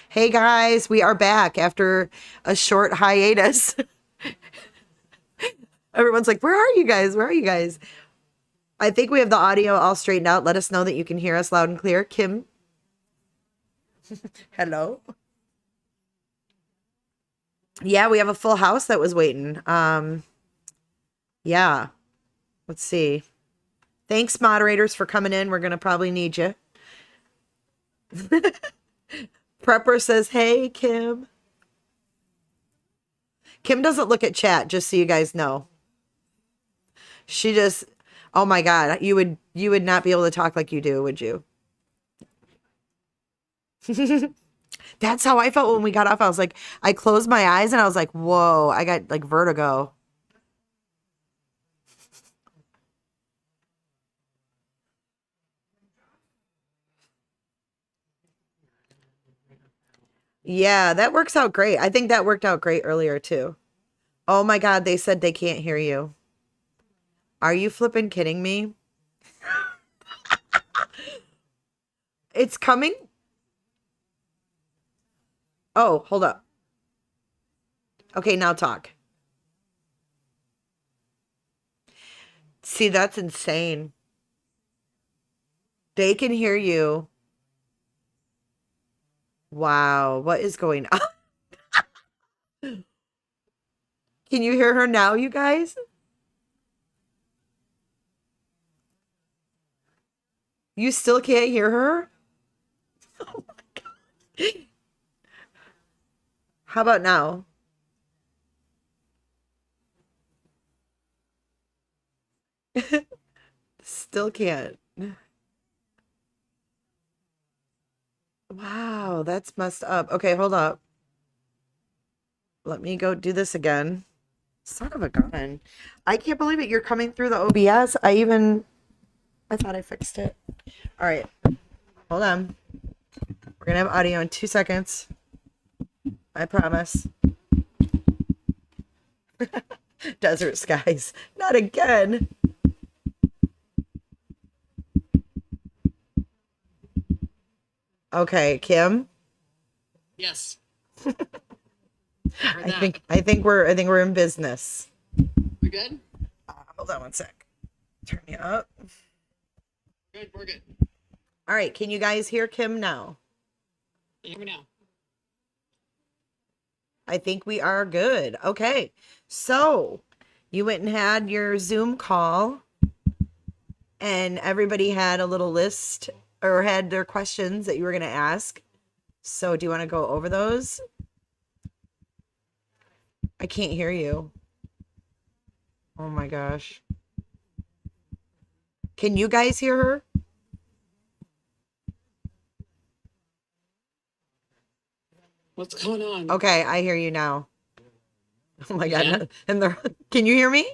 Hey guys, we are back after a short hiatus. Everyone's like, where are you guys? Where are you guys? I think we have the audio all straightened out. Let us know that you can hear us loud and clear. Kim, hello. Yeah, we have a full house that was waiting. Yeah, let's see. Thanks, moderators, for coming in. We're going to probably need you. Prepper says, hey, Kim. Kim doesn't look at chat, just so you guys know. She just, oh my God, you would not be able to talk like you do, would you? That's how I felt when we got off. I was like, I closed my eyes and I was like, whoa, I got like vertigo. Yeah, that works out great. I think that worked out great earlier too. Oh my God, they said they can't hear you. Are you flipping kidding me? It's coming. Oh, hold up. Okay, now talk. See, that's insane. They can hear you. Wow, what is going on? Can you hear her now, you guys? You still can't hear her? Oh my God. How about now? Still can't. Wow, that's messed up. Okay, hold up. Let me go do this again. Son of a gun. I can't believe it. You're coming through the OBS. I thought I fixed it. All right. Hold on. We're going to have audio in 2 seconds. I promise. Desert skies. Not again. Okay, Kim. Yes. I think we're in business. We good? Hold on one sec. Turn me up. Good, we're good. All right, can you guys hear Kim now? Can you hear me now? I think we are good. Okay. So, you went and had your Zoom call and everybody had a little list or had their questions that you were going to ask. So, do you want to go over those? I can't hear you. Oh my gosh. Can you guys hear her? What's going on? Okay, I hear you now. Oh my God. Yeah? And can you hear me?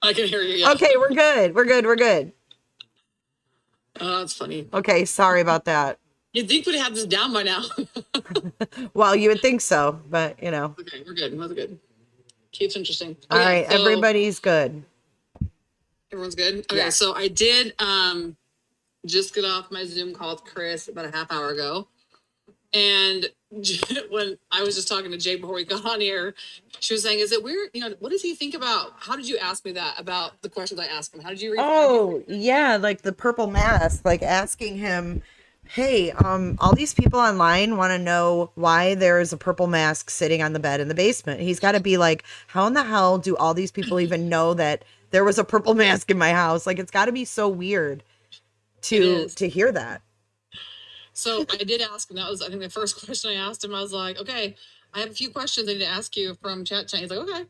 I can hear you, yeah. Okay, we're good. We're good. We're good. Oh, that's funny. Okay, sorry about that. You'd think we'd have this down by now. Well, you would think so, but you know. Okay, we're good. We're good. Keeps interesting. All Okay, right, so everybody's good. everyone's good? Okay, Yeah. so I did just get off my Zoom call with Chris about a half hour ago. And when I was just talking to Jay before we got on here, she was saying, is it weird? You know, what does he think about? How did you ask me that about the questions I asked him? How did you read? Oh, yeah, like the purple mask, like asking him, "Hey, all these people online want to know why there is a purple mask sitting on the bed in the basement." He's got to be like, "How in the hell do all these people even know that there was a purple mask in my house?" Like it's got to be so weird to hear that. So I did ask him. That was, I think, the first question I asked him. I was like, okay, I have a few questions I need to ask you from chat. He's like, okay.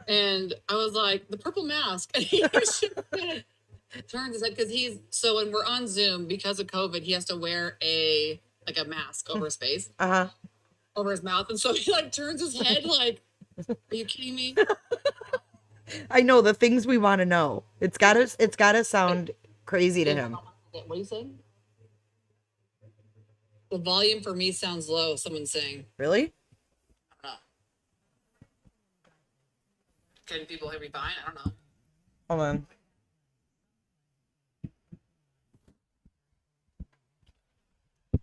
And I was like, the purple mask. And he turns his head because so when we're on Zoom, because of COVID, he has to wear a mask over his face, over his mouth. And so he like turns his head like, are you kidding me? I know the things we want to know. It's gotta sound crazy to him. What are you saying? The volume for me sounds low, someone's saying. Really? I don't know. Can people hear me fine? I don't know. Hold on.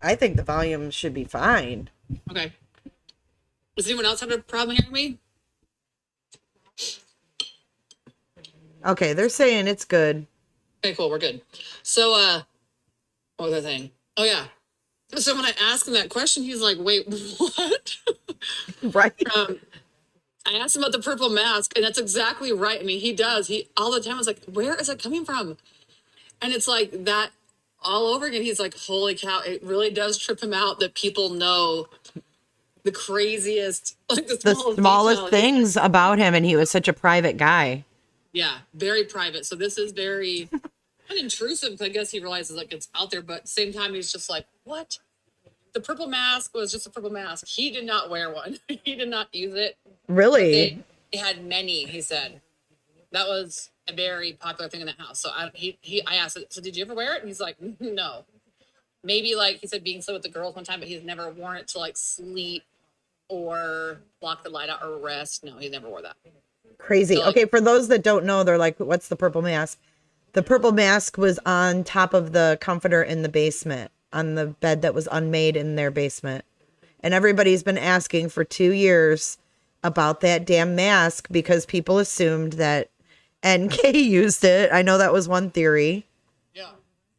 I think the volume should be fine. Okay. Does anyone else have a problem hearing me? Okay, they're saying it's good. Okay, cool. We're good. So, what was I saying? Oh, yeah. So when I asked him that question, he's like, wait, what? Right. I asked him about the purple mask, and that's exactly right. I mean, he does. He all the time was like, where is it coming from? And it's like that all over again. He's like, holy cow, it really does trip him out that people know the craziest, like the The smallest, smallest detail. things about him, and he was such a private guy. Yeah, very private. So this is very unintrusive because I guess he realizes like it's out there, but at the same time, he's just like, what? The purple mask was just a purple mask. He did not wear one. He did not use it. Really? They had many, he said. That was a very popular thing in the house. So I asked, so did you ever wear it? And he's like, no. Maybe like he said being so with the girls one time, but he's never worn it to like sleep or block the light out or rest. No, he never wore that. Crazy. So, like, Okay, for those that don't know, they're like, what's the purple mask? The purple mask was on top of the comforter in the basement, on the bed that was unmade in their basement. And everybody's been asking for 2 years about that damn mask because people assumed that NK used it. I know that was one theory. yeah.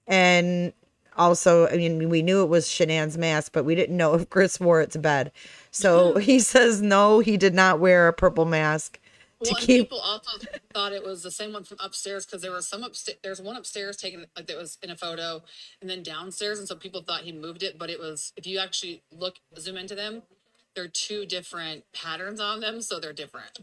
And also, I mean, we knew it was Shanann's mask, but we didn't know if Chris wore it to bed. So he says, no, he did not wear a purple mask. Well, and people also thought it was the same one from upstairs because there was some upstairs. There's one upstairs taken like that was in a photo, and then downstairs, and so people thought he moved it, but it was. If you actually zoom into them, they're 2 different patterns on them, so they're different.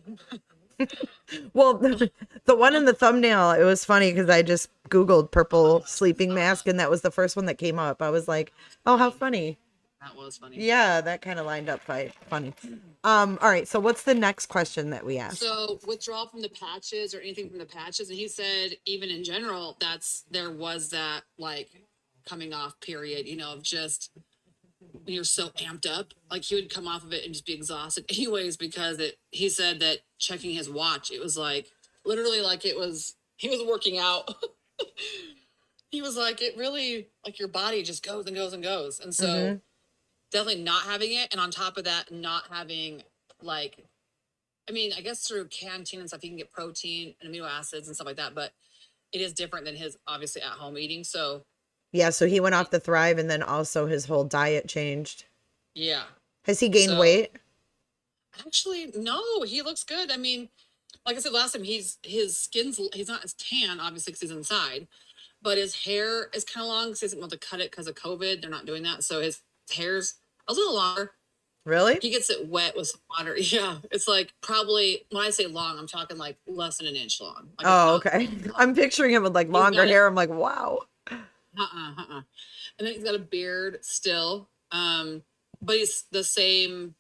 Well, the one in the thumbnail, it was funny because I just Googled purple sleeping mask and that was the first one that came up. I was like, oh, how funny. That was funny. Yeah, that kind of lined up funny. All right, so what's the next question that we asked? So withdrawal from the patches or anything from the patches, and he said even in general, there was that like coming off period, of just when you're so amped up, like he would come off of it and just be exhausted anyways because he said that checking his watch, it was like literally like he was working out. He was like, it really like your body just goes and goes and goes. And so definitely not having it. And on top of that, not having like, I mean, I guess through canteen and stuff, you can get protein and amino acids and stuff like that, but it is different than his obviously at home eating. So Yeah, so he went off the Thrive and then also his whole diet changed. yeah. Has he gained weight? Actually, no, he looks good. I mean, like I said last time, his skin's, he's not as tan, obviously, because he's inside, but his hair is kind of long because he hasn't been able to cut it because of COVID. They're not doing that. So his hair's a little longer. Really? He gets it wet with some water. Yeah. It's like probably, when I say long, I'm talking like less than an inch long. Like Oh, okay. I'm picturing him with like longer hair. I'm like, wow. And then he's got a beard still. But he's the same.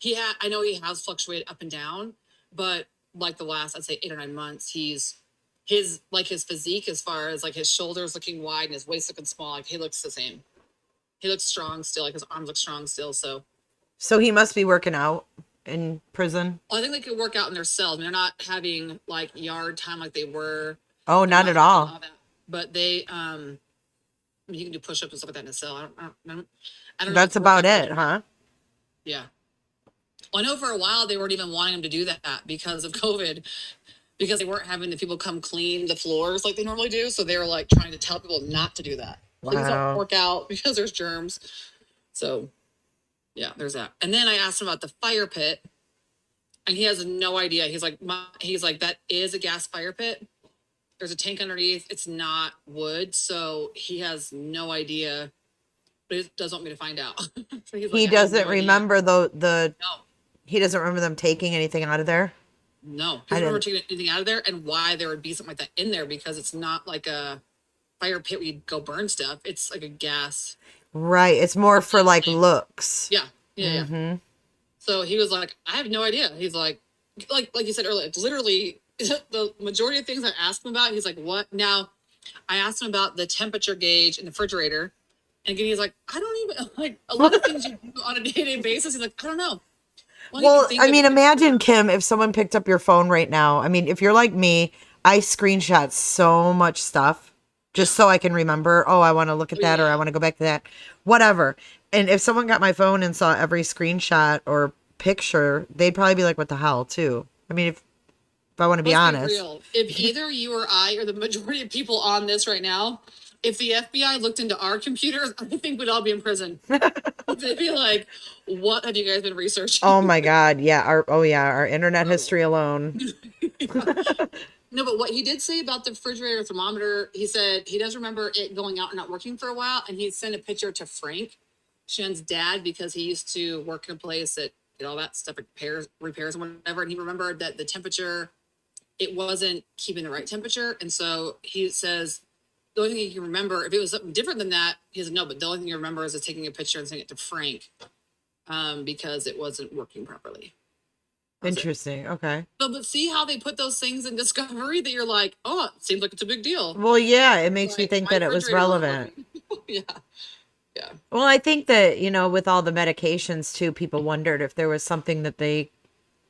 I know he has fluctuated up and down, but like the last, I'd say 8 or 9 months, his physique, as far as like his shoulders looking wide and his waist looking small, like he looks the same. He looks strong still, like his arms look strong still. So he must be working out in prison. Well, I think they could work out in their cells. I mean, they're not having like yard time like they were. Oh, not at all. But they, you can do push-ups and stuff like that in a cell. I don't know. That's about it, huh? Yeah. Well, I know for a while they weren't even wanting him to do that because of COVID, because they weren't having the people come clean the floors like they normally do. So they were like trying to tell people not to do that. Please don't work out because there's germs. So yeah, there's that. And then I asked him about the fire pit, and he has no idea. He's like, that is a gas fire pit. There's a tank underneath. It's not wood. So he has no idea, but he doesn't want me to find out. So he's like, He doesn't remember no. He doesn't remember them taking anything out of there? No. He doesn't remember taking anything out of there and why there would be something like that in there, because it's not like a fire pit where you go burn stuff. It's like a gas. Right. It's more for like looks. Yeah. Yeah. So he was like, I have no idea. He's like you said earlier, it's literally the majority of things I asked him about. He's like, what? Now, I asked him about the temperature gauge in the refrigerator. And again, he's like, I don't even, like, a lot of things you do on a day-to-day basis. He's like, I don't know. Well, I mean, imagine, Kim, if someone picked up your phone right now. I mean, if you're like me, I screenshot so much stuff. just so I can remember, oh, I want to look at that or I want to go back to that, whatever. And if someone got my phone and saw every screenshot or picture, they'd probably be like, what the hell, too? I mean, if I want to be Let's honest. real. If either you or I or the majority of people on this right now, if the FBI looked into our computers, I think we'd all be in prison. They'd be like, what have you guys been researching? Oh my God. Yeah. Our internet history alone. No, but what he did say about the refrigerator thermometer, he said he does remember it going out and not working for a while. And he sent a picture to Frank, Shen's dad, because he used to work in a place that did all that stuff, repairs and whatever. And he remembered that the temperature, it wasn't keeping the right temperature. And so he says, the only thing he can remember, if it was something different than that, he doesn't know, but the only thing he remembers is taking a picture and sending it to Frank because it wasn't working properly. Interesting. Okay. But see how they put those things in Discovery that you're like, oh, it seems like it's a big deal. Well, yeah, it makes me Like, think my that it was refrigerator wasn't relevant. working. Yeah. Yeah. Well, I think that, with all the medications too, people wondered if there was something that they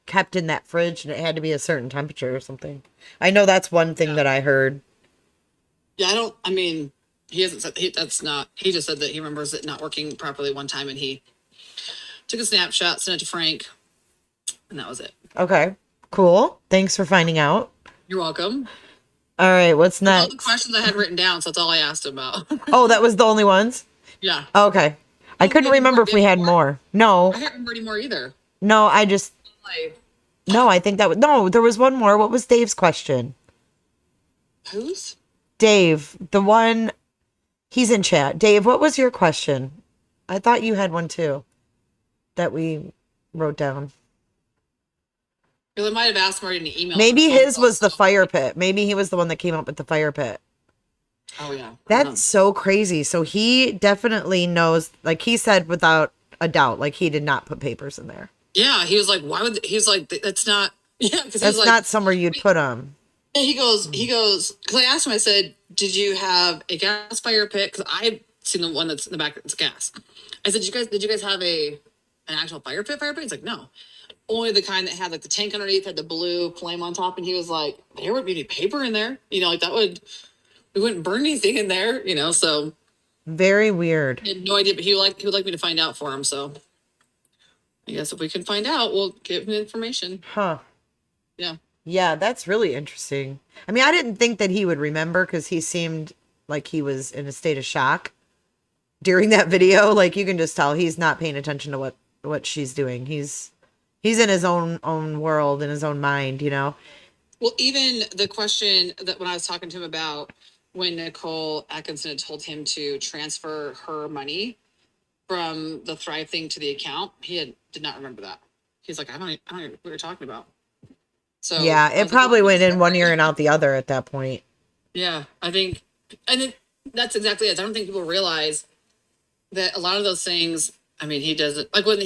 kept in that fridge and it had to be a certain temperature or something. I know that's one thing that I heard. Yeah, he hasn't said, he just said that he remembers it not working properly one time and he took a snapshot, sent it to Frank, and that was it. Okay, cool. Thanks for finding out. You're welcome. All right, what's next? All the questions I had written down, so that's all I asked about. Oh, that was the only ones? Yeah. Okay. I couldn't remember if we had more. No. I can't remember any more either. No, I just... No, I think that was... No, there was one more. What was Dave's question? Whose? Dave, the one... He's in chat. Dave, what was your question? I thought you had one too that we wrote down. Well, I might have asked Marty in an email. Maybe his was the fire pit. Maybe he was the one that came up with the fire pit. Oh, yeah. That's so crazy. So he definitely knows, like he said, without a doubt, like he did not put papers in there. Yeah, he was like, why would, he was like, that's not, yeah. Cause that's like, not somewhere you'd put them. And he goes, because I asked him, I said, did you have a gas fire pit? Because I've seen the one that's in the back, it's gas. I said, did you guys have an actual fire pit? He's like, no. Only the kind that had like the tank underneath, had the blue flame on top. And he was like, there would be any paper in there. Like we wouldn't burn anything in there, so. Very weird. I had no idea, but he would like me to find out for him. So I guess if we can find out, we'll give him information. Huh. Yeah. Yeah, that's really interesting. I mean, I didn't think that he would remember because he seemed like he was in a state of shock during that video. Like you can just tell he's not paying attention to what she's doing. He's in his own world, in his own mind, Well, even the question that when I was talking to him about when Nicole Atkinson had told him to transfer her money from the Thrive thing to the account, did not remember that. He's like, I don't know what you're talking about. So yeah, it probably went in one ear and out the other at that point. Yeah, I think, and that's exactly it. I don't think people realize that a lot of those things, he doesn't, like when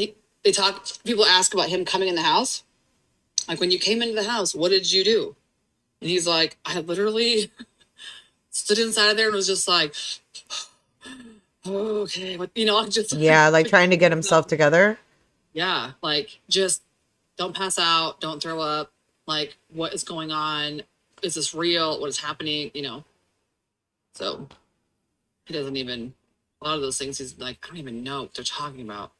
people ask about him coming in the house. Like when you came into the house, what did you do? And he's like, I literally stood inside of there and was just like, oh, okay. Just. Yeah, like trying to get himself together. Yeah, like just don't pass out, don't throw up. Like, what is going on? Is this real? What is happening? So he doesn't even, a lot of those things, he's like, I don't even know what they're talking about.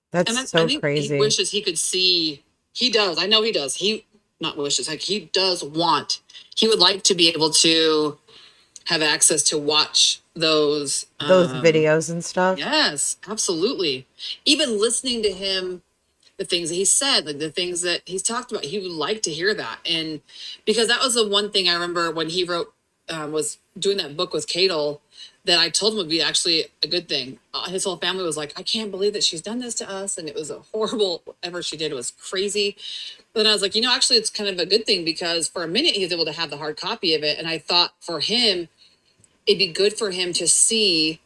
That's so crazy. He wishes he could see, he does. I know he does. He does want, he would like to be able to have access to watch those videos and stuff. Yes, absolutely. Even listening to him, the things that he said, like the things that he's talked about, he would like to hear that. And because that was the one thing I remember when he wrote, was doing that book with Cadel, that I told him would be actually a good thing. His whole family was like, I can't believe that she's done this to us. And it was a horrible, whatever she did, it was crazy. But then I was like, actually it's kind of a good thing because for a minute he was able to have the hard copy of it. And I thought for him, it'd be good for him to see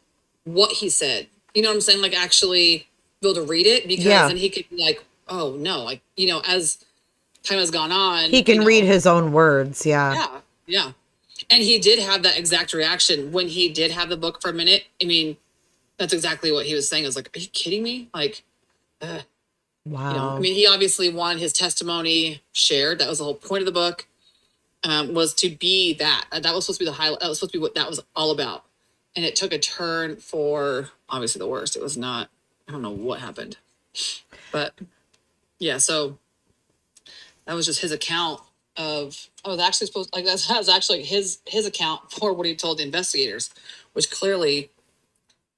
what he said. You know what I'm saying? Like actually be able to read it because then he could be like, oh no, like, as time has gone on. He can read his own words. Yeah. Yeah. Yeah. And he did have that exact reaction when he did have the book for a minute. That's exactly what he was saying. I was like, are you kidding me? Like, wow. He obviously wanted his testimony shared. That was the whole point of the book. was to be that. That was supposed to be the highlight. That was supposed to be what that was all about. And it took a turn for obviously the worst. It was not, I don't know what happened. But yeah, so that was just his account of, I was actually supposed, like, that was actually his account for what he told the investigators, which clearly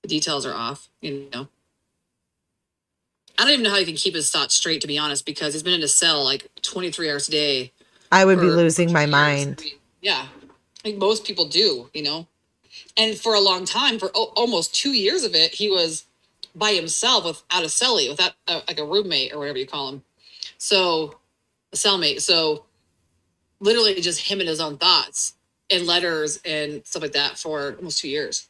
the details are off, you know. I don't even know how he can keep his thoughts straight, to be honest, because he's been in a cell like 23 hours a day. I would be losing my mind. I mean, yeah, I think most people do, you know. And for a long time, for almost 2 years of it, he was by himself without a cellie, without like a roommate or whatever you call him. So a cellmate. So literally just him and his own thoughts and letters and stuff like that for almost 2 years.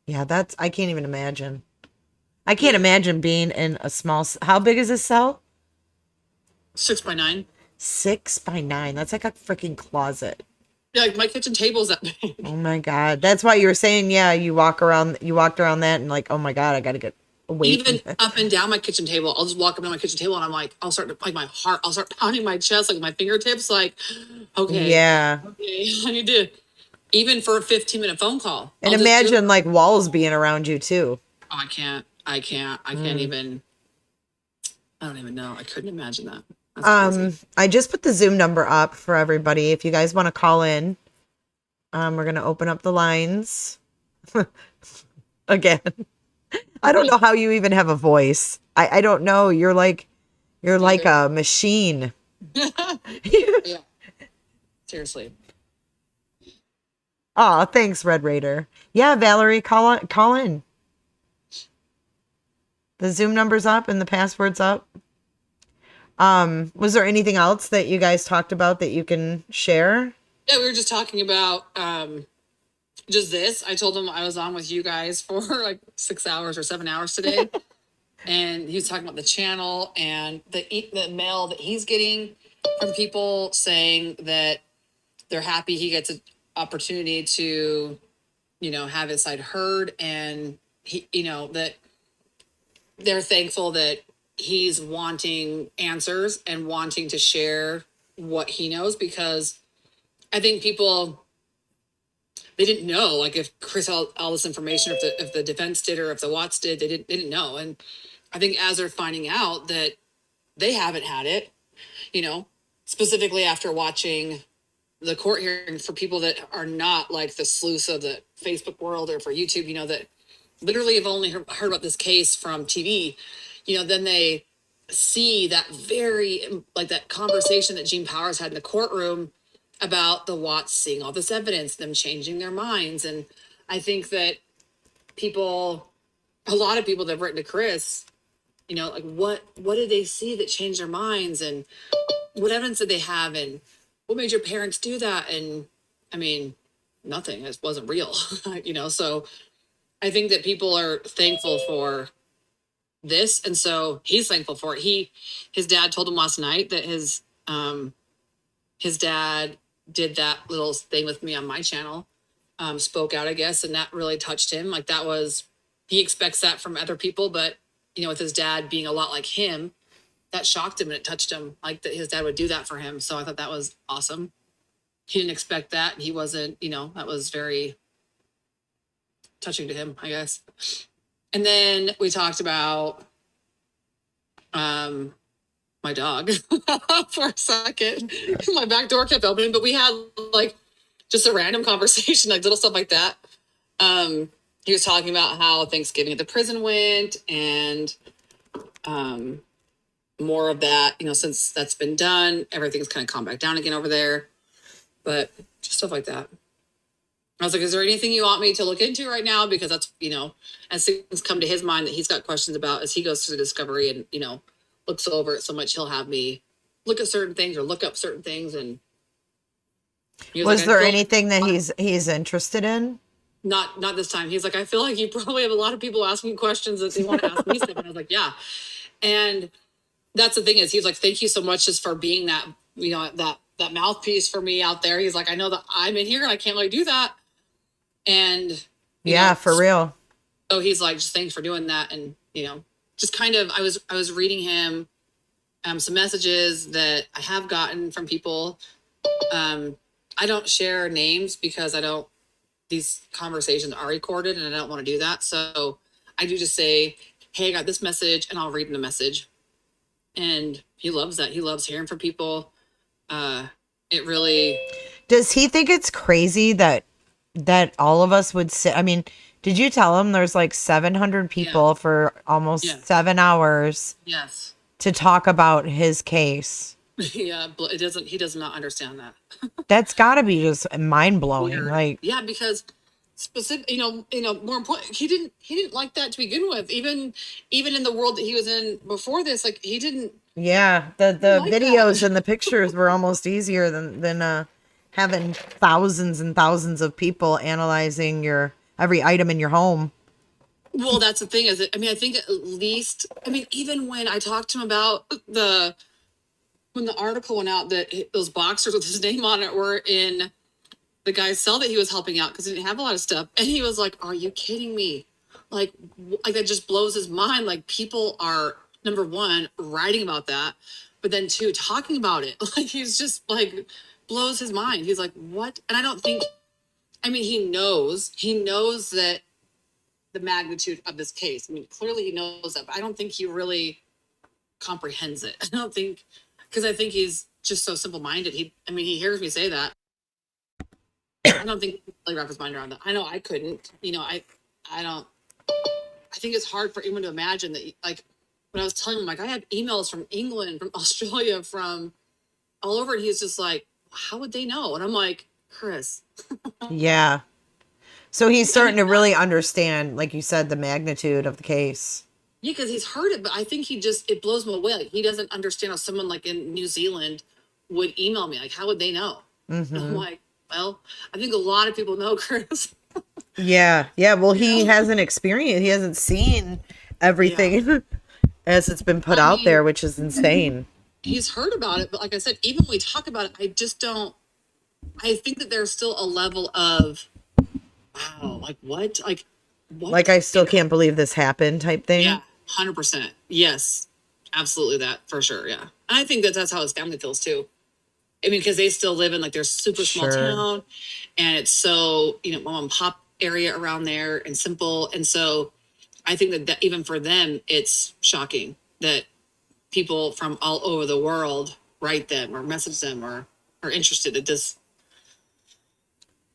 Yeah, I can't even imagine. I can't imagine being in a small, how big is this cell? 6x9. 6x9. That's like a freaking closet. Yeah, like my kitchen table's that big. Oh my God. That's why you were saying, yeah, you walked around that and like, oh my God, I got to get away. Even up and down my kitchen table, I'll just walk up and down my kitchen table and I'm like, I'll start pounding my chest, like my fingertips, like, okay. Yeah. Okay, I need to, even for a 15-minute phone call. And imagine like walls being around you too. Oh, I can't even, I don't even know. I couldn't imagine that. I just put the Zoom number up for everybody. If you guys want to call in, we're going to open up the lines again. I don't know how you even have a voice. I don't know. You're like a machine. Yeah. Seriously. Oh, thanks, Red Raider. Yeah, Valerie, call in. The Zoom number's up and the password's up. Was there anything else that you guys talked about that you can share? Yeah, we were just talking about just this. I told him I was on with you guys for like 6 hours or 7 hours today. And he was talking about the channel and the mail that he's getting from people saying that they're happy he gets an opportunity to, you know, have his side heard, and he, you know, that they're thankful that he's wanting answers and wanting to share what he knows, because I think people, they didn't know, like, if Chris had all this information, or if the defense did, or if the Watts did, they didn't know. And I think as they're finding out that they haven't had it, you know, specifically after watching the court hearing, for people that are not like the sleuths of the Facebook world or for YouTube, you know, that literally have only heard about this case from TV, you know, then they see that very, like, that conversation that Gene Powers had in the courtroom about the Watts seeing all this evidence, them changing their minds. And I think that a lot of people that have written to Chris, you know, like, what did they see that changed their minds, and what evidence did they have, and what made your parents do that? And I mean, nothing. It wasn't real, you know. So I think that people are thankful for this, and so he's thankful for it. His dad told him last night that his dad did that little thing with me on my channel, spoke out, I guess, and that really touched him. Like, that was, he expects that from other people, but, you know, with his dad being a lot like him, that shocked him and it touched him, like, that his dad would do that for him. So I thought that was awesome. He didn't expect that. And he wasn't, you know, that was very touching to him, I guess. And then we talked about my dog for a second. My back door kept opening, but we had like just a random conversation, like little stuff like that. He was talking about how Thanksgiving at the prison went, and more of that, you know, since that's been done, everything's kind of calmed back down again over there. But just stuff like that. I was like, is there anything you want me to look into right now? Because that's, you know, as things come to his mind that he's got questions about as he goes through the discovery and, you know, looks over it so much, he'll have me look at certain things or look up certain things. And was there anything that he's interested in? Not this time. He's like, I feel like you probably have a lot of people asking questions that they want to ask me stuff. And I was like, yeah. And that's the thing is, he's like, thank you so much just for being that, you know, that mouthpiece for me out there. He's like, I know that I'm in here and I can't really do that. And yeah, for real. So he's like, just thanks for doing that. And, you know, just kind of, I was reading him some messages that I have gotten from people I don't share names because these conversations are recorded and I don't want to do that. So I do just say, hey, I got this message, and I'll read him the message. And he loves that. He loves hearing from people. It really. Does he think it's crazy that all of us would sit? I mean, did you tell him there's like 700 people for almost 7 hours Yes. to talk about his case? Yeah, he does not understand that. That's got to be just mind blowing. Weird. Like, yeah, because specific, more important, he didn't like that to begin with. Even in the world that he was in before this, like he didn't. yeah, the like videos that. and the pictures were almost easier than having thousands and thousands of people analyzing your every item in your home. Well, that's the thing is, I think at least, even when I talked to him about when the article went out that those boxers with his name on it were in the guy's cell that he was helping out because he didn't have a lot of stuff. And he was like, are you kidding me? Like that just blows his mind. Like people are, number one, writing about that, but then two, talking about it. Like he's just like blows his mind. He's like, what? And I don't think, he knows that the magnitude of this case. Clearly he knows that, but I don't think he really comprehends it. I don't think, because I think he's just so simple-minded. He hears me say that. I don't think he really wrapped his mind around that. I know I couldn't. I don't. I think it's hard for anyone to imagine that. Like when I was telling him, like I have emails from England, from Australia, from all over, and he's just like, "How would they know?" And I'm like, Chris. Yeah. So he's starting to really understand, like you said, the magnitude of the case. Yeah, because he's heard it, but I think it blows him away. Like, he doesn't understand how someone like in New Zealand would email me. Like, how would they know? Mm-hmm. I'm like, well, I think a lot of people know, Chris. Yeah. Well, he hasn't experienced, he hasn't seen everything as it's been put out there, which is insane. He's heard about it, but like I said, even when we talk about it, I just don't. I think that there's still a level of, wow, like what? Like, what? Like, I still can't believe this happened type thing. Yeah, 100%. Yes, absolutely that, for sure, yeah. And I think that's how his family feels, too. Because they still live in, like, their super small town, and it's so, mom and pop area around there and simple. And so I think that even for them, it's shocking that people from all over the world write them or message them or are interested in this.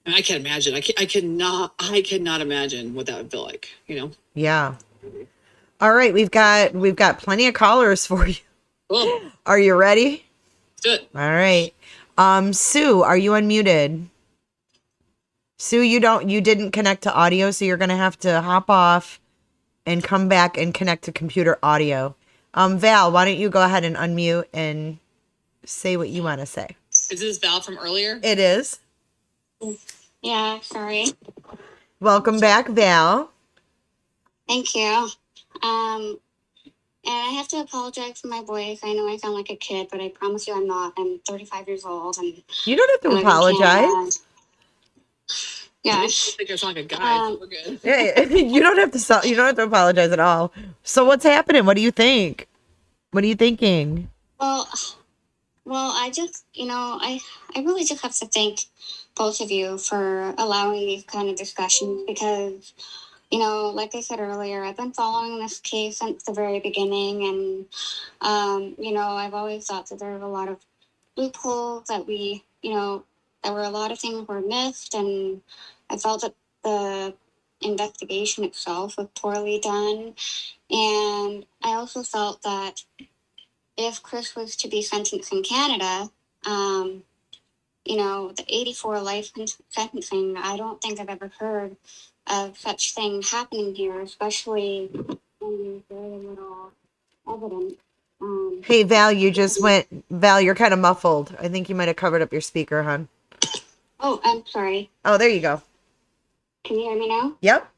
And I can't imagine. I cannot imagine what that would feel like, Yeah. All right, we've got plenty of callers for you. Cool. Are you ready? Good. All right. Sue, are you unmuted? Sue, you didn't connect to audio, so you're gonna have to hop off and come back and connect to computer audio. Val, why don't you go ahead and unmute and say what you want to say? Is this Val from earlier? It is. Yeah, sorry. Welcome back, Val. Thank you. And I have to apologize for my voice. I know I sound like a kid, but I promise you I'm not. I'm 35 years old. And you don't have to apologize. Yeah. I think I sound like a guy. So we're good. Yeah, you don't have to apologize at all. So what's happening? What do you think? What are you thinking? Well, I just, I really just have to thank both of you for allowing these kind of discussions because, like I said earlier, I've been following this case since the very beginning. And, I've always thought that there were a lot of loopholes that there were a lot of things were missed. And I felt that the investigation itself was poorly done. And I also felt that if Chris was to be sentenced in Canada, the 84 life sentencing, I don't think I've ever heard of such thing happening here, especially when there's very little evidence. Hey, Val, you're kind of muffled. I think you might have covered up your speaker, hon. Oh, I'm sorry. Oh, there you go. Can you hear me now? Yep.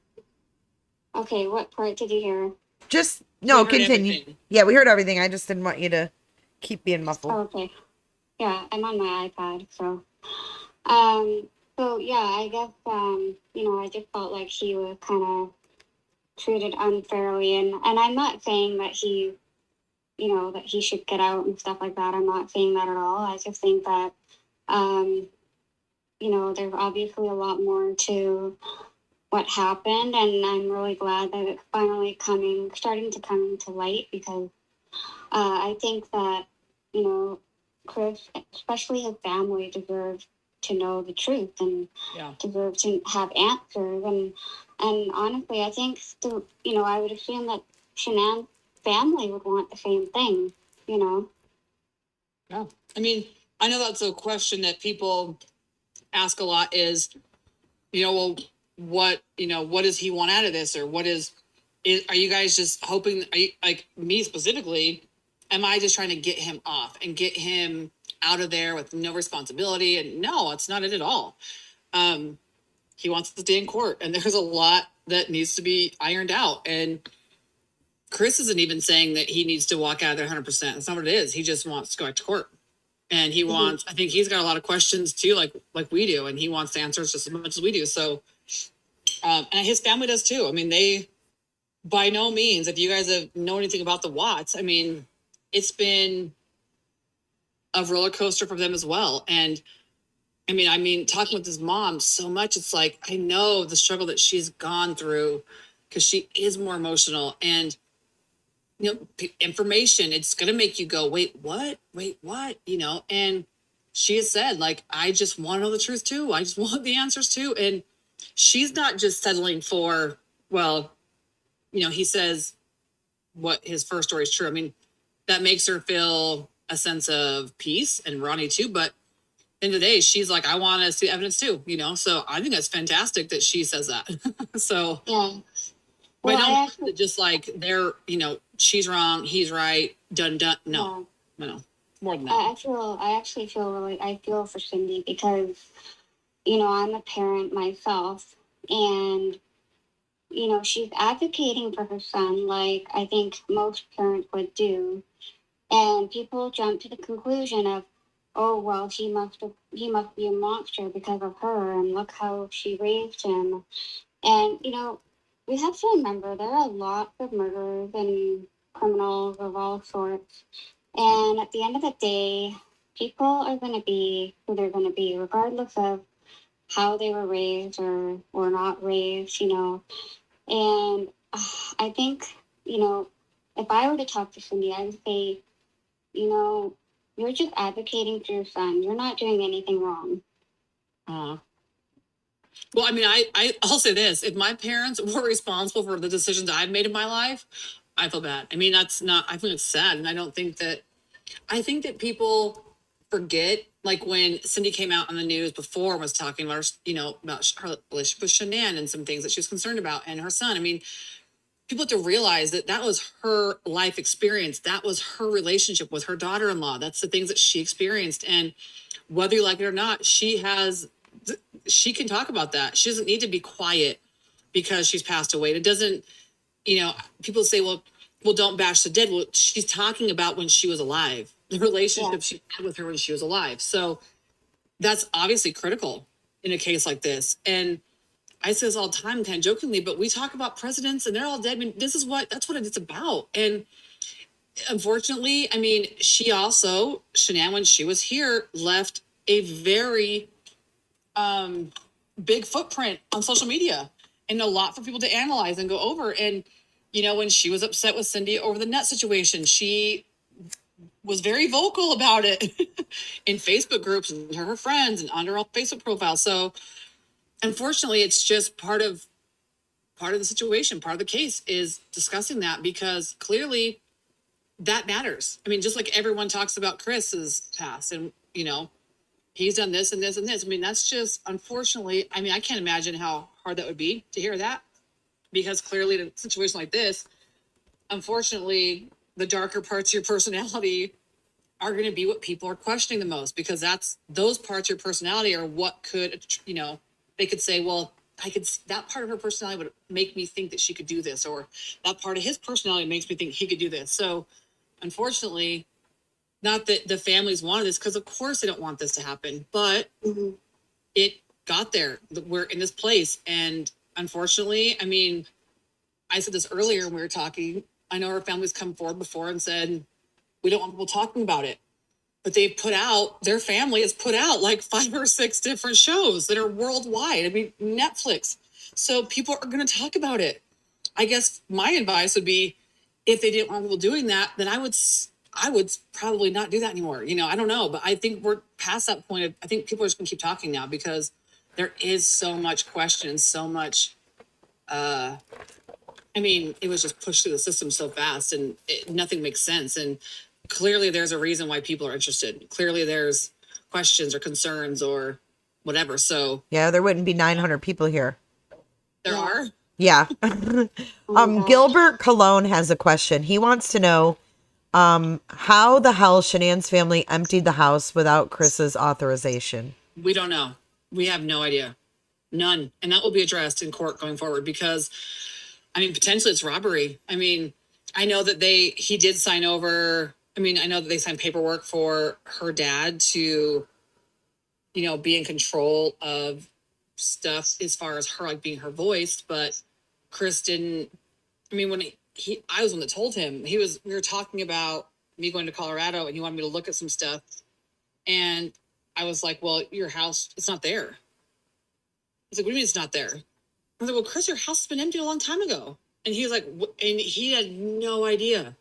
Okay, what part did you hear? Continue. Everything. Yeah, we heard everything. I just didn't want you to keep being muffled. Oh, okay. Yeah, I'm on my iPad, so. So yeah, I guess, I just felt like he was kind of treated unfairly, and I'm not saying that that he should get out and stuff like that. I'm not saying that at all. I just think that, You know, there's obviously a lot more to what happened, and I'm really glad that it's finally starting to come into light, because I think that, you know, Chris, especially his family, deserves to know the truth and Yeah. deserve to have answers. And honestly, I think, you know, I would assume that Shanann's family would want the same thing, you know? Yeah. I mean, I know that's a question that people ask a lot is, well, what does he want out of this? Or are you guys just hoping, are you, like me specifically, am I just trying to get him off and get him out of there with no responsibility? And no, it's not it at all. He wants to stay in court, and there's a lot that needs to be ironed out. And Chris isn't even saying that he needs to walk out of there 100%. That's not what it is. He just wants to go back to court. And he wants, I think he's got a lot of questions too, like we do, and he wants answers just as much as we do. So, and his family does too. I mean, they, by no means, if you guys have know anything about the Watts, I mean, it's been a roller coaster for them as well. And I mean, talking with his mom so much, it's like, I know the struggle that she's gone through, because she is more emotional. And information, it's going to make you go, wait, what? And she has said, like, I just want to know the truth too. I just want the answers too. And she's not just settling for, well, he says what his first story is true. I mean, that makes her feel a sense of peace, and Ronnie too. But end of the day, she's like, I want to see evidence too, so I think that's fantastic that she says that. So yeah. Well, I don't just like they're, she's wrong, he's right, done. No, more than that. I actually feel for Cindy, because, I'm a parent myself, and, she's advocating for her son, like I think most parents would do. And people jump to the conclusion of, oh, well, he must be a monster because of her, and look how she raised him. And, we have to remember there are lots of murderers and criminals of all sorts. And at the end of the day, people are going to be who they're going to be, regardless of how they were raised or not raised, And I think, if I were to talk to Cindy, I would say, you're just advocating for your son. You're not doing anything wrong. Well, I mean, I'll say this. If my parents were responsible for the decisions I've made in my life, I feel bad. I mean, I think it's sad. And I think that people forget, like when Cindy came out on the news before and was talking about her, about her relationship with Shanann and some things that she was concerned about, and her son. I mean, people have to realize that was her life experience. That was her relationship with her daughter-in-law. That's the things that she experienced. And whether you like it or not, she can talk about that. She doesn't need to be quiet because she's passed away. It doesn't, people say, well, don't bash the dead. Well, she's talking about when she was alive, the relationship she had with her when she was alive. So that's obviously critical in a case like this. And I say this all the time, kind of jokingly, but we talk about presidents and they're all dead. I mean, that's what it's about. And unfortunately, I mean, Shanann, when she was here, left a very big footprint on social media, and a lot for people to analyze and go over. And, when she was upset with Cindy over the net situation, she was very vocal about it in Facebook groups and to her friends and on her own Facebook profile. So unfortunately, it's just part of the situation. Part of the case is discussing that, because clearly that matters. I mean, just like everyone talks about Chris's past and, he's done this and this and this. I mean, that's just, unfortunately, I mean, I can't imagine how hard that would be to hear that, because clearly in a situation like this, unfortunately, the darker parts of your personality are going to be what people are questioning the most, because those parts of your personality are what could, they could say, well, that part of her personality would make me think that she could do this, or that part of his personality makes me think he could do this. So unfortunately, not that the families wanted this, because of course they don't want this to happen, but it got there. We're in this place. And unfortunately, I mean, I said this earlier when we were talking, I know our families come forward before and said, we don't want people talking about it. but their family has put out like 5 or 6 different shows that are worldwide. I mean, Netflix. So people are going to talk about it. I guess my advice would be, if they didn't want people doing that, then I would probably not do that anymore. I don't know, but I think we're past that point. I think people are just going to keep talking now, because there is so much question, so much. It was just pushed through the system so fast, and nothing makes sense. And clearly there's a reason why people are interested. Clearly there's questions or concerns or whatever. So Yeah, there wouldn't be 900 people here. there are. Yeah. Gilbert Cologne has a question. He wants to know how the hell Shanann's family emptied the house without Chris's authorization. We don't know. We have no idea. None. And that will be addressed in court going forward, because potentially it's robbery. I know that he did sign over. I know that they signed paperwork for her dad to, be in control of stuff as far as her, like, being her voice, but Chris didn't. When I was the one that told him. We were talking about me going to Colorado, and he wanted me to look at some stuff, and I was like, well, your house, it's not there. He's like, what do you mean it's not there? I was like, well, Chris, your house has been empty a long time ago. And he was like, and he had no idea.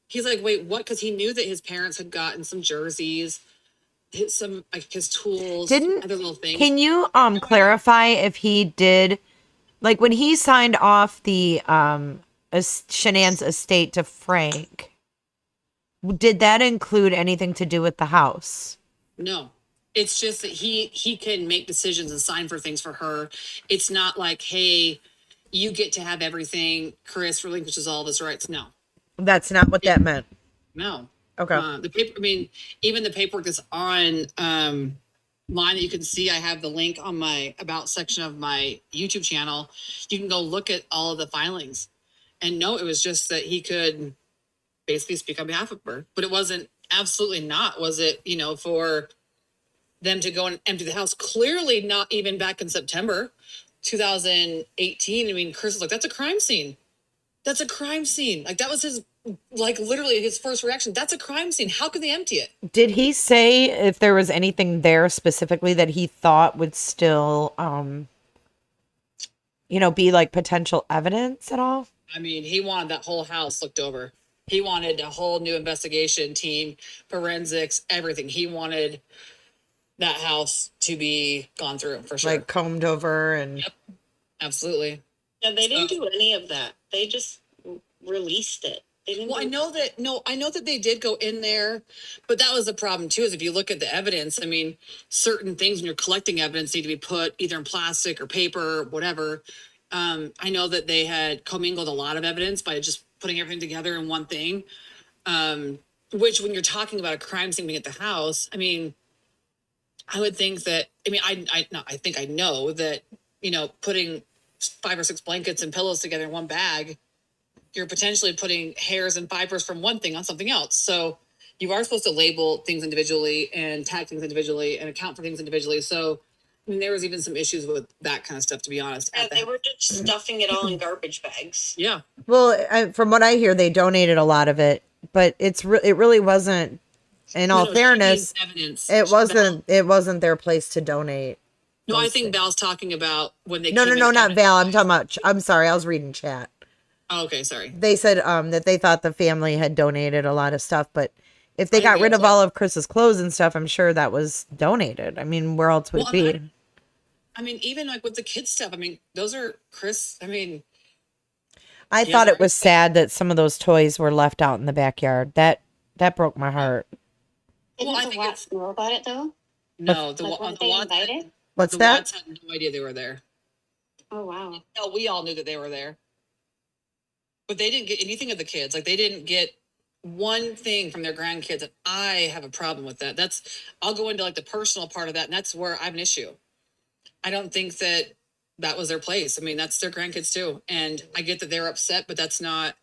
He's like, wait, what? Because he knew that his parents had gotten some jerseys, some like his tools, other little things. Can you clarify if he did, like, when he signed off the Shanann's estate to Frank, did that include anything to do with the house? No. It's just that he can make decisions and sign for things for her. It's not like, hey, you get to have everything. Chris relinquishes all of his rights. No. That's not what that meant. No. Okay. The paper. Even the paperwork that's on line that you can see. I have the link on my about section of my YouTube channel. You can go look at all of the filings, and no, it was just that he could basically speak on behalf of her. But it wasn't. Absolutely not. Was it? For them to go and empty the house. Clearly not even back in September 2018. Chris was like, that's a crime scene. That's a crime scene. Like, that was his, like, literally his first reaction. That's a crime scene. How could they empty it? Did he say if there was anything there specifically that he thought would still, be like potential evidence at all? He wanted that whole house looked over. He wanted a whole new investigation team, forensics, everything. He wanted that house to be gone through, for sure. Like combed over and... Yep, absolutely. Yeah, they didn't do any of that. They just released it. They didn't. Well, I know that they did go in there, but that was the problem too, is if you look at the evidence, certain things when you're collecting evidence need to be put either in plastic or paper or whatever. I know that they had commingled a lot of evidence by just putting everything together in one thing. Which, when you're talking about a crime scene being at the house, I would think that, I know that, putting 5 or 6 blankets and pillows together in one bag, you're potentially putting hairs and fibers from one thing on something else. So you are supposed to label things individually and tag things individually and account for things individually. So, there was even some issues with that kind of stuff, to be honest. Yeah, they were just stuffing it all in garbage bags. Yeah. Well, from what I hear, they donated a lot of it, but it really wasn't. In all fairness, it wasn't their place to donate. No, I think Val's talking about when they No, not Val. I'm talking about, I'm sorry, I was reading chat. Oh, okay, sorry. They said that they thought the family had donated a lot of stuff, but if they got rid of all of Chris's clothes and stuff, I'm sure that was donated. Where else would it be? Even like with the kids stuff, those are Chris, I thought it was sad that some of those toys were left out in the backyard. That broke my heart. Didn't the Watts know about it, though? No, the Watts. What's the that? Watts had no idea they were there. Oh, wow. No, we all knew that they were there. But they didn't get anything of the kids. Like, they didn't get one thing from their grandkids, and I have a problem with that. I'll go into like the personal part of that, and that's where I have an issue. I don't think that was their place. That's their grandkids too. And I get that they're upset, but that's not,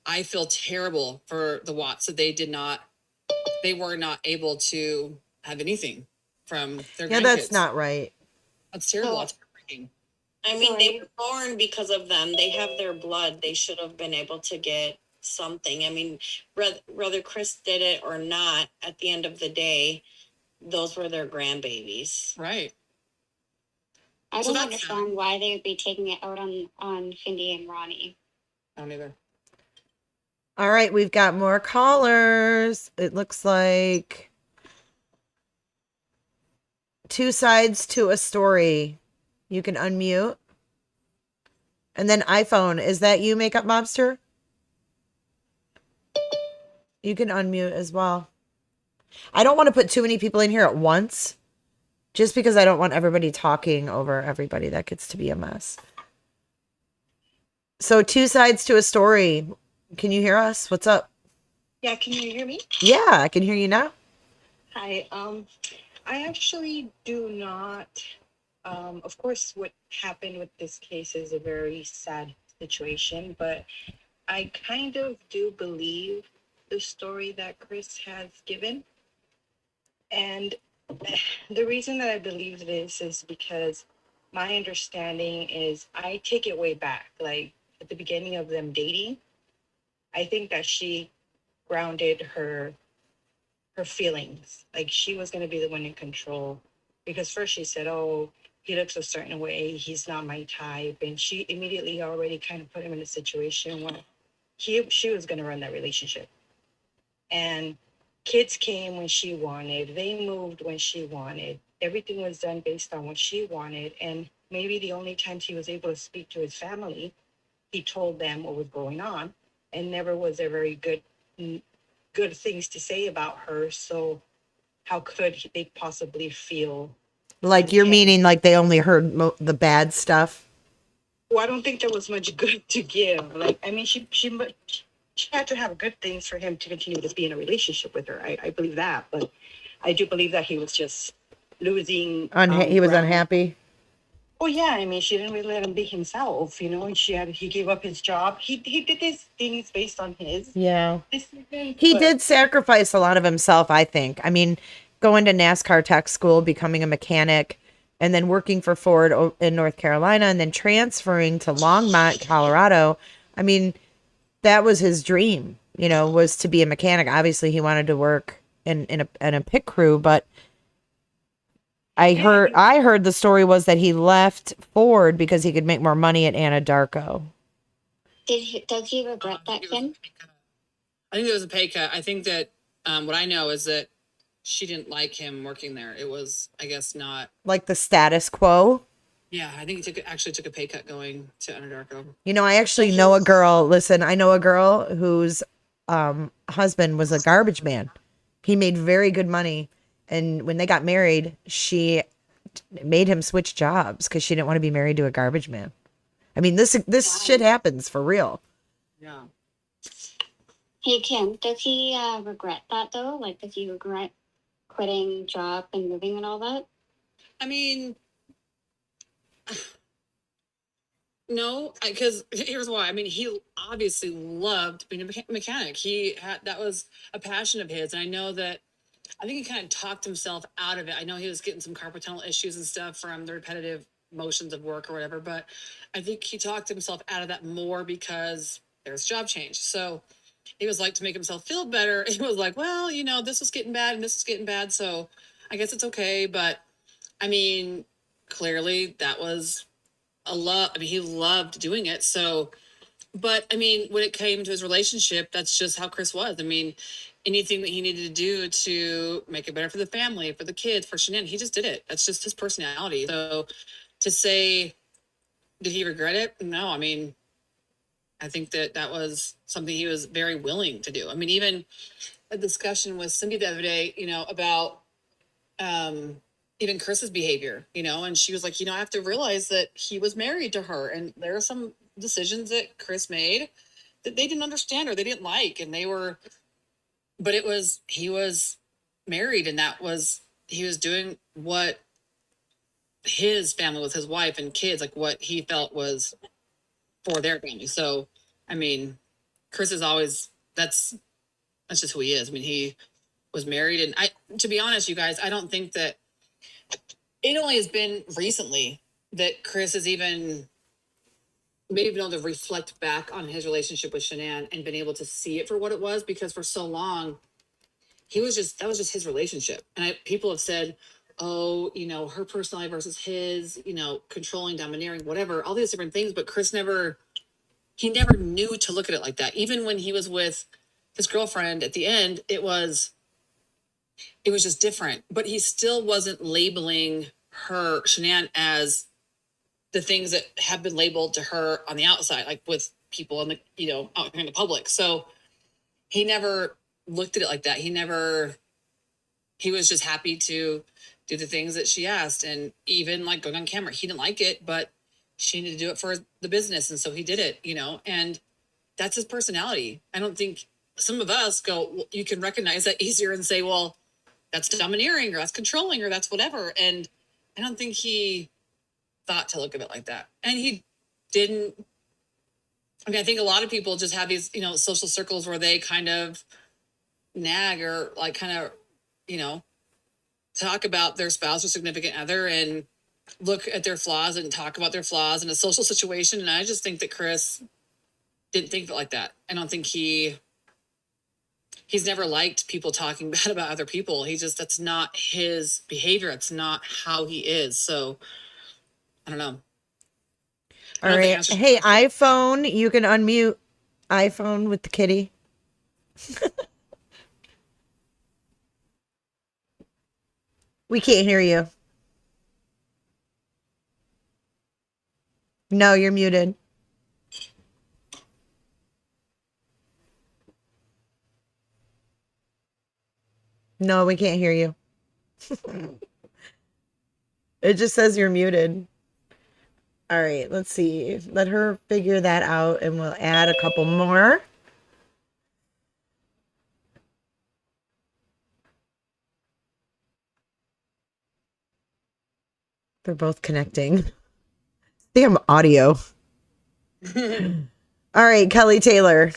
I feel terrible for the Watts that they were not able to have anything from their grandkids. Yeah, that's not right. That's terrible. That's heartbreaking. They were born because of them. They have their blood. They should have been able to get something. I mean, whether Chris did it or not, at the end of the day, those were their grandbabies. Right. I So don't that's understand why they would be taking it out on Cindy and Ronnie. I don't either. All right, we've got more callers. It looks like two sides to a story. You can unmute. And then iPhone, is that you, Makeup Mobster? You can unmute as well. I don't want to put too many people in here at once, just because I don't want everybody talking over everybody. That gets to be a mess. So two sides to a story. Can you hear us? What's up? Yeah, can you hear me? Yeah, I can hear you now. Hi. I actually do not. Of course, what happened with this case is a very sad situation, but I kind of do believe the story that Chris has given. And the reason that I believe this is because my understanding is I take it way back. Like at the beginning of them dating, I think that she grounded her feelings. Like she was going to be the one in control, because first she said, "Oh, he looks a certain way. He's not my type," and she immediately already kind of put him in a situation where she was going to run that relationship. And kids came when she wanted. They moved when she wanted. Everything was done based on what she wanted. And maybe the only times he was able to speak to his family, he told them what was going on, and never was there very good things to say about her. So how could they possibly feel? Like you're meaning like they only heard the bad stuff? Well, I don't think there was much good to give. Like, I mean, she had to have good things for him to continue to be in a relationship with her. I believe that, but I do believe that he was just losing. He was ground. unhappy. Oh yeah, I mean, she didn't really let him be himself, you know. And he gave up his job. He did these things based on his decisions. He did sacrifice a lot of himself, I think. I mean, going to NASCAR tech school, becoming a mechanic, and then working for Ford in North Carolina, and then transferring to Longmont, Colorado. I mean, that was his dream, you know, was to be a mechanic. Obviously, he wanted to work in a pit crew, but I heard the story was that he left Ford because he could make more money at Anadarko. Does he regret that, Kim? I think it was a pay cut. I think that what I know is that she didn't like him working there. It was, I guess, not like the status quo. Yeah, I think he actually took a pay cut going to Anadarko. You know, I actually know a girl. Listen, I know a girl whose husband was a garbage man. He made very good money. And when they got married, she made him switch jobs because she didn't want to be married to a garbage man. I mean, this shit happens for real. Yeah. Hey, Kim, does he regret that, though? Like, does he regret quitting job and moving and all that? I mean, no, because here's why. I mean, he obviously loved being a mechanic. That was a passion of his. And I know that, I think he kind of talked himself out of it. I know he was getting some carpal tunnel issues and stuff from the repetitive motions of work or whatever, but I think he talked himself out of that more because there's job change. So he was like, to make himself feel better, he was like, well, you know, this is getting bad and this is getting bad, so I guess it's okay. But I mean, clearly that was a love. I mean, he loved doing it. So, but I mean, when it came to his relationship, that's just how Chris was. I mean, anything that he needed to do to make it better for the family, for the kids, for Shanann, he just did it. That's just his personality. So to say, did he regret it? No, I mean, I think that was something he was very willing to do. I mean, even a discussion with Cindy the other day, you know, about even Chris's behavior, you know, and she was like, you know, I have to realize that he was married to her, and there are some decisions that Chris made that they didn't understand or they didn't like, and but he was married, and he was doing what his family with his wife and kids, like what he felt was for their family. So, I mean, Chris is always, that's just who he is. I mean, he was married, and to be honest, you guys, I don't think that it only has been recently that Chris has even maybe been able to reflect back on his relationship with Shanann and been able to see it for what it was, because for so long that was just his relationship. And people have said, oh, her personality versus his, controlling, domineering, whatever, all these different things. But Chris he never knew to look at it like that. Even when he was with his girlfriend at the end, it was just different. But he still wasn't labeling Shanann, as the things that have been labeled to her on the outside, like with people in the, out here in the public. So he never looked at it like that. He was just happy to do the things that she asked. And even like going on camera, he didn't like it, but she needed to do it for the business. And so he did it, and that's his personality. I don't think some of us go, well, you can recognize that easier and say, well, that's domineering or that's controlling or that's whatever. And I don't think he thought to look at it like that. And he didn't. I mean, I think a lot of people just have these, social circles where they kind of nag or like kind of, talk about their spouse or significant other and look at their flaws and talk about their flaws in a social situation. And I just think that Chris didn't think of it like that. I don't think he's never liked people talking bad about other people. That's not his behavior. It's not how he is. So I don't know. All right. Hey, iPhone, you can unmute iPhone with the kitty. We can't hear you. No, you're muted. No, we can't hear you. It just says you're muted. All right, let's see. Let her figure that out and we'll add a couple more. They're both connecting. Damn audio. All right, Kelly Taylor.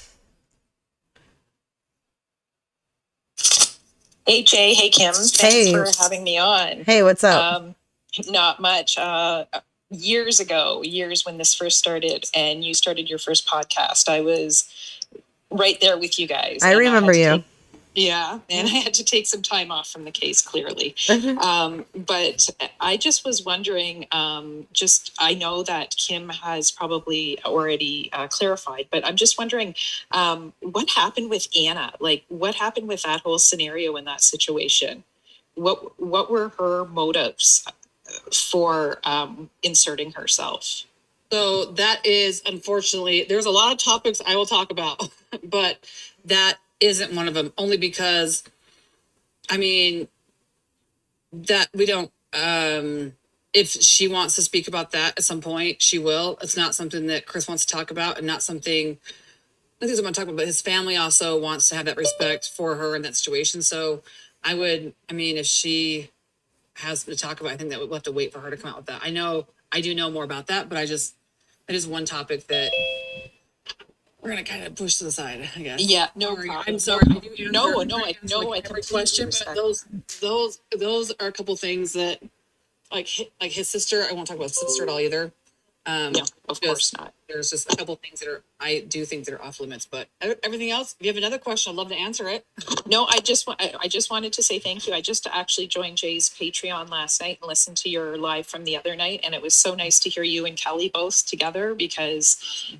Hey Jay, hey Kim. Thanks for having me on. Hey, what's up? Not much. Years when this first started and you started your first podcast, I was right there with you guys. I remember you. And I had to take some time off from the case, clearly. But I just was wondering, I know that Kim has probably already clarified, but I'm just wondering, what happened with Anna? Like, what happened with that whole scenario in that situation? What were her motives for inserting herself? So that is, unfortunately, there's a lot of topics I will talk about, but that isn't one of them, only because, I mean, that we don't, if she wants to speak about that at some point, she will. It's not something that Chris wants to talk about and not something, I think I'm going to talk about, but his family also wants to have that respect for her in that situation. So if she has to talk about, I think that we'll have to wait for her to come out with that. I do know more about that, but that is one topic that we're gonna kind of push to the side, I guess. Yeah, no problem. I'm sorry. I Every question, but those are a couple things that, like his sister. I won't talk about his sister at all either. Of course not. There's just a couple things that I do think that are off limits, but everything else. If you have another question, I'd love to answer it. No, I just wanted to say thank you. I just actually joined Jay's Patreon last night and listened to your live from the other night, and it was so nice to hear you and Kelly both together because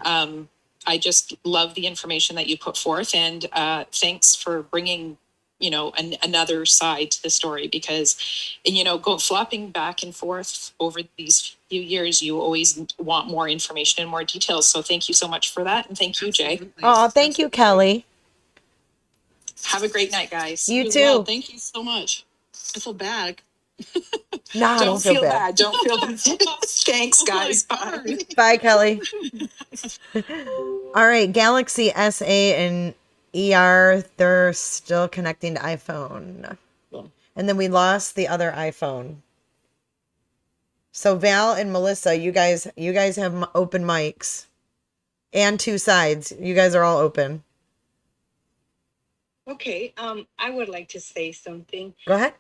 I just love the information that you put forth, and thanks for bringing another side to the story, because flopping back and forth over these few years, you always want more information and more details. So thank you so much for that, and thank you, Jay. Oh, thank you, Kelly. Have a great night, guys. You too. Well, thank you so much. I feel bad. No, don't feel bad. Don't feel bad. Thanks, guys. Bye. Bye, Kelly. All right, Galaxy SA and ER, they're still connecting to iPhone. And then we lost the other iPhone. So Val and Melissa, you guys have open mics and two sides. You guys are all open. Okay. I would like to say something. Go ahead.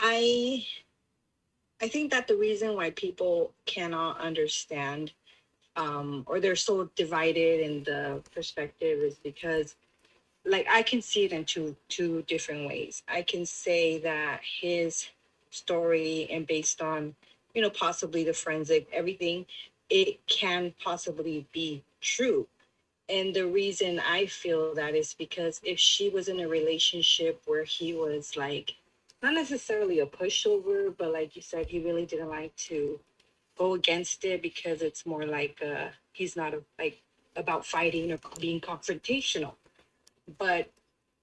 I I think that the reason why people cannot understand or they're so divided in the perspective is because, like, I can see it in two different ways. I can say that his story, and based on, you know, possibly the forensic everything, it can possibly be true. And the reason I feel that is because if she was in a relationship where he was like, not necessarily a pushover, but like you said, he really didn't like to go against it because it's more like he's not like about fighting or being confrontational. But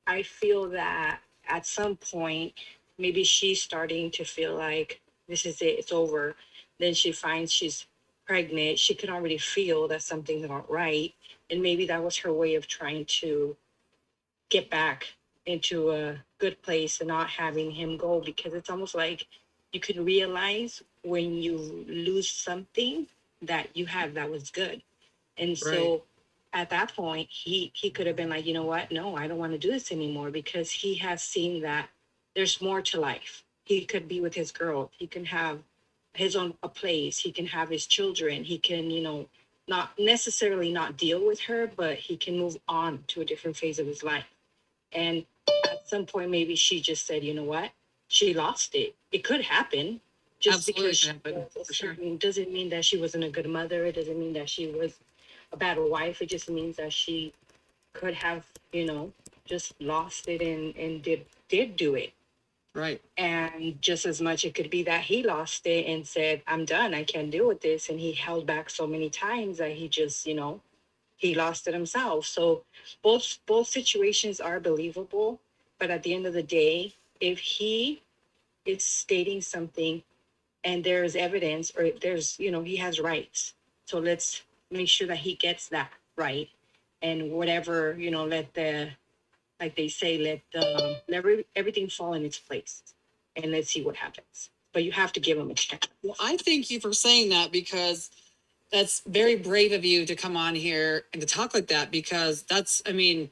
I feel that at some point, maybe she's starting to feel like this is it, it's over. Then she finds she's pregnant. She can already feel that something's not right. And maybe that was her way of trying to get back into a good place and not having him go, because it's almost like you can realize when you lose something that you have that was good. And so at that point, he could have been like, you know what? No, I don't want to do this anymore, because he has seen that there's more to life. He could be with his girl. He can have his own a place. He can have his children. He can, you know, not necessarily not deal with her, but he can move on to a different phase of his life. And at some point, maybe she just said, you know what? She lost it. It could happen. Just Absolutely because she happen, was for sure. doesn't mean that she wasn't a good mother. It doesn't mean that she was a bad wife. It just means that she could have, you know, just lost it and did do it. Right. And just as much, it could be that he lost it and said, I'm done. I can't deal with this. And he held back so many times that he just, you know, he lost it himself. So both situations are believable. But at the end of the day, if he is stating something and there's evidence, or there's, you know, he has rights. So let's make sure that he gets that right. And whatever, you know, let the, like they say, let everything fall in its place, and let's see what happens. But you have to give him a chance. Well, I thank you for saying that, because that's very brave of you to come on here and to talk like that, because that's, I mean,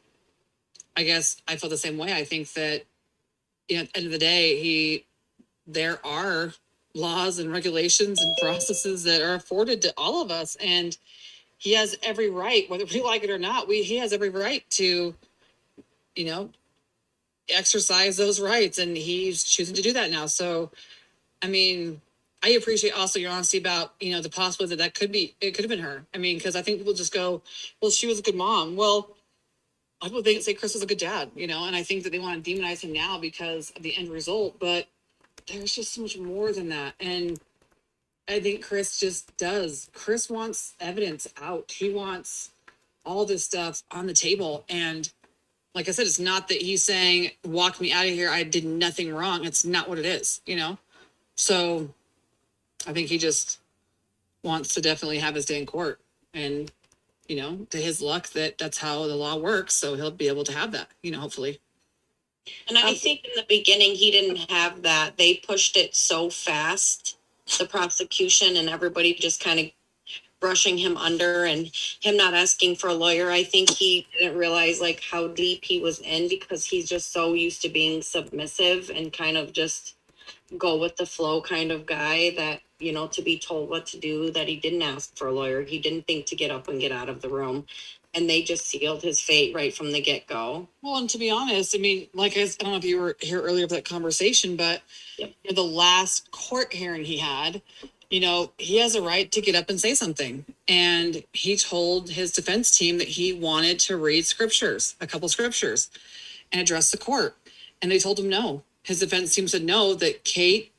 I guess I feel the same way. I think that, you know, at the end of the day, there are laws and regulations and processes that are afforded to all of us, and he has every right, whether we like it or not, he has every right to, you know, exercise those rights, and he's choosing to do that now. So, I mean, I appreciate also your honesty about, you know, the possibility that it could have been her. I mean, because I think people just go, well, she was a good mom. Well, I would say Chris was a good dad, you know, and I think that they want to demonize him now because of the end result, but there's just so much more than that. And I think Chris just does. Chris wants evidence out. He wants all this stuff on the table. And like I said, it's not that he's saying, walk me out of here, I did nothing wrong. It's not what it is, you know? So I think he just wants to definitely have his day in court. And, you know, to his luck, that's how the law works. So he'll be able to have that, you know, hopefully. And I think in the beginning, he didn't have that. They pushed it so fast, the prosecution, and everybody just kind of brushing him under, and him not asking for a lawyer. I think he didn't realize like how deep he was in, because he's just so used to being submissive and kind of just go with the flow kind of guy, that, you know, to be told what to do, that he didn't ask for a lawyer. He didn't think to get up and get out of the room. And they just sealed his fate right from the get-go. Well, and to be honest, I mean, like, I don't know if you were here earlier for that conversation, but Yep. you know, the last court hearing he had, you know, he has a right to get up and say something. And he told his defense team that he wanted to read a couple scriptures, and address the court. And they told him no. His defense team said no, that Kate,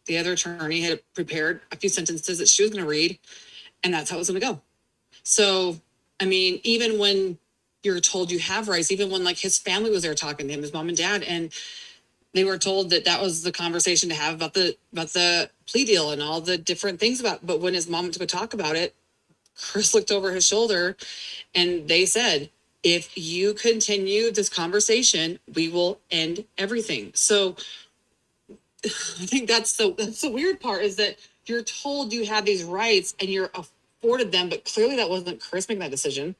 the other attorney, had prepared a few sentences that she was going to read, and that's how it was going to go. So, I mean, even when you're told you have rights, even when like his family was there talking to him, his mom and dad, and they were told that was the conversation to have about the plea deal and all the different things but when his mom went to go talk about it, Chris looked over his shoulder and they said, if you continue this conversation, we will end everything. So I think that's the weird part, is that you're told you have these rights and you're afforded them, but clearly that wasn't Chris making that decision.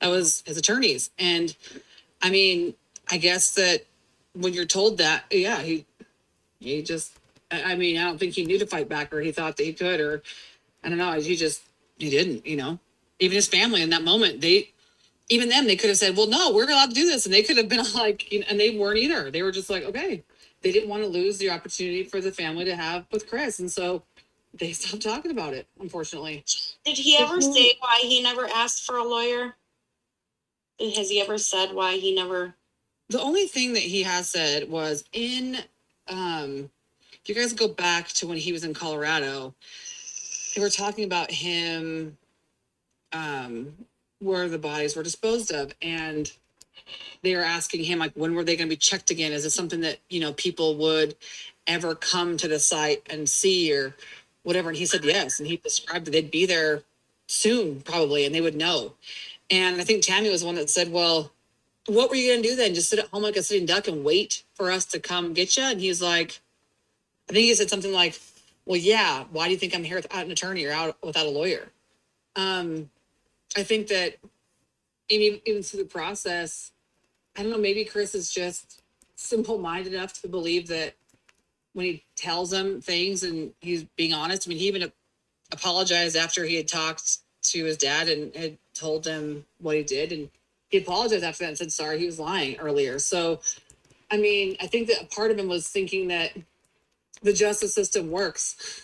That was his attorneys. And I mean, I guess that when you're told that, yeah, he just I mean, I don't think he knew to fight back, or he thought that he could, or I don't know. He didn't, you know, even his family in that moment, even them, they could have said, well, no, we're allowed to do this. And they could have been like, you know, and they weren't either. They were just like, okay, they didn't want to lose the opportunity for the family to have with Chris. And so they stopped talking about it, unfortunately. Did he ever say why he never asked for a lawyer? Has he ever said why he never? The only thing that he has said was if you guys go back to when he was in Colorado, they were talking about him, where the bodies were disposed of. And they were asking him, like, when were they going to be checked again? Is it something that, you know, people would ever come to the site and see or whatever? And he said yes. And he described that they'd be there soon, probably, and they would know. And I think Tammy was the one that said, well, what were you going to do then? Just sit at home like a sitting duck and wait for us to come get you? And he's like, I think he said something like, well, yeah, why do you think I'm here without an attorney or out without a lawyer? I think that even through the process, I don't know, maybe Chris is just simple-minded enough to believe that when he tells them things and he's being honest. I mean, he even apologized after he had talked to his dad and had told them what he did. And he apologized after that and said, sorry, he was lying earlier. So, I mean, I think that a part of him was thinking that the justice system works.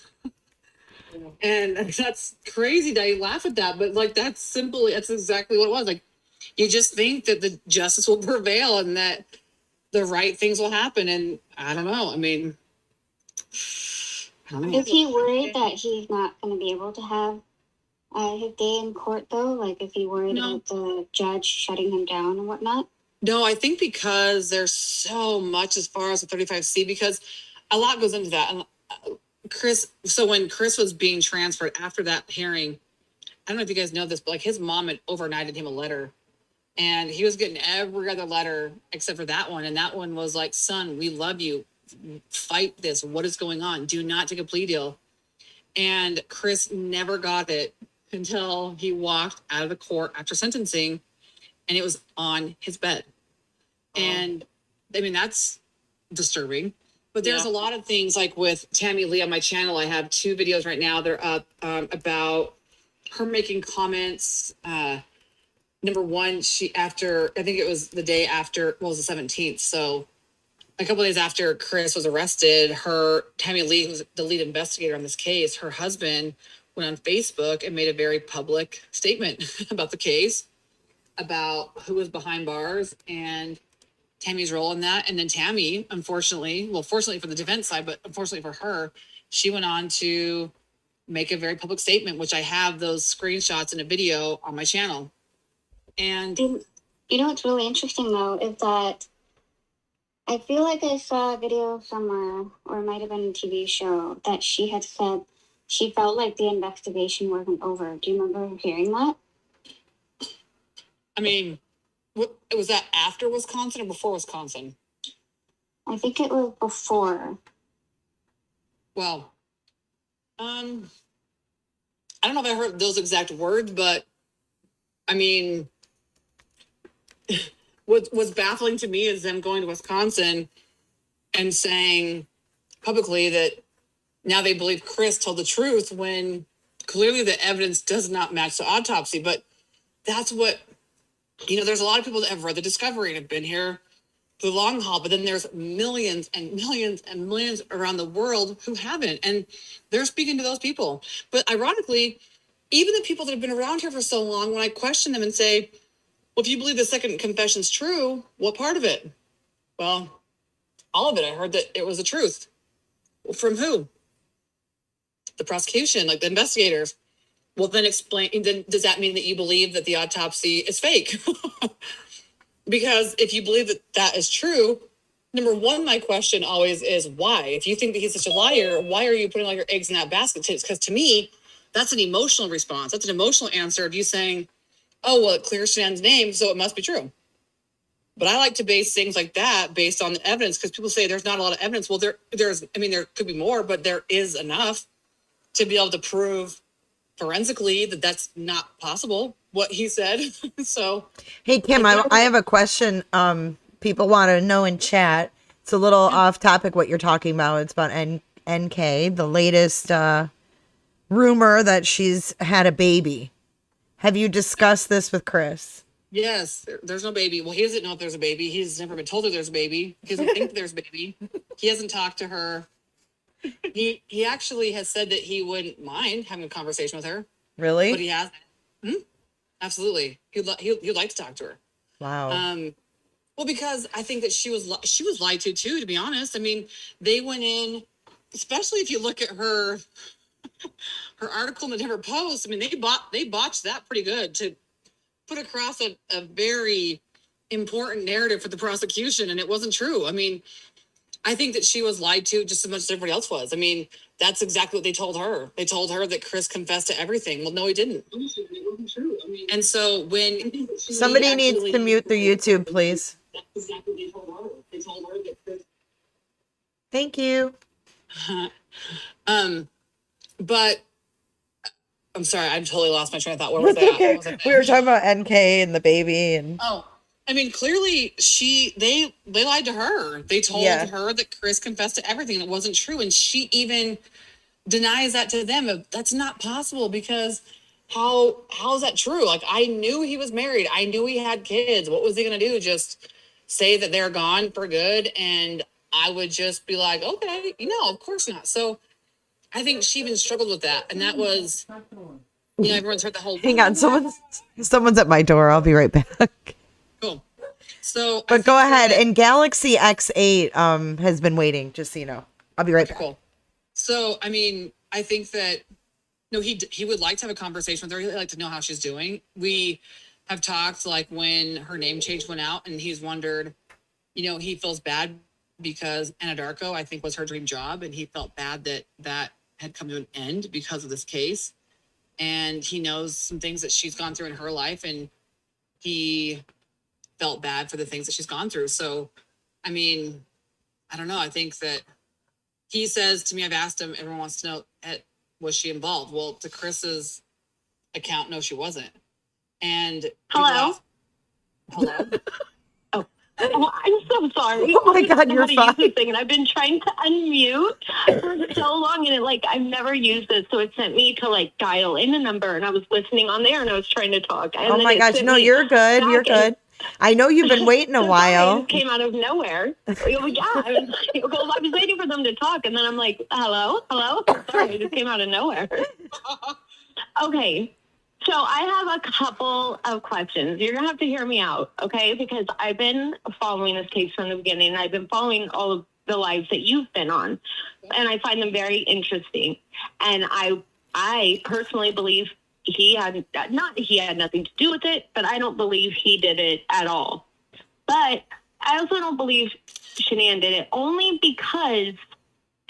And that's crazy that you laugh at that, but like that's exactly what it was. Like, you just think that the justice will prevail and that the right things will happen. And I don't know. I mean, I don't know. Is he worried that he's not going to be able to have his day in court, though? Like, is he worried about the judge shutting him down and whatnot? No, I think because there's so much as far as the 35C, because a lot goes into that. And so when Chris was being transferred after that hearing, I don't know if you guys know this, but like his mom had overnighted him a letter. And he was getting every other letter except for that one. And that one was like, son, we love you. Fight this. What is going on? Do not take a plea deal. And Chris never got it until he walked out of the court after sentencing and it was on his bed. And I mean, that's disturbing. But there's a lot of things like with Tammy Lee on my channel. I have 2 videos right now. They're up about her making comments. Number one, I think it was the day after, well, it was the 17th. So a couple of days after Chris was arrested, Tammy Lee, who's the lead investigator on this case, her husband went on Facebook and made a very public statement about the case, about who was behind bars and Tammy's role in that. And then Tammy, fortunately for the defense side, but unfortunately for her, she went on to make a very public statement, which I have those screenshots in a video on my channel. And you know what's really interesting, though, is that I feel like I saw a video somewhere, or it might have been a TV show, that she had said she felt like the investigation wasn't over. Do you remember hearing that? I mean, was that after Wisconsin or before Wisconsin? I think it was before. Well, I don't know if I heard those exact words, but I mean, what's baffling to me is them going to Wisconsin and saying publicly that now they believe Chris told the truth when clearly the evidence does not match the autopsy. But that's what, there's a lot of people that have read the discovery and have been here for the long haul, but then there's millions and millions and millions around the world who haven't, and they're speaking to those people. But ironically, even the people that have been around here for so long, when I question them and say, well, if you believe the second confession's true, what part of it? Well, all of it. I heard that it was the truth. Well, from who? The prosecution, like the investigators. Well, then explain, then does that mean that you believe that the autopsy is fake? Because if you believe that that is true, number one, my question always is why? If you think that he's such a liar, why are you putting all your eggs in that basket? Because to me, that's an emotional response. That's an emotional answer of you saying, oh, well, it clears Shan's name, so it must be true. But I like to base things like that based on the evidence, because people say there's not a lot of evidence. Well, there could be more, but there is enough to be able to prove forensically that that's not possible, what he said. So, hey, Kim, I have a question. People want to know in chat. It's a little off topic what you're talking about. It's about NK, the latest rumor that she's had a baby. Have you discussed this with Chris? Yes, there's no baby. Well, he doesn't know if there's a baby. He's never been told that there's a baby. He doesn't think there's a baby. He hasn't talked to her. He actually has said that he wouldn't mind having a conversation with her, Really? but he hasn't. Absolutely, he'd like to talk to her. Wow. Well, because I think that she was lied to too. To be honest, I mean, they went in, especially if you look at her article in the Denver Post. I mean, they botched that pretty good to put across a very important narrative for the prosecution, and it wasn't true. I mean, I think that she was lied to just as much as everybody else was. I mean, that's exactly what they told her. They told her that Chris confessed to everything. Well, no, he didn't. It wasn't true. I mean, and so when Somebody needs to mute the YouTube, please. That's exactly what they told her. They told her that Chris. Thank you. But I'm sorry, I totally lost my train of thought. Where was That's that? okay. What was I We were talking about NK and the baby, and Oh, I mean, clearly they lied to her. They told her that Chris confessed to everything that wasn't true, and she even denies that to them. That's not possible, because how is that true? Like, I knew he was married. I knew he had kids. What was he gonna do? Just say that they're gone for good? And I would just be like, okay, of course not. So I think she even struggled with that, and that was, everyone's heard the whole. hang on, someone's at my door. I'll be right back. Cool. So, But go ahead. And Galaxy X8 has been waiting, just so you know. I'll be right back. Cool. So, I mean, I think that, he would like to have a conversation with her. He'd like to know how she's doing. We have talked, like, when her name change went out, and he's wondered, he feels bad because Anadarko, I think, was her dream job, and he felt bad that had come to an end because of this case. And he knows some things that she's gone through in her life, and he felt bad for the things that she's gone through. So, I mean, I don't know. I think that he says to me, I've asked him, everyone wants to know, was she involved? Well, to Chris's account, no, she wasn't. And hello? Oh, I'm so sorry. Oh my God, you're fine. And I've been trying to unmute for so long, and I've never used this, so it sent me to dial in a number, and I was listening on there, and I was trying to talk. And oh my gosh, no, you're good. You're good. I know you've been waiting a while. It came out of nowhere. Yeah, I was waiting for them to talk, and then I'm like, hello? Sorry, it just came out of nowhere. Okay. So I have a couple of questions. You're going to have to hear me out, okay? Because I've been following this case from the beginning, and I've been following all of the lives that you've been on, and I find them very interesting. And I personally believe he had nothing to do with it, but I don't believe he did it at all. But I also don't believe Shanann did it, only because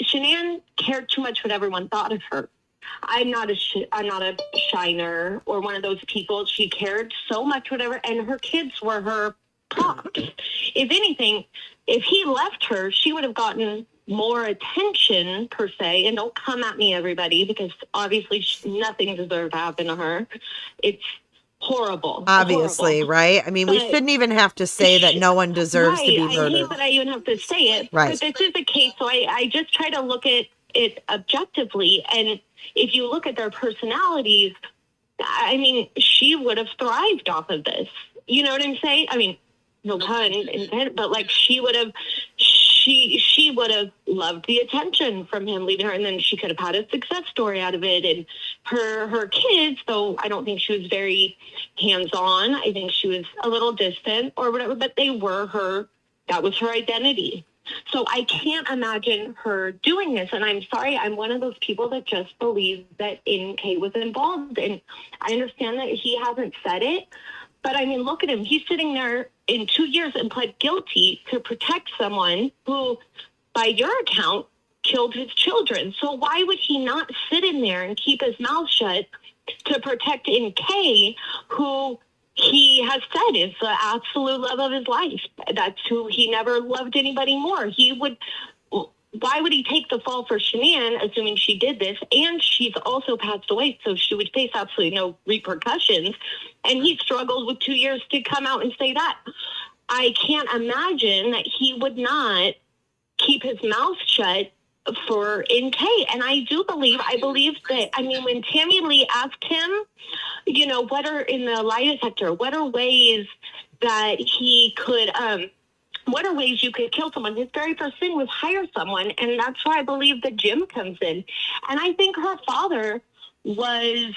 Shanann cared too much what everyone thought of her. I'm not a shiner or one of those people. She cared so much, whatever, and her kids were her props. If anything, if he left her, she would have gotten more attention, per se. And don't come at me, everybody, because obviously nothing deserved to happen to her. It's horrible. Obviously, horrible. Right? I mean, we shouldn't even have to say that no one deserves to be murdered. I hate that I even have to say it. Right. But this is a case, so I just try to look at it objectively. And if you look at their personalities, I mean, she would have thrived off of this. You know what I'm saying? I mean, no pun intended, but she would have loved the attention from him leaving her, and then she could have had a success story out of it. And her kids, though I don't think she was very hands-on, I think she was a little distant or whatever, but that was her identity. So I can't imagine her doing this. And I'm sorry, I'm one of those people that just believes that NK was involved. And I understand that he hasn't said it, but I mean, look at him. He's sitting there in 2 years and pled guilty to protect someone who, by your account, killed his children. So why would he not sit in there and keep his mouth shut to protect NK, who he has said is the absolute love of his life? That's who he never loved anybody more. Why would he take the fall for Shanann, assuming she did this, and she's also passed away, so she would face absolutely no repercussions, and he struggled with 2 years to come out and say that? I can't imagine that he would not keep his mouth shut for NK. And I believe that, I mean, when Tammy Lee asked him, you know, what are in the lie detector, what are ways that he could, what are ways you could kill someone? His very first thing was hire someone. And that's why I believe the Jim comes in. And I think her father was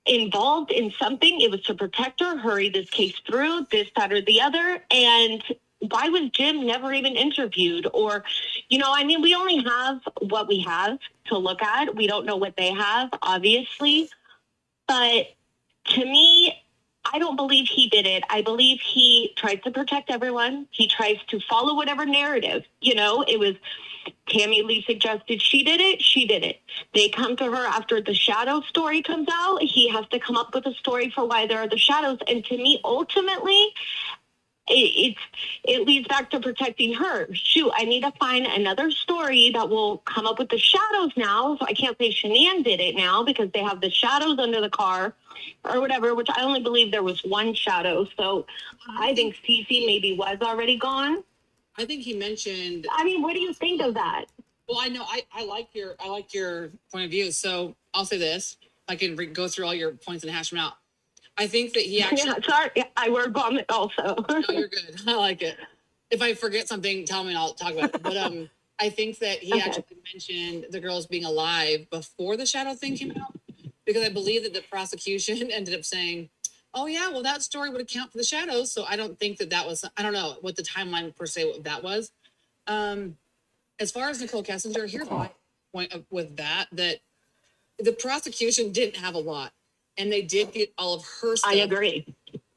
involved in something. It was to protect her, hurry this case through, this, that, or the other. And why was Jim never even interviewed? Or, you know, I mean, we only have what we have to look at. We don't know what they have, obviously. But to me, I don't believe he did it. I believe he tries to protect everyone. He tries to follow whatever narrative. You know, it was Tammy Lee suggested she did it. She did it. They come to her after the shadow story comes out. He has to come up with a story for why there are the shadows. And to me, ultimately, it leads back to protecting her. Shoot, I need to find another story that will come up with the shadows now. So I can't say Shanann did it now because they have the shadows under the car or whatever, which I only believe there was one shadow. So I think Cece maybe was already gone. I think he mentioned. I mean, what do you think of that? Well, I know I like your point of view. So I'll say this: I can go through all your points and hash them out. I think that he actually. Yeah, sorry, I word vomit also. No, you're good. I like it. If I forget something, tell me and I'll talk about it. But I think that he actually mentioned the girls being alive before the shadow thing came out, because I believe that the prosecution ended up saying, "Oh yeah, well that story would account for the shadows." So I don't think that was. I don't know what the timeline per se what that was. As far as Nicole Kessinger, here's my point with that the prosecution didn't have a lot. And they did get all of her stuff. I agree.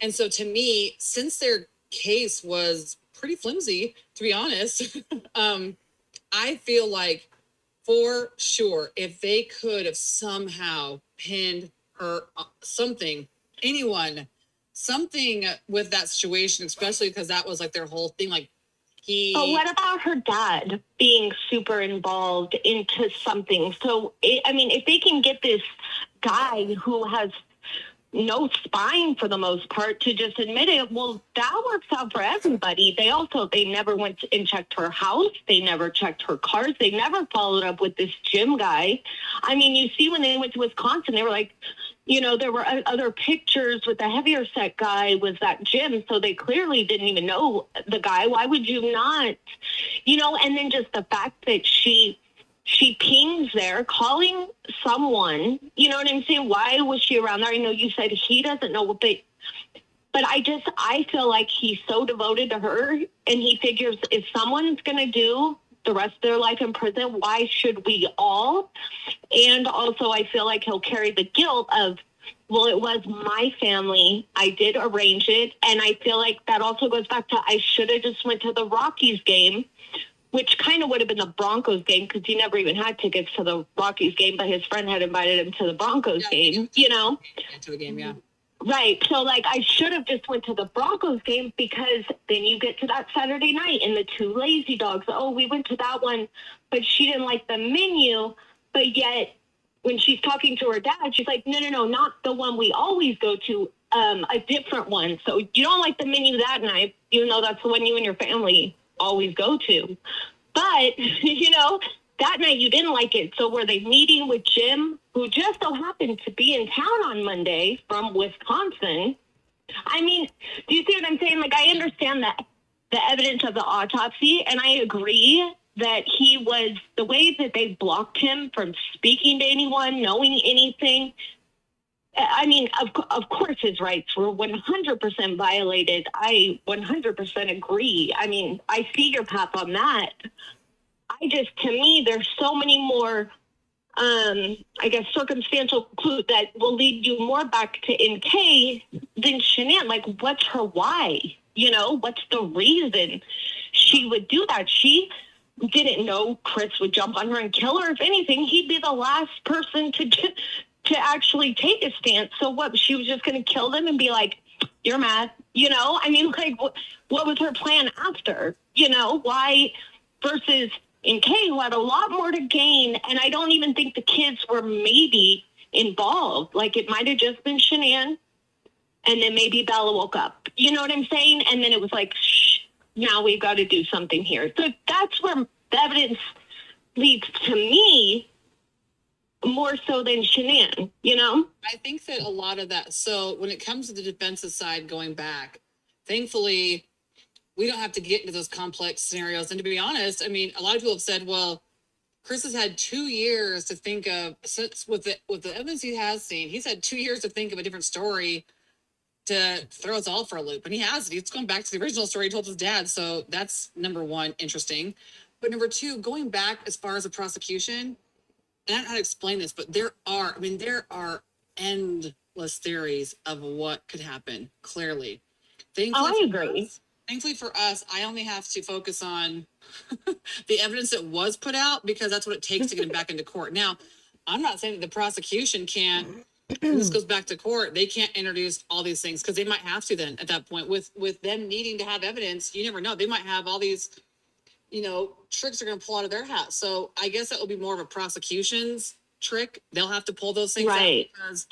And so to me, since their case was pretty flimsy, to be honest, I feel like for sure, if they could have somehow pinned her something with that situation, especially because that was like their whole thing. Like But what about her dad being super involved into something? So, I mean, if they can get this guy who has no spine for the most part to just admit it, well, that works out for everybody. They never went and checked her house. They never checked her cars. They never followed up with this Jim guy. I mean, you see when they went to Wisconsin, they were like, you know, there were other pictures with the heavier set guy was that Jim. So they clearly didn't even know the guy. Why would you not? You know, and then just the fact that she pings there calling someone, you know what I'm saying? Why was she around there? I know you said he doesn't know what but I feel like he's so devoted to her and he figures if someone's going to do the rest of their life in prison, why should we all? And also I feel like he'll carry the guilt of, well, it was my family. I did arrange it. And I feel like that also goes back to, I should have just went to the Rockies game, which kind of would have been the Broncos game because he never even had tickets to the Rockies game, but his friend had invited him to the Broncos game, you know? To the game, yeah. Right. So, like, I should have just went to the Broncos game because then you get to that Saturday night and the two lazy dogs. Oh, we went to that one, but she didn't like the menu. But yet, when she's talking to her dad, she's like, no, not the one we always go to, a different one. So you don't like the menu that night, even though that's the one you and your family always go to. But, you know, that night you didn't like it. So were they meeting with Jim, who just so happened to be in town on Monday from Wisconsin? I mean, do you see what I'm saying? Like, I understand that the evidence of the autopsy, and I agree that he was, the way that they blocked him from speaking to anyone, knowing anything. I mean, of course his rights were 100% violated. I 100% agree. I mean, I see your path on that. To me, there's so many more, I guess, circumstantial clues that will lead you more back to NK than Shanann. Like, what's her why? You know, what's the reason she would do that? She didn't know Chris would jump on her and kill her. If anything, he'd be the last person to actually take a stance. So what, she was just going to kill them and be like, you're mad, you know? I mean, like, what was her plan after, you know? Why versus NK, who had a lot more to gain, and I don't even think the kids were maybe involved. Like, it might have just been Shanann, and then maybe Bella woke up. You know what I'm saying? And then it was like, shh, now we've got to do something here. So that's where the evidence leads to me more so than Shanann, you know? I think that a lot of that, so when it comes to the defensive side going back, thankfully, we don't have to get into those complex scenarios. And to be honest, I mean, a lot of people have said, well, Chris has had 2 years to think of, since with the evidence he has seen, he's had 2 years to think of a different story to throw us all for a loop. And he has. He's going back to the original story he told his dad. So that's number one, interesting. But number two, going back as far as the prosecution, and I don't know how to explain this, but there are endless theories of what could happen, clearly. I agree. Thankfully for us, I only have to focus on the evidence that was put out, because that's what it takes to get him back into court. Now, I'm not saying that the prosecution can't, and this goes back to court, they can't introduce all these things, because they might have to then at that point with them needing to have evidence. You never know. They might have all these, tricks are going to pull out of their hat. So I guess that will be more of a prosecution's trick. They'll have to pull those things out, because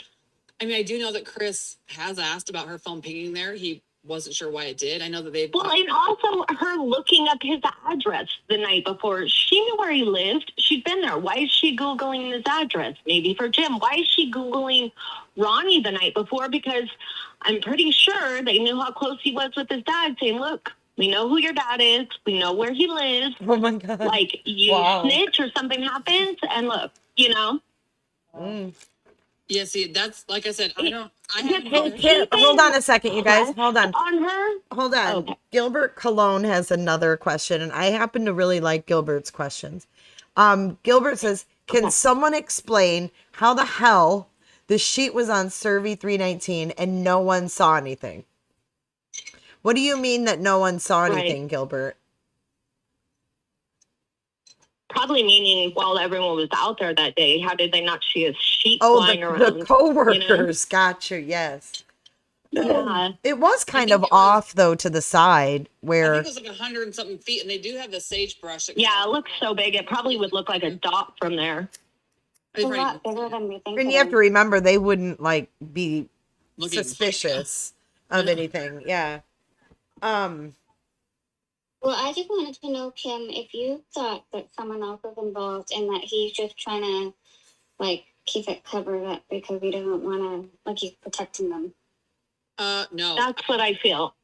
I do know that Chris has asked about her phone pinging there. He wasn't sure why it did. I know that they and also her looking up his address the night before. She knew where he lived. She'd been there. Why is she Googling his address? Maybe for Jim. Why is she Googling Ronnie the night before? Because I'm pretty sure they knew how close he was with his dad, saying, look, we know who your dad is. We know where he lives. Oh my God. Like, you snitch or something happens, and look, Yeah, see, that's, like I said, hold on a second, you guys. Hold on. On her? Hold on. Okay. Gilbert Cologne has another question, and I happen to really like Gilbert's questions. Gilbert says, can someone explain how the hell the sheet was on Survey 319 and no one saw anything? What do you mean that no one saw anything, Gilbert? Probably meaning while everyone was out there that day, how did they not see a sheet flying around? The co-workers. Gotcha, yes. Yeah. It was kind of off, though, to the side where... I think it was like 100 and something feet, and they do have the sagebrush. Yeah, it looks so big. It probably would look like a dot from there. It's a lot bigger than we think. And you have to remember, they wouldn't, be suspicious of anything. Yeah. Well, I just wanted to know, Kim, if you thought that someone else was involved and that he's just trying to, keep it covered up because he doesn't want to, he's protecting them. No. That's what I feel.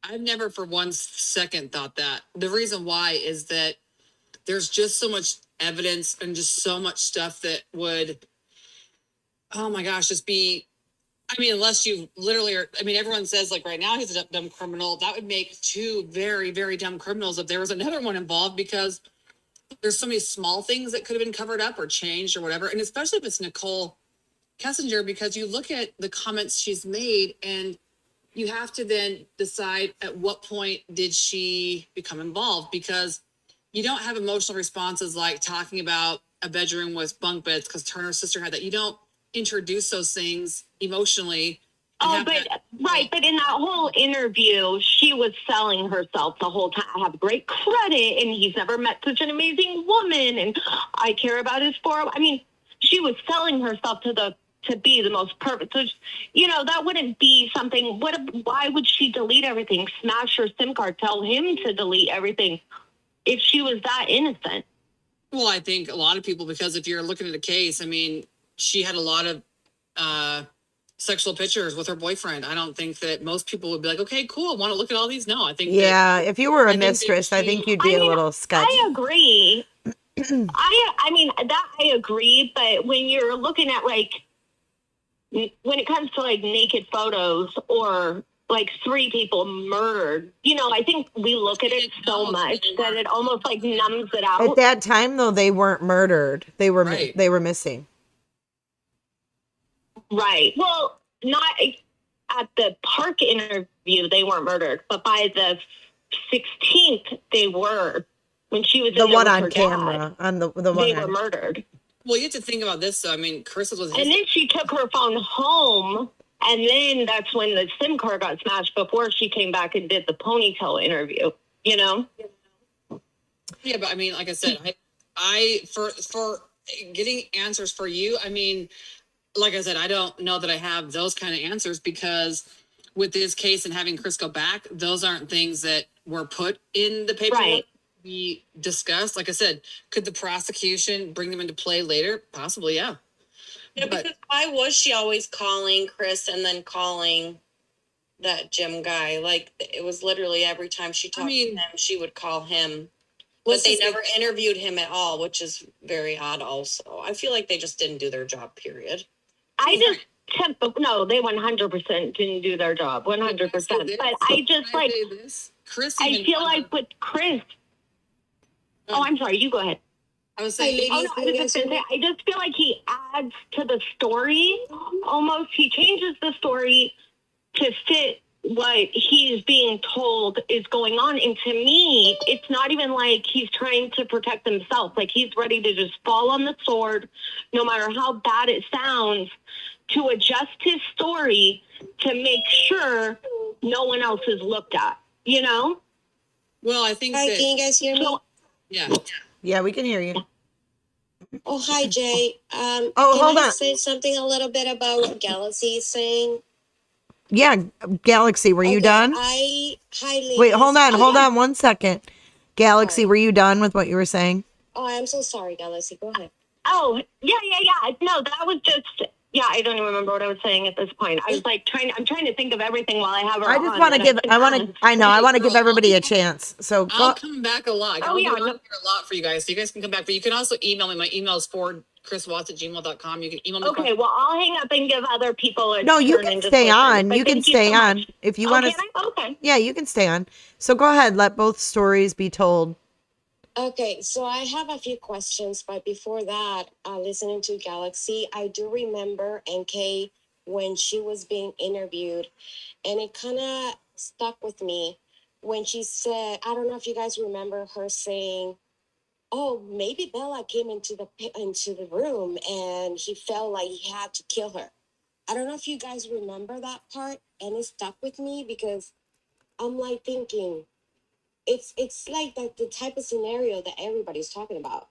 I've never for 1 second thought that. The reason why is that there's just so much evidence and just so much stuff that would, oh my gosh, just be, unless you literally are, everyone says right now he's a dumb criminal. That would make 2 very, very dumb criminals if there was another one involved, because there's so many small things that could have been covered up or changed or whatever. And especially if it's Nicole Kessinger, because you look at the comments she's made and you have to then decide at what point did she become involved, because you don't have emotional responses like talking about a bedroom with bunk beds because Turner's sister had that. You don't introduce those things emotionally. But in that whole interview, she was selling herself the whole time. I have great credit, and he's never met such an amazing woman, and I care about his she was selling herself to be the most perfect. So, that wouldn't be something. Why would she delete everything? Smash her SIM card. Tell him to delete everything if she was that innocent. Well, I think a lot of people, because if you're looking at a case, she had a lot of sexual pictures with her boyfriend. I don't think that most people would be like, okay, cool, I want to look at all these. No, I think if you were a mistress, I think you'd be a little sketchy. I agree. I agree, but when you're looking at when it comes to naked photos or 3 people murdered, I think we look at it so much that it almost numbs it out. At that time, though, they weren't murdered. They were missing. Right. Well, not at the park interview, they weren't murdered, but by the 16th, they were. When she was the in one on camera, dad, the one they were murdered. Well, you have to think about this. So, Chris was, and then she took her phone home, and then that's when the SIM card got smashed. Before she came back and did the ponytail interview. Yeah, but like I said, I for getting answers for you, like I said, I don't know that I have those kind of answers, because with this case and having Chris go back, those aren't things that were put in the paperwork. Right. be discussed. Like I said, could the prosecution bring them into play later? Possibly, yeah. Yeah, But- because why was she always calling Chris and then calling that Jim guy? Like, it was literally every time she talked to him, she would call him. But they never interviewed him at all, which is very odd also. I feel like they just didn't do their job, period. No, they 100% didn't do their job, 100%. But I just like, Chris. I feel like with Chris. Oh, I'm sorry. You go ahead. I was saying, I just feel like he adds to the story. Almost, he changes the story to fit what he's being told is going on. And to me, it's not even like he's trying to protect himself. Like, he's ready to just fall on the sword, no matter how bad it sounds, to adjust his story to make sure no one else is looked at, you know? Well, I think Hi, can you guys hear me? yeah. Yeah, we can hear you. Oh, hi, Jay. hold can I on. say something a little bit about what Galaxy is saying? Yeah, Galaxy, were you done? Hi, ladies. Wait, hold on 1 second. Galaxy, were you done with what you were saying? Oh, I'm so sorry, Galaxy. Go ahead. Oh, yeah. No, that was just, I don't even remember what I was saying at this point. I was like I'm trying to think of everything while I have her I just want to give, I want to give everybody a chance. So I'll come back a lot. I'll be yeah, on here a lot for you guys. So you guys can come back, but you can also email me. My email is forwardchriswatts@gmail.com. You can email me. Okay, well, I'll hang up and give other people a No, you turn can and just stay listen. on. But You can thank stay so on much. if you want to. Can I? Okay. Yeah, you can stay on. So go ahead. Let both stories be told. Okay, so I have a few questions, but before that, listening to Galaxy, I do remember NK when she was being interviewed, and it kind of stuck with me when she said, I don't know if you guys remember her saying, "Oh, maybe Bella came into the room and he felt like he had to kill her." I don't know if you guys remember that part, and it stuck with me because I'm like thinking, it's like the type of scenario that everybody's talking about.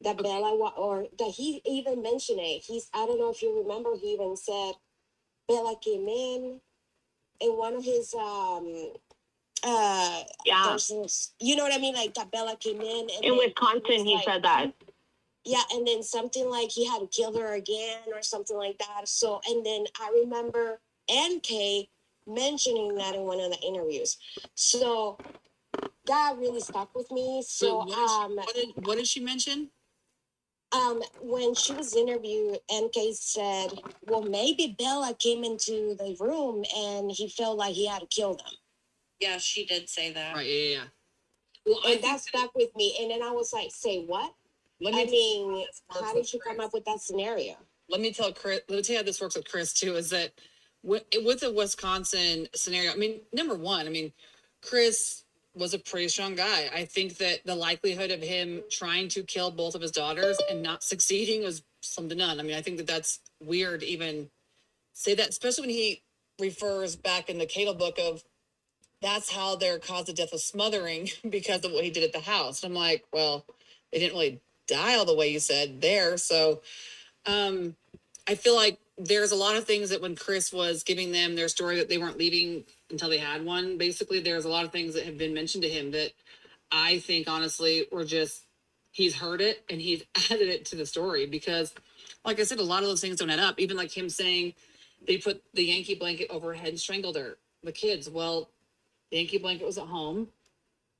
That Bella or that he even mentioned it. I don't know if you remember, he even said Bella came in one of his you know what I mean, like that Bella came in Wisconsin, he said that. Yeah, and then something like he had to kill her again or something like that. So, and then I remember NK mentioning that in one of the interviews. So that really stuck with me. So, what did she mention? When she was interviewed, NK said, "Well, maybe Bella came into the room and he felt like he had to kill them." Yeah, she did say that. Right, yeah. Well, and that stuck with me. And then I was like, "Say what?" How did you come up with that scenario? Let me tell you how this works with Chris too, is that with the Wisconsin scenario, I mean, number one, Chris was a pretty strong guy. I think that the likelihood of him trying to kill both of his daughters and not succeeding was slim to none. I think that that's weird to even say that, especially when he refers back in the Cato book of that's how their cause of death was smothering because of what he did at the house. And I'm like, well, they didn't really die all the way you said there. So I feel like there's a lot of things that when Chris was giving them their story that they weren't leaving until they had one, basically there's a lot of things that have been mentioned to him that I think honestly were just, he's heard it and he's added it to the story because like I said, a lot of those things don't add up. Even like him saying they put the Yankee blanket over her head and strangled her, the kids. Well, the Yankee blanket was at home.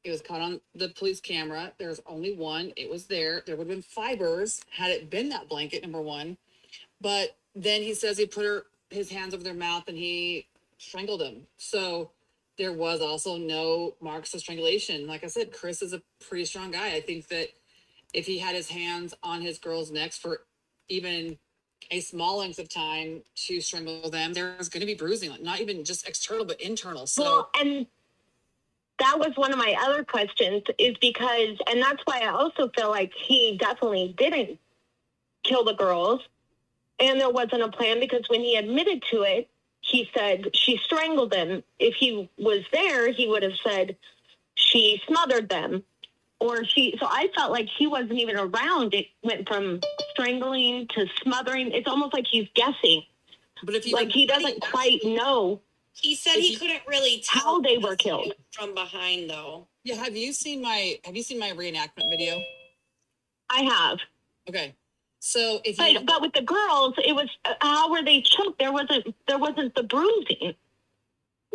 It was caught on the police camera. There's only one. It was there. There would have been fibers had it been that blanket, number one. But then he says he put his hands over their mouth and he strangled them. So there was also no marks of strangulation. Like I said, Chris is a pretty strong guy. I think that if he had his hands on his girls' necks for even a small length of time to strangle them, there's going to be bruising, not even just external, but internal. So, well, and that was one of my other questions is because, and that's why I also feel like he definitely didn't kill the girls. And there wasn't a plan because when he admitted to it, he said she strangled them. If he was there, he would have said she smothered them so I felt like he wasn't even around. It went from strangling to smothering. It's almost like he's guessing. But if he doesn't quite know He said he couldn't really tell how they were the killed. suit from behind, though. Yeah, have you seen my reenactment video? I have. Okay. So if you But with the girls, it was how were they choked? There wasn't the bruising.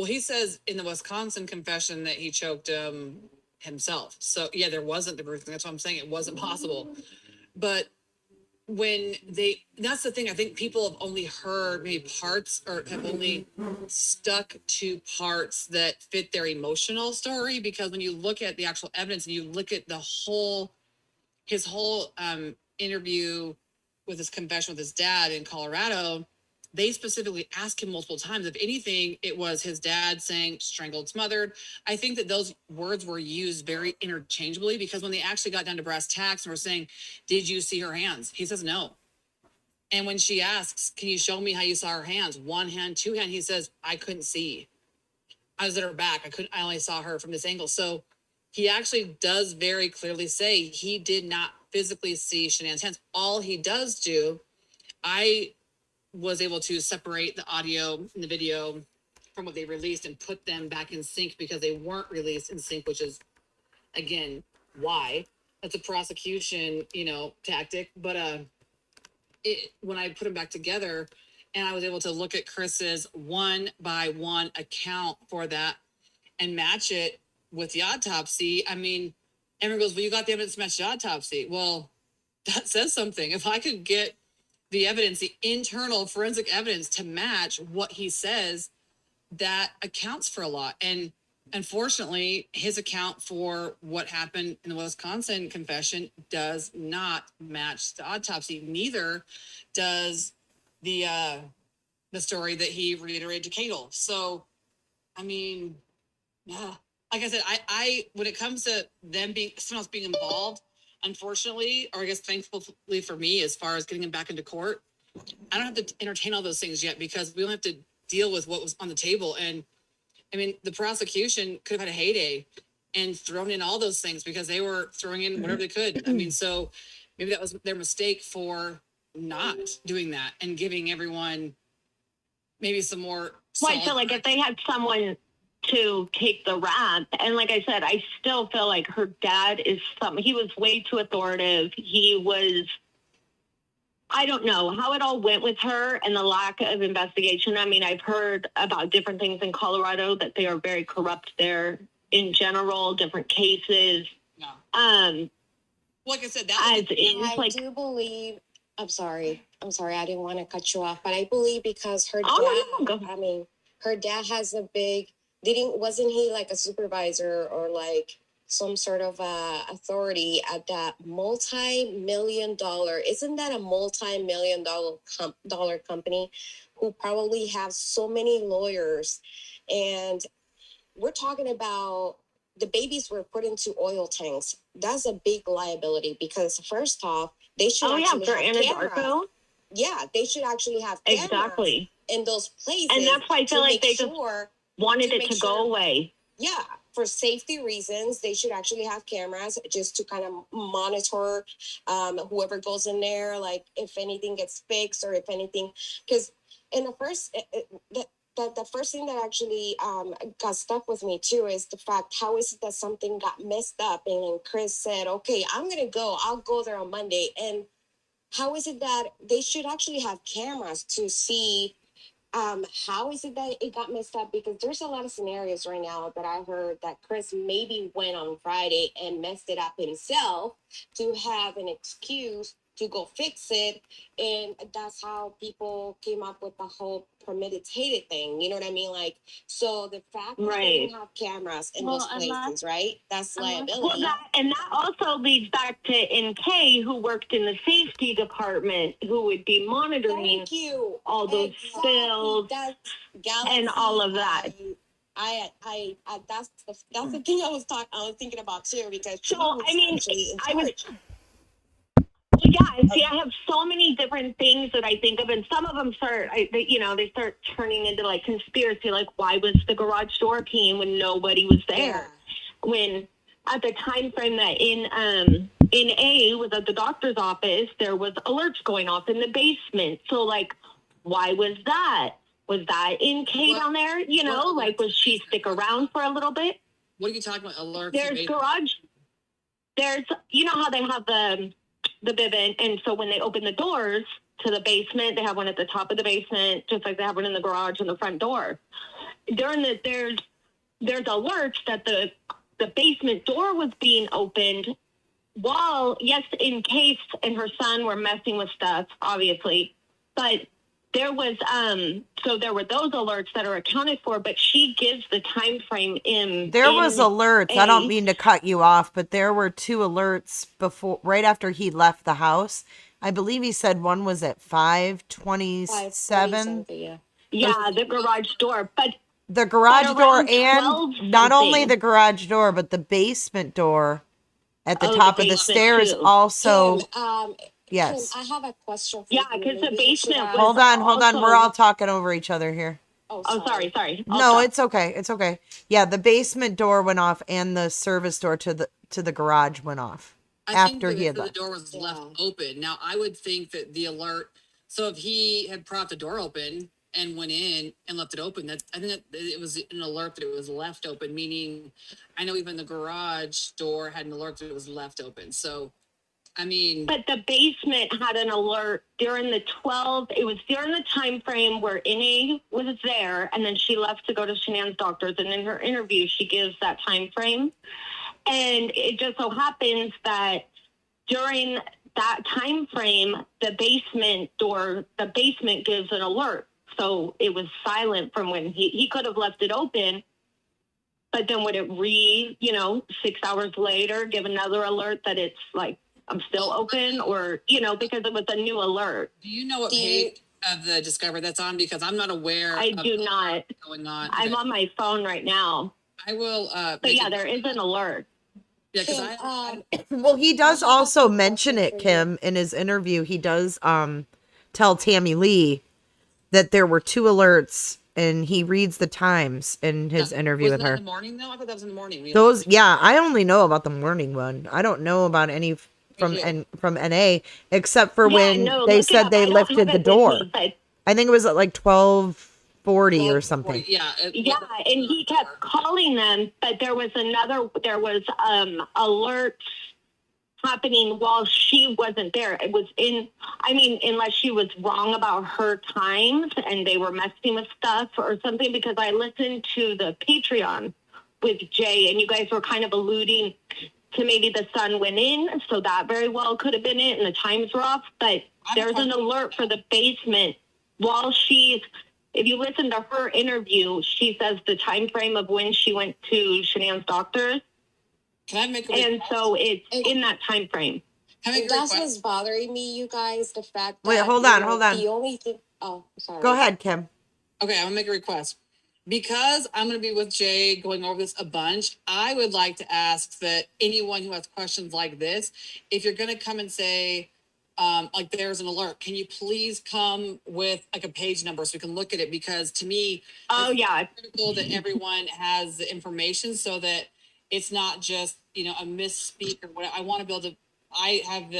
well, he says in the Wisconsin confession that he choked himself. So yeah, there wasn't the bruising. That's what I'm saying. It wasn't possible. But that's the thing. I think people have only heard maybe parts or have only stuck to parts that fit their emotional story, because when you look at the actual evidence and you look at his whole interview with his confession with his dad in Colorado, they specifically asked him multiple times. If anything, it was his dad saying strangled, smothered. I think that those words were used very interchangeably, because when they actually got down to brass tacks and were saying, did you see her hands? He says no. And when she asks, can you show me how you saw her hands? One hand, two hand, he says, I couldn't see. I was at her back. I only saw her from this angle. So he actually does very clearly say he did not physically see Shanann's hands. All he does do, I was able to separate the audio and the video from what they released and put them back in sync, because they weren't released in sync, which is, again, why. That's a prosecution, tactic. But when I put them back together and I was able to look at Chris's one by one account for that and match it with the autopsy, I mean, everyone goes, well, you got the evidence to match the autopsy. Well, that says something. If I could get the evidence, the internal forensic evidence to match what he says, that accounts for a lot. And unfortunately, his account for what happened in the Wisconsin confession does not match the autopsy. Neither does the story that he reiterated to Cato. So, I mean, yeah, like I said, I when it comes to someone else being involved, unfortunately, or I guess thankfully for me, as far as getting him back into court, I don't have to entertain all those things yet, because we don't have to deal with what was on the table. And I mean, the prosecution could have had a heyday and thrown in all those things, because they were throwing in whatever they could. I mean, so maybe that was their mistake for not doing that and giving everyone maybe some more. Well, I feel like if they had someone to take the rap, and like I said, I still feel like her dad he was way too authoritative. I don't know how it all went with her and the lack of investigation. I mean, I've heard about different things in Colorado, that they are very corrupt there in general, different cases. No. Like I said, I do believe, I'm sorry, I didn't want to cut you off, but I believe because her dad, her dad has a big, wasn't he like a supervisor or like some sort of authority at that multi-million-dollar, isn't that a multi-million-dollar company who probably have so many lawyers? And we're talking about the babies were put into oil tanks. That's a big liability, because first off, they should have cameras. Yeah, they should actually have cameras in those places. And that's why I feel like they just wanted it to go away. Yeah, for safety reasons, they should actually have cameras just to kind of monitor whoever goes in there, like if anything gets fixed or if anything, because in the first, the first thing that actually got stuck with me too is the fact, how is it that something got messed up and Chris said, okay, I'll go there on Monday. And how is it that they should actually have cameras to see how is it that it got messed up? Because there's a lot of scenarios right now that I heard that Chris maybe went on Friday and messed it up himself to have an excuse to go fix it. And that's how people came up with the whole premeditated thing. You know what I mean? Like, so the fact that they don't have cameras in those places, right? That's liability. Well, that also leads back to NK, who worked in the safety department, who would be monitoring all those spills and all of that. That's the thing I was thinking about too, because I have so many different things that I think of, and some of them they start turning into like conspiracy, like why was the garage door open when nobody was there? Yeah. When at the time frame that in A was at the doctor's office, there was alerts going off in the basement. So like, why was that? was that in Kay down there? You know, like, was she stick around for a little bit? What are you talking about? Alerts? There's garage. There's, you know how they have the bib in, and so when they open the doors to the basement, they have one at the top of the basement, just like they have one in the garage and the front door. There's alerts that the basement door was being opened while, yes, in case and her son were messing with stuff, obviously, but there was so there were those alerts that are accounted for, but she gives the time frame in there was alerts. I don't mean to cut you off, but there were 2 alerts right after he left the house. I believe he said one was at 5:27. Yeah, the garage door, but the garage door, and not only something. the garage door, but the basement door at the top of the stairs too. also. Kim, Yes. Kim, I have a question for Yeah, you. because the Maybe you should basement ask- Hold on. also- We're all talking over each other here. Oh, Oh, sorry. I'll No, stop. it's okay. It's okay. Yeah, the basement door went off, and the service door to the garage went off after he had the left. door was left Yeah. open. Now, I would think that the alert. So if he had propped the door open and went in and left it open, I think that it was an alert that it was left open. Meaning, I know even the garage door had an alert that it was left open. So, I mean, But the basement had an alert during it was during the time frame where NA was there, and then she left to go to Shanann's doctors, and in her interview, she gives that time frame. And it just so happens that during that time frame, the basement gives an alert. So it was silent from when he could have left it open, but then would it 6 hours later give another alert that it's like, I'm still open, or, because it was a new alert. do you know what page of the Discover that's on? Because I'm not aware. I do not. What's going on. I'm on my phone right now. I will. But yeah, there is an alert. Yeah, because Kim, Well, he does also mention it, Kim, in his interview. He does tell Tammy Lee that there were 2 alerts, and he reads the times in his interview with her. In the morning though, I thought that was in the morning. Those, yeah, I only know about the morning one. I don't know about any from NA, except for when they said they lifted the door. I think it was at like 12:40 or something. Yeah. And he kept calling them, but there was alerts happening while she wasn't there. It was unless she was wrong about her times and they were messing with stuff or something, because I listened to the Patreon with Jay, and you guys were kind of alluding to maybe the sun went in, so that very well could have been it, and the times were off. But there's an alert for the basement while if you listen to her interview, she says the time frame of when she went to Shanann's doctors. Can I make a And so it's in that time frame. that's what's bothering me, you guys. The fact that Wait, hold on. the only thing. Oh, sorry. Go ahead, Kim. Okay, I'm gonna make a request. Because I'm going to be with Jay going over this a bunch, I would like to ask that anyone who has questions like this, if you're going to come and say, like there's an alert, can you please come with like a page number so we can look at it? Because to me, it's critical that everyone has the information so that it's not just, a misspeak or what. I want to be able to, I have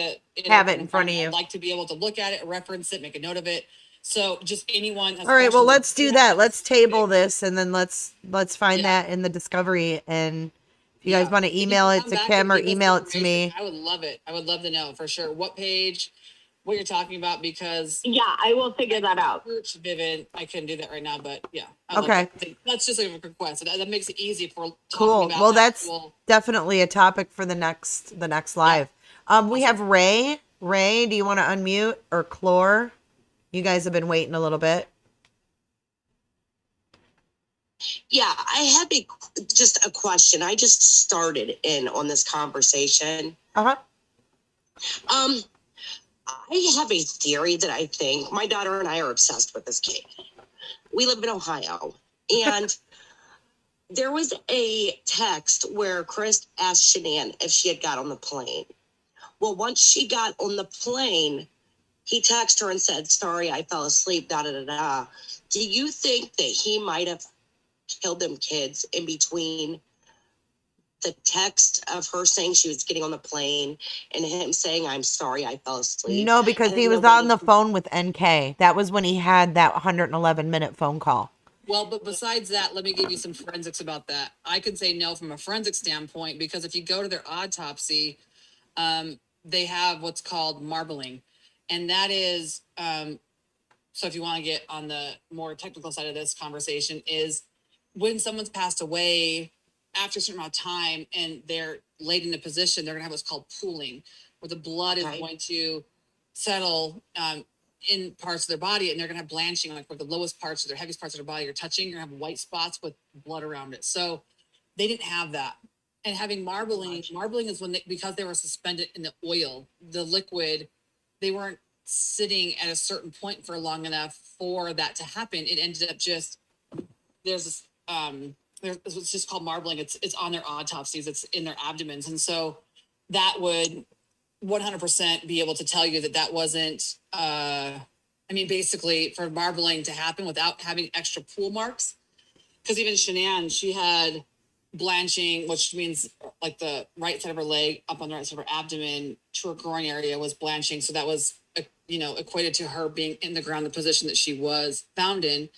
have it in front of you. I'd like to be able to look at it, reference it, make a note of it. So just anyone. All right, well, let's do that. Let's table this, and then let's find that in the Discovery. And if you guys want to email it to Kim or email it to me. I would love it. I would love to know for sure what page, what you're talking about, because I will figure that out. Vivid, I couldn't do that right now, but yeah. Okay. That's just a request. That makes it easy for cool. About well, that's definitely a topic for the next live. We have Ray. Ray, do you want to unmute, or Clore? You guys have been waiting a little bit. Yeah, I have just a question. I just started in on this conversation. Uh-huh. I have a theory that I think my daughter and I are obsessed with this case. We live in Ohio, and there was a text where Chris asked Shanann if she had got on the plane. Well, once she got on the plane, he texted her and said, sorry, I fell asleep, da-da-da-da. Do you think that he might have killed them kids in between the text of her saying she was getting on the plane and him saying, "I'm sorry, I fell asleep"? No, because And then he was they're on the waiting- phone with NK. That was when he had that 111-minute phone call. Well, but besides that, let me give you some forensics about that. I could say no from a forensic standpoint, because if you go to their autopsy, they have what's called marbling. And that is, so if you want to get on the more technical side of this conversation, is when someone's passed away after a certain amount of time and they're laid in a position, they're going to have what's called pooling, where the blood is going to settle in parts of their body, and they're going to have blanching, like where the lowest parts or their heaviest parts of their body are touching. You're going to have white spots with blood around it. So they didn't have that. And having marbling is when because they were suspended in the oil, the liquid, they weren't sitting at a certain point for long enough for that to happen. It ended up just, there's this, it's just called marbling. It's on their autopsies. It's in their abdomens. And so that would 100% be able to tell you that that wasn't, basically for marbling to happen without having extra pool marks. Because even Shanann, she had blanching, which means like the right side of her leg up on the right side of her abdomen to her groin area was blanching. So that was, equated to her being in the ground, the position that she was found in.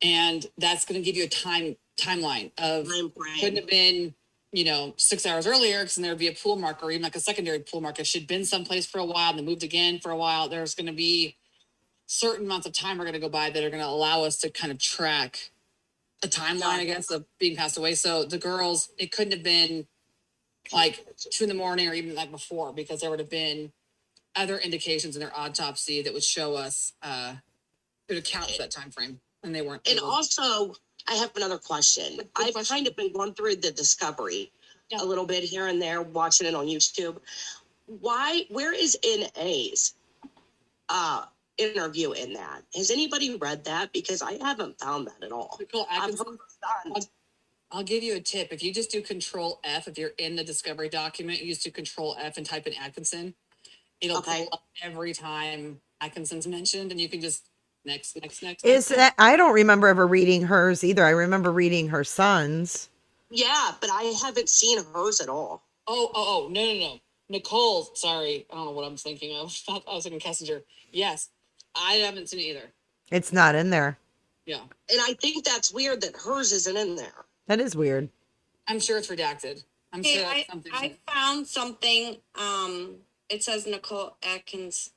And that's going to give you a timeline of couldn't have been, 6 hours earlier, because then there would be a pool mark or even like a secondary pool mark. If she'd been someplace for a while and then moved again for a while, there's going to be certain amounts of time are going to go by that are going to allow us to kind of track a timeline, I guess, of being passed away. So the girls, it couldn't have been like 2 a.m. or even like before, because there would have been other indications in their autopsy that would show us, could account for that time frame, and they weren't. And also, I have another question. I've kind of been going through the discovery a little bit here and there, watching it on YouTube. Where is NA's interview in that? Has anybody read that? Because I haven't found that at all. Nicole Atkinson, I'll give you a tip. If you just do Control F, if you're in the discovery document, you just do Control F and type in Atkinson. It'll pull up every time Atkinson's mentioned, and you can just next. I don't remember ever reading hers either. I remember reading her son's. Yeah, but I haven't seen hers at all. Oh, no. Nicole, sorry. I don't know what I'm thinking of. I was thinking Kessinger. Yes, I haven't seen it either. It's not in there. Yeah. And I think that's weird that hers isn't in there. That is weird. I'm sure it's redacted. I'm sure that's something. I found something. It says Nicole Atkinson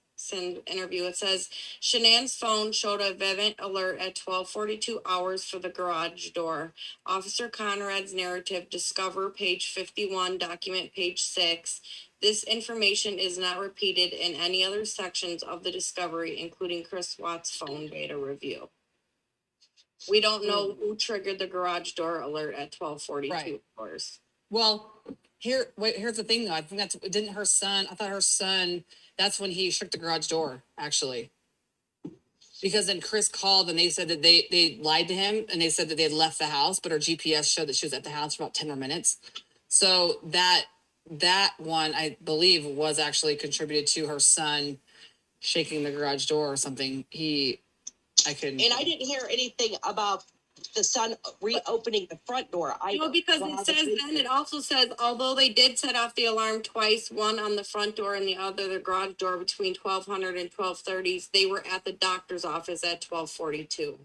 interview. It says Shanann's phone showed a Vivint alert at 12:42 hours for the garage door. Officer Conrad's narrative, Discover, page 51, document page 6. This information is not repeated in any other sections of the discovery, including Chris Watt's phone data review. We don't know who triggered the garage door alert at 12:42 hours. Well, here's the thing though. I think I thought her son, that's when he shook the garage door, actually. Because then Chris called and they said that they lied to him, and they said that they had left the house, but her GPS showed that she was at the house for about 10 more minutes. So that one, I believe, was actually contributed to her son shaking the garage door or something. I didn't hear anything about the son reopening the front door. Because it says then, it also says, although they did set off the alarm twice, one on the front door and the other the garage door between 1200 and 12:30, they were at the doctor's office at 12:42.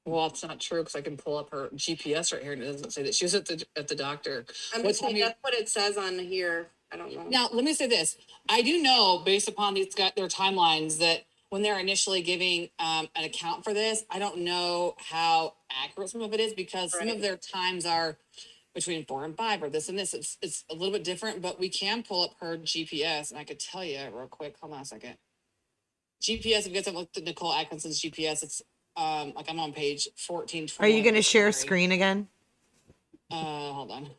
Well, it's not true, because I can pull up her GPS right here, and it doesn't say that she was at the doctor. I'm just saying that's what it says on here. I don't know. Now, let me say this. I do know, based upon their timelines, that when they're initially giving an account for this, I don't know how accurate some of it is, because some of their times are between 4 and 5 or this and this. It's a little bit different, but we can pull up her GPS, and I could tell you real quick. Hold on a second. GPS, if you guys have looked at Nicole Atkinson's GPS, it's like I'm on page 14. Are you going to share screen again? Hold on.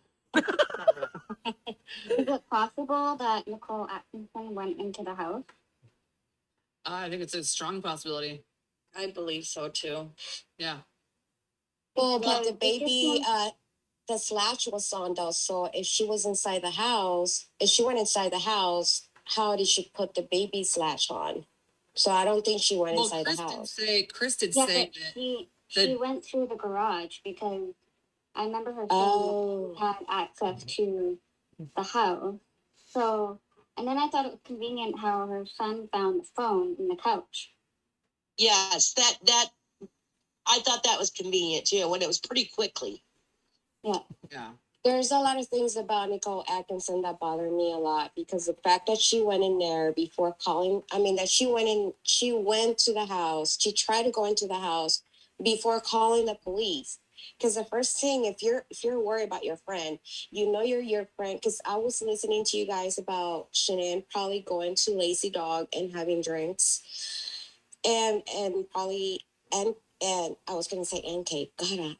Is it possible that Nicole Atkinson went into the house? I think it's a strong possibility. I believe so too. Yeah. Well, but the baby, the slash was on though. So if she was inside the house, if she went inside the house, how did she put the baby slash on? So I don't think she went inside the house. Chris did Yeah, say but she went through the garage because I remember her saying Oh. that she had access to the house. So, and then I thought it was convenient how her son found the phone in the couch. Yes, that I thought that was convenient too, and it was pretty quickly. Yeah. Yeah. There's a lot of things about Nicole Atkinson that bother me a lot, because the fact that she went in there before calling, that she went to the house, she tried to go into the house before calling the police. Because the first thing, if you're worried about your friend, you're your friend. Because I was listening to you guys about Shanann probably going to Lazy Dog and having drinks, and probably and I was gonna say NK, God.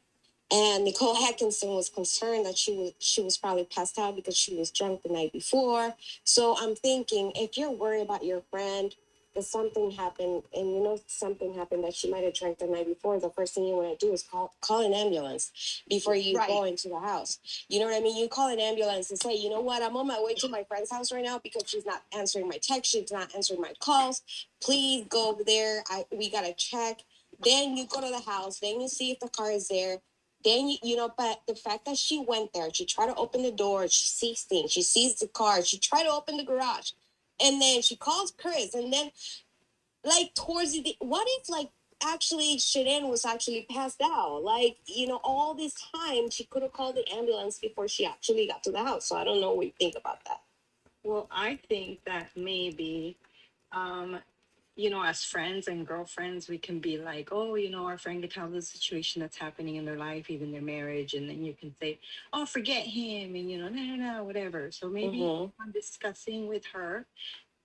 And Nicole Atkinson was concerned that she was probably passed out because she was drunk the night before. So I'm thinking, if you're worried about your friend, that something happened, and something happened that she might have drank the night before, the first thing you want to do is call an ambulance before you Right. go into the house. You know what I mean? You call an ambulance and say, you know what, I'm on my way to my friend's house right now because she's not answering my text, she's not answering my calls. Please go over there. We gotta check. Then you go to the house. Then you see if the car is there. Then but the fact that she went there, she tried to open the door, she sees things, she sees the car, she tried to open the garage, and then she calls Chris, and then towards the what if actually Shanann was actually passed out? All this time she could have called the ambulance before she actually got to the house. So I don't know what you think about that. Well, I think that maybe, as friends and girlfriends, we can be like, oh, our friend can tell the situation that's happening in their life, even their marriage, and then you can say, oh, forget him, and no, whatever. So maybe I'm discussing with her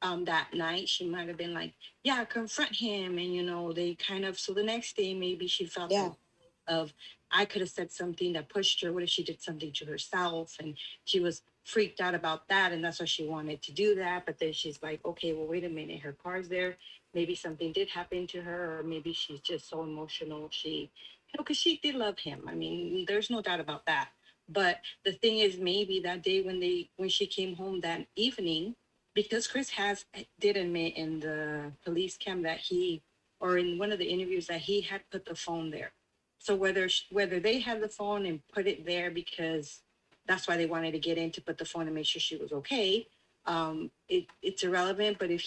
that night, she might have been like, yeah, confront him, and they kind of. So the next day, maybe she felt Yeah. that of, I could have said something that pushed her. What if she did something to herself? And she was freaked out about that, and that's why she wanted to do that. But then she's like, okay, well, wait a minute, her car's there. Maybe something did happen to her, or maybe she's just so emotional. She, because she did love him. There's no doubt about that. But the thing is, maybe that day when she came home that evening, because Chris did admit in the police cam that or in one of the interviews, that he had put the phone there. So whether they had the phone and put it there because that's why they wanted to get in to put the phone and make sure she was okay, it's irrelevant. But if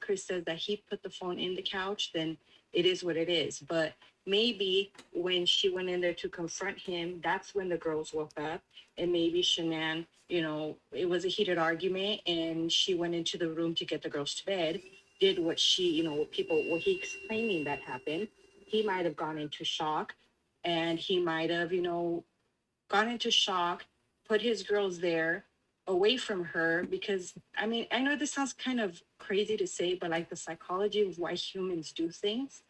Chris says that he put the phone in the couch, then it is what it is. But maybe when she went in there to confront him, that's when the girls woke up, and maybe Shanann, it was a heated argument, and she went into the room to get the girls to bed, did what what he's claiming that happened. He might have gone into shock, and he might have, gone into shock, put his girls there away from her, because I know this sounds kind of crazy to say, but the psychology of why humans do things,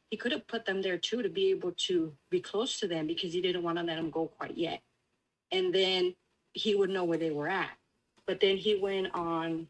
he could have put them there too, to be able to be close to them, because he didn't want to let them go quite yet. And then he would know where they were at. But then he went on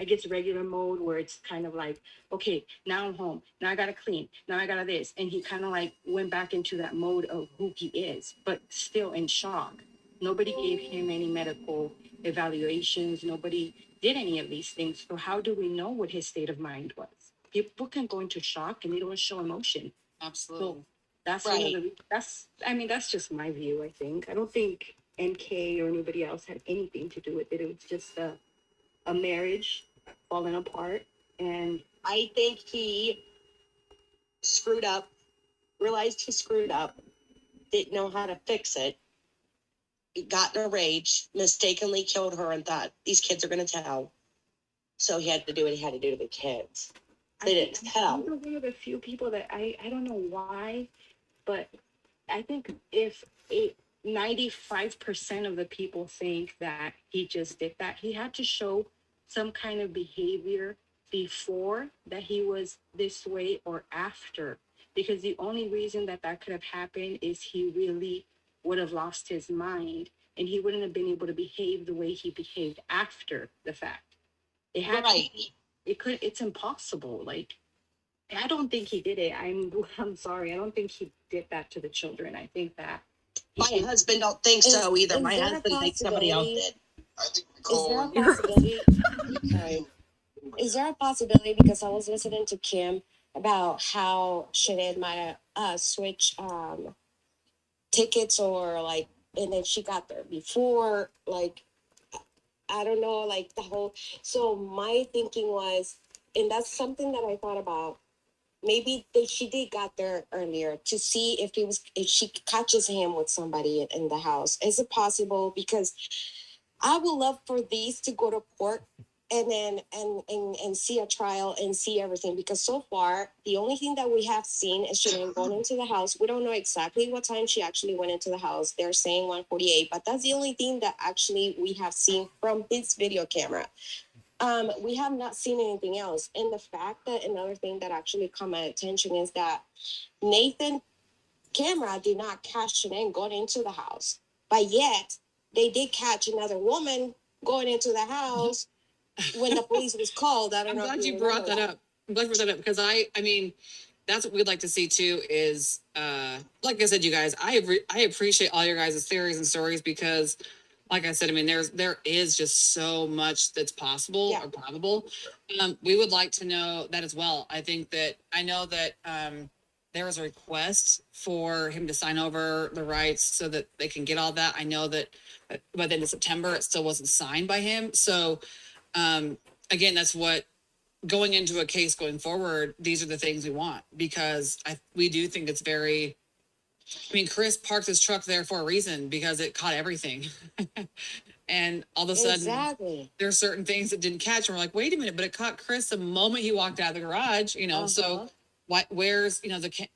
I guess regular mode, where it's kind of like, okay, now I'm home, now I gotta clean, now I gotta this, and he kind of went back into that mode of who he is, but still in shock. Nobody gave him any medical evaluations, nobody did any of these things. So how do we know what his state of mind was? People can go into shock and they don't show emotion. Absolutely. So that's Right. that's just my view. I think, I don't think NK or anybody else had anything to do with it. It was just a marriage falling apart. And I think he screwed up, realized he screwed up, didn't know how to fix it. He got in a rage, mistakenly killed her, and thought these kids are going to tell. So he had to do what he had to do to the kids. They didn't tell. I'm one of the few people that I don't know why, but I think if 95% of the people think that he just did that, he had to show some kind of behavior before that he was this way or after, because the only reason that could have happened is he really would have lost his mind, and he wouldn't have been able to behave the way he behaved after the fact. It had Right. It's impossible. I don't think he did it. I'm sorry. I don't think he did that to the children. I think that My husband don't think so either. is My there a husband thinks somebody else possibility- did. I think Is there a Nicole. possibility? Sorry. Is there a possibility, because I was listening to Kim about how Shanann might have switched tickets or like, and then she got there before, like, I don't know, like the whole. So my thinking was, and that's something that I thought about. Maybe she did got there earlier to see if she catches him with somebody in the house. Is it possible? Because I would love for these to go to court and then and see a trial and see everything, because so far the only thing that we have seen is Shanann going into the house. We don't know exactly what time she actually went into the house. They're saying 1:48, but that's the only thing that actually we have seen from his video camera. We have not seen anything else. And the fact that another thing that actually caught my attention is that Nathan camera did not catch Shanann going into the house, but yet they did catch another woman going into the house when the police was called. I don't I'm know. glad if you brought remember that up. I'm glad you brought that up because I mean, that's what we'd like to see too. Is like I said, you guys, I appreciate all your guys' theories and stories because, like I said, I mean, there is just so much that's possible Yeah. or probable. We would like to know that as well. I know that there was a request for him to sign over the rights so that they can get all that. I know that by the end of September, it still wasn't signed by him. So again, that's what going into a case going forward, these are the things we want because we do think it's very. I mean, Chris parked his truck there for a reason because it caught everything, and all of a sudden, exactly. there are certain things that didn't catch. And we're like, wait a minute, but it caught Chris the moment he walked out of the garage. So where's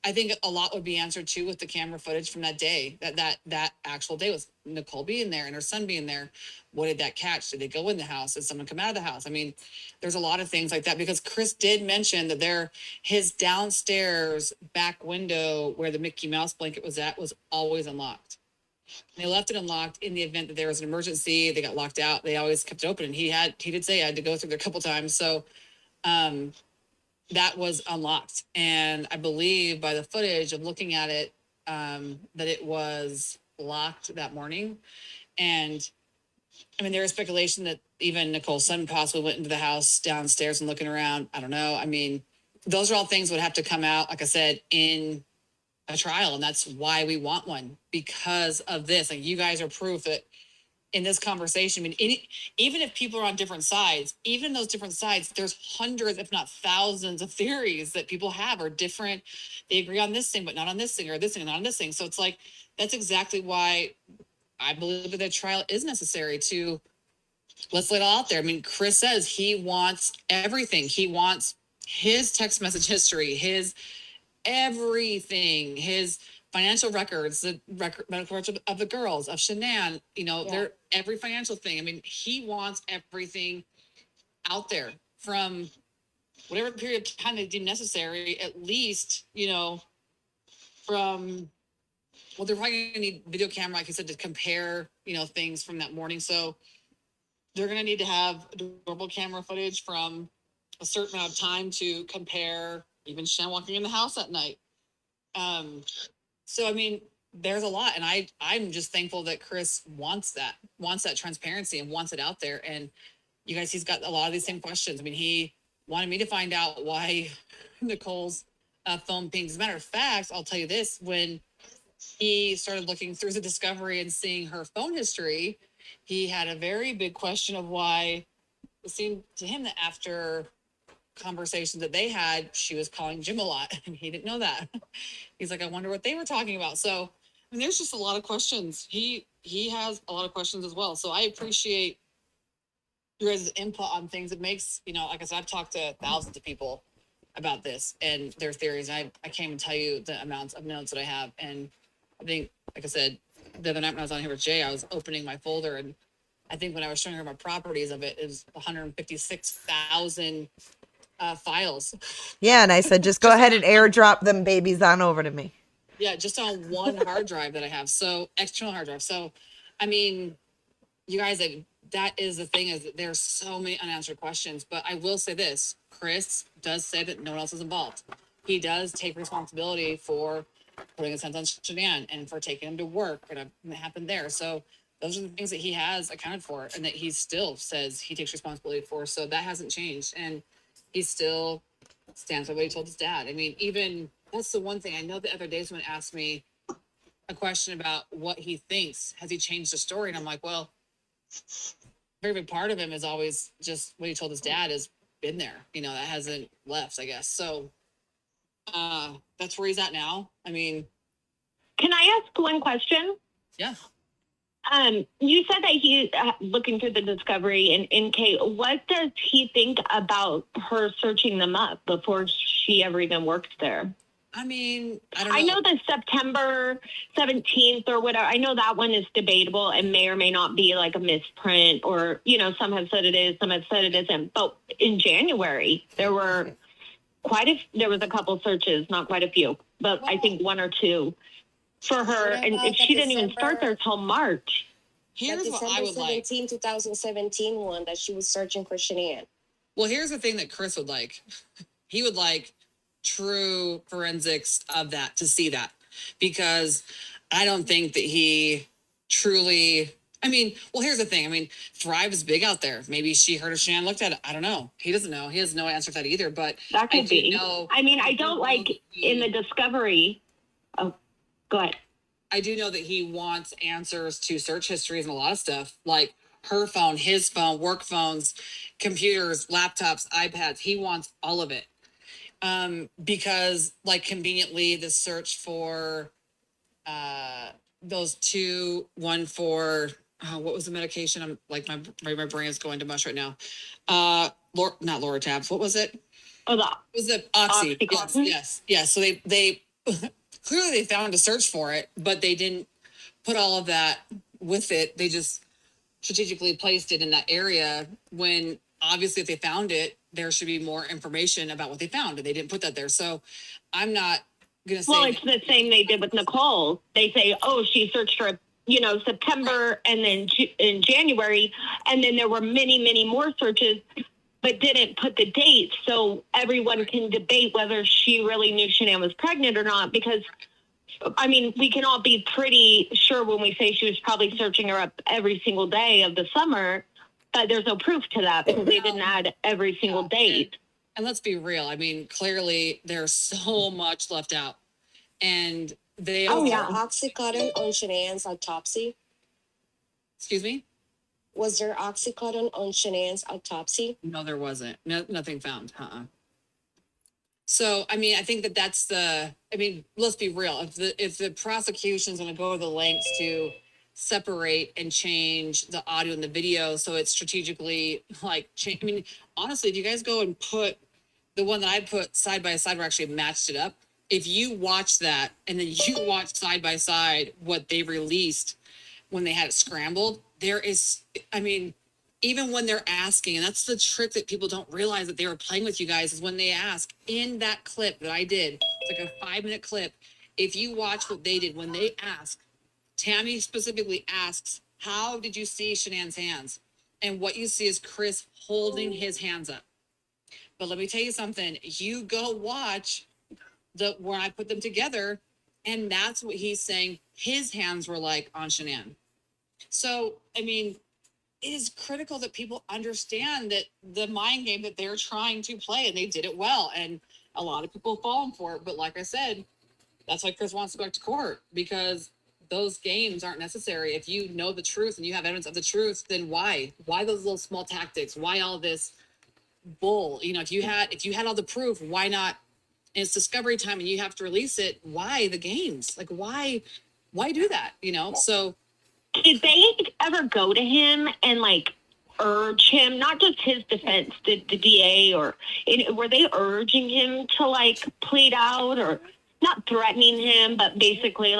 I think a lot would be answered too with the camera footage from that day, that actual day with Nicole being there and her son being there. What did that catch? Did they go in the house? Did someone come out of the house? I mean, there's a lot of things like that because Chris did mention that his downstairs back window where the Mickey Mouse blanket was at was always unlocked. They left it unlocked in the event that there was an emergency. They got locked out. They always kept it open. And he did say I had to go through there a couple times. So that was unlocked. And I believe by the footage of looking at it, that it was locked that morning. And I mean, there is speculation that even Nicole's son possibly went into the house downstairs and looking around. I don't know. I mean, those are all things that would have to come out, like I said, in a trial. And that's why we want one, because of this. Like, you guys are proof that in this conversation, I mean, even if people are on different sides, even in those different sides, there's hundreds, if not thousands of theories that people have are different. They agree on this thing, but not on this thing, or this thing, not on this thing. So it's like, that's exactly why I believe that the trial is necessary to let's lay it all out there. I mean, Chris says he wants everything. He wants his text message history, his everything, his financial records, the medical records of the girls, of Shanann, their every financial thing. I mean, he wants everything out there from whatever period of time they deem necessary, at least, from, well, they're probably gonna need video camera, like I said, to compare, things from that morning. So they're gonna need to have durable camera footage from a certain amount of time to compare even Shanann walking in the house at night. So I mean, there's a lot, and I'm just thankful that Chris wants that transparency and wants it out there. And you guys, he's got a lot of these same questions. I mean, he wanted me to find out why Nicole's phone pinged. As a matter of fact, I'll tell you this: when he started looking through the discovery and seeing her phone history, he had a very big question of why it seemed to him that after conversations that they had, she was calling Jim a lot, and he didn't know that. He's like, I wonder what they were talking about. So, I mean, there's just a lot of questions. He has a lot of questions as well. So I appreciate your guys' input on things. It makes, like I said, I've talked to thousands of people about this and their theories. I can't even tell you the amounts of notes that I have. And I think, like I said, the other night when I was on here with Jay, I was opening my folder, and I think when I was showing her my properties of it is 156,000 files. Yeah, and I said, just go ahead and airdrop them babies on over to me. Yeah, just on one hard drive that I have. So external hard drive. So, I mean, you guys, that is the thing, is that there's so many unanswered questions. But I will say this: Chris does say that no one else is involved. He does take responsibility for putting his hands on Shanann and for taking him to work and it happened there. So those are the things that he has accounted for and that he still says he takes responsibility for. So that hasn't changed. And he still stands by what he told his dad. I mean, even that's the one thing. I know the other day someone asked me, a question about what he thinks. Has he changed the story? And I'm like, well, a very big part of him is always just what he told his dad has been there. You know, that hasn't left, I guess. So that's where he's at now. I mean, Can I ask one question? yeah. You said that he's looking through the discovery and NK. What does he think about her searching them up before she ever even worked there? I mean, I don't know. I know the September 17th or whatever. I know that one is debatable and may or may not be like a misprint, or, you know, some have said it is, some have said it isn't. But in January, there was a couple searches, not quite a few, but I think one or two for her. And if she didn't even start there till March. Here's what I would like. 2017 one that she was searching for Shanann. Well, here's the thing that Chris would like. He would like true forensics of that, to see that, because I don't think that he truly, I mean, well, here's the thing. I mean, Thrive is big out there. Maybe she heard of Shanann, looked at it. I don't know. He doesn't know. He has no answer for that either, but That could I do be. know. I mean, I don't like in the discovery. Oh, go ahead. I do know that he wants answers to search histories and a lot of stuff, like her phone, his phone, work phones, computers, laptops, iPads. He wants all of it. Because like conveniently the search for those two, one for what was the medication? I'm like my brain is going to mush right now. Not Loratabs. What was it? Oh, Was it Oxy? Oxycontin? Yes. So they clearly they found a search for it, but they didn't put all of that with it. They just strategically placed it in that area when obviously if they found it, there should be more information about what they found, and they didn't put that there. So I'm not going to say. Well, it's the same they did with Nicole. They say, oh, she searched for, September and then in January. And then there were many, many more searches, but didn't put the date. So everyone can debate whether she really knew Shanann was pregnant or not, because I mean, we can all be pretty sure when we say she was probably searching her up every single day of the summer, but there's no proof to that because they didn't add every single date. And let's be real. I mean, clearly there's so much left out. And they Was there Oxycontin on Shanann's autopsy? Excuse me? Was there Oxycontin on Shanann's autopsy? No, there wasn't. Nothing found. So, I mean, I think that's let's be real. If the prosecution's going to go to the lengths to separate and change the audio and the video, so it's strategically change. I mean, honestly, if you guys go and put the one that I put side by side, where I actually matched it up. If you watch that and then you watch side by side what they released when they had it scrambled, there is, I mean, even when they're asking, and that's the trick that people don't realize that they were playing with you guys, is when they ask in that clip that I did, it's like a 5-minute clip. If you watch what they did when they ask, Tammy specifically asks, how did you see Shanann's hands? And what you see is Chris holding his hands up. But let me tell you something, you go watch when I put them together, and that's what he's saying his hands were like on Shanann. So, I mean, it is critical that people understand that the mind game that they're trying to play, and they did it well. And a lot of people falling for it. But like I said, that's why Chris wants to go back to court, because those games aren't necessary. If you know the truth and you have evidence of the truth, then why? Why those little small tactics? Why all this bull? If you had all the proof, why not? And it's discovery time and you have to release it. Why the games? Like, why do that? So did they ever go to him and urge him, not just his defense, the DA, or were they urging him to plead out, or not threatening him, but basically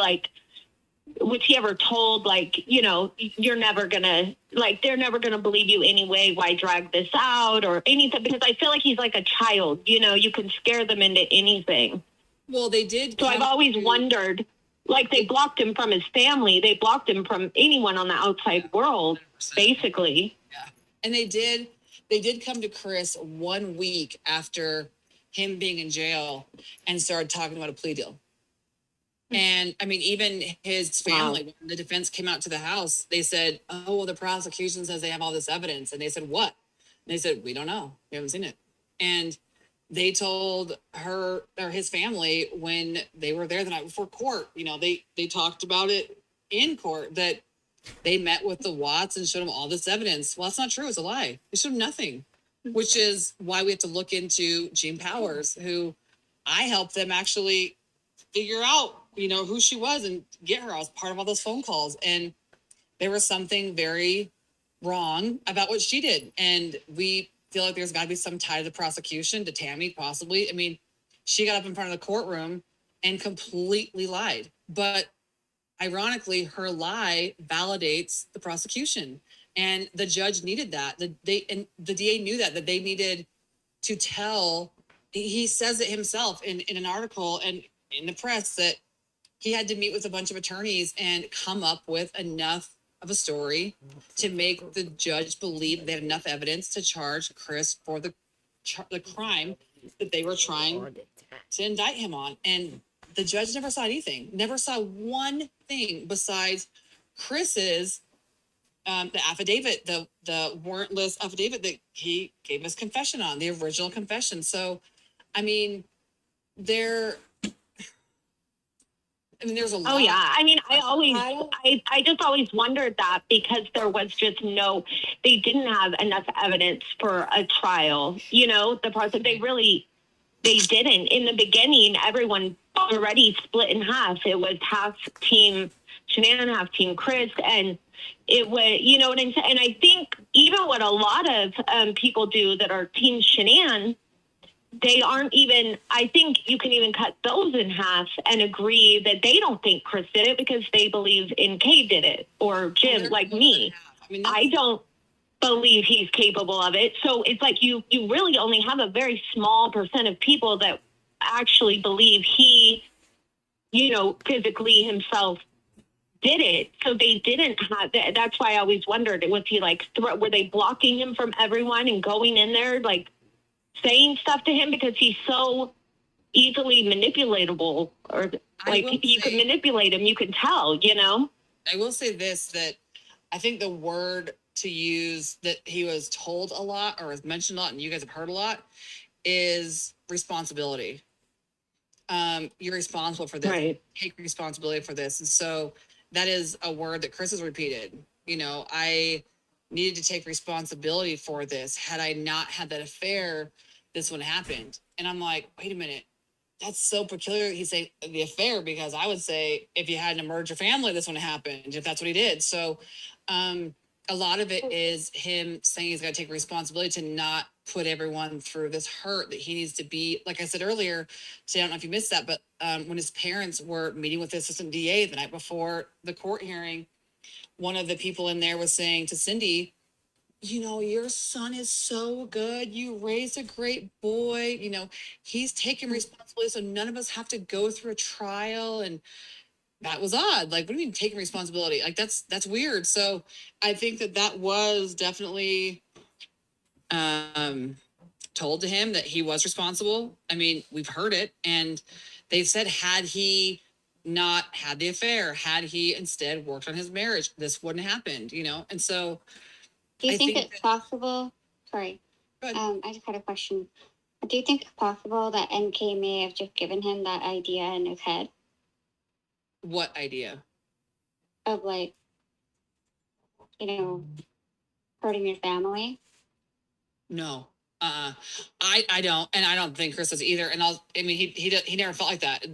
was he ever told you're never gonna they're never gonna believe you anyway, why drag this out or anything? Because I feel like he's like a child, you can scare them into anything. Well, they did. So I've always wondered, they blocked him from his family, they blocked him from anyone on the outside world, 100%. Basically. Yeah. And they did come to Chris 1 week after him being in jail and started talking about a plea deal. And I mean, even his family, when the defense came out to the house, they said, oh, well, the prosecution says they have all this evidence. And they said, what? And they said, we don't know. We haven't seen it. And they told her or his family when they were there the night before court, they talked about it in court, that they met with the Watts and showed them all this evidence. Well, that's not true. It's a lie. They showed them nothing, which is why we have to look into Jean Powers, who I helped them actually figure out, who she was and get her. I was part of all those phone calls. And there was something very wrong about what she did. And we feel like there's got to be some tie to the prosecution, to Tammy, possibly. I mean, she got up in front of the courtroom and completely lied. But ironically, her lie validates the prosecution. And the judge needed that. The DA knew that they needed to tell. He says it himself in an article and in the press that he had to meet with a bunch of attorneys and come up with enough of a story to make the judge believe they had enough evidence to charge Chris for the crime that they were trying to indict him on. And the judge never saw anything, never saw one thing besides Chris's the affidavit, the warrantless affidavit that he gave his confession on, the original confession. So, I mean, there's a lot. Oh yeah. I mean, I just always wondered that, because there was just they didn't have enough evidence for a trial. The process, they didn't. In the beginning, everyone already split in half. It was half team Shanann, half team Chris, and it was, what I'm saying? And I think even what a lot of people do that are team Shanann, they aren't even, I think you can even cut those in half and agree that they don't think Chris did it because they believe Kay did it, or Jim, like me. I don't believe he's capable of it. So it's like you really only have a very small percent of people that actually believe he, physically himself did it. So they didn't have that. That's why I always wondered, was he like, were they blocking him from everyone and going in there, like saying stuff to him because he's so easily manipulatable, or like you could manipulate him, you can tell, I will say this, that I think the word to use that he was told a lot or is mentioned a lot and you guys have heard a lot is responsibility. You're responsible for this. Right. Take responsibility for this. And so that is a word that Chris has repeated. I needed to take responsibility for this. Had I not had that affair, this wouldn't have happened. And I'm like, wait a minute. That's so peculiar. He's saying the affair, because I would say if you hadn't emerged your family, this wouldn't have happened, if that's what he did. So a lot of it is him saying he's got to take responsibility to not put everyone through this hurt, that he needs to be, like I said earlier, so I don't know if you missed that, but when his parents were meeting with the assistant DA the night before the court hearing, one of the people in there was saying to Cindy, your son is so good. You raised a great boy. He's taking responsibility, so none of us have to go through a trial. And that was odd. Like, what do you mean taking responsibility? Like, that's weird. So I think that was definitely told to him that he was responsible. I mean, we've heard it. And they've said, had he not had the affair, had he instead worked on his marriage, this wouldn't have happened, And so do you think it's possible? Sorry. I just had a question. Do you think it's possible that NK may have just given him that idea in his head? What idea? Of like, hurting your family? No. I don't, and I don't think Chris does either. And he never felt like that.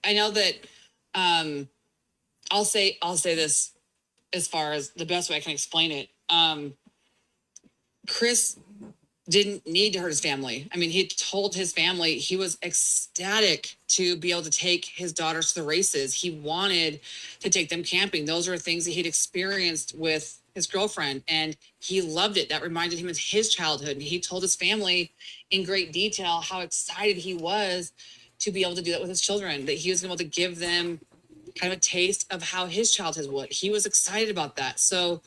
I know that, I'll say this as far as the best way I can explain it. Chris didn't need to hurt his family. I mean, he told his family he was ecstatic to be able to take his daughters to the races. He wanted to take them camping. Those are things that he'd experienced with his girlfriend, and he loved it. That reminded him of his childhood. And he told his family in great detail how excited he was to be able to do that with his children, that he was able to give them kind of a taste of how his childhood was. He was excited about that. So,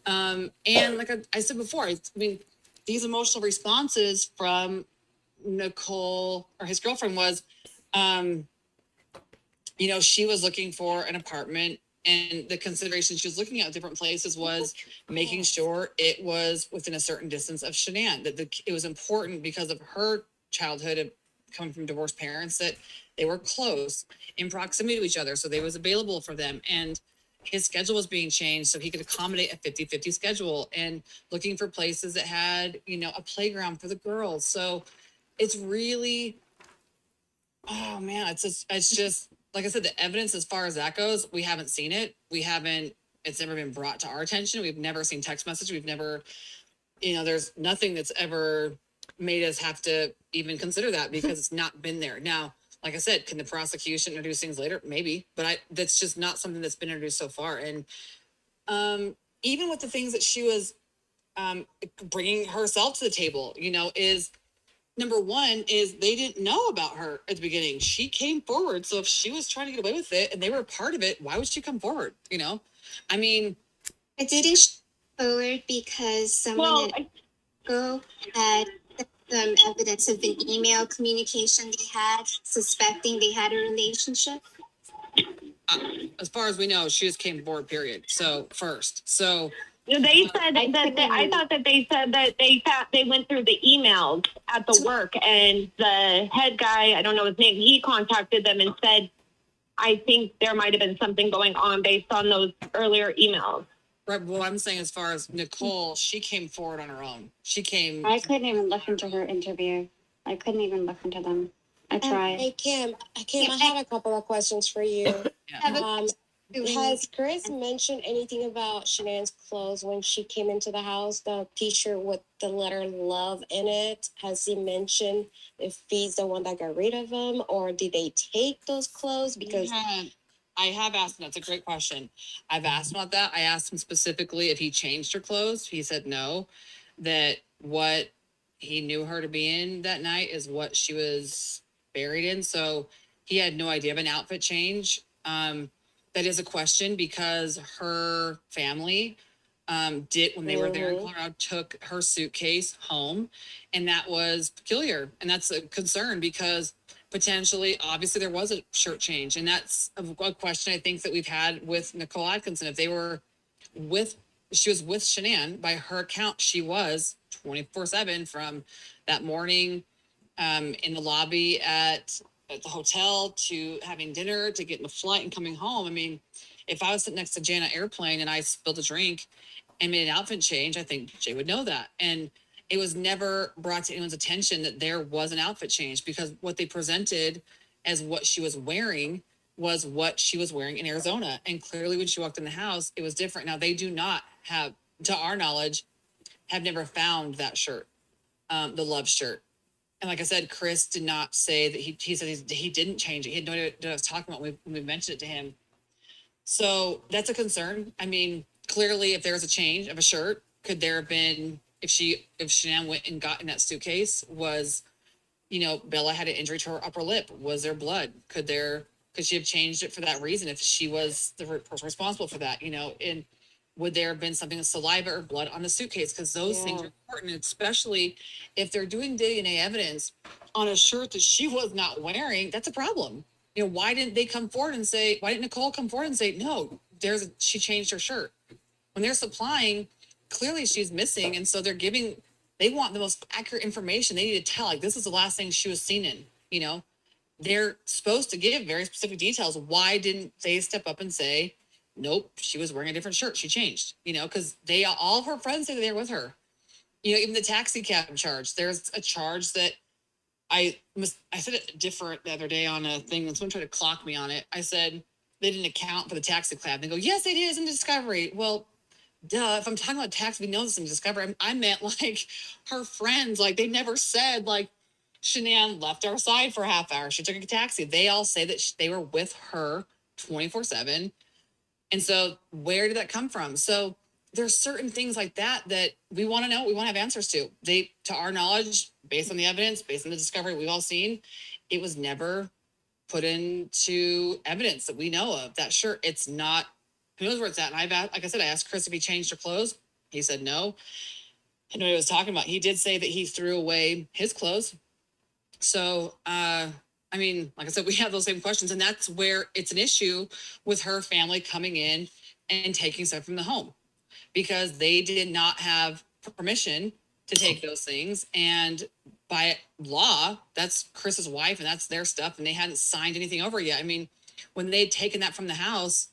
and like I said before, I mean, these emotional responses from Nicole, or his girlfriend, was, she was looking for an apartment, and the consideration she was looking at different places was making sure it was within a certain distance of Shanann, that it was important because of her childhood of coming from divorced parents, that they were close in proximity to each other. So they was available for them. And his schedule was being changed so he could accommodate a 50-50 schedule, and looking for places that had, a playground for the girls. So it's really, oh man, it's just, like I said, the evidence as far as that goes, we haven't seen it. It's never been brought to our attention. We've never seen text message. We've never, there's nothing that's ever made us have to even consider that, because it's not been there. Now, like I said, can the prosecution introduce things later? Maybe, but that's just not something that's been introduced so far. And even with the things that she was bringing herself to the table, is number one is they didn't know about her at the beginning. She came forward. So if she was trying to get away with it and they were a part of it, why would she come forward? I mean, I didn't forward because someone had some evidence of an email communication they had, suspecting they had a relationship. as far as we know, she just came forward, period. So first, they said I thought that they said that they went through the emails at the work, and the head guy, I don't know his name, he contacted them and said, I think there might have been something going on based on those earlier emails. Right. What I'm saying, as far as Nicole, she came forward on her own. I couldn't even listen to her interview. I couldn't even listen to them. I tried. Hey, Kim, I have a couple of questions for you. Has Chris mentioned anything about Shanann's clothes when she came into the house? The t-shirt with the letter love in it. Has he mentioned if he's the one that got rid of them, or did they take those clothes? Because I have asked him. That's a great question. I've asked him about that. I asked him specifically if he changed her clothes. He said no, that what he knew her to be in that night is what she was buried in. So he had no idea of an outfit change. That is a question, because her family did, when they were there in Colorado, took her suitcase home, and that was peculiar. And that's a concern, because potentially, obviously, there was a shirt change. And that's a question I think that we've had with Nicole Atkinson. If she was with Shanann, by her account, she was 24/7 from that morning in the lobby at the hotel to having dinner, to getting the flight and coming home. I mean, if I was sitting next to Jay on an airplane and I spilled a drink and made an outfit change, I think Jay would know that. And it was never brought to anyone's attention that there was an outfit change, because what they presented as what she was wearing was what she was wearing in Arizona. And clearly when she walked in the house, it was different. Now, they do not have, to our knowledge, have never found that shirt, the love shirt. And like I said, Chris did not say that he said he didn't change it. He had no idea what I was talking about when we mentioned it to him. So that's a concern. I mean, clearly, if there was a change of a shirt, could there have been, if Shanann went and got in that suitcase, was, Bella had an injury to her upper lip. Was there blood? Could she have changed it for that reason if she was the person responsible for that, and would there have been something with saliva or blood on the suitcase? Because those things are important, especially if they're doing DNA evidence on a shirt that she was not wearing. That's a problem. Why didn't they come forward and say, why didn't Nicole come forward and say, no, she changed her shirt? When they're supplying, clearly she's missing. And so they want the most accurate information. They need to tell, like, this is the last thing she was seen in, they're supposed to give very specific details. Why didn't they step up and say, nope, she was wearing a different shirt, she changed, because all of her friends say they're with her. Even the taxi cab charge, there's a charge that I said it different the other day on a thing, and someone tried to clock me on it. I said they didn't account for the taxi cab. They go, yes, they did, it's in Discovery. Well, duh, if I'm talking about taxi, we know this in Discovery. I meant, like, her friends, like, they never said, like, Shanann left our side for a half hour, she took a taxi. They all say that they were with her 24/7. And so where did that come from? So there's certain things like that we want to know, we want to have answers to. To our knowledge, based on the evidence, based on the discovery we've all seen, it was never put into evidence that we know of. That shirt, it's not, who knows where it's at? And like I said, I asked Chris if he changed her clothes. He said no. I know what he was talking about. He did say that he threw away his clothes. So, I mean, like I said, we have those same questions, and that's where it's an issue with her family coming in and taking stuff from the home, because they did not have permission to take those things. And by law, that's Chris's wife and that's their stuff, and they hadn't signed anything over yet. I mean, when they'd taken that from the house,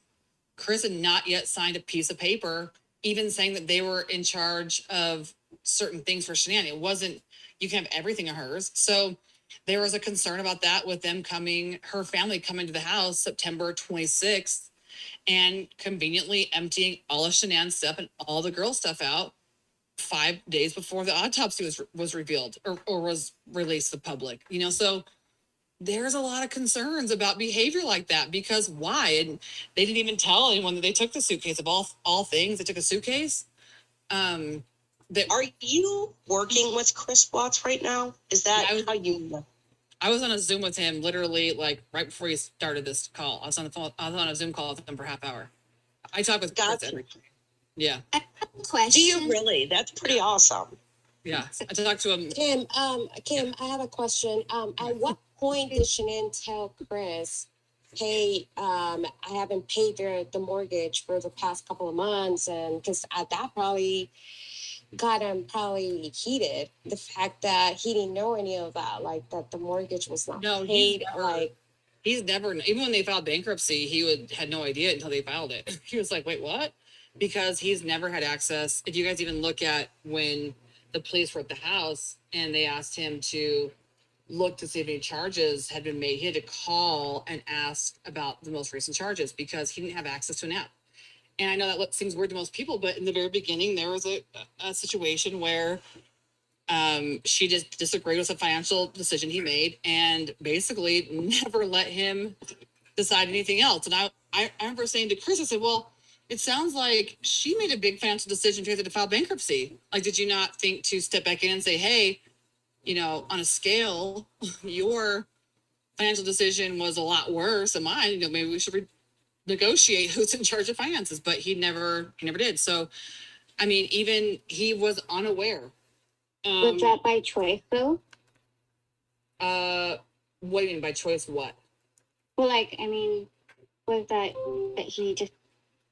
Chris had not yet signed a piece of paper, even saying that they were in charge of certain things for Shanann. It wasn't, you can have everything of hers. So there was a concern about that with them coming, her family coming to the house September 26th and conveniently emptying all of Shanann's stuff and all the girl stuff out 5 days before the autopsy was revealed or was released to the public, you know. So there's a lot of concerns about behavior like that, because why? And they didn't even tell anyone that they took the suitcase. Of all things, they took a suitcase. Are you working with Chris Watts right now? Is that how you? I was on a Zoom with him literally like right before he started this call. I was on the phone. I was on a Zoom call with him for a half hour. I talk with Chris every day. Yeah. I have a question. Do you really? That's pretty awesome. Yeah. I talked to him. Kim, I have a question. At what point did Shanann tell Chris, hey, I haven't paid the mortgage for the past couple of months? And because that probably got him probably heated. The fact that he didn't know any of that, like that the mortgage was not paid. He's never, even when they filed bankruptcy, he had no idea until they filed it. He was like, wait, what? Because he's never had access. If you guys even look at when the police were at the house and they asked him to look to see if any charges had been made, he had to call and ask about the most recent charges because he didn't have access to an app. And I know that seems weird to most people, but in the very beginning, there was a situation where she just disagreed with a financial decision he made and basically never let him decide anything else. And I remember saying to Chris, I said, well, it sounds like she made a big financial decision to file bankruptcy. Like, did you not think to step back in and say, hey, you know, on a scale, your financial decision was a lot worse than mine. You know, maybe we should negotiate who's in charge of finances. But he never did. So, I mean, even he was unaware. Was that by choice though? What do you mean by choice? What? Well, like, I mean, was that he just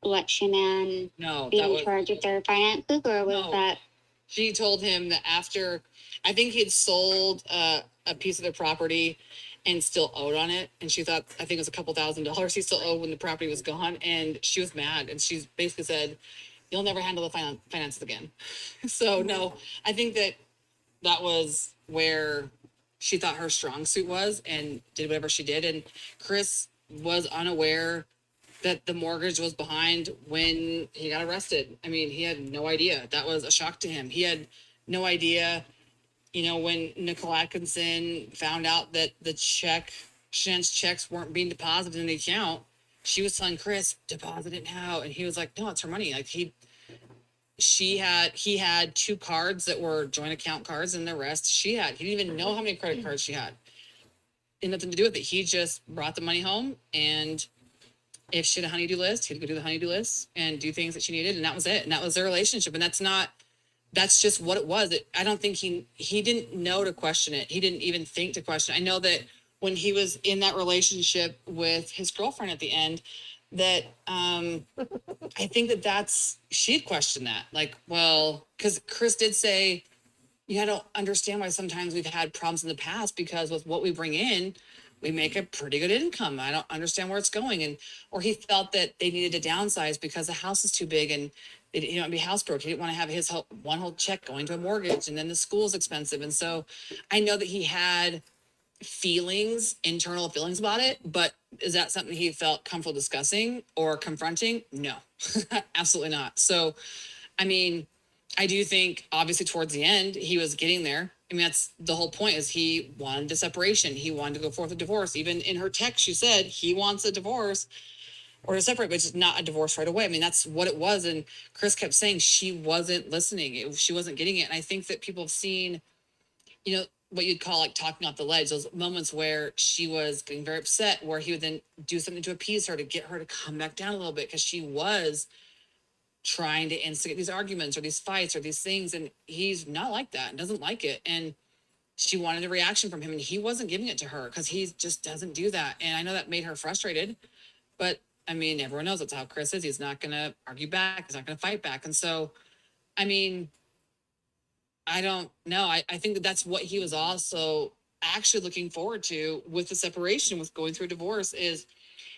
let Shanann be in charge of their finances, or was that? She told him that after, I think he'd sold a piece of their property and still owed on it. And she thought, I think it was a couple $1,000s he still owed when the property was gone. And she was mad. And she basically said, you'll never handle the finances again. So no, I think that was where she thought her strong suit was and did whatever she did. And Chris was unaware that the mortgage was behind when he got arrested. I mean, he had no idea. That was a shock to him. He had no idea, you know, when Nicole Atkinson found out that Shannon's checks weren't being deposited in the account, she was telling Chris, deposit it now. And he was like, no, it's her money. Like he had 2 cards that were joint account cards, and the rest he didn't even know how many credit cards she had. And nothing to do with it. He just brought the money home, and if she had a honeydew list, he'd go do the honeydew list and do things that she needed. And that was it. And that was their relationship. And that's just what it was. I don't think he didn't know to question it. He didn't even think to question it. I know that when he was in that relationship with his girlfriend at the end, that I think she'd question that. Like, well, because Chris did say, I don't understand why sometimes we've had problems in the past, because with what we bring in, we make a pretty good income. I don't understand where it's going. Or he felt that they needed to downsize because the house is too big and they didn't want to be housebroke. He didn't want to have his one whole check going to a mortgage, and then the school's expensive. And so I know that he had internal feelings about it, but is that something he felt comfortable discussing or confronting? No, absolutely not. So, I mean, I do think obviously towards the end, he was getting there. I mean, that's the whole point, is he wanted a separation. He wanted to go forth with a divorce. Even in her text, she said he wants a divorce or to separate, but just not a divorce right away. I mean, that's what it was. And Chris kept saying she wasn't listening. She wasn't getting it. And I think that people have seen, you know, what you'd call like talking off the ledge, those moments where she was getting very upset, where he would then do something to appease her, to get her to come back down a little bit, because she was trying to instigate these arguments or these fights or these things. And he's not like that and doesn't like it. And she wanted a reaction from him, and he wasn't giving it to her because he just doesn't do that. And I know that made her frustrated, but I mean, everyone knows that's how Chris is. He's not going to argue back. He's not going to fight back. And so, I mean, I don't know. I think that that's what he was also actually looking forward to with the separation, with going through a divorce, is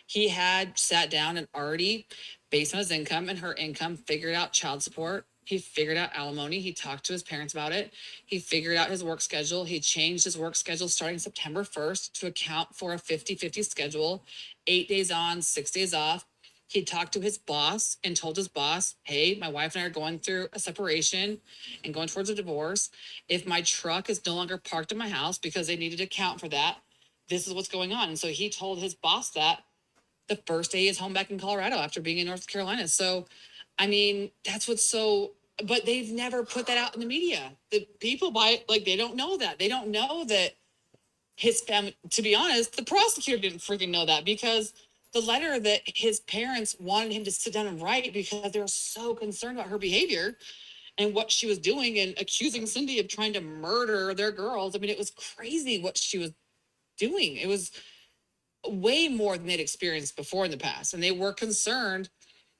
he had sat down and already, based on his income and her income, figured out child support. He figured out alimony. He talked to his parents about it. He figured out his work schedule. He changed his work schedule starting September 1st to account for a 50-50 schedule, 8 days on, 6 days off. He talked to his boss and told his boss, hey, my wife and I are going through a separation and going towards a divorce. If my truck is no longer parked in my house because they needed to account for that, this is what's going on. And so he told his boss that the first day he is home back in Colorado after being in North Carolina. So, I mean, that's what's so, but they've never put that out in the media. The people they don't know that. They don't know that his family, to be honest, the prosecutor didn't freaking know that, because the letter that his parents wanted him to sit down and write, because they were so concerned about her behavior and what she was doing, and accusing Cindy of trying to murder their girls. I mean, it was crazy what she was doing. It was way more than they'd experienced before in the past. And they were concerned,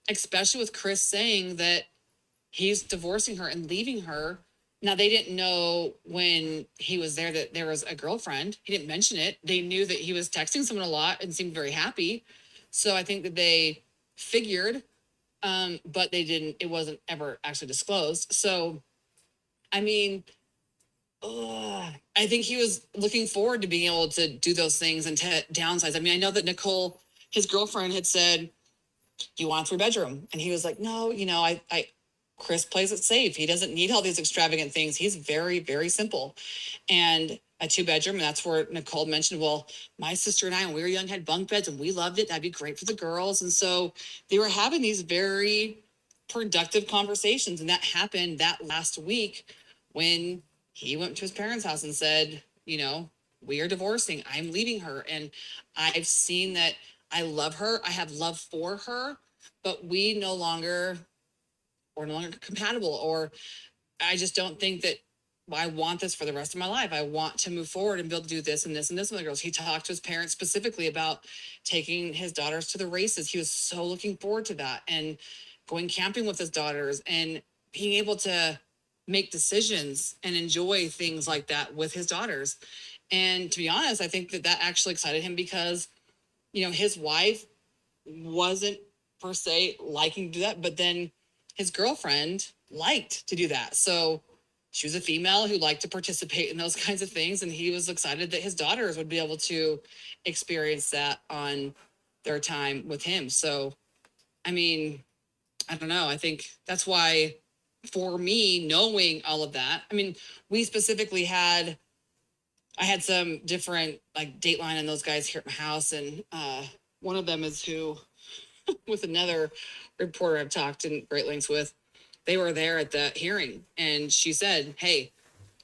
especially with Chris saying that he's divorcing her and leaving her. Now, they didn't know when he was there that there was a girlfriend. He didn't mention it. They knew that he was texting someone a lot and seemed very happy. So I think that they figured, but they didn't, it wasn't ever actually disclosed. So, I mean, I think he was looking forward to being able to do those things and to downsize. I mean, I know that Nicole, his girlfriend, had said, "You want a 3-bedroom?" And he was like, "No, Chris plays it safe. He doesn't need all these extravagant things. He's very, very simple." And a 2-bedroom, and that's where Nicole mentioned, well, my sister and I, when we were young, had bunk beds and we loved it. That'd be great for the girls. And so they were having these very productive conversations. And that happened that last week when he went to his parents' house and said, we are divorcing. I'm leaving her. And I've seen that I love her. I have love for her, but we're no longer compatible, or I just don't think that I want this for the rest of my life. I want to move forward and be able to do this and this and this with the girls. He talked to his parents specifically about taking his daughters to the races. He was so looking forward to that, and going camping with his daughters and being able to make decisions and enjoy things like that with his daughters. And to be honest, I think that actually excited him, because, his wife wasn't per se liking to do that, but then his girlfriend liked to do that. So she was a female who liked to participate in those kinds of things. And he was excited that his daughters would be able to experience that on their time with him. So, I mean, I don't know. I think that's why, for me, knowing all of that, I mean, we specifically I had some different, like, Dateline and those guys here at my house. And one of them is who, with another reporter I've talked in great lengths with, they were there at the hearing, and she said, hey,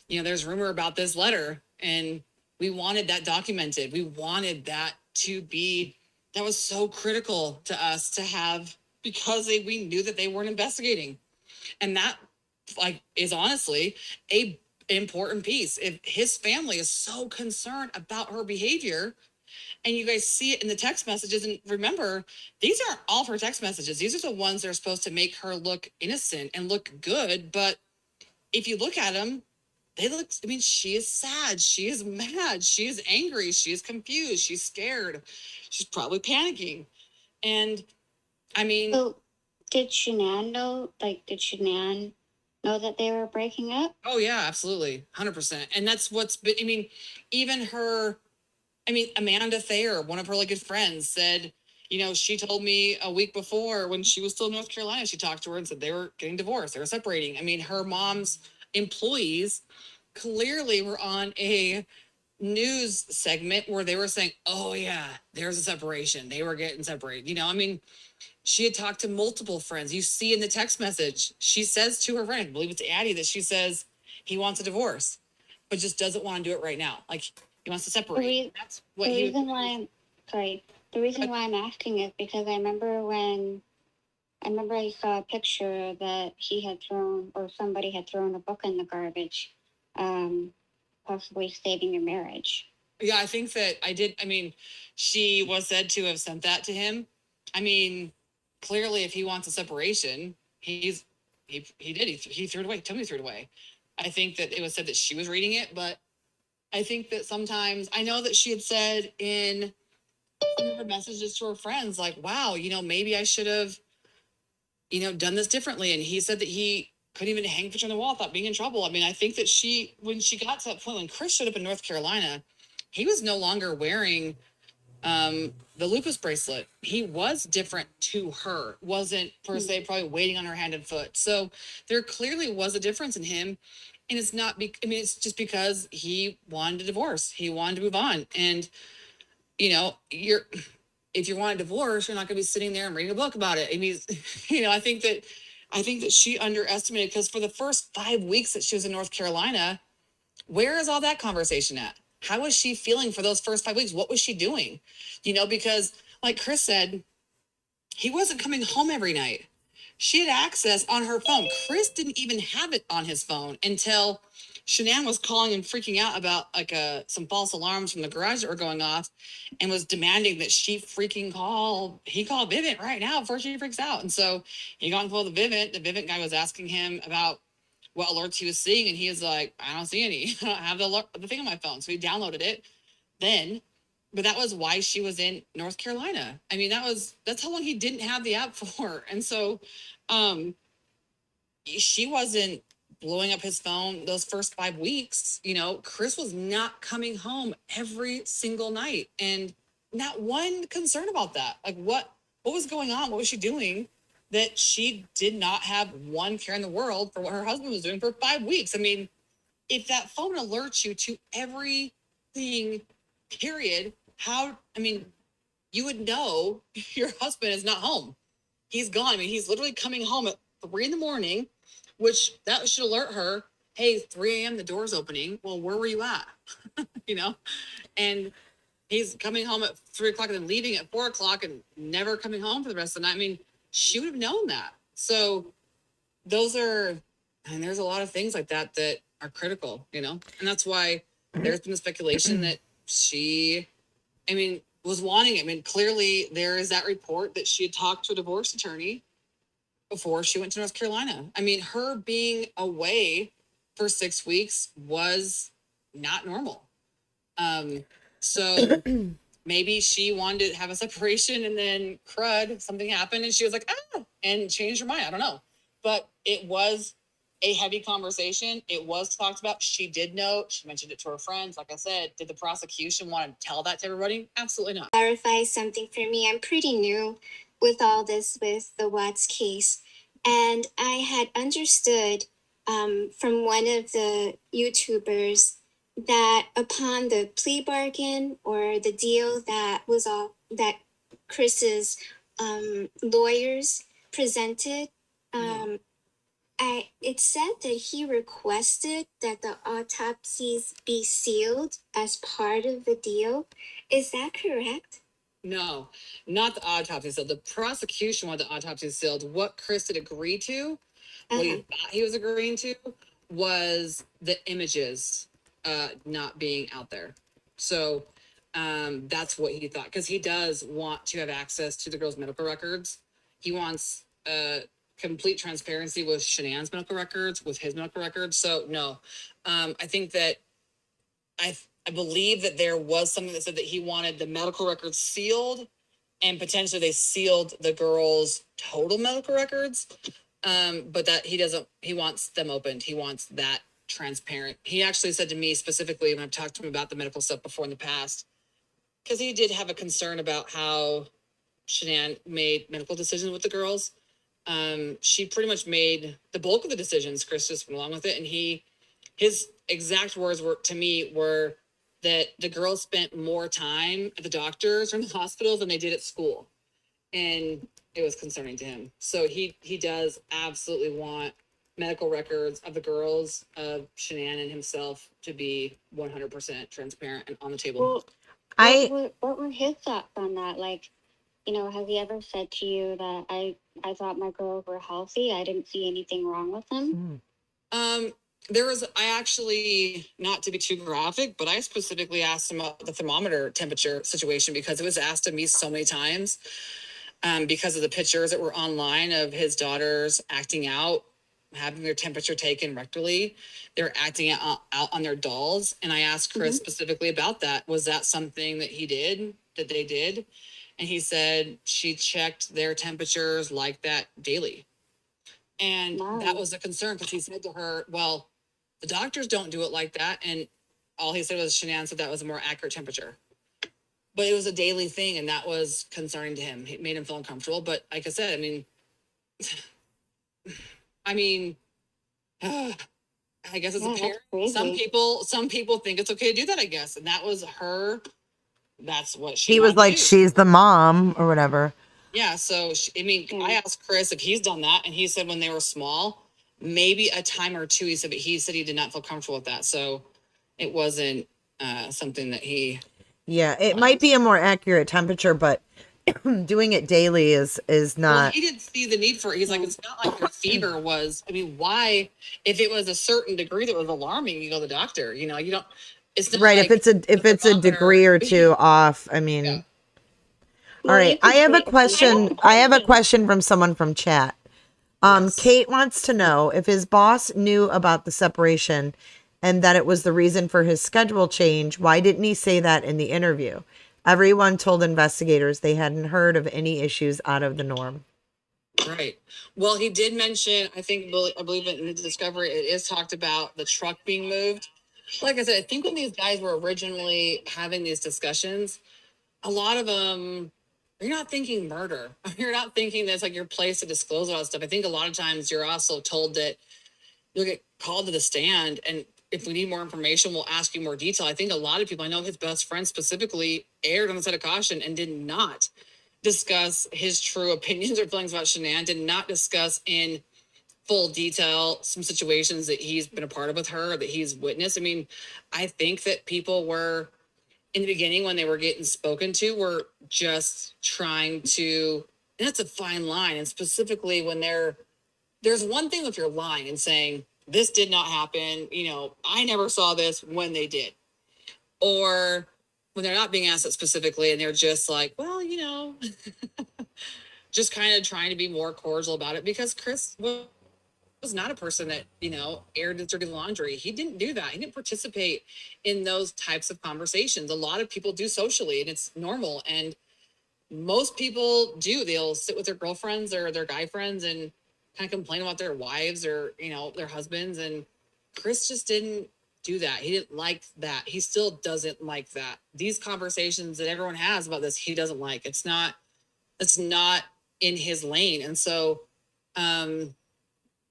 there's rumor about this letter, and we wanted that documented. We wanted that that was so critical to us to have, because we knew that they weren't investigating. And that, is honestly a important piece. If his family is so concerned about her behavior, and you guys see it in the text messages, and remember, these aren't all of her text messages. These are the ones that are supposed to make her look innocent and look good. But if you look at them, she is sad. She is mad. She is angry. She is confused. She's scared. She's probably panicking. And I mean, So, did Shanann know? Did Shanann know that they were breaking up? oh yeah, absolutely. 100%. And that's what's been, even her, Amanda Thayer, one of her really good friends, said, she told me a week before, when she was still in North Carolina, she talked to her and said they were getting divorced. They were separating. Her mom's employees clearly were on a news segment where they were saying, oh yeah, there's a separation. They were getting separated. She had talked to multiple friends. You see in the text message, she says to her friend, I believe it's Addie, that she says he wants a divorce, but just doesn't want to do it right now. He wants to separate. That's what the reason why I'm asking is because I remember I saw a picture that he had thrown, or somebody had thrown, a book in the garbage, possibly saving your marriage. Yeah, I think that I did. She was said to have sent that to him. Clearly, if he wants a separation, he did. He threw it away. Tell me he threw it away. I think that it was said that she was reading it, but I think that sometimes, I know that she had said in some of her messages to her friends, like, wow, maybe I should have, done this differently. And he said that he couldn't even hang a picture on the wall without being in trouble. I mean, I think that when she got to that point, when Chris showed up in North Carolina, he was no longer wearing the lupus bracelet. He was different to her, wasn't per se probably waiting on her hand and foot. So there clearly was a difference in him. And it's not, it's just because he wanted a divorce. He wanted to move on. And, if you want a divorce, you're not going to be sitting there and reading a book about it. I mean, I think that she underestimated, because for the first 5 weeks that she was in North Carolina, where is all that conversation at? How was she feeling for those first 5 weeks? What was she doing? Because like Chris said, he wasn't coming home every night. She had access on her phone. Chris didn't even have it on his phone until Shanann was calling and freaking out about some false alarms from the garage that were going off, and was demanding that she he call Vivint right now before she freaks out. And so he got on the phone with the Vivint guy was asking him about what alerts he was seeing, and he was like, I don't see any. I don't have the thing on my phone. So he downloaded it then. But that was why she was in North Carolina. I mean, that's how long he didn't have the app for. And so she wasn't blowing up his phone those first 5 weeks. Chris was not coming home every single night, and not one concern about that. Like, what was going on? What was she doing that she did not have one care in the world for what her husband was doing for 5 weeks? I mean, if that phone alerts you to everything, period, you would know your husband is not home. He's gone. I mean, he's literally coming home at 3 a.m, which that should alert her. Hey, 3 a.m, the door's opening. Well, where were you at? And he's coming home at 3 o'clock and then leaving at 4 o'clock and never coming home for the rest of the night. I mean, she would have known that. So there's a lot of things like that are critical, and that's why there's been the speculation that she, was wanting it. I mean, clearly there is that report that she had talked to a divorce attorney before she went to North Carolina. I mean, her being away for 6 weeks was not normal. So maybe she wanted to have a separation, and then something happened and she was like, and changed her mind. I don't know. But it was a heavy conversation. It was talked about. She did know. She mentioned it to her friends. Like I said, did the prosecution want to tell that to everybody? Absolutely not. Clarify something for me. I'm pretty new with all this, with the Watts case. And I had understood from one of the YouTubers that upon the plea bargain or the deal that Chris's lawyers presented, it said that he requested that the autopsies be sealed as part of the deal. Is that correct? No, not the autopsy sealed. The prosecution wanted the autopsy sealed. What Chris had agreed to, what he thought he was agreeing to, was the images not being out there. So that's what he thought, because he does want to have access to the girl's medical records. He wants complete transparency with Shanann's medical records, with his medical records. So no, I think that I believe that there was something that said that he wanted the medical records sealed, and potentially they sealed the girl's total medical records. But that he wants them opened. He wants that transparent. He actually said to me specifically, when I've talked to him about the medical stuff before in the past, because he did have a concern about how Shanann made medical decisions with the girls. She pretty much made the bulk of the decisions. Chris just went along with it. And his exact words were that the girls spent more time at the doctors or in the hospitals than they did at school. And it was concerning to him. So he does absolutely want medical records of the girls, of Shanann and himself, to be 100% transparent and on the table. Well, what were his thoughts on that? Like, has he ever said to you that I thought my girls were healthy? I didn't see anything wrong with them? I actually, not to be too graphic, but I specifically asked him about the thermometer temperature situation, because it was asked of me so many times, because of the pictures that were online of his daughters acting out having their temperature taken rectally, they're acting out on their dolls. And I asked Chris specifically about that. Was that something that they did? And he said she checked their temperatures like that daily. And that was a concern because he said to her, well, the doctors don't do it like that. And all he said was Shanann said that was a more accurate temperature. But it was a daily thing, and that was concerning to him. It made him feel uncomfortable. But like I said, I mean, I guess as a parent, some people think it's okay to do that, I guess. And that was her. That's what she He was wanted to like, do. she's the mom or whatever. Yeah. So, I asked Chris if he's done that, and he said when they were small, maybe a time or two, he said he did not feel comfortable with that. So it wasn't something that he. Yeah, it might be a more accurate temperature, but doing it daily is Well, not. he didn't see the need for it. He's like, it's not like your fever was. I mean, why? If it was a certain degree that was alarming, you go to the doctor. You know, you don't. It's not Right, like if it's a degree or two off, I mean. Yeah. All right, I have a question. I have a question from someone from chat. Yes. Kate wants to know if his boss knew about the separation and that it was the reason for his schedule change. Why didn't he say that in the interview? Everyone told investigators they hadn't heard of any issues out of the norm. Right. Well, he did mention, I believe it in the discovery, it is talked about the truck being moved. Like I said, I think when these guys were originally having these discussions, a lot of them, you're not thinking murder. You're not thinking that's like your place to disclose all that stuff. I think a lot of times you're also told that you'll get called to the stand, and if we need more information, we'll ask you more detail. I think a lot of people, I know his best friend specifically, erred on the side of caution and did not discuss his true opinions or feelings about Shanann, did not discuss in full detail some situations that he's been a part of with her, that he's witnessed. I mean, I think that people were, in the beginning when they were getting spoken to, were just trying to, and that's a fine line. And specifically when there's one thing if you're lying and saying, this did not happen, I never saw this when they did. Or when they're not being asked it specifically and they're just like, well, just kind of trying to be more cordial about it, because Chris was not a person that, aired his dirty laundry. He didn't do that. He didn't participate in those types of conversations. A lot of people do socially, and it's normal. And most people do. They'll sit with their girlfriends or their guy friends and kind of complain about their wives or, their husbands. And Chris just didn't do that. He didn't like that. He still doesn't like that. These conversations that everyone has about this, he doesn't like. It's not in his lane. And so, I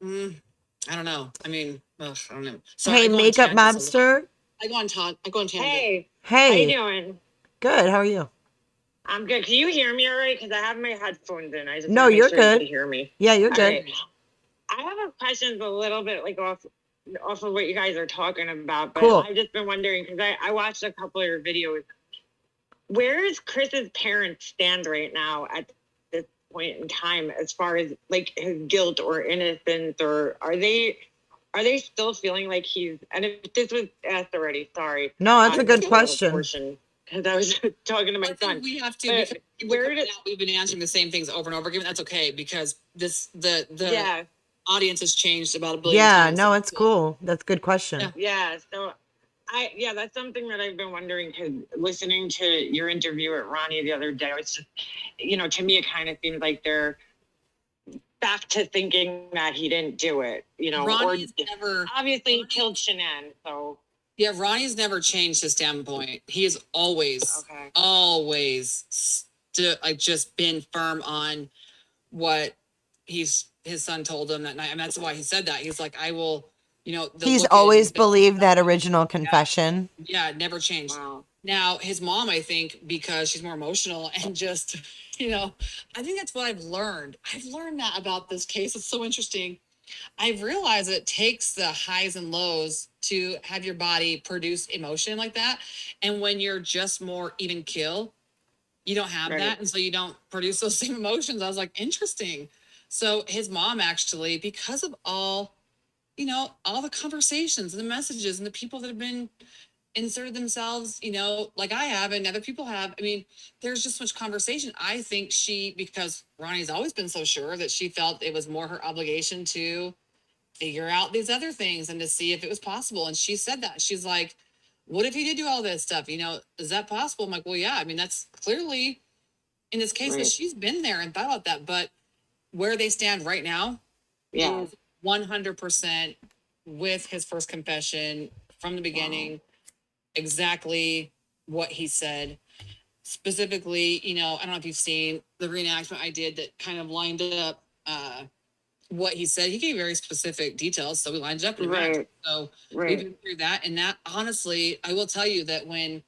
don't know. I mean, I don't know. So Hey, makeup mobster. I go on tangent. Hey, Hey. how you doing? Good. How are you? I'm good. Can you hear me all right? Because I have my headphones in. I just No, wanna make you're sure you good. can hear me. Yeah, you're All good. right. I have a question a little bit like off of what you guys are talking about, but Cool. I've just been wondering because I watched a couple of your videos. Where does Chris's parents stand right now at this point in time as far as like his guilt or innocence, or are they still feeling like he's, and if this was asked already, sorry. No, that's a good question. Because I was talking to my son. We have to, But because we've been answering the same things over and over again. That's okay, because the audience has changed about a billion times. No, it's cool. That's a good question. Yeah. So that's something that I've been wondering, because listening to your interview at Ronnie the other day, it's just, to me, it kind of seems like they're back to thinking that he didn't do it, Ronnie's obviously he killed Shanann. So yeah, Ronnie's never changed his standpoint. He has always just been firm on what his son told him that night. And that's why he said that. He's like, I will, He's always believed that original confession. Yeah, never changed. Wow. Now, his mom, I think, because she's more emotional and just, I think that's what I've learned. I've learned that about this case. It's so interesting. I've realized it takes the highs and lows to have your body produce emotion like that. And when you're just more even kill, you don't have that. And so you don't produce those same emotions. I was like, interesting. So his mom actually, because of all the conversations and the messages and the people that have been inserted themselves, like I have and other people have. I mean, there's just so much conversation. I think because Ronnie's always been so sure that she felt it was more her obligation to figure out these other things and to see if it was possible. And she said that. She's like, what if he did do all this stuff? You know, is that possible? I'm like, well, yeah. I mean, that's clearly in this case that she's been there and thought about that. But where they stand right now is 100% with his first confession from the beginning, exactly what he said. Specifically, you know, I don't know if you've seen the reenactment I did that kind of lined up what he said. He gave very specific details, so we lined it up in a minute. So we've been through that, and that honestly, I will tell you that when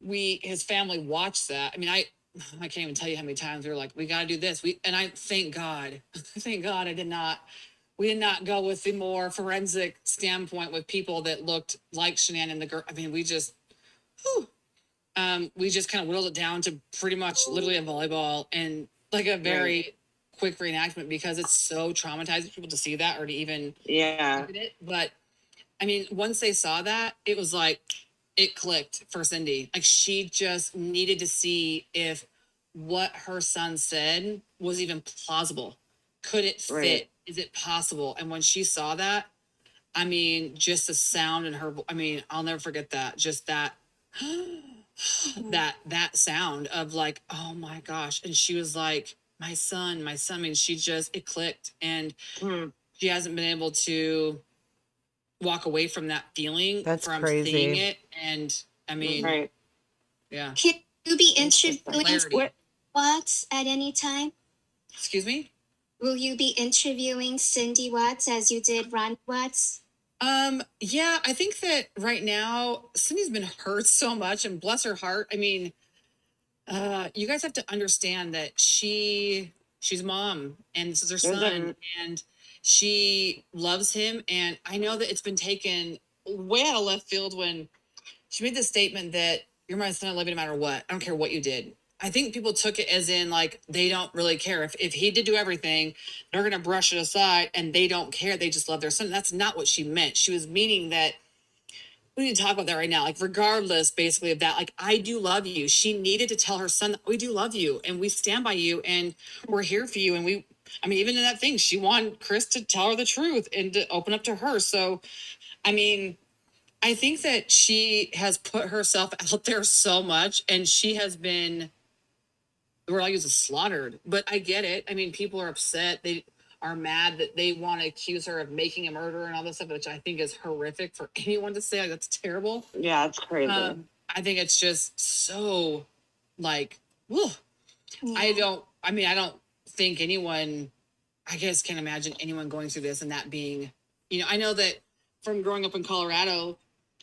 his family watched that, I mean, I can't even tell you how many times we were like, we got to do this. And I thank God, we did not go with the more forensic standpoint with people that looked like Shanann and the girl. I mean, we just kind of whittled it down to pretty much literally a volleyball and like a very quick reenactment, because it's so traumatizing for people to see that or to even look at it. But I mean, once they saw that, it was like, it clicked for Cindy. Like, she just needed to see if what her son said was even plausible. Could it fit? Is it possible? And when she saw that, I mean, just the sound in her, I mean, I'll never forget that. Just that, that sound of like, oh my gosh. And she was like, my son. I mean, it clicked, and she hasn't been able to walk away from that feeling. That's from crazy. Seeing it. And I mean, yeah. Can you be interviewing Clarity. Watts at any time? Excuse me? Will you be interviewing Cindy Watts as you did Ron Watts? Yeah, I think that right now Cindy's been hurt so much, and bless her heart. I mean, you guys have to understand that she's mom, and this is her son, and she loves him. And I know that it's been taken way out of left field when she made the statement that you're my son, I love you no matter what. I don't care what you did. I think people took it as in like, they don't really care. If he did do everything, they're going to brush it aside and they don't care. They just love their son. That's not what she meant. She was meaning that we need to talk about that right now. Like, regardless basically of that, like, I do love you. She needed to tell her son that we do love you and we stand by you and we're here for you. And I mean, even in that thing, she wanted Chris to tell her the truth and to open up to her. So, I mean, I think that she has put herself out there so much, and she has been, the word I use is slaughtered, but I get it. I mean, people are upset. They are mad that they want to accuse her of making a murder and all this stuff, which I think is horrific for anyone to say. Like, that's terrible. Yeah, it's crazy. I think it's just so like, whew. I don't think anyone, I guess, can imagine anyone going through this and that being, you know, I know that from growing up in Colorado,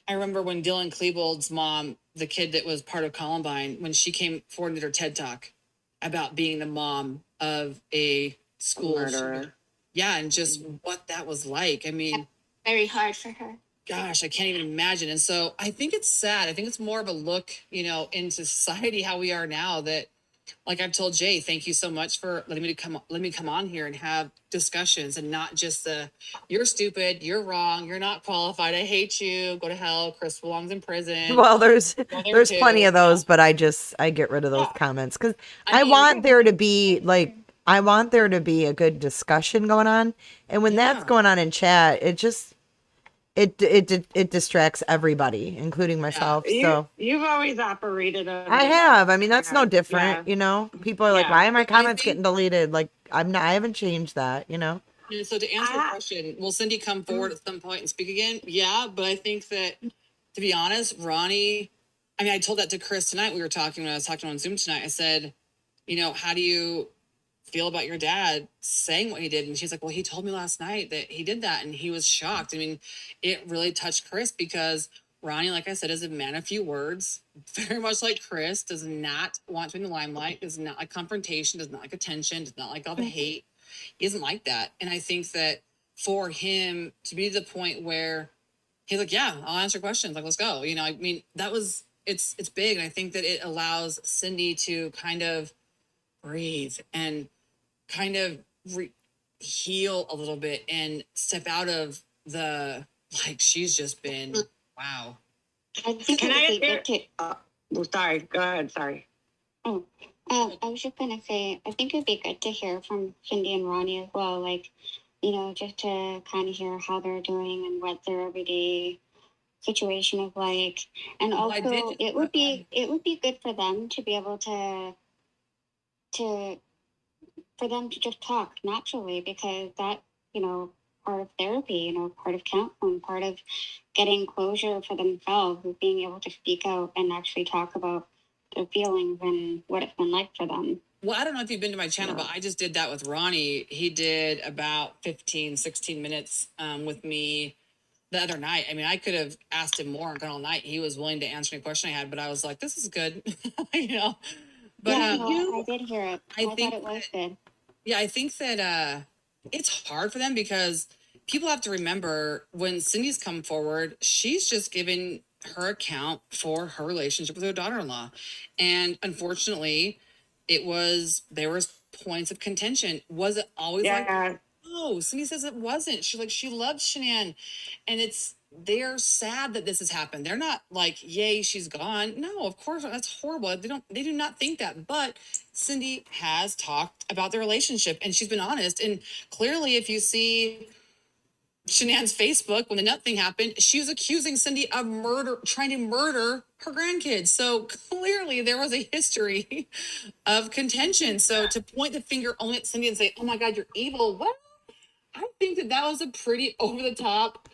I remember when Dylan Klebold's mom, the kid that was part of Columbine, when she came forward and did her TED Talk about being the mom of a school shooter. Yeah, and just what that was like. I mean, very hard for her. Gosh, I can't even imagine. And so I think it's sad. I think it's more of a look, you know, into society, how we are now, that, like I've told Jay, thank you so much for letting me come on here and have discussions, and not just the, you're stupid, you're wrong, you're not qualified, I hate you, go to hell, Chris belongs in prison. Well, there's plenty of those, but I get rid of those comments, because I want there to be a good discussion going on, and when that's going on in chat, it just it distracts everybody, including myself. So you've always operated. I have. I mean, that's no different. You know, people are like, "Why are my comments getting deleted?" Like, I haven't changed that. You know. And so to answer the question, will Cindy come forward at some point and speak again? Yeah, but I think that, to be honest, Ronnie, I mean, I told that to Chris tonight. When I was talking to him on Zoom tonight. I said, you know, how do you feel about your dad saying what he did? And she's like, well, he told me last night that he did that, and he was shocked. I mean, it really touched Chris, because Ronnie, like I said, is a man of few words, very much like Chris, does not want to be in the limelight, does not like confrontation, does not like attention, does not like all the hate. He isn't like that. And I think that for him to be to the point where he's like, yeah, I'll answer questions, like, let's go. You know, I mean, it's big. And I think that it allows Cindy to kind of breathe and kind of heal a little bit and step out of the, like, she's just been, wow. I think sorry, go ahead. Sorry. I was just gonna say, I think it'd be good to hear from Cindy and Ronnie as well. Like, just to kind of hear how they're doing and what their everyday situation is like. And Well, also, it would be good for them to be able to for them to just talk naturally, because that, part of therapy, part of counseling, part of getting closure for themselves is being able to speak out and actually talk about their feelings and what it's been like for them. Well, I don't know if you've been to my channel, but I just did that with Ronnie. He did about 15, 16 minutes with me the other night. I mean, I could have asked him more and gone all night. He was willing to answer any question I had, but I was like, this is good, But yeah, I did hear it. I thought it was good. Yeah, I think that it's hard for them because people have to remember when Cindy's come forward, she's just given her account for her relationship with her daughter-in-law. And unfortunately, there was points of contention. Was it always like that? No, Cindy says it wasn't. She loves Shanann, and they're sad that this has happened. They're not like, yay, she's gone. No, of course, that's horrible. They do not think that. But Cindy has talked about their relationship, and she's been honest. And clearly, if you see Shanann's Facebook, when the nut thing happened, she was accusing Cindy of trying to murder her grandkids. So clearly there was a history of contention. So to point the finger only at Cindy and say, oh my God, you're evil. What? I think that was a pretty over the top,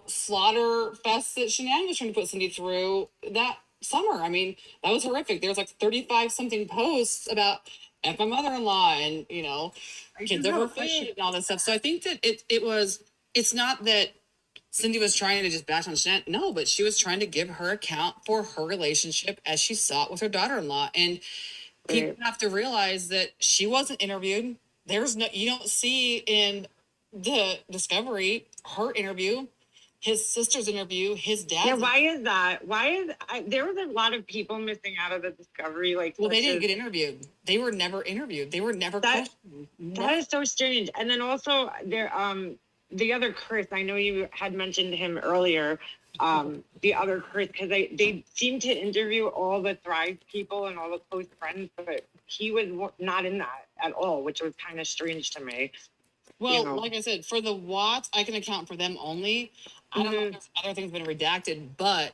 slaughter fest that Shanann was trying to put Cindy through that summer. I mean, that was horrific. There was like 35 something posts about F my mother-in-law and, kids of her kid and all this stuff. So I think that it's not that Cindy was trying to just bash on Shanann. No, but she was trying to give her account for her relationship as she saw it with her daughter-in-law. And people have to realize that she wasn't interviewed. You don't see in the Discovery her interview, his sister's interview, his dad. Yeah, why is that? There was a lot of people missing out of the Discovery. Well, they didn't get interviewed. They were never interviewed. They were never questioned. That is so strange. And then also there, the other Chris, I know you had mentioned him earlier. The other Chris, because they seem to interview all the Thrive people and all the close friends, but he was not in that at all, which was kind of strange to me. Well, like I said, for the Watts, I can account for them only. I don't know if there's other things been redacted, but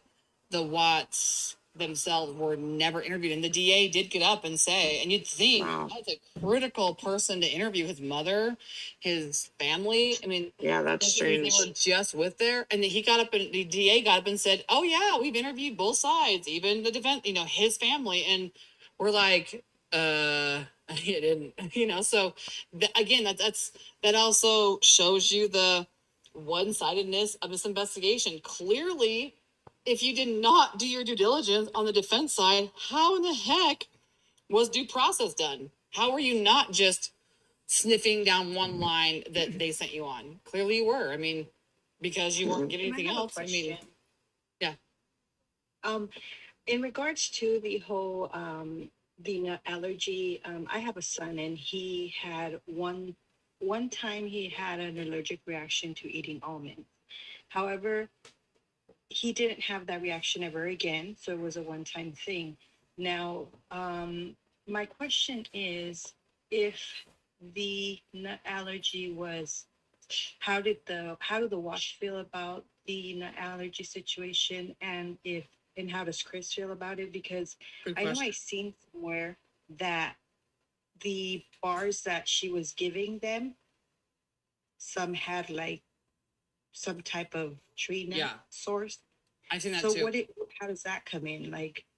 the Watts themselves were never interviewed. And the DA did get up and say, and you'd think that's a critical person to interview, his mother, his family. I mean, yeah, that's strange. They were just with there. And the DA got up and said, oh yeah, we've interviewed both sides, even the defense, his family. And we're like, he didn't, so again, that also shows you the one-sidedness of this investigation. Clearly, if you did not do your due diligence on the defense side, how in the heck was due process done? How were you not just sniffing down one line that they sent you on? Clearly you were. I mean, because you weren't getting anything else. I mean, yeah. In regards to the whole the nut allergy, I have a son, and he had one time he had an allergic reaction to eating almonds. However, he didn't have that reaction ever again, so it was a one-time thing. Now, my question is, if the nut allergy was, how do the Watts feel about the nut allergy situation, and how does Chris feel about it? Because I know I've seen somewhere that the bars that she was giving them, some had like some type of tree nut source. I've seen that too. So how does that come in?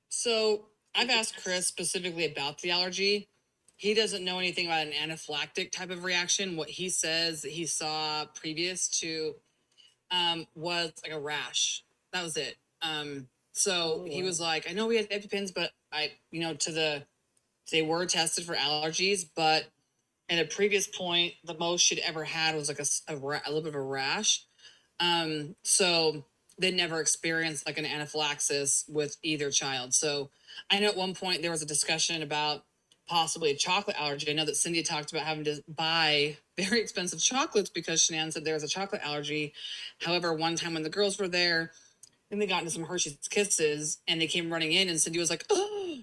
So I've asked Chris specifically about the allergy. He doesn't know anything about an anaphylactic type of reaction. What he says that he saw previous to was like a rash. That was it. So he was like, I know we had EpiPens, but they were tested for allergies, but at a previous point, the most she'd ever had was like a little bit of a rash. So they never experienced like an anaphylaxis with either child. So I know at one point there was a discussion about possibly a chocolate allergy. I know that Cindy talked about having to buy very expensive chocolates because Shanann said there was a chocolate allergy. However, one time when the girls were there, then they got into some Hershey's Kisses and they came running in and Cindy was like, oh.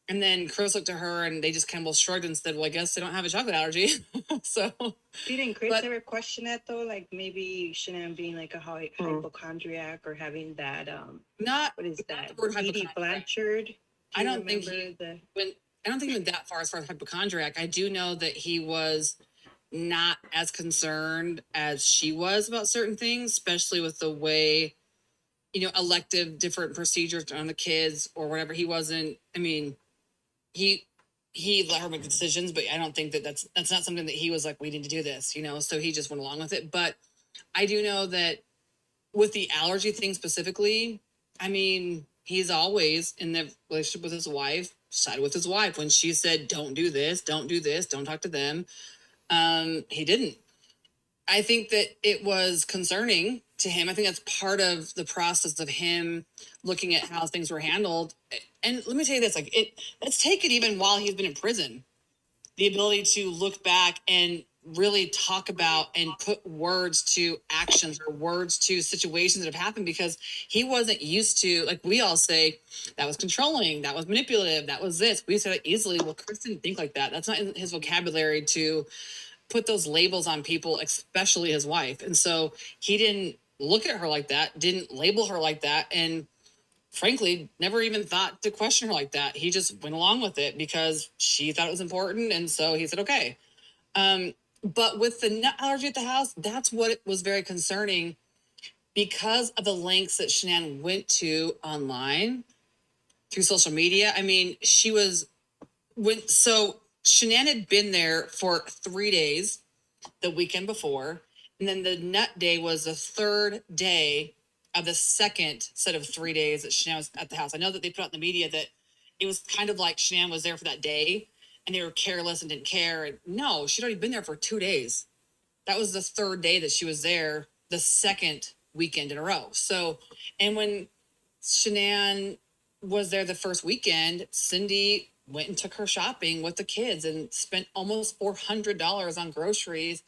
And then Chris looked at her and they just kind of shrugged and said, well, I guess they don't have a chocolate allergy. So, Didn't Chris but- ever question that though? Like maybe Shanann being like a hypochondriac or having that not what is that? the word Edie hypochondriac. Blanchard. Do I you don't think remember I don't think he went that far as far as hypochondriac. I do know that he was not as concerned as she was about certain things, especially with the way, elective different procedures on the kids or whatever. He wasn't, I mean, he let her make decisions, but I don't think that's not something that he was like, we need to do this, so he just went along with it. But I do know that with the allergy thing specifically, I mean, he's always in the relationship with his wife, sided with his wife. When she said, don't do this, don't talk to them, he didn't. I think that it was concerning to him. I think that's part of the process of him looking at how things were handled. And let me tell you this, let's take it even while he's been in prison. The ability to look back and really talk about and put words to actions or words to situations that have happened, because he wasn't used to, like we all say, that was controlling, that was manipulative, that was this. We said it easily. Well, Chris didn't think like that. That's not in his vocabulary to put those labels on people, especially his wife. And so he didn't look at her like that, didn't label her like that, and frankly, never even thought to question her like that. He just went along with it because she thought it was important. And so he said, okay. But with the nut allergy at the house, that's what was very concerning, because of the lengths that Shanann went to online through social media. I mean, Shanann had been there for 3 days the weekend before. And then the nut day was the third day of the second set of 3 days that Shanann was at the house. I know that they put out in the media that it was kind of like Shanann was there for that day and they were careless and didn't care. And no, she'd already been there for 2 days. That was the third day that she was there, the second weekend in a row. So, and when Shanann was there the first weekend, Cindy went and took her shopping with the kids and spent almost $400 on groceries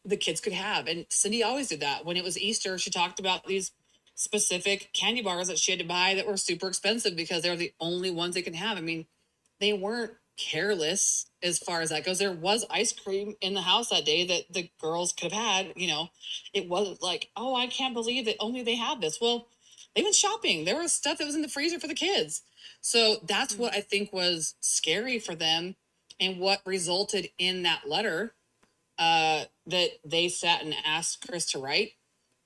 the kids could have. And Cindy always did that. When it was Easter, she talked about these specific candy bars that she had to buy that were super expensive because they were the only ones they could have. I mean, they weren't careless as far as that goes. There was ice cream in the house that day that the girls could have had. It wasn't like, oh, I can't believe that only they have this. Well, they went shopping. There was stuff that was in the freezer for the kids. So that's what I think was scary for them, and what resulted in that letter that they sat and asked Chris to write,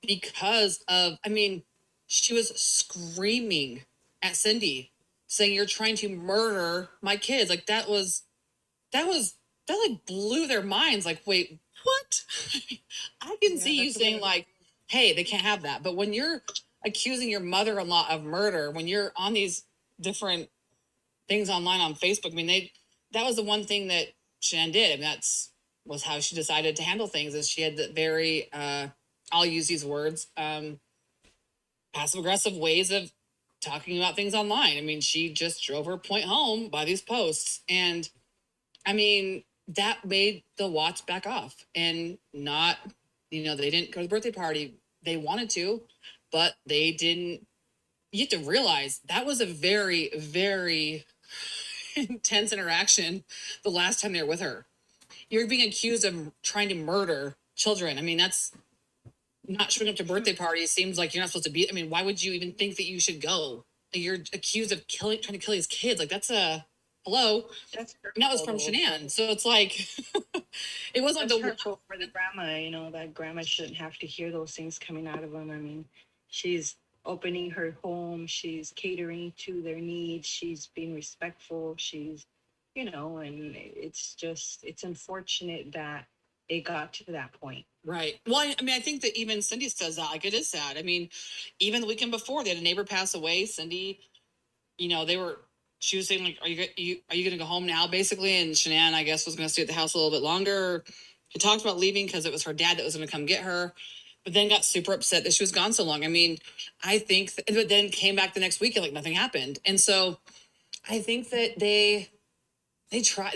because of, I mean, she was screaming at Cindy saying, you're trying to murder my kids. Like that like blew their minds. Like, wait, what? I can see you saying like, hey, they can't have that. But when you're accusing your mother-in-law of murder, when you're on these different things online on Facebook, I mean, that was the one thing that Shanann did. I mean, was how she decided to handle things, is she had the very, I'll use these words, passive aggressive ways of talking about things online. I mean, she just drove her point home by these posts. And I mean, that made the Watts back off and not, they didn't go to the birthday party. They wanted to, but they didn't. You have to realize that was a very, very intense interaction the last time they were with her. You're being accused of trying to murder children. I mean, that's not showing up to birthday parties. Seems like you're not supposed to be. I mean, why would you even think that you should go? You're accused of trying to kill these kids. Like, that's hello. That's and that was from Shanann. So it's like, it wasn't like hurtful for the grandma, that grandma shouldn't have to hear those things coming out of them. I mean, she's opening her home. She's catering to their needs. She's being respectful. She's, and it's unfortunate that it got to that point. Right. Well, I mean, I think that even Cindy says that, like, it is sad. I mean, even the weekend before, they had a neighbor pass away. Cindy, she was saying, like, are you going to go home now, basically? And Shanann, I guess, was going to stay at the house a little bit longer. She talked about leaving because it was her dad that was going to come get her, but then got super upset that she was gone so long. I mean, I think, but then came back the next weekend like nothing happened. And so I think that they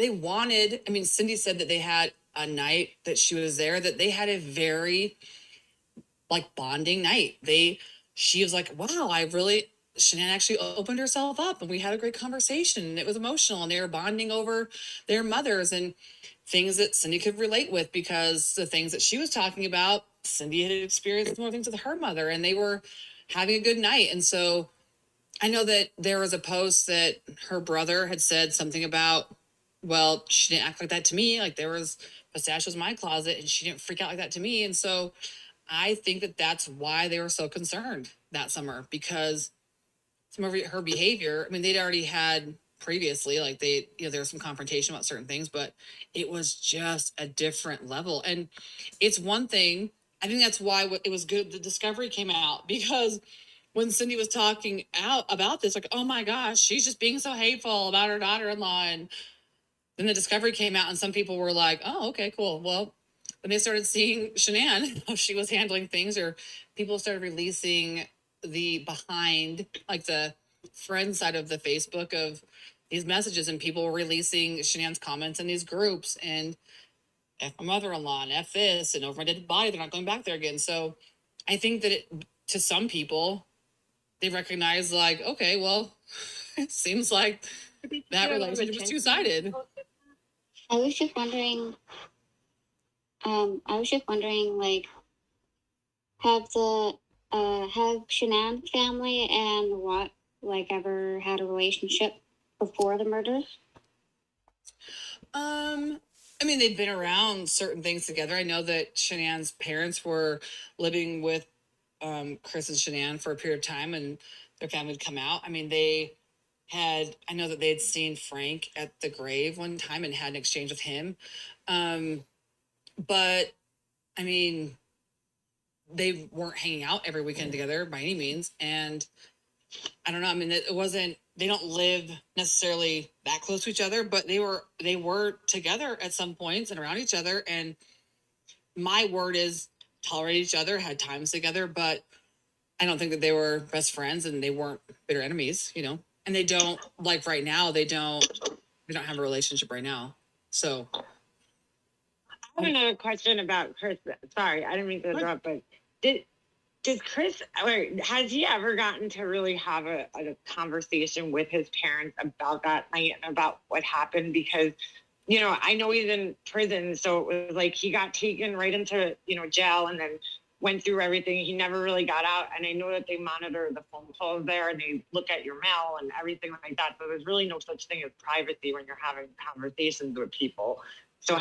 wanted, I mean, Cindy said that they had a night that she was there, that they had a very like bonding night. She was like, wow, Shanann actually opened herself up and we had a great conversation and it was emotional and they were bonding over their mothers. And things that Cindy could relate with, because the things that she was talking about, Cindy had experienced more things with her mother, and they were having a good night. And so I know that there was a post that her brother had said something about, well, she didn't act like that to me. Like, there was pistachios in my closet and she didn't freak out like that to me. And so I think that that's why they were so concerned that summer, because some of her behavior, I mean, they'd already had previously, like there was some confrontation about certain things, but it was just a different level. And it's one thing, I think that's why it was good the discovery came out, because when Cindy was talking out about this, like, oh my gosh, she's just being so hateful about her daughter-in-law. And then the discovery came out and some people were like, oh, okay, cool. Well, when they started seeing Shanann, how she was handling things, or people started releasing the behind, like the friend side of the Facebook of these messages, and people were releasing Shanann's comments in these groups, and F my mother-in-law and F this, and over my dead body, they're not going back there again. So I think that to some people, they recognize, like, okay, well, it seems like that relationship was two-sided. I was just wondering, like, have Shanann's family and Watt, like, ever had a relationship before the murder? I mean, they've been around certain things together. I know that Shanann's parents were living with Chris and Shanann for a period of time, and their family would come out. I mean, I know that they had seen Frank at the grave one time and had an exchange with him. But I mean, they weren't hanging out every weekend together by any means. And I don't know. I mean, it wasn't, they don't live necessarily that close to each other, but they were together at some points and around each other. And my word is tolerate each other, had times together, but I don't think that they were best friends, and they weren't bitter enemies, and they don't, like, right now, they don't have a relationship right now. So I have another question about Chris. Sorry, I didn't mean to interrupt, but did Chris, or has he ever gotten to really have a conversation with his parents about that night and about what happened? Because, I know he's in prison, so it was like he got taken right into, jail and then went through everything. He never really got out. And I know that they monitor the phone calls there and they look at your mail and everything like that. So there's really no such thing as privacy when you're having conversations with people. So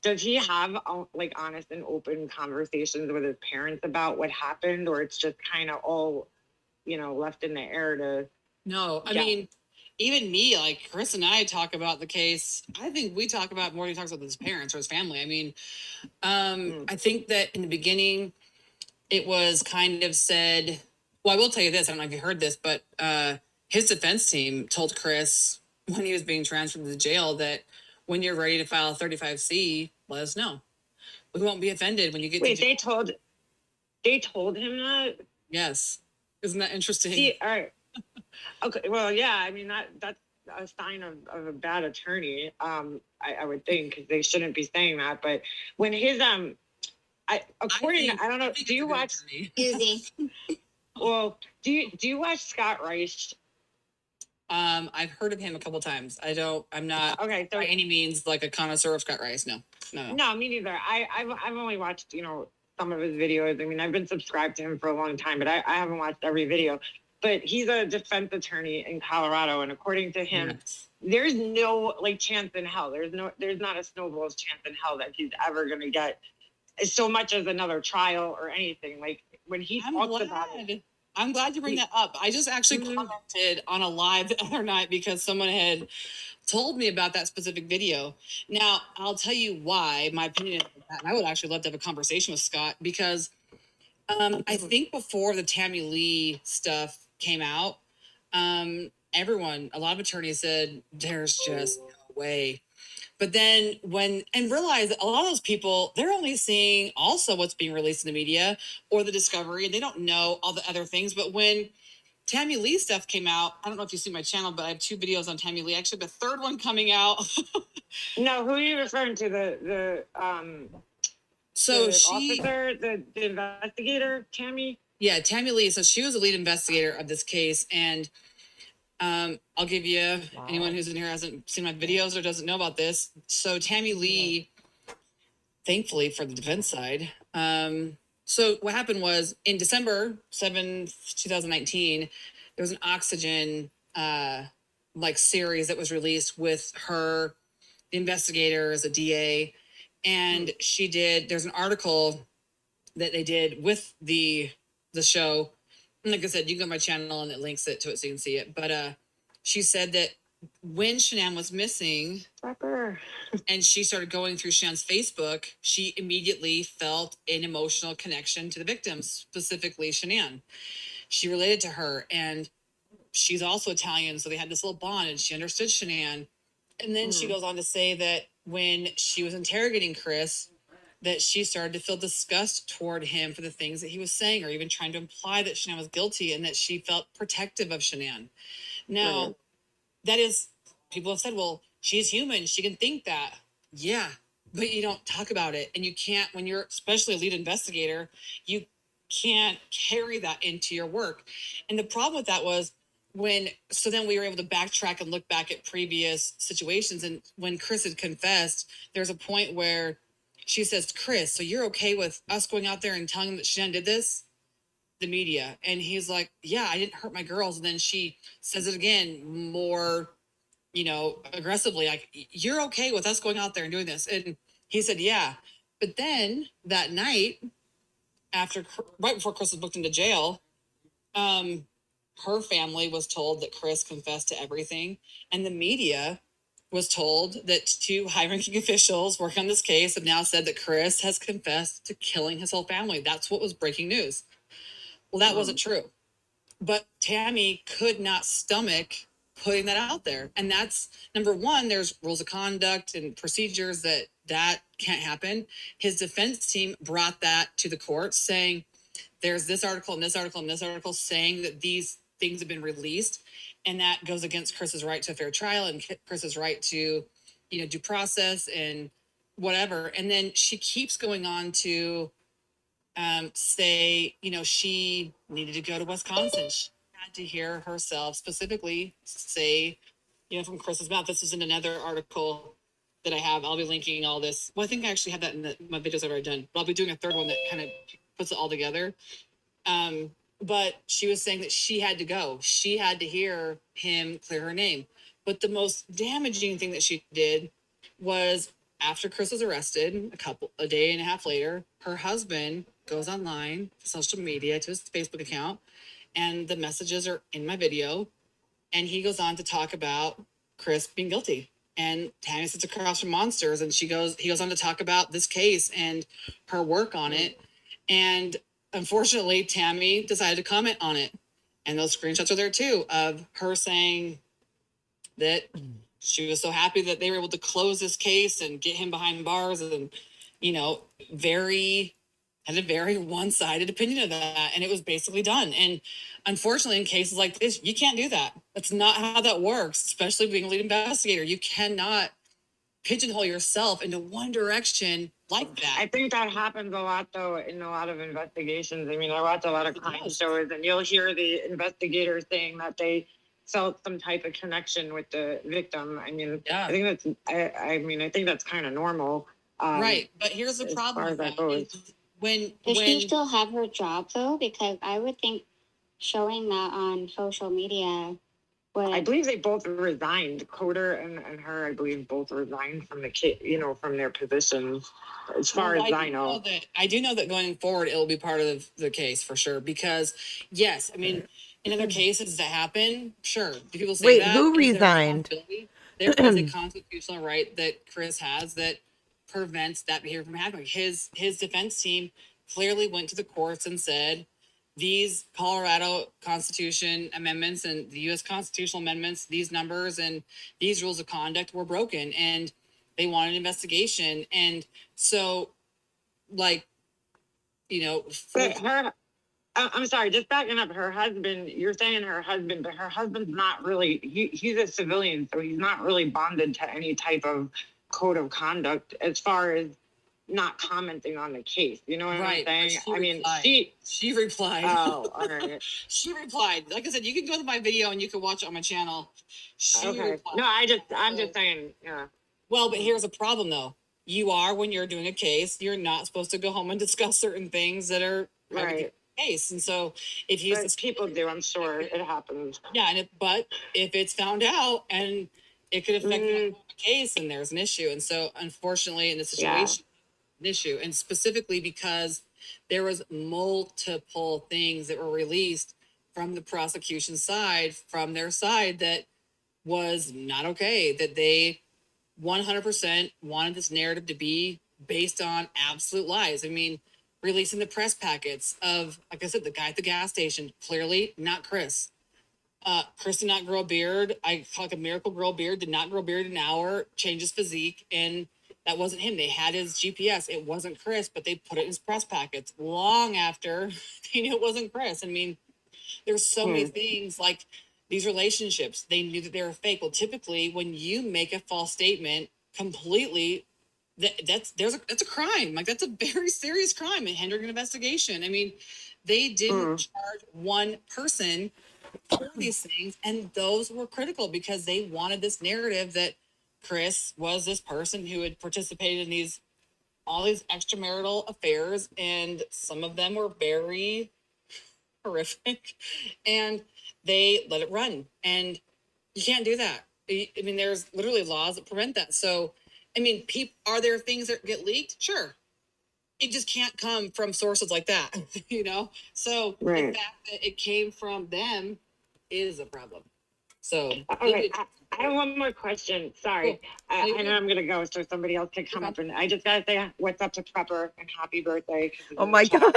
does he have like honest and open conversations with his parents about what happened, or it's just kind of all, left in the air to? No, I mean, even me, like Chris and I talk about the case. I think we talk about more than he talks about his parents or his family. I mean, I think that in the beginning, it was kind of said, well, I will tell you this. I don't know if you heard this, but his defense team told Chris when he was being transferred to the jail that when you're ready to file 35C, let us know. We won't be offended when you get to jail. They told him that? Yes. Isn't that interesting? See, all right. Okay, well, yeah, I mean, that's a sign of a bad attorney, I would think, because they shouldn't be saying that. But when his, I don't know, do you watch? Well, do you watch Scott Reich? I've heard of him a couple times. I'm not by any means like a connoisseur of Scott Rice. No. No, me neither. I've only watched, some of his videos. I mean, I've been subscribed to him for a long time, but I haven't watched every video. But he's a defense attorney in Colorado, and according to him, there's no chance in hell. There's not a snowball's chance in hell that he's ever going to get so much as another trial or anything. Like when he talks about it. I'm glad you bring that up. I just actually commented on a live the other night because someone had told me about that specific video. Now, I'll tell you why my opinion is that, and I would actually love to have a conversation with Scott, because I think before the Tammy Lee stuff came out, a lot of attorneys said, there's just no way. But then realize that a lot of those people, they're only seeing also what's being released in the media or the discovery, and they don't know all the other things. But when Tammy Lee stuff came out, I don't know if you see my channel, but I have 2 videos on Tammy Lee. Actually, the third one coming out. No, who are you referring to? The officer, the investigator, Tammy? Yeah, Tammy Lee. So she was the lead investigator of this case, and I'll give you anyone who's in here hasn't seen my videos or doesn't know about this. So Tammy Lee, thankfully for the defense side, so what happened was in December 7th, 2019, there was an Oxygen like series that was released with her, the investigator as a DA, and there's an article that they did with the show. And like I said, you can go to my channel and it links it to it so you can see it. But she said that when Shanann was missing and she started going through Shannon's Facebook, she immediately felt an emotional connection to the victims, specifically Shanann. She related to her, and she's also Italian, so they had this little bond, and she understood Shanann. And then she goes on to say that when she was interrogating Chris, that she started to feel disgust toward him for the things that he was saying, or even trying to imply that Shanann was guilty, and that she felt protective of Shanann. Now, that is, people have said, well, she's human, she can think that. Yeah, but you don't talk about it. And you can't, when you're especially a lead investigator, you can't carry that into your work. And the problem with that was so then we were able to backtrack and look back at previous situations. And when Chris had confessed, there's a point where she says, Chris, so you're okay with us going out there and telling him that Shanann did this? The media. And he's like, yeah, I didn't hurt my girls. And then she says it again more, aggressively, like, you're okay with us going out there and doing this? And he said, yeah. But then that night, right before Chris was booked into jail, her family was told that Chris confessed to everything. And the media was told that 2 high-ranking officials working on this case have now said that Chris has confessed to killing his whole family. That's what was breaking news. Well, that wasn't true. But Tammy could not stomach putting that out there. And that's, number one, there's rules of conduct and procedures that can't happen. His defense team brought that to the court, saying there's this article and this article and this article saying that these things have been released. And that goes against Chris's right to a fair trial and Chris's right to, due process and whatever. And then she keeps going on to say, she needed to go to Wisconsin. She had to hear herself specifically say, from Chris's mouth. This is in another article that I have. I'll be linking all this. Well, I think I actually have that in my videos I've already done, but I'll be doing a third one that kind of puts it all together. But she was saying that she had to go. She had to hear him clear her name. But the most damaging thing that she did was, after Chris was arrested, a day and a half later, her husband goes online, social media, to his Facebook account, and the messages are in my video. And he goes on to talk about Chris being guilty. And Tammy sits across from Monsters, and he goes on to talk about this case and her work on it. And unfortunately, Tammy decided to comment on it. And those screenshots are there too, of her saying that she was so happy that they were able to close this case and get him behind bars, and, had a very one-sided opinion of that. And it was basically done. And unfortunately, in cases like this, you can't do that. That's not how that works, especially being a lead investigator. You cannot pigeonhole yourself into one direction like that. I think that happens a lot, though, in a lot of investigations. I mean, I watch a lot of crime shows, and you'll hear the investigators saying that they felt some type of connection with the victim. I mean, yeah. I think that's kind of normal. Right, but here's the problem with that. Does she still have her job, though? Because I would think showing that on social media would... I believe they both resigned. Coder and her, I believe, both resigned from from their positions, as far as I know. I do know that going forward, it'll be part of the case for sure. Because, yes, I mean, in other cases that happen, sure. People say that. Wait, who resigned? There is a constitutional right that Chris has that prevents that behavior from happening. His defense team clearly went to the courts and said these Colorado Constitution amendments and the U.S. constitutional amendments, these numbers and these rules of conduct were broken, and they wanted an investigation. And so, I'm sorry, just backing up, her husband, you're saying her husband, but her husband's not really, he's a civilian, so he's not really bonded to any type of code of conduct as far as not commenting on the case. You know what Right, I'm but saying? she I mean, replied. She replied. Oh, all right. She replied. Like I said, you can go to my video and you can watch it on my channel. She Okay. replied. No, I'm just saying, yeah. Well, but here's a problem though. You are, when you're doing a case, you're not supposed to go home and discuss certain things that are private Right. case. And so if he's But people do, I'm sure it happens. yeah, but if it's found out and it could affect the case, and there's an issue. And so unfortunately in this situation, an issue, and specifically because there was multiple things that were released from the prosecution side, from their side, that was not okay, that they 100% wanted this narrative to be based on absolute lies. I mean, releasing the press packets of, like I said, the guy at the gas station, clearly not Chris. Chris did not grow a beard. I call it a miracle grow a beard, did not grow a beard in an hour, changed his physique, and that wasn't him. They had his GPS. It wasn't Chris, but they put it in his press packets long after they knew it wasn't Chris. I mean, there's so many things like these relationships. They knew that they were fake. Well, typically when you make a false statement completely, that's a crime. Like that's a very serious crime and hindering an investigation. I mean, they didn't charge one person for these things, and those were critical because they wanted this narrative that Chris was this person who had participated in all these extramarital affairs, and some of them were very horrific, and they let it run. And you can't do that. I mean, there's literally laws that prevent that. So, I mean, are there things that get leaked? Sure. It just can't come from sources like that, you know? So the fact that it came from them is a problem. So, okay, I have one more question. Sorry. Cool. I know I'm going to go so somebody else can come up, and I just got to say what's up to Prepper and happy birthday. Oh my God.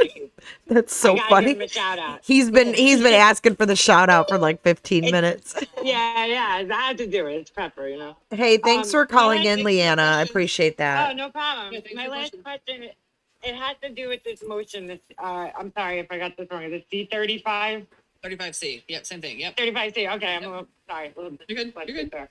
That's so funny. Give him a shout out. He's been asking for the shout out for like 15 minutes. Yeah, I had to do it. It's Prepper, you know. Hey, thanks for calling in, Leanna. I appreciate that. Oh, no problem. Yeah, My last question, it has to do with this motion. This I'm sorry if I got this wrong. Is it C-35? 35C. Yep, same thing. Yep. 35C. Okay, I'm a little sorry. You're good. You're good. There.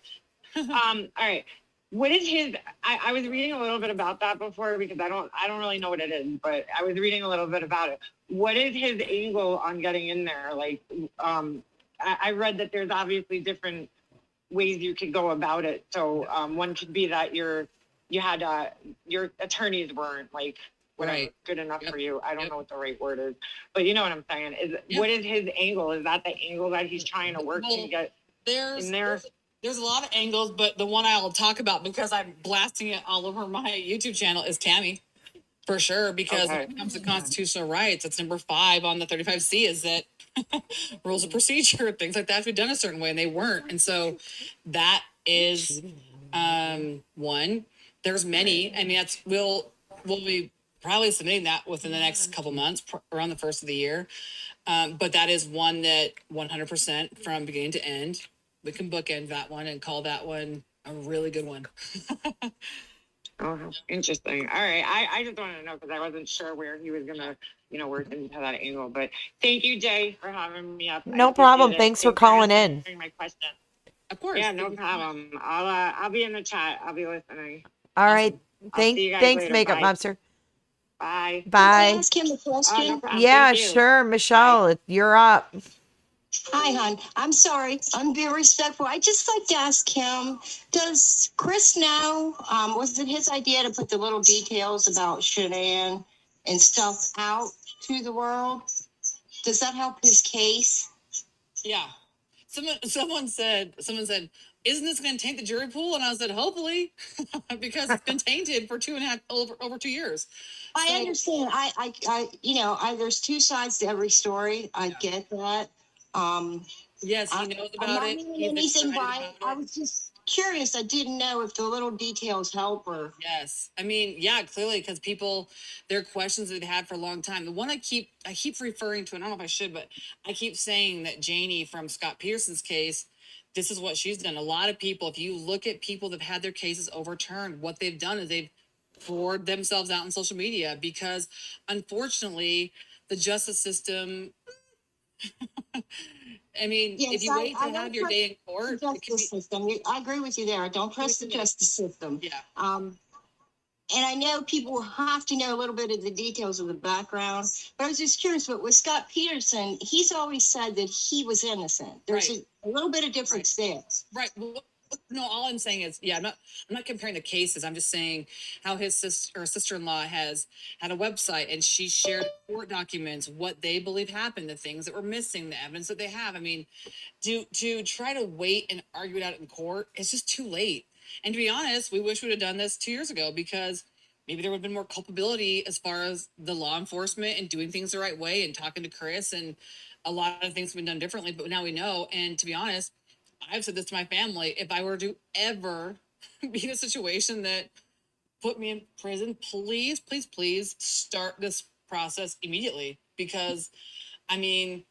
All right. What is his? I was reading a little bit about that before because I don't really know what it is, but I was reading a little bit about it. What is his angle on getting in there? Like, I read that there's obviously different ways you could go about it. So one could be that your attorneys weren't like good enough for you. I don't know what the right word is, but you know what I'm saying. What is his angle? Is that the angle that he's trying to work to get in there? There's a lot of angles, but the one I'll talk about because I'm blasting it all over my YouTube channel is Tammy, for sure. Because when it comes to constitutional rights, it's number 5 on the 35C is that rules of procedure, things like that have to be done a certain way, and they weren't. And so that is one. There's many. I mean, we'll be probably submitting that within the next couple months, around the first of the year. But that is one that 100% from beginning to end. We can bookend that one and call that one a really good one. Oh, interesting. All right. I just wanted to know because I wasn't sure where he was going to, work into that angle. But thank you, Jay, for having me up. No problem. Thanks for calling in. My question. Of course. Yeah, no problem. I'll be in the chat. I'll be listening. All right. Thanks, later. Makeup Bye. Monster. Bye. Bye. Can I ask him a question? No Yeah, sure. Michelle, you're up. Hi, hon. I'm sorry. I'm very respectful. I just like to ask him, does Chris know, was it his idea to put the little details about Shanann and stuff out to the world? Does that help his case? Yeah. Someone said, isn't this going to taint the jury pool? And I said, hopefully, because it's been tainted for over 2 years. I understand. I there's two sides to every story. I get that. Yes, he knows about I'm not it. meaning anything by it. I was just curious. I didn't know if the little details help or. Yes, I mean, yeah, clearly, because there are questions that they've had for a long time. The one I keep referring to, and I don't know if I should, but I keep saying that Janie from Scott Peterson's case, this is what she's done. A lot of people, if you look at people that have had their cases overturned, what they've done is they've poured themselves out on social media because, unfortunately, the justice system. I mean, Yes, if you wait to have your day in court, justice system. I agree with you there. I don't trust the justice system. Yeah. and I know people have to know a little bit of the details of the background, but I was just curious. But with Scott Peterson, he's always said that he was innocent. There's a little bit of difference there. Right. Well, no, all I'm saying is, yeah, I'm not comparing the cases. I'm just saying how his sister-in-law has had a website and she shared court documents, what they believe happened, the things that were missing, the evidence that they have. I mean, to try to wait and argue it out in court, it's just too late. And to be honest, we wish we'd have done this 2 years ago, because maybe there would have been more culpability as far as the law enforcement and doing things the right way and talking to Chris, and a lot of things have been done differently, but now we know. And to be honest, I've said this to my family, if I were to ever be in a situation that put me in prison, please, please, please start this process immediately. Because, I mean,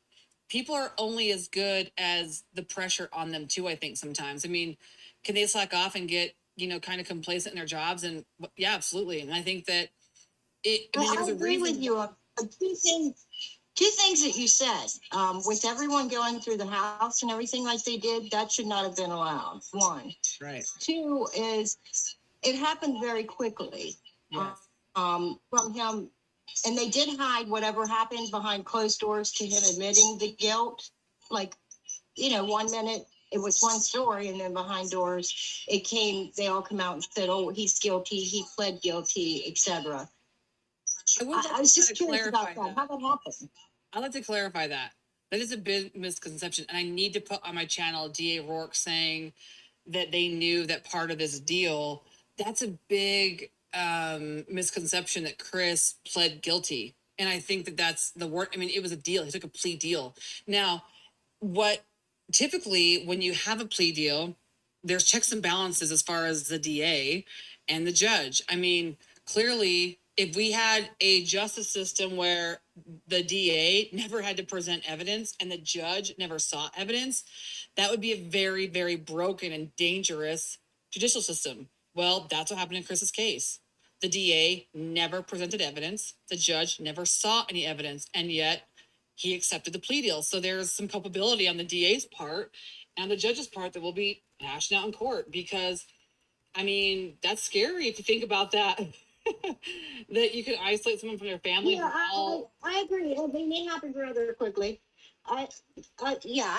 people are only as good as the pressure on them too, I think sometimes. I mean, can they slack off and get, kind of complacent in their jobs? And yeah, absolutely. And I think that I agree with you on two things that you said. With everyone going through the house and everything like they did, that should not have been allowed. One. Right. Two is it happened very quickly. Yes. From him, and they did hide whatever happened behind closed doors to him admitting the guilt. Like, 1 minute it was one story, and then behind doors they all come out and said, oh, he's guilty, he pled guilty, etc. I was just curious about that. How that happened. I'd like to clarify that. That is a big misconception. And I need to put on my channel DA Rourke saying that they knew that part of this deal. That's a big misconception, that Chris pled guilty. And I think that that's the word. I mean, it was a deal. He took a plea deal. Now, what typically when you have a plea deal, there's checks and balances as far as the DA and the judge. I mean, clearly, if we had a justice system where the DA never had to present evidence and the judge never saw evidence, that would be a very, very broken and dangerous judicial system. Well, that's what happened in Chris's case. The DA never presented evidence. The judge never saw any evidence, and yet he accepted the plea deal. So there's some culpability on the DA's part and the judge's part that will be hashed out in court, because, I mean, that's scary if you think about that. That you could isolate someone from their family. Yeah, I agree. They may happen rather quickly. I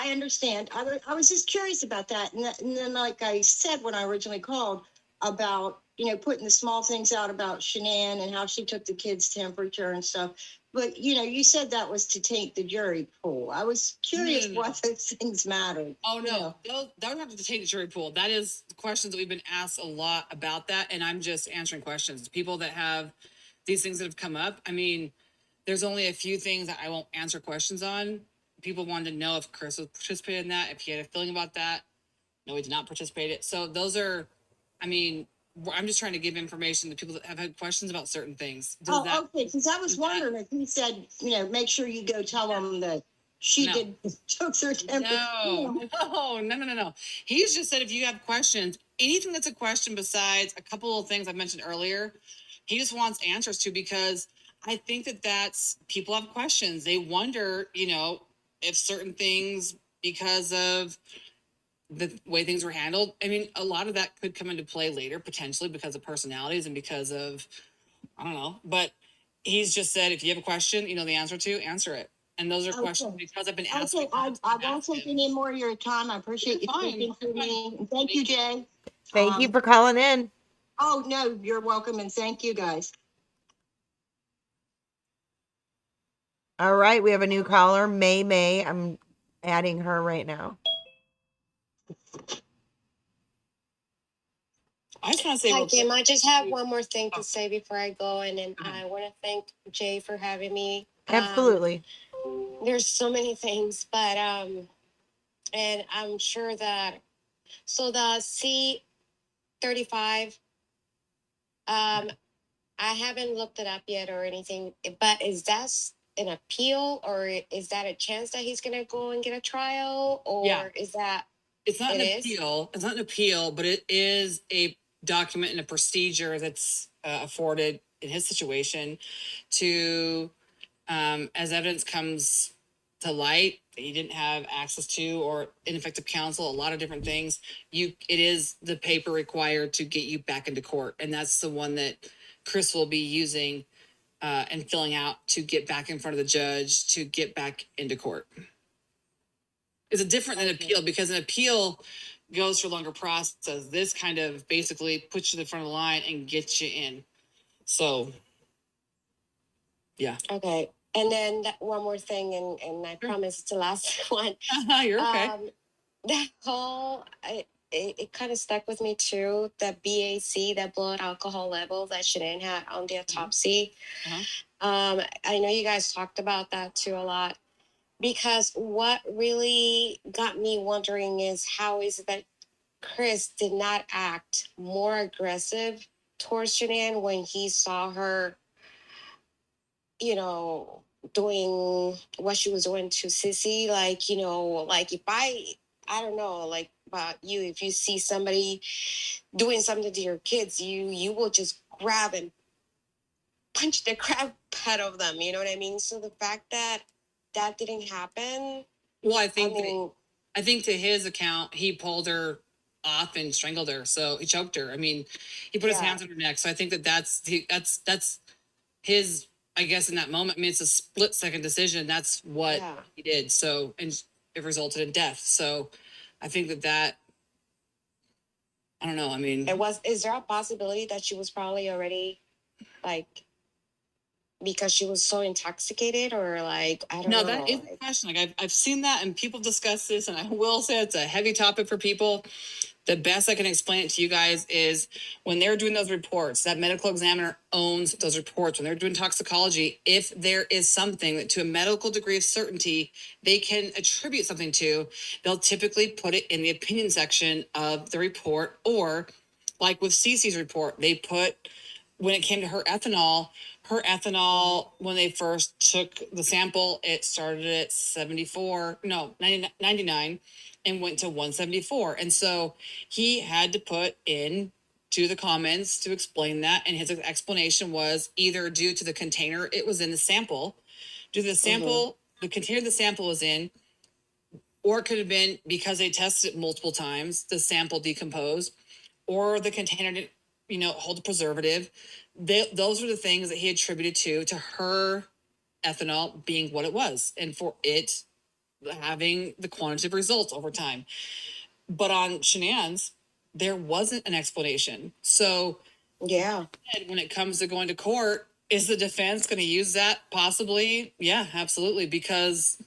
understand. I was just curious about that. And then, like I said, when I originally called about, putting the small things out about Shanann and how she took the kids' temperature and stuff. But, you said that was to taint the jury pool. I was curious what those things mattered. Oh, no. That would have to taint the jury pool. That is questions that we've been asked a lot about that. And I'm just answering questions. People that have these things that have come up. I mean, there's only a few things that I won't answer questions on. People wanted to know if Chris was participating in that, if he had a feeling about that. No, he did not participate in it. So those are, I mean, I'm just trying to give information to people that have had questions about certain things. Okay. Because I was wondering if he said, make sure you go tell them that she took their temperature. No. He's just said if you have questions, anything that's a question besides a couple of things I mentioned earlier, he just wants answers to, because I think that's people have questions. They wonder, if certain things, because of the way things were handled. I mean, a lot of that could come into play later, potentially because of personalities and because of, I don't know. But he's just said, if you have a question, the answer to, answer it. And those are questions because I've been asked. Okay, I won't take any more of your time. I appreciate you speaking to me. And thank you, Jay. Thank you for calling in. Oh, no, you're welcome. And thank you, guys. All right, we have a new caller, May. I'm adding her right now. I just want to say, hi, Kim. I just have one more thing to say before I go, and then I want to thank Jay for having me. Absolutely. There's so many things, but and I'm sure that the C-35, I haven't looked it up yet or anything, but is that an appeal, or is that a chance that he's gonna go and get a trial, or is that? It's not an appeal. It's not an appeal, but it is a document and a procedure that's afforded in his situation to, as evidence comes to light that he didn't have access to, or ineffective counsel, a lot of different things. It is the paper required to get you back into court, and that's the one that Chris will be using and filling out to get back in front of the judge, to get back into court. It's a different than appeal, because an appeal goes through a longer process. This kind of basically puts you in the front of the line and gets you in. So, yeah. Okay. And then one more thing, and I promise it's the last one. You're okay. That whole, it kind of stuck with me too. The BAC, that blood alcohol level that Shanann had on the autopsy. I know you guys talked about that too a lot, because what really got me wondering is how is it that Chris did not act more aggressive towards Shanann when he saw her, you know, doing what she was doing to Sissy. Like, you know, like if I don't know, like about you, if you see somebody doing something to your kids, you will just grab and punch the crap out of them. You know what I mean? So the fact that that didn't happen. Well, I think to his account, he pulled her off and strangled her. So he choked her. I mean, he put his hands on her neck. So I think that's his, I guess, in that moment. I mean, it's a split second decision. That's what he did. So, and it resulted in death. So I think that I don't know. I mean, is there a possibility that she was probably already like, because she was so intoxicated, or like, I don't know. No, that is a question. Like I've seen that, and people discuss this, and I will say it's a heavy topic for people. The best I can explain it to you guys is when they're doing those reports, that medical examiner owns those reports. When they're doing toxicology, if there is something that to a medical degree of certainty they can attribute something to, they'll typically put it in the opinion section of the report. Or like with Cece's report, they put, when it came to her ethanol, when they first took the sample, it started at 99 and went to 174. And so he had to put in to the comments to explain that. And his explanation was either due to the container it was in, the sample, due to the sample, the container the sample was in, or it could have been because they tested it multiple times, the sample decomposed, or the container didn't, hold a preservative. Those are the things that he attributed to her ethanol being what it was, and for it having the quantitative results over time. But on Shanann's, there wasn't an explanation. So when it comes to going to court, is the defense going to use that? Possibly. Yeah, absolutely. Because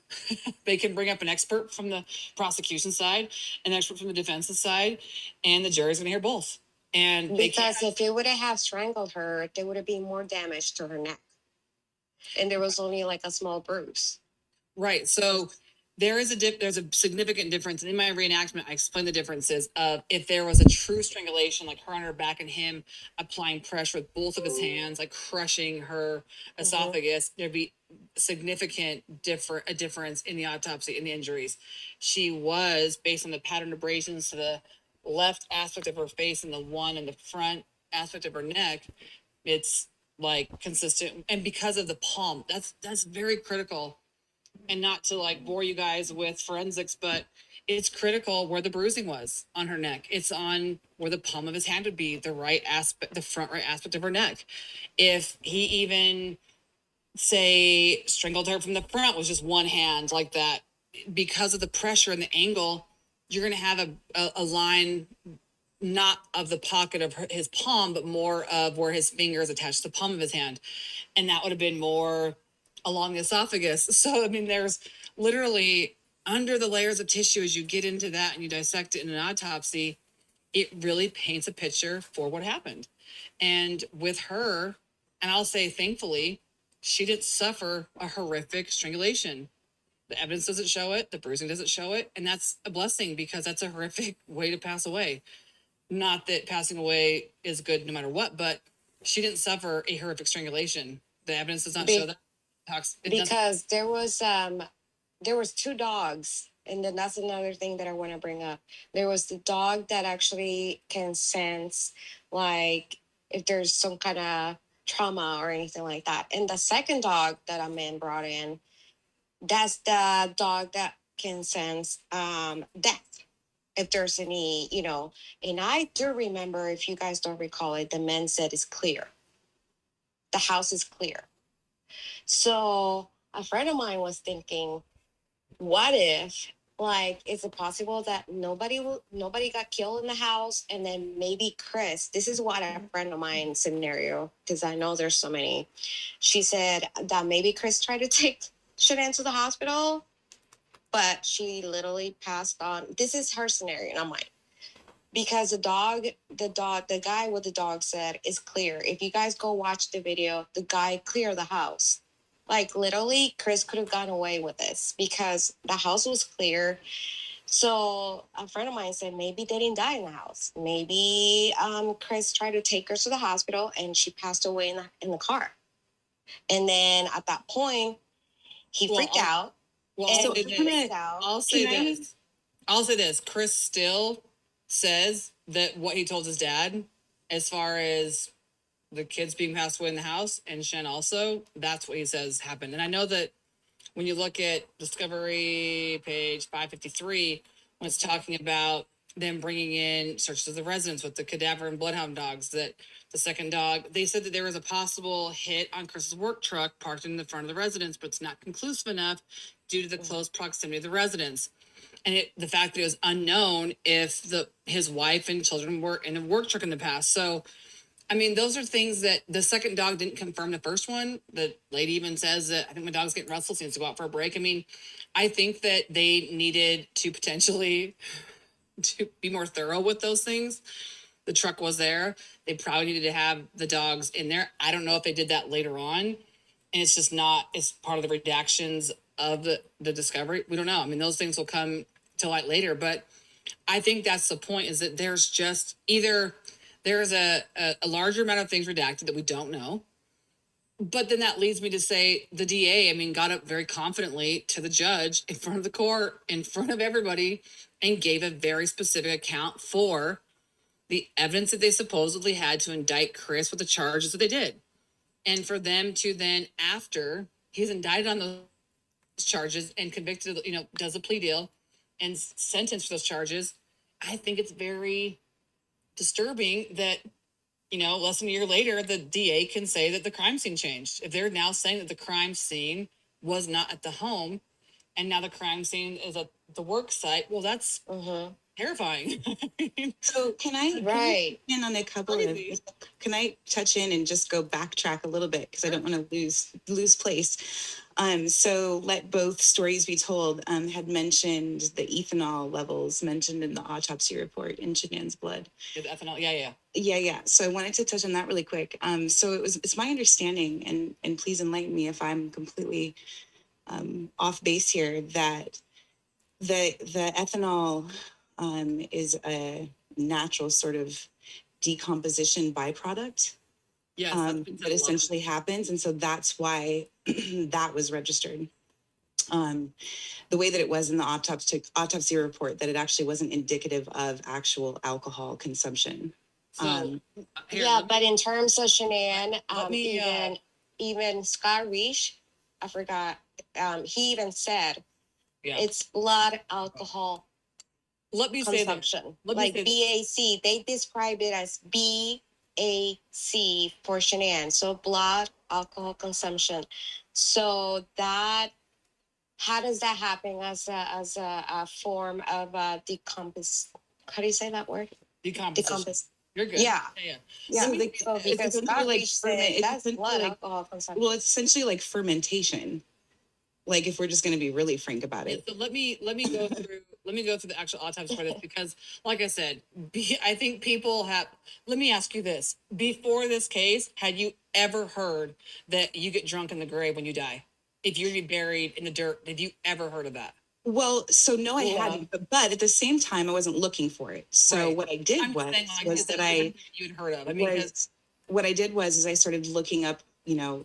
they can bring up an expert from the prosecution side, an expert from the defense's side, and the jury's going to hear both. And because if it would have strangled her, there would have been more damage to her neck. And there was only like a small bruise. Right. So there's a significant difference. And in my reenactment, I explained the differences of if there was a true strangulation, like her on her back and him applying pressure with both of his hands, like crushing her esophagus, there'd be significant a difference in the autopsy and the injuries. She was, based on the pattern abrasions to the left aspect of her face and the one in the front aspect of her neck, it's like consistent. And because of the palm, that's very critical. And not to like bore you guys with forensics, but it's critical where the bruising was on her neck. It's on where the palm of his hand would be, the front right aspect of her neck. If he even say strangled her from the front with just one hand like that, because of the pressure and the angle, you're going to have a line not of the pocket of his palm, but more of where his finger is attached to the palm of his hand. And that would have been more along the esophagus. So, I mean, there's literally under the layers of tissue, as you get into that and you dissect it in an autopsy, it really paints a picture for what happened. And with her, and I'll say thankfully, she didn't suffer a horrific strangulation. The evidence doesn't show it. The bruising doesn't show it. And that's a blessing, because that's a horrific way to pass away. Not that passing away is good no matter what, but she didn't suffer a horrific strangulation. The evidence does not show that. Because there was two dogs, and then that's another thing that I want to bring up. There was the dog that actually can sense like if there's some kind of trauma or anything like that. And the second dog that a man brought in, that's the dog that can sense death, if there's any, and I do remember, if you guys don't recall it, the man said it's clear. the house is clear. So a friend of mine was thinking, what if, like, is it possible that nobody got killed in the house, and then maybe Chris? This is what a friend of mine scenario, because I know there's so many. She said that maybe Chris tried to take Shanann to the hospital, but she literally passed on. This is her scenario, and I'm like, because the guy with the dog said it's clear. If you guys go watch the video, the guy cleared the house. Like, literally, Chris could have gotten away with this because the house was clear. So a friend of mine said maybe they didn't die in the house. Maybe Chris tried to take her to the hospital and she passed away in the car. And then at that point, he freaked out. Well, And I'll say he this. freaked out. I'll say this. Chris still says that what he told his dad, as far as the kids being passed away in the house, and Shen also, that's what he says happened. And I know that when you look at Discovery page 553, when it's talking about them bringing in searches of the residence with the cadaver and bloodhound dogs, that the second dog, they said that there was a possible hit on Chris's work truck parked in the front of the residence, but it's not conclusive enough due to the close proximity of the residence. And the fact that it was unknown if his wife and children were in a work truck in the past. So, I mean, those are things that the second dog didn't confirm the first one. The lady even says that, I think my dog's getting restless, needs to go out for a break. I mean, I think that they needed to potentially to be more thorough with those things. The truck was there. They probably needed to have the dogs in there. I don't know if they did that later on. And it's just not, it's part of the redactions of the discovery. We don't know. I mean, those things will come to light later. But I think that's the point, is that there's just either there's a larger amount of things redacted that we don't know. But then that leads me to say the DA, I mean, got up very confidently to the judge in front of the court, in front of everybody, and gave a very specific account for the evidence that they supposedly had to indict Chris with the charges that they did. And for them to then, after he's indicted on those charges and convicted, does a plea deal and sentenced for those charges, I think it's very disturbing that, less than a year later, the DA can say that the crime scene changed. If they're now saying that the crime scene was not at the home and now the crime scene is at the work site, well, that's terrifying. So can I in on a couple of, can I touch in and just go backtrack a little bit, because I don't want to lose place. So let both stories be told. Had mentioned the ethanol levels mentioned in the autopsy report in Shanann's blood. The ethanol, yeah. Yeah. So I wanted to touch on that really quick. So it's my understanding, and please enlighten me if I'm completely off base here, that the ethanol is a natural sort of decomposition byproduct. Yes, that essentially happens. And so that's why that was registered. The way that it was in the autopsy report, that it actually wasn't indicative of actual alcohol consumption. So, but in terms of Shanann, even Scott Reich, I forgot, he even said it's blood alcohol consumption. Like BAC, they describe it as BAC for Shanann. So blood alcohol consumption. So that, how does that happen as a form of decompose? How do you say that word? Decompose. You're good. Yeah. So because Scott Reich said that's blood alcohol consumption. Well, it's essentially like fermentation. Like, if we're just going to be really frank about it. So let me go through the actual autopsy for this, because, like I said, I think people have. Let me ask you this: before this case, had you ever heard that you get drunk in the grave when you die? If you're buried in the dirt, did you ever heard of that? Well, so no, I hadn't, but at the same time, I wasn't looking for it. So what I did was that you'd heard of. What I did was I started looking up,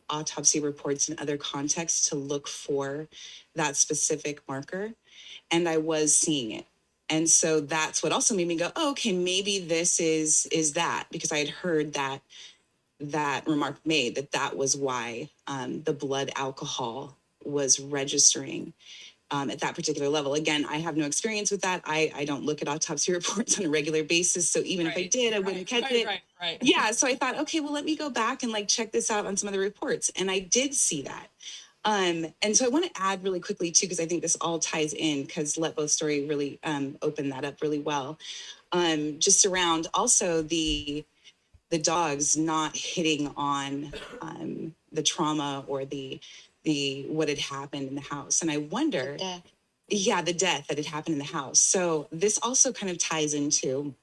autopsy reports in other contexts to look for that specific marker, and I was seeing it. And so that's what also made me go, oh, okay, maybe this is that, because I had heard that remark made, that was why the blood alcohol was registering. at that particular level. Again, I have no experience with that. I don't look at autopsy reports on a regular basis. So even if I did, I wouldn't catch it. Right. Yeah. So I thought, okay, well, let me go back and like check this out on some other reports. And I did see that. And so I want to add really quickly too, because I think this all ties in, because Let Both story really opened that up really well. Just around also the dogs not hitting on the trauma or the what had happened in the house. And I wonder, the death that had happened in the house. So this also kind of ties into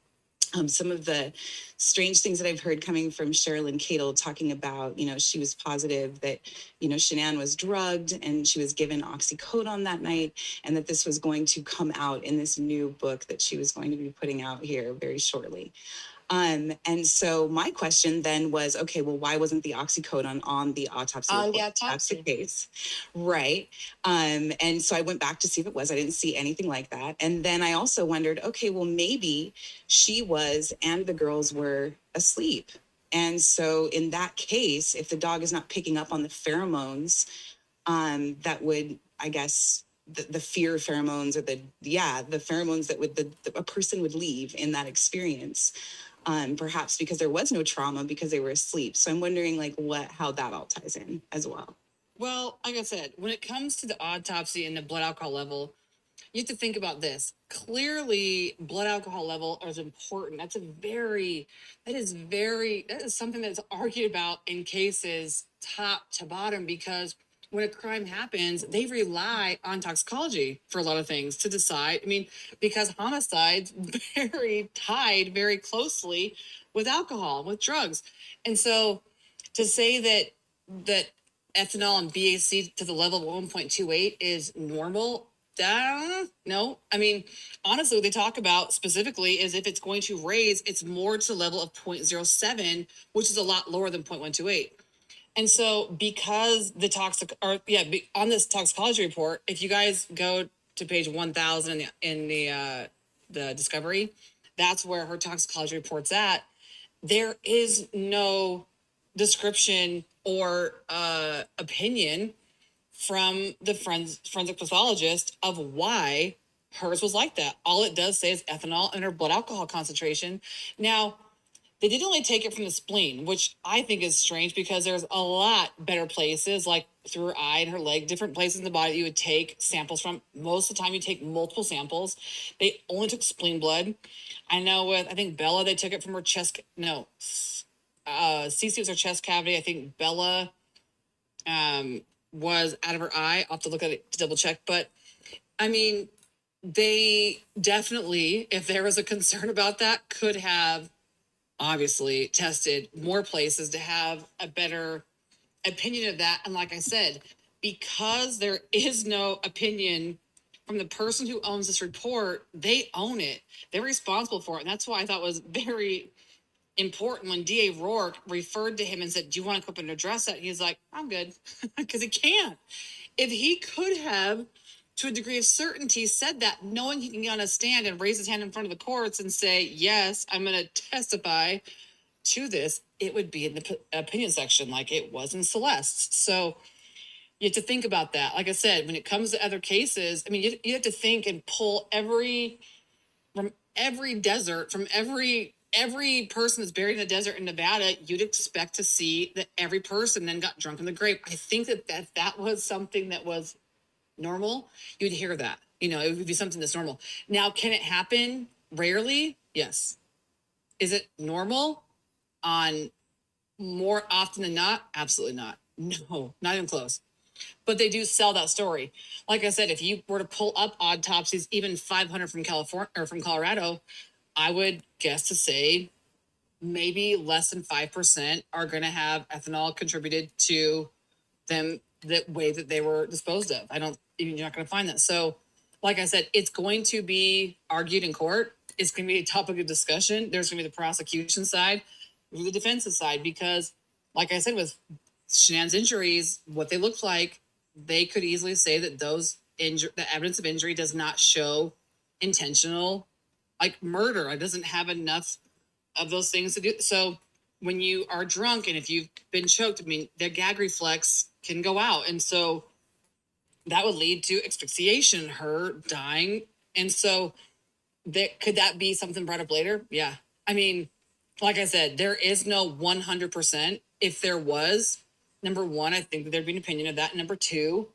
some of the strange things that I've heard coming from Sherilyn Cadle talking about, she was positive that, Shanann was drugged and she was given oxycodone that night, and that this was going to come out in this new book that she was going to be putting out here very shortly. And so my question then was, okay, well, why wasn't the oxycodone on the autopsy report? the autopsy. That's the case. Right. And so I went back to see if it was. I didn't see anything like that. And then I also wondered, okay, well, maybe she was and the girls were asleep. And so in that case, if the dog is not picking up on the pheromones, that would, I guess, the fear pheromones, or the pheromones that a person would leave in that experience. Perhaps because there was no trauma because they were asleep. So I'm wondering how that all ties in as well. Well, like I said, when it comes to the autopsy and the blood alcohol level, you have to think about this. Clearly, blood alcohol level is important. That is something that's argued about in cases top to bottom, because when a crime happens, they rely on toxicology for a lot of things to decide. I mean, because homicides tied very closely with alcohol, with drugs. And so to say that ethanol and BAC to the level of 1.28 is normal, no. I mean, honestly, what they talk about specifically is if it's going to raise, it's more to the level of 0.07, which is a lot lower than 0.128. And so because on this toxicology report, if you guys go to page 1000 in the discovery, that's where her toxicology report's at. There is no description or opinion from the forensic pathologist of why hers was like that. All it does say is ethanol and her blood alcohol concentration. Now, they did only take it from the spleen, which I think is strange, because there's a lot better places, like through her eye and her leg, different places in the body that you would take samples from. Most of the time you take multiple samples. They only took spleen blood. I know I think Bella, they took it from her chest. No, Cece was her chest cavity. I think Bella was out of her eye. I'll have to look at it to double check. But I mean, they definitely, if there was a concern about that, could have obviously tested more places to have a better opinion of that. And like I said, because there is no opinion from the person who owns this report, they own it. They're responsible for it. And that's why I thought it was very important when DA Rourke referred to him and said, do you want to come up and address that? And he's like, I'm good, because he can't. If he could have, to a degree of certainty, said that, knowing he can get on a stand and raise his hand in front of the courts and say, yes, I'm going to testify to this, it would be in the opinion section like it was in Celeste's. So you have to think about that. Like I said, when it comes to other cases, I mean, you have to think and pull from every desert, from every person that's buried in the desert in Nevada, you'd expect to see that every person then got drunk in the grave. I think that was something that was normal. You'd hear that, it would be something that's normal. Now, can it happen rarely? Yes. Is it normal on more often than not? Absolutely not. No, not even close. But they do sell that story. Like I said, if you were to pull up autopsies, even 500 from California or from Colorado, I would guess to say maybe less than 5% are going to have ethanol contributed to them the way that they were disposed of. You're not going to find that. So, like I said, it's going to be argued in court. It's going to be a topic of discussion. There's going to be the prosecution side, the defense side, because, like I said, with Shanann's injuries, what they looked like, they could easily say that the evidence of injury does not show intentional, murder. It doesn't have enough of those things to do. So when you are drunk and if you've been choked, I mean, the gag reflex can go out. And so that would lead to asphyxiation, her dying. And so could that be something brought up later? Yeah. I mean, like I said, there is no 100%. If there was, number one, I think that there'd be an opinion of that. Number two,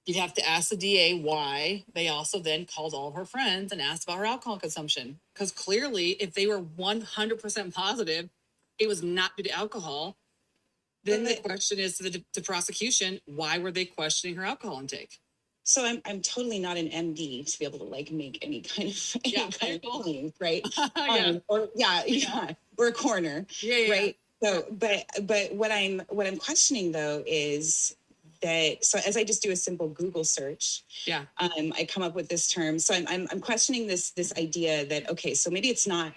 you'd have to ask the DA why they also then called all of her friends and asked about her alcohol consumption. Because clearly, if they were 100% positive it was not due to alcohol, then the question is to the prosecution, why were they questioning her alcohol intake? So I'm totally not an MD to be able to like make any kind of claim, right? Or a coroner, right? So, but what I'm questioning though is that, so as I just do a simple Google search, I come up with this term. So I'm questioning this idea that, okay, so maybe it's not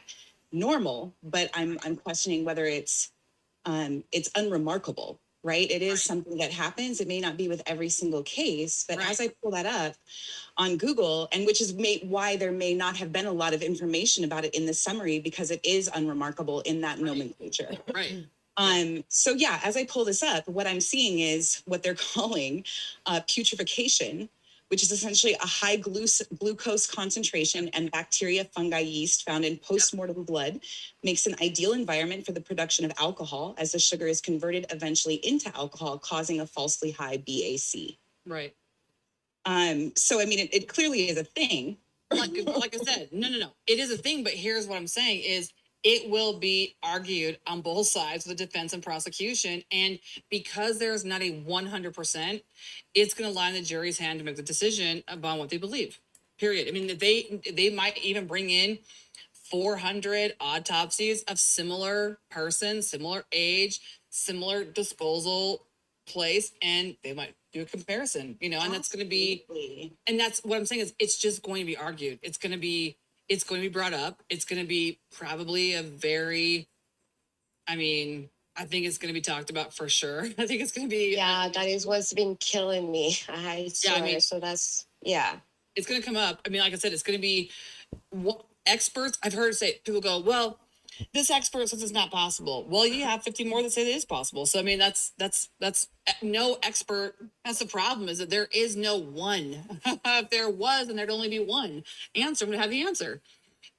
normal, but I'm questioning whether it's unremarkable, right? It is something that happens. It may not be with every single case, but as I pull that up on Google, and which is why there may not have been a lot of information about it in the summary, because it is unremarkable in that nomenclature. Right. So yeah, as I pull this up, what I'm seeing is what they're calling putrefaction, which is essentially a high glucose concentration and bacteria, fungi, yeast found in post-mortem blood, makes an ideal environment for the production of alcohol as the sugar is converted eventually into alcohol, causing a falsely high BAC. Right. So, I mean, it clearly is a thing. Like I said, no. It is a thing, but here's what I'm saying is it will be argued on both sides, the defense and prosecution. And because there's not a 100%, it's going to lie in the jury's hand to make the decision about what they believe, period. I mean, they might even bring in 400 autopsies of similar persons, similar age, similar disposal place, and they might do a comparison, and that's going to be, and that's what I'm saying is it's just going to be argued. It's going to be brought up. It's going to be probably a very, I think it's going to be talked about for sure. I think it's going to be. Yeah, that is what's been killing me. I swear. So that's, it's going to come up. I mean, like I said, it's going to be experts. I've heard people go, well, this expert says it's not possible. Well, you have 50 more that say it is possible. So, I mean, that's no expert. That's the problem, is that there is no one. If there was, then there'd only be one answer, would have the answer.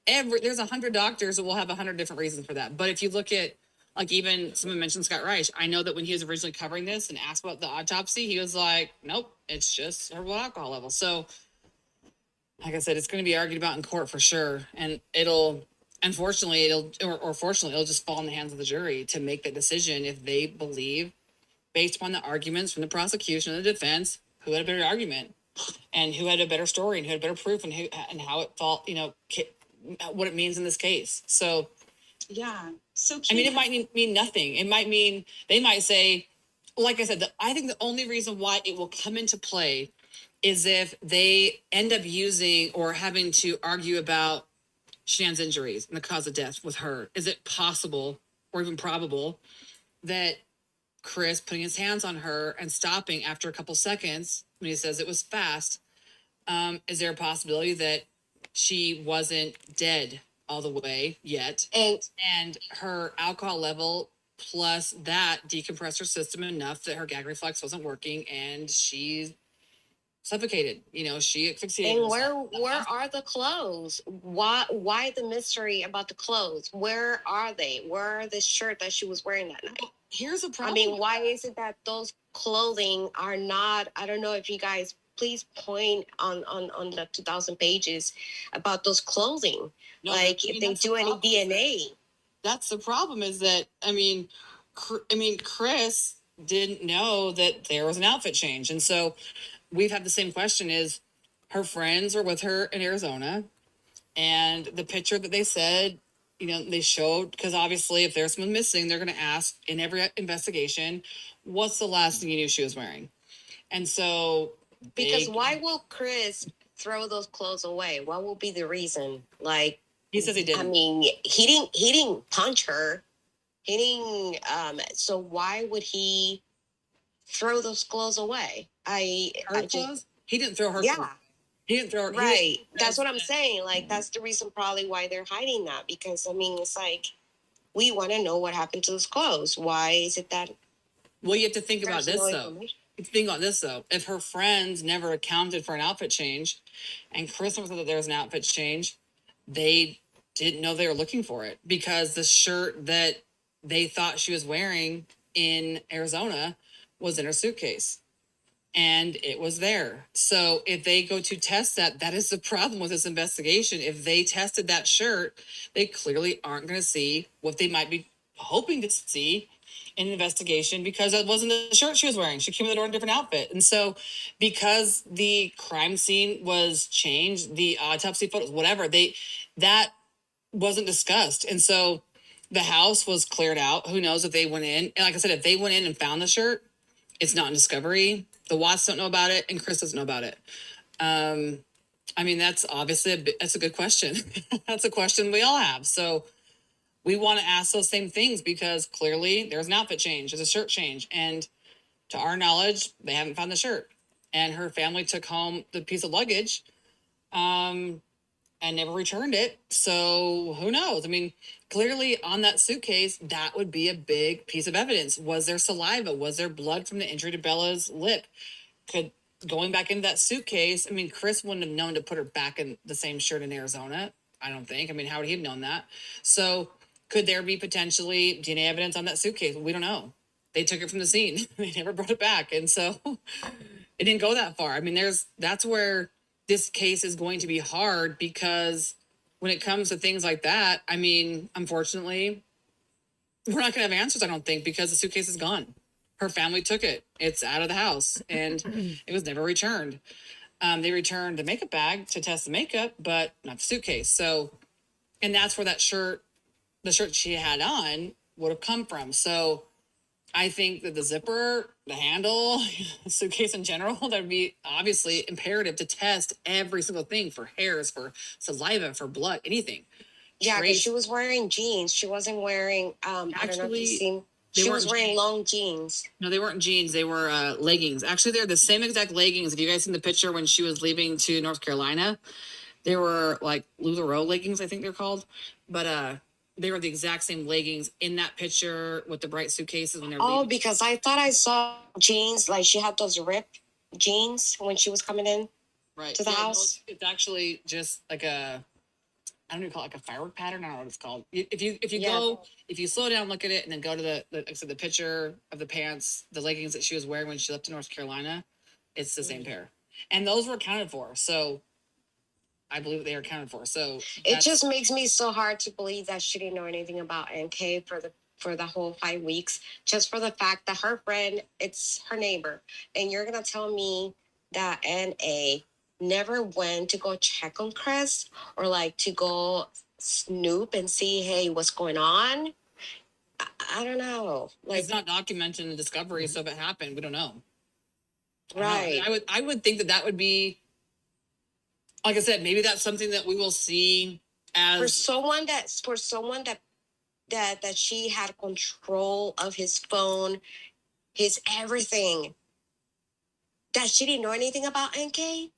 There's 100 doctors that will have 100 different reasons for that. But if you look at, like, even someone mentioned Scott Reich, I know that when he was originally covering this and asked about the autopsy, he was like, nope, it's just her alcohol level. So, like I said, it's going to be argued about in court for sure. And fortunately, it'll just fall in the hands of the jury to make that decision if they believe, based upon the arguments from the prosecution and the defense, who had a better argument and who had a better story and who had better proof and how it felt, what it means in this case. So, yeah. So, it might mean nothing. It might mean, they might say, like I said, I think the only reason why it will come into play is if they end up using or having to argue about Shan's injuries and the cause of death with her. Is it possible or even probable that Chris putting his hands on her and stopping after a couple seconds when he says it was fast, is there a possibility that she wasn't dead all the way yet and her alcohol level plus that decompressed her system enough that her gag reflex wasn't working and she suffocated, she asphyxiated. And where are the clothes? Why the mystery about the clothes? Where are they? Where are the shirt that she was wearing that night? Here's a problem. Why is it that those clothing are not, I don't know if you guys please point on the 2,000 pages about those clothing. If they do any DNA. That's the problem, is that, Chris didn't know that there was an outfit change. And so we've had the same question, is her friends were with her in Arizona, and the picture that they said, they showed, because obviously if there's someone missing, they're going to ask in every investigation, what's the last thing you knew she was wearing? And so because why will Chris throw those clothes away? What will be the reason? He says he didn't. He didn't punch her. He didn't, so why would he throw those clothes away? He didn't throw her clothes. He didn't throw her. Right. That's what I'm saying. That's the reason probably why they're hiding that, because it's we want to know what happened to those clothes. Why is it that? Well, you have to think about this though. think about this though. If her friends never accounted for an outfit change and Chris never thought that there was an outfit change, they didn't know they were looking for it because the shirt that they thought she was wearing in Arizona was in her suitcase. And it was there. So if they go to test that, that is the problem with this investigation. If they tested that shirt, they clearly aren't going to see what they might be hoping to see in an investigation because that wasn't the shirt she was wearing. She came to the door in a different outfit. And so because the crime scene was changed, the autopsy photos, whatever, that wasn't discussed. And so the house was cleared out. Who knows if they went in? And like I said, if they went in and found the shirt, it's not in discovery. The Watts don't know about it, and Chris doesn't know about it. I mean, that's obviously that's a good question. That's a question we all have. So we want to ask those same things because clearly there's an outfit change, there's a shirt change, and to our knowledge, they haven't found the shirt. And her family took home the piece of luggage, and never returned it. So who knows? I mean, clearly on that suitcase, that would be a big piece of evidence. Was there saliva? Was there blood from the injury to Bella's lip? Could going back into that suitcase, I mean, Chris wouldn't have known to put her back in the same shirt in Arizona. I don't think. I mean, how would he have known that? So could there be potentially DNA evidence on that suitcase? We don't know. They took it from the scene. They never brought it back. And so it didn't go that far. I mean, that's where this case is going to be hard because when it comes to things like that, I mean, unfortunately, we're not going to have answers, I don't think, because the suitcase is gone. Her family took it. It's out of the house and it was never returned. They returned the makeup bag to test the makeup, but not the suitcase. So, and that's where that shirt, the shirt she had on would have come from. So I think that the zipper, the handle, the suitcase in general, that would be obviously imperative to test every single thing for hairs, for saliva, for blood, anything. Yeah, because she was wearing jeans. She wasn't wearing, I don't know if you've seen, she was wearing long jeans. No, they weren't jeans. They were leggings. Actually, they're the same exact leggings. If you guys seen the picture when she was leaving to North Carolina, they were like LuLaRoe leggings, I think they're called. But they were the exact same leggings in that picture with the bright suitcases when they're leaving. Because I thought I saw jeans, like she had those ripped jeans when she was coming in to the house. No, it's actually just like a, I don't even call it like a firework pattern. I don't know what it's called. If you slow down, look at it, and then go to the picture of the pants, the leggings that she was wearing when she left to North Carolina, it's the same pair, and those were accounted for. So I believe they are accounted for. So it just makes me so hard to believe that she didn't know anything about NK for the whole 5 weeks, just for the fact that her friend, it's her neighbor, and you're gonna tell me that NA never went to go check on Chris or like to go snoop and see, hey, what's going on? I don't know. Like, it's not documented in the discovery, so if it happened, we don't know. Right. I would think that would be, like I said, maybe that's something that we will see as for someone that she had control of his phone, his everything, that she didn't know anything about NK.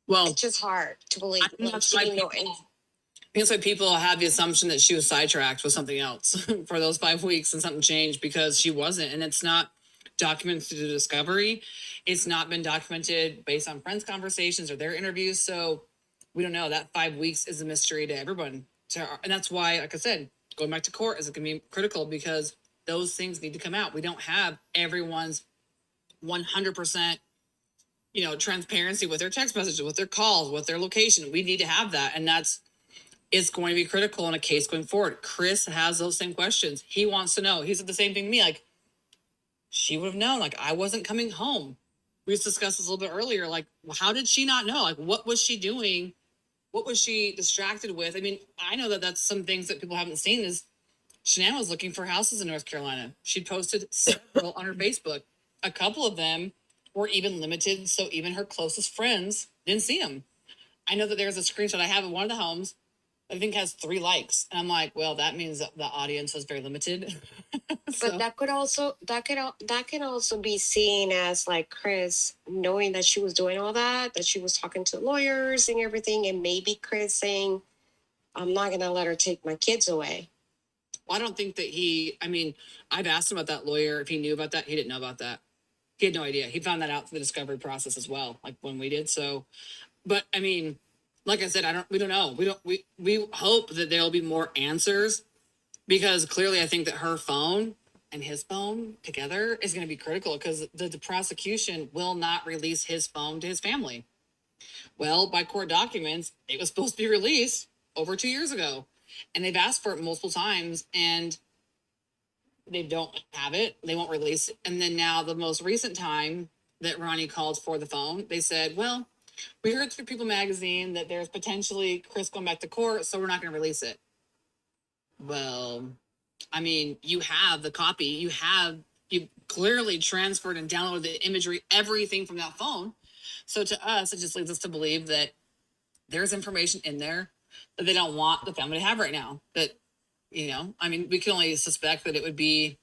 Well, it's just hard to believe. That's why people have the assumption that she was sidetracked with something else for those 5 weeks and something changed, because she wasn't. And it's not documented through the discovery. It's not been documented based on friends' conversations or their interviews. So we don't know. That 5 weeks is a mystery to everyone. And that's why, like I said, going back to court is going to be critical, because those things need to come out. We don't have everyone's 100%, transparency with their text messages, with their calls, with their location. We need to have that. And it's going to be critical in a case going forward. Chris has those same questions. He wants to know. He said the same thing to me. Like, she would have known, like, I wasn't coming home. We just discussed this a little bit earlier. Like, how did she not know? Like, what was she doing? What was she distracted with? I mean, I know that that's some things that people haven't seen is Shanann was looking for houses in North Carolina. She posted several on her Facebook. A couple of them were even limited, so even her closest friends didn't see them. I know that there's a screenshot I have of one of the homes I think has 3 likes. And I'm like, well, that means that the audience was very limited. But that could also be seen as like Chris knowing that she was doing all that she was talking to lawyers and everything, and maybe Chris saying, I'm not gonna let her take my kids away. Well, I don't think that I've asked him about that lawyer, if he knew about that. He didn't know about that. He had no idea. He found that out through the discovery process as well, like when we did. So, but I mean, like I said, we don't know. We hope that there'll be more answers, because clearly I think that her phone and his phone together is going to be critical, because the prosecution will not release his phone to his family. Well, by court documents, it was supposed to be released over 2 years ago, and they've asked for it multiple times, and they don't have it. They won't release it. And then now the most recent time that Ronnie called for the phone, they said, well, we heard through People magazine that there's potentially Chris going back to court, so we're not going to release it. Well, I mean, you have the copy. You clearly transferred and downloaded the imagery, everything from that phone. So to us, it just leads us to believe that there's information in there that they don't want the family to have right now. That, I mean, we can only suspect that it would be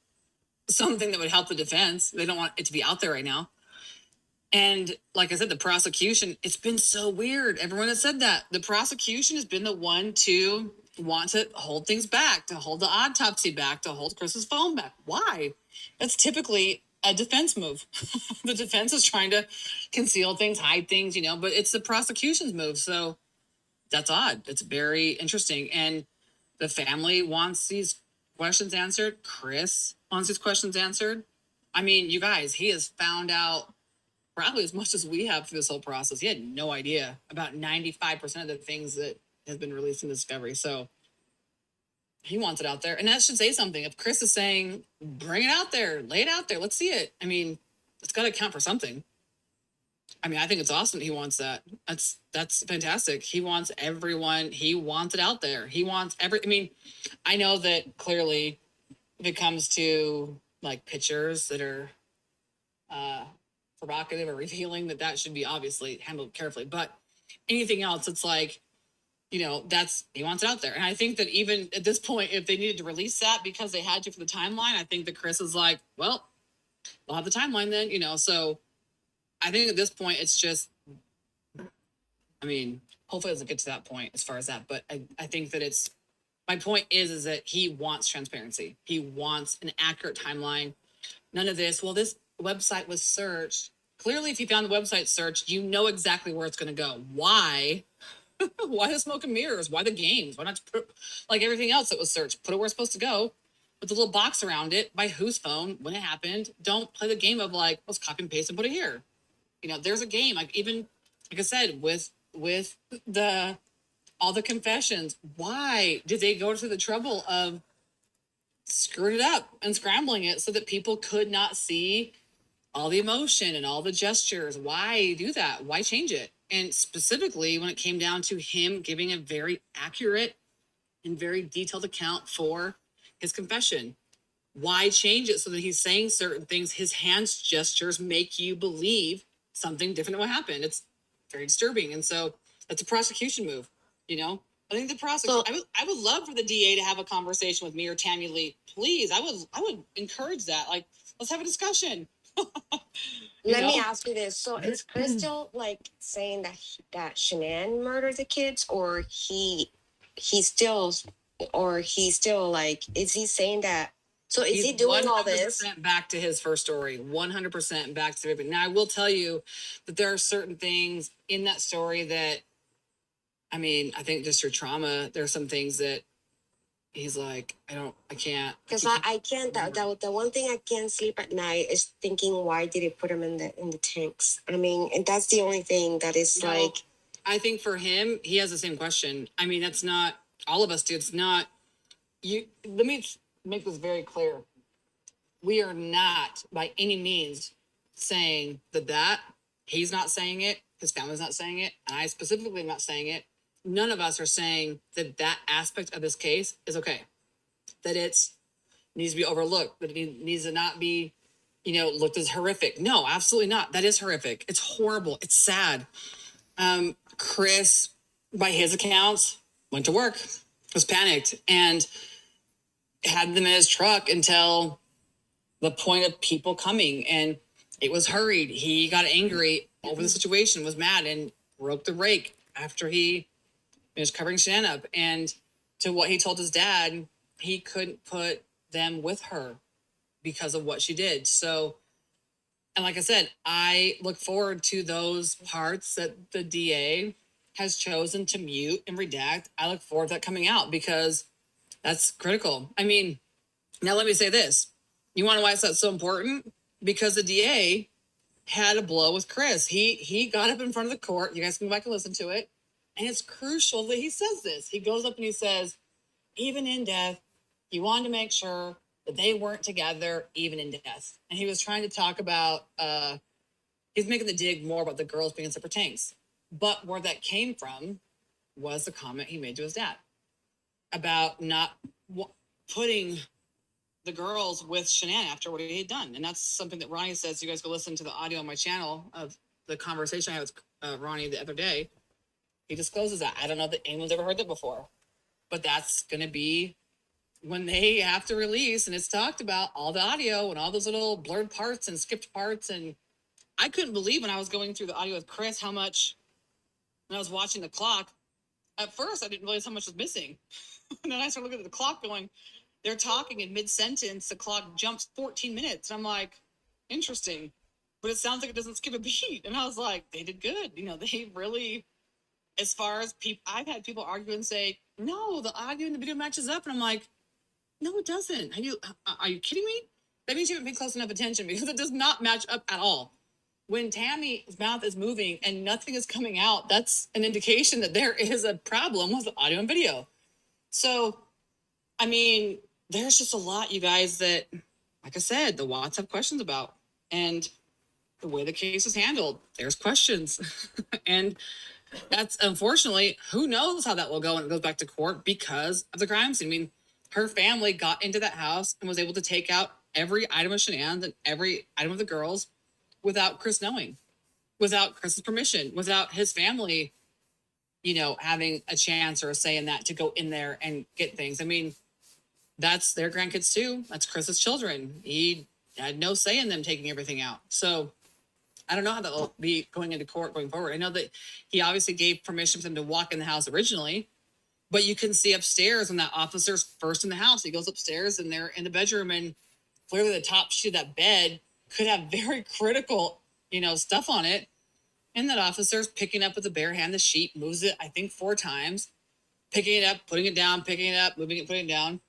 something that would help the defense. They don't want it to be out there right now. And like I said, the prosecution, it's been so weird. Everyone has said that. The prosecution has been the one to want to hold things back, to hold the autopsy back, to hold Chris's phone back. Why? That's typically a defense move. The defense is trying to conceal things, hide things, but it's the prosecution's move. So that's odd. It's very interesting. And the family wants these questions answered. Chris wants these questions answered. I mean, you guys, he has found out probably as much as we have through this whole process. He had no idea about 95% of the things that has been released in Discovery. So he wants it out there. And that should say something. If Chris is saying, bring it out there, lay it out there, let's see it. I mean, it's got to count for something. I mean, I think it's awesome that he wants that. That's fantastic. He wants everyone. He wants it out there. He wants I mean, I know that clearly if it comes to like pictures that are provocative or revealing, that should be obviously handled carefully. But anything else, it's like, he wants it out there. And I think that even at this point, if they needed to release that because they had to for the timeline, I think that Chris is like, well, we'll have the timeline then, so I think at this point, it's just, I mean, hopefully it doesn't get to that point as far as that, but I think that my point is that he wants transparency. He wants an accurate timeline. None of this, well, this website was searched. Clearly, if you found the website search, you know exactly where it's going to go. Why? Why the smoke and mirrors? Why the games? Why not put, like everything else that was searched? Put it where it's supposed to go. Put the little box around it. By whose phone? When it happened? Don't play the game of like, let's copy and paste and put it here. There's a game. Like even, like I said, with all the confessions. Why did they go through the trouble of screwing it up and scrambling it so that people could not see all the emotion and all the gestures? Why do that? Why change it? And specifically when it came down to him giving a very accurate and very detailed account for his confession. Why change it so that he's saying certain things? His hands gestures make you believe something different than what happened. It's very disturbing. And so that's a prosecution move, I think the prosecution, I would love for the DA to have a conversation with me or Tammy Lee. Please, I would encourage that. Like, let's have a discussion. Let me ask you this. So is Chris still like saying that Shanann murdered the kids, or he's still like, is he saying that? So is he doing all this? Back to his first story, 100% back to it. Now I will tell you that there are certain things in that story that, I mean, I think just your trauma, there are some things that he's like, I can't. Because I can't, the one thing I can't sleep at night is thinking, why did he put him in the tanks? I mean, and that's the only thing that is like. I think for him, he has the same question. I mean, that's not, all of us do. It's not, let me make this very clear. We are not by any means saying that he's not saying it, his family's not saying it, and I specifically am not saying it. None of us are saying that aspect of this case is okay, that it needs to be overlooked, that it needs to not be, looked as horrific. No, absolutely not. That is horrific. It's horrible. It's sad. Chris, by his accounts, went to work, was panicked, and had them in his truck until the point of people coming, and it was hurried. He got angry over the situation, was mad, and broke the rake after he was covering Shanann up. And to what he told his dad, he couldn't put them with her because of what she did. So And like I said, I look forward to those parts that the DA has chosen to mute and redact. I look forward to that coming out because that's critical. I mean, now let me say this. You want to know why that's so important? Because the DA had a blow with Chris. He got up in front of the court. You guys can go back and listen to it. And it's crucial that he says this. He goes up and he says, even in death, he wanted to make sure that they weren't together, even in death. And he was trying to talk about, he's making the dig more about the girls being in separate tanks. But where that came from was the comment he made to his dad about not putting the girls with Shanann after what he had done. And that's something that Ronnie says. You guys go listen to the audio on my channel of the conversation I had with Ronnie the other day. He discloses that. I don't know that anyone's ever heard that before. But that's going to be when they have to release, and it's talked about, all the audio and all those little blurred parts and skipped parts. And I couldn't believe when I was going through the audio with Chris how much, when I was watching the clock, at first I didn't realize how much was missing. And then I started looking at the clock going, they're talking in mid-sentence, the clock jumps 14 minutes. And I'm like, interesting. But it sounds like it doesn't skip a beat. And I was like, they did good. You know, they really, as far as people, I've had people argue and say, no, the audio and the video matches up. And I'm like, no, it doesn't. Are you kidding me? That means you haven't paid close enough attention because it does not match up at all. When Tammy's mouth is moving and nothing is coming out, that's an indication that there is a problem with the audio and video. So, I mean, there's just a lot, you guys, that, like I said, the Watts have questions about. And the way the case is handled, there's questions. And that's, unfortunately, who knows how that will go when it goes back to court because of the crime scene. I mean, her family got into that house and was able to take out every item of Shanann and every item of the girls without Chris knowing, without Chris's permission, without his family, you know, having a chance or a say in that to go in there and get things. I mean, that's their grandkids too. That's Chris's children. He had no say in them taking everything out. So I don't know how that will be going into court going forward. I know that he obviously gave permission for them to walk in the house originally, but you can see upstairs when that officer's first in the house, he goes upstairs and they're in the bedroom, and clearly the top sheet of that bed could have very critical, you know, stuff on it. And that officer's picking up with a bare hand the sheet, moves it, I think 4 times, picking it up, putting it down, picking it up, moving it, putting it down.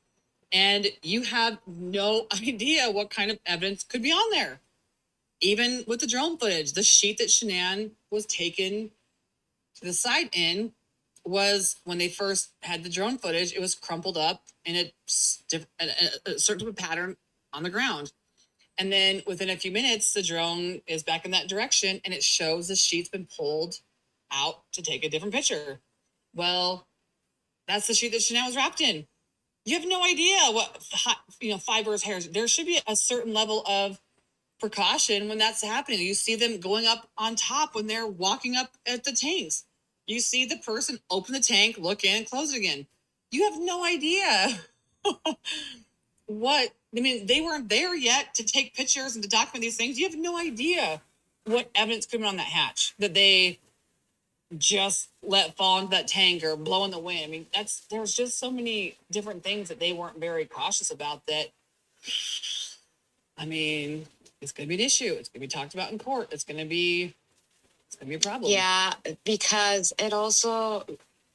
And you have no idea what kind of evidence could be on there. Even with the drone footage, the sheet that Shanann was taken to the site in was, when they first had the drone footage, it was crumpled up in a certain type of pattern on the ground. And then within a few minutes, the drone is back in that direction and it shows the sheet's been pulled out to take a different picture. Well, that's the sheet that Shanann was wrapped in. You have no idea what, you know, fibers, hairs. There should be a certain level of precaution when that's happening. You see them going up on top when they're walking up at the tanks. You see the person open the tank, look in, close it again. You have no idea what, I mean, they weren't there yet to take pictures and to document these things. You have no idea what evidence could be on that hatch that they just let fall into that tank or blow in the wind. I mean, there's just so many different things that they weren't very cautious about that, I mean, it's going to be an issue. It's going to be talked about in court. It's going to be a problem. Yeah, because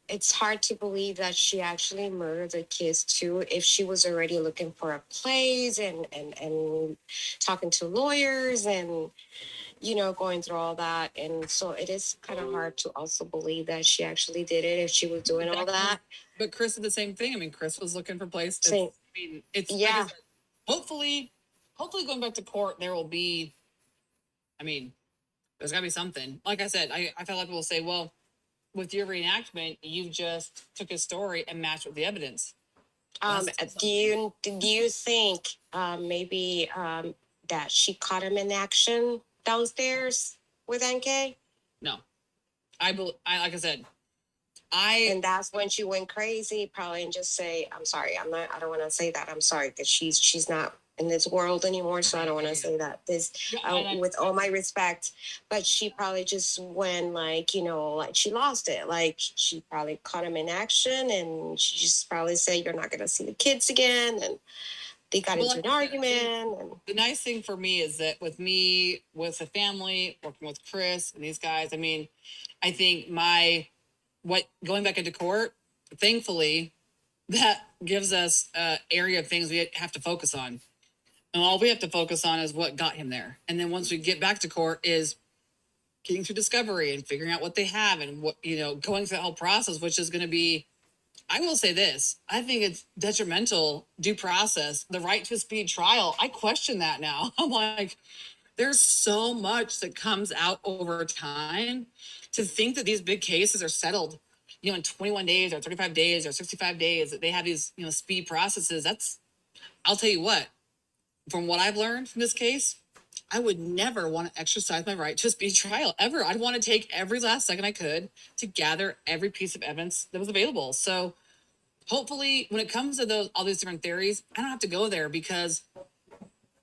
it's hard to believe that she actually murdered the kids too, if she was already looking for a place and talking to lawyers and, you know, going through all that. And so it is kind of hard to also believe that she actually did it if she was doing all that. But Chris did the same thing. I mean, Chris was looking for places. Same. I mean, it's, Yeah. like I said, hopefully going back to court, there will be, I mean, there's got to be something. Like I said, I felt like people say, well, with your reenactment, you just took a story and matched with the evidence. Do you think maybe that she caught him in action downstairs with NK? No, like I said, and that's when she went crazy, probably, and just say, I'm sorry, I don't want to say that. I'm sorry, because she's not in this world anymore, so I don't want to say that. With all my respect, but she probably just went like, you know, like she lost it. Like she probably caught him in action, and she just probably said, "You're not gonna see the kids again," and they got Well, into an argument. And the nice thing for me is that with me, with the family, working with Chris and these guys, I mean, I think going back into court, thankfully, that gives us an area of things we have to focus on. And all we have to focus on is what got him there. And then once we get back to court is getting through discovery and figuring out what they have and what, going through the whole process, which is going to be, I will say this, I think it's detrimental due process, the right to a speedy trial. I question that now. I'm like, there's so much that comes out over time. To think that these big cases are settled, in 21 days or 35 days or 65 days, that they have these, speed processes. I'll tell you what, from what I've learned from this case, I would never want to exercise my right to a speedy trial ever. I'd want to take every last second I could to gather every piece of evidence that was available. So hopefully when it comes to all these different theories, I don't have to go there because,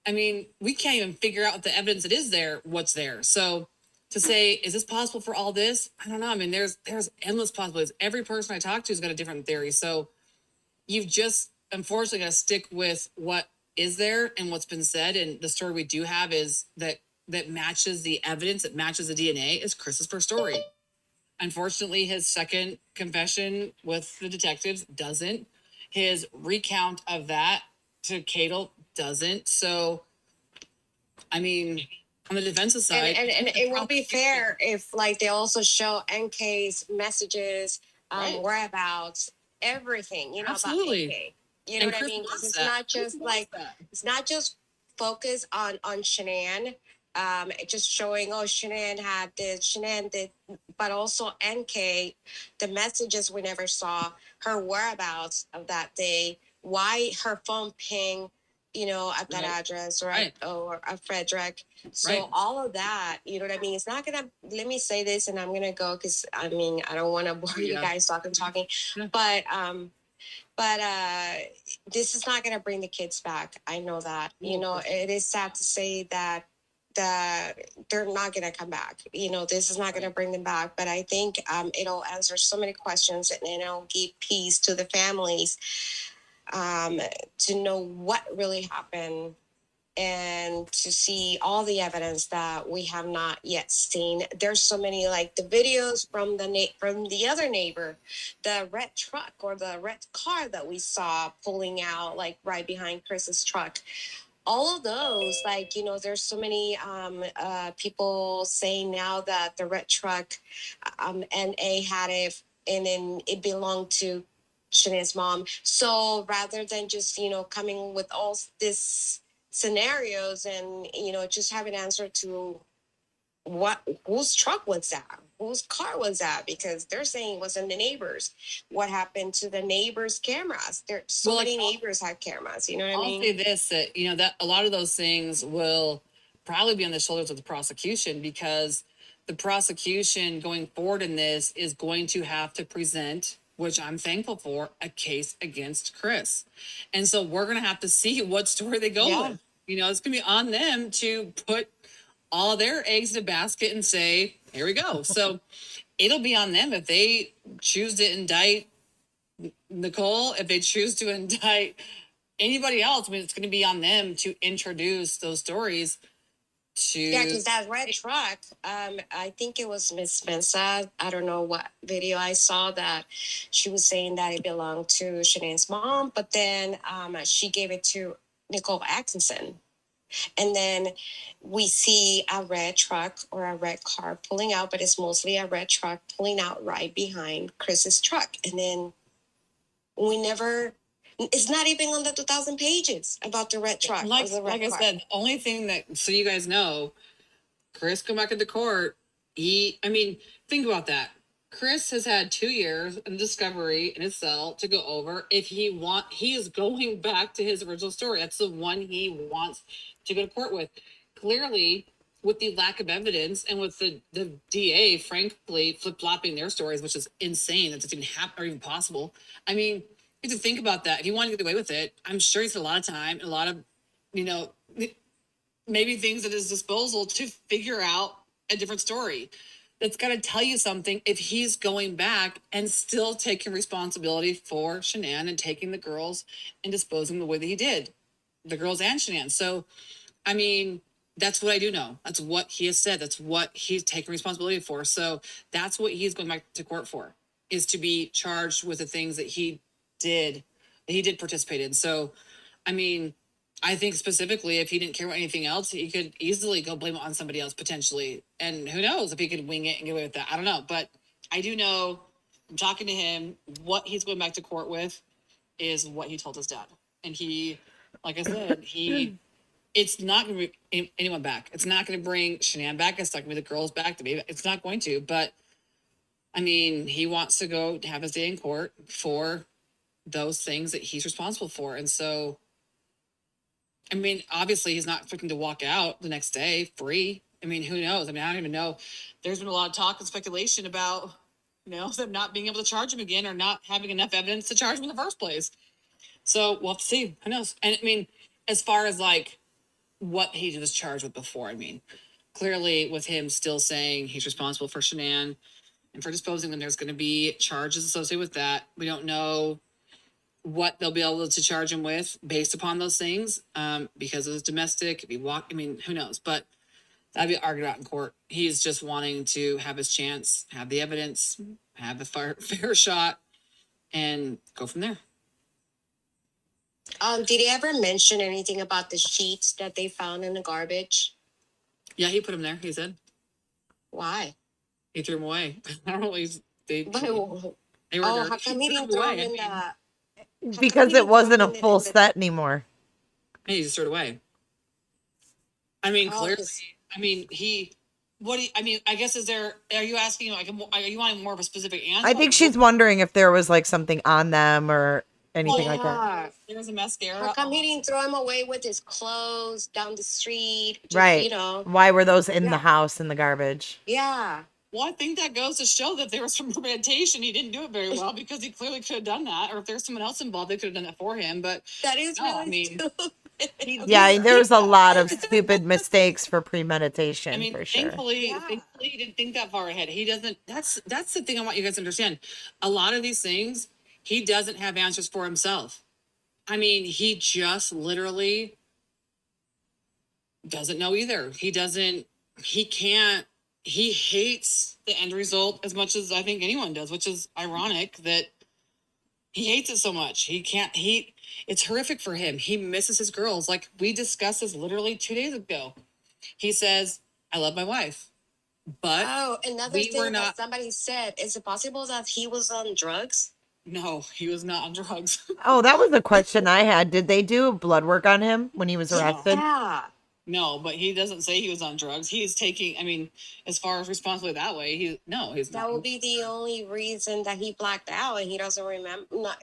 I mean, we can't even figure out what the evidence that is there, what's there. So to say, is this possible for all this? I don't know. I mean, there's endless possibilities. Every person I talk to has got a different theory. So you've just unfortunately got to stick with what is there and what's been said. And the story we do have is that matches the evidence, that matches the DNA, is Chris's first story. Unfortunately, his second confession with the detectives doesn't. His recount of that to Cadle doesn't. So, I mean, on the defensive side, and it won't be fair if like they also show NK's messages, Right. whereabouts, everything, Absolutely. about NK. You know And what I Chris mean? 'Cause wants it's that. not just Chris wants like that. it's not just focus on Shanann, just showing Shanann had this, Shanann did, but also NK, the messages we never saw, her whereabouts of that day, why her phone ping, at that Right. address, Right. or a Frederick. So Right. all of that, you know what I mean? It's not gonna, let me say this and I'm gonna go because I mean, I don't want to bore you Yeah. guys talking, Yeah. but this is not gonna bring the kids back. I know that. It is sad to say that they're not gonna come back. This is not gonna bring them back. But I think it'll answer so many questions and it'll give peace to the families to know what really happened and to see all the evidence that we have not yet seen. There's so many, like the videos from the other neighbor, the red truck or the red car that we saw pulling out like right behind Chris's truck. All of those, like, there's so many people saying now that the red truck NA had it and then it belonged to Shanae's mom. So rather than just, coming with all this scenarios and, just have an answer to whose truck was that, whose car was that, because they're saying it wasn't the neighbors. What happened to the neighbors' cameras? There so many neighbors had cameras, you know what I mean? I'll say this, that that a lot of those things will probably be on the shoulders of the prosecution, because the prosecution going forward in this is going to have to present, which I'm thankful for, a case against Chris. And so we're going to have to see what story they go with. It's going to be on them to put all their eggs in a basket and say, here we go. So it'll be on them if they choose to indict Nicole, if they choose to indict anybody else. I mean, it's going to be on them to introduce those stories to. Yeah, because that red truck, I think it was Miss Mensa. I don't know what video I saw that she was saying that it belonged to Shanae's mom, but then she gave it to Nicole Atkinson. And then we see a red truck or a red car pulling out, but it's mostly a red truck pulling out right behind Chris's truck. And then it's not even on the 2,000 pages about the red truck. Like or the red I car. said, the only thing that, so you guys know, Chris come back into court. Think about that. Chris has had 2 years in discovery in his cell to go over. If he is going back to his original story. That's the one he wants to go to court with. Clearly, with the lack of evidence and with the DA, frankly, flip-flopping their stories, which is insane that it's even happen or even possible. I mean, you have to think about that. If you want to get away with it, I'm sure he's had a lot of time and a lot of, maybe things at his disposal to figure out a different story. That's got to tell you something if he's going back and still taking responsibility for Shanann and taking the girls and disposing the way that he did. the girls and Shanann. So, I mean, that's what I do know. That's what he has said. That's what he's taking responsibility for. So that's what he's going back to court for, is to be charged with the things that he did participate in. So, I mean, I think specifically if he didn't care about anything else, he could easily go blame it on somebody else potentially. And who knows if he could wing it and get away with that. I don't know. But I do know, I'm talking to him, what he's going back to court with is what he told his dad. And he, like I said, it's not going to bring anyone back. It's not going to bring Shanann back. It's not going to be the girls back. The baby. It's not going to. But I mean, he wants to go have his day in court for those things that he's responsible for. And so, I mean, obviously, he's not expecting to walk out the next day free. I mean, who knows? I mean, I don't even know. There's been a lot of talk and speculation about, them not being able to charge him again or not having enough evidence to charge him in the first place. So we'll have to see. Who knows? And I mean, as far as like what he was charged with before, I mean, clearly with him still saying he's responsible for Shanann and for disposing them, there's going to be charges associated with that. We don't know what they'll be able to charge him with based upon those things, because it was domestic. I mean, who knows? But that'd be argued out in court. He's just wanting to have his chance, have the evidence, have a fair shot, and go from there. Did he ever mention anything about the sheets that they found in the garbage? Yeah, he put them there. He said. Why? He threw them away. I don't know. They were how come he didn't throw them in the? Because it wasn't a full set anymore. He just threw it away. I mean, clearly. I mean, I guess are you asking, like, are you wanting more of a specific answer? I think she's wondering if there was like something on them or anything like that. There was a mascara. How come he didn't throw him away with his clothes down the street? Right. Why were those in the house in the garbage? Yeah. Well, I think that goes to show that there was some premeditation. He didn't do it very well because he clearly could have done that. Or if there's someone else involved, they could have done that for him. But that is really stupid. Yeah, there was a lot of stupid mistakes for premeditation. I mean, for sure. thankfully, he didn't think that far ahead. He doesn't. That's the thing I want you guys to understand. A lot of these things, he doesn't have answers for himself. I mean, he just literally doesn't know either. He can't. He hates the end result as much as I think anyone does, which is ironic that he hates it so much. It's horrific for him. He misses his girls. Like we discussed this literally 2 days ago. He says, I love my wife, but another thing that somebody said, is it possible that he was on drugs? No, he was not on drugs. Oh, that was a question I had. Did they do blood work on him when he was arrested? Yeah. No, but he doesn't say he was on drugs. He's taking, I mean, as far as responsibility that way, he's not. That would be the only reason that he blacked out and he doesn't remember. Not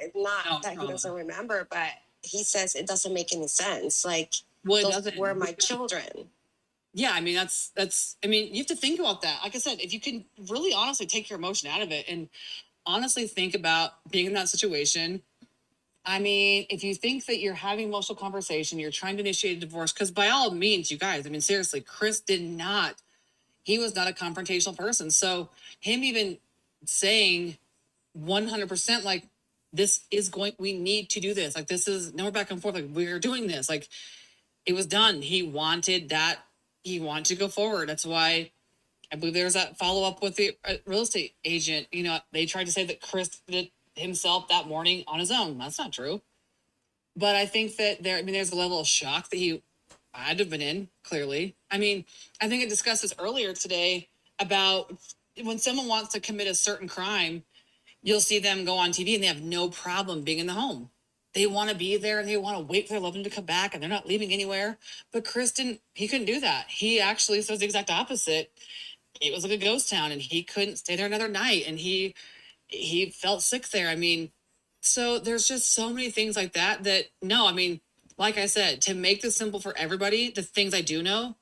that he doesn't remember, but he says it doesn't make any sense. Like, those were my children. Yeah, I mean, I mean, you have to think about that. Like I said, if you can really honestly take your emotion out of it and honestly think about being in that situation. I mean, if you think that you're having emotional conversation, you're trying to initiate a divorce, because by all means, you guys, I mean, seriously, Chris he was not a confrontational person. So him even saying 100%, like, we need to do this. Like, this is, no more back and forth. Like, we're doing this. Like, it was done. He wanted to go forward. That's why I believe there's that follow-up with the real estate agent. They tried to say that Chris did himself that morning on his own. That's not true. But I think that there's a level of shock that he had to have been in, clearly. I mean, I think I discussed this earlier today about when someone wants to commit a certain crime, you'll see them go on TV and they have no problem being in the home. They want to be there and they want to wait for their loved one to come back and they're not leaving anywhere. But Chris he couldn't do that. He actually says the exact opposite. It was like a ghost town and he couldn't stay there another night and he felt sick there. I mean, so there's just so many things like that no, I mean, like I said, to make this simple for everybody, the things I do know,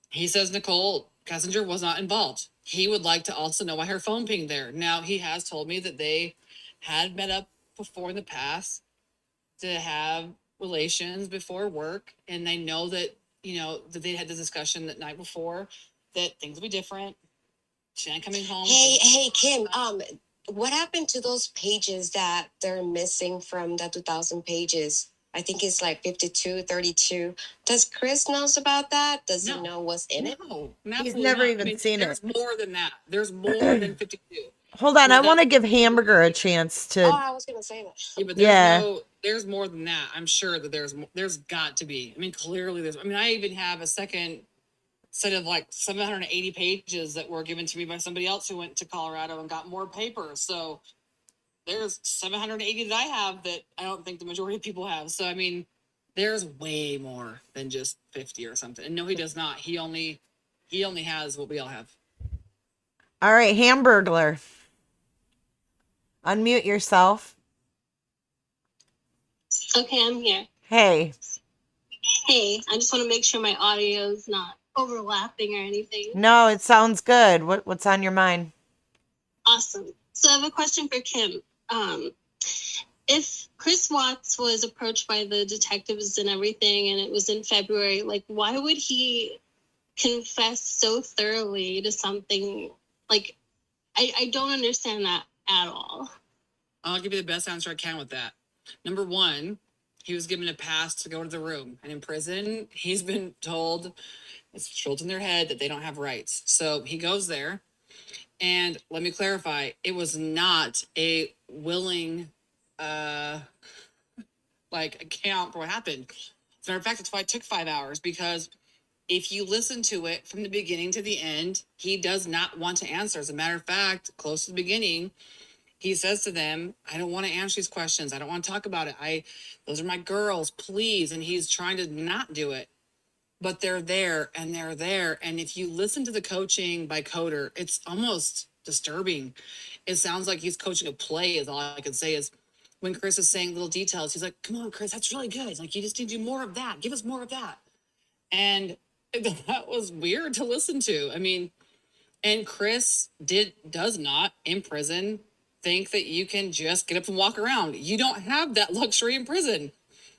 he says Nicole Kessinger was not involved. He would like to also know why her phone pinged there. Now, he has told me that they had met up before in the past to have relations before work. And I know that, that they had the discussion that night before that things would be different. Shannon coming home. Hey, Kim, what happened to those pages that they're missing from the 2000 pages? I think it's like 52, 32. Does Chris knows about that? Does he know what's in it? No, He's absolutely never not. even seen there's it. more than that. There's more than 52. Hold on, I want to That's- give Hamburger a chance Oh, to. I was gonna say that. Yeah, but there's more than that. I'm sure that there's got to be. I mean, clearly there's. I mean, I even have a second set of like 780 pages that were given to me by somebody else who went to Colorado and got more papers. So there's 780 that I have that I don't think the majority of people have. So I mean, there's way more than just 50 or something. And no, he does not. He only has what we all have. All right, Hamburglar. Unmute yourself. Okay, I'm here. Hey. Hey, I just want to make sure my audio is not overlapping or anything. No, it sounds good. What's on your mind? Awesome. So I have a question for Kim. If Chris Watts was approached by the detectives and everything, and it was in February, like, why would he confess so thoroughly to something? Like, I don't understand that at all. I'll give you the best answer I can with that. Number one, he was given a pass to go to the room. And in prison, he's been told, it's drilled in their head that they don't have rights. So he goes there. And let me clarify, it was not a willing account for what happened. As a matter of fact, that's why it took 5 hours, because if you listen to it from the beginning to the end, he does not want to answer. As a matter of fact, close to the beginning, he says to them, I don't want to answer these questions. I don't want to talk about it. Those are my girls, please. And he's trying to not do it. But they're there and they're there. And if you listen to the coaching by Coder, it's almost disturbing. It sounds like he's coaching a play, is all I can say. Is when Chris is saying little details, he's like, come on, Chris, that's really good. Like, you just need to do more of that. Give us more of that. And that was weird to listen to. I mean, and Chris does not in prison think that you can just get up and walk around. You don't have that luxury in prison.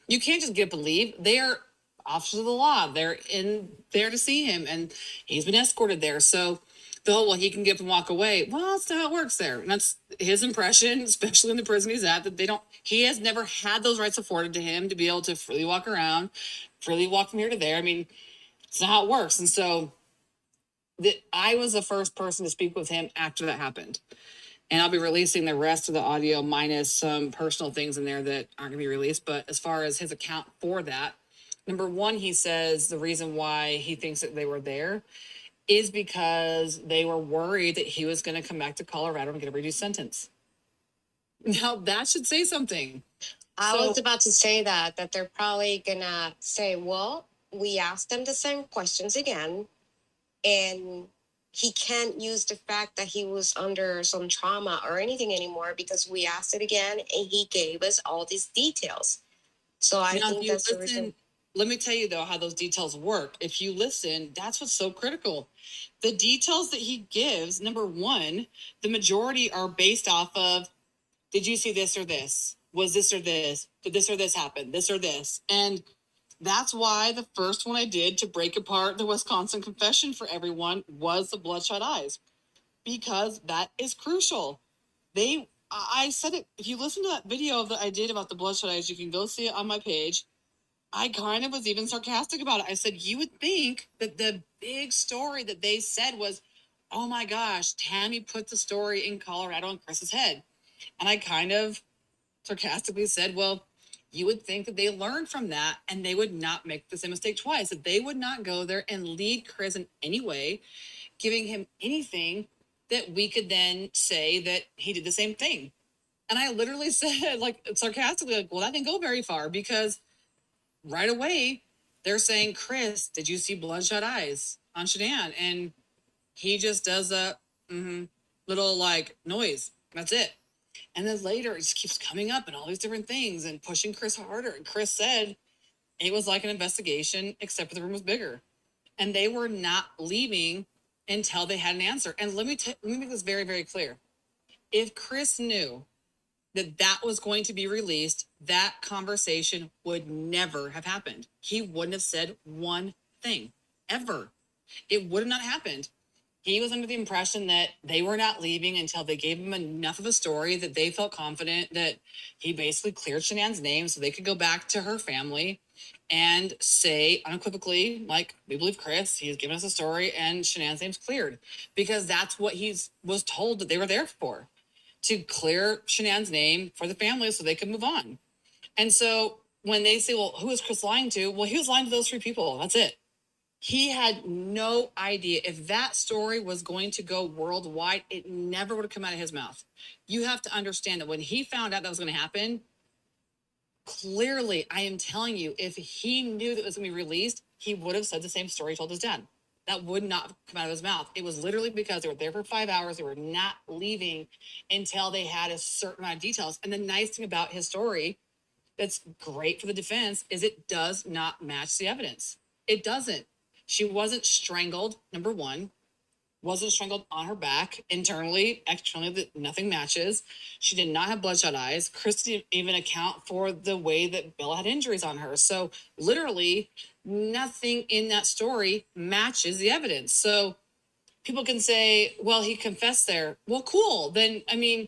You can't just get up and leave. They are officers of the law. They're in there to see him, and he's been escorted there. So he can get up and walk away. Well, that's not how it works there. And that's his impression, especially in the prison he's at, that he has never had those rights afforded to him to be able to freely walk around, freely walk from here to there. I mean, it's not how it works. And so I was the first person to speak with him after that happened. And I'll be releasing the rest of the audio minus some personal things in there that aren't going to be released. But as far as his account for that, number one, he says the reason why he thinks that they were there is because they were worried that he was going to come back to Colorado and get a reduced sentence. Now, that should say something. I was about to say that they're probably gonna say, well, we asked them the same questions again, and he can't use the fact that he was under some trauma or anything anymore because we asked it again and he gave us all these details. So I think that's the reason. Let me tell you, though, how those details work. If you listen, that's what's so critical. The details that he gives, number one, the majority are based off of, did you see this or this? Was this or this? Did this or this happen? This or this? And that's why the first one I did to break apart the Wisconsin confession for everyone was the bloodshot eyes, because that is crucial. I said it, if you listen to that video that I did about the bloodshot eyes, you can go see it on my page. I kind of was even sarcastic about it. I said, you would think that the big story that they said was, oh my gosh, Tammy put the story in Colorado in Chris's head. And I kind of sarcastically said, well, you would think that they learned from that and they would not make the same mistake twice, that they would not go there and lead Chris in any way, giving him anything that we could then say that he did the same thing. And I literally said, like, sarcastically, like, well, that didn't go very far, because right away they're saying, Chris, did you see bloodshot eyes on Shadan? And he just does a little like noise. That's it. And then later it just keeps coming up and all these different things and pushing Chris harder. And Chris said it was like an investigation, except for the room was bigger. And they were not leaving until they had an answer. And let me make this very, very clear. If Chris knew that that was going to be released, that conversation would never have happened. He wouldn't have said one thing, ever. It would have not happened. he was under the impression that they were not leaving until they gave him enough of a story that they felt confident that he basically cleared Shanann's name so they could go back to her family and say unequivocally, like, we believe Chris, he's given us a story and Shanann's name's cleared. Because that's what was told that they were there for, to clear Shanann's name for the family so they could move on. And so when they say, well, who is Chris lying to? Well, he was lying to those 3 people. That's it. He had no idea. If that story was going to go worldwide, it never would have come out of his mouth. You have to understand that when he found out that was going to happen, clearly, I am telling you, if he knew that it was going to be released, he would have said the same story he told his dad. That would not come out of his mouth. It was literally because they were there for 5 hours. They were not leaving until they had a certain amount of details. And the nice thing about his story that's great for the defense is it does not match the evidence. It doesn't. She wasn't strangled, number one. Wasn't strangled on her back, internally, externally, that nothing matches. She did not have bloodshot eyes. Chris didn't even account for the way that Bella had injuries on her. So literally nothing in that story matches the evidence. So people can say, well, he confessed there. Well, cool. Then, I mean,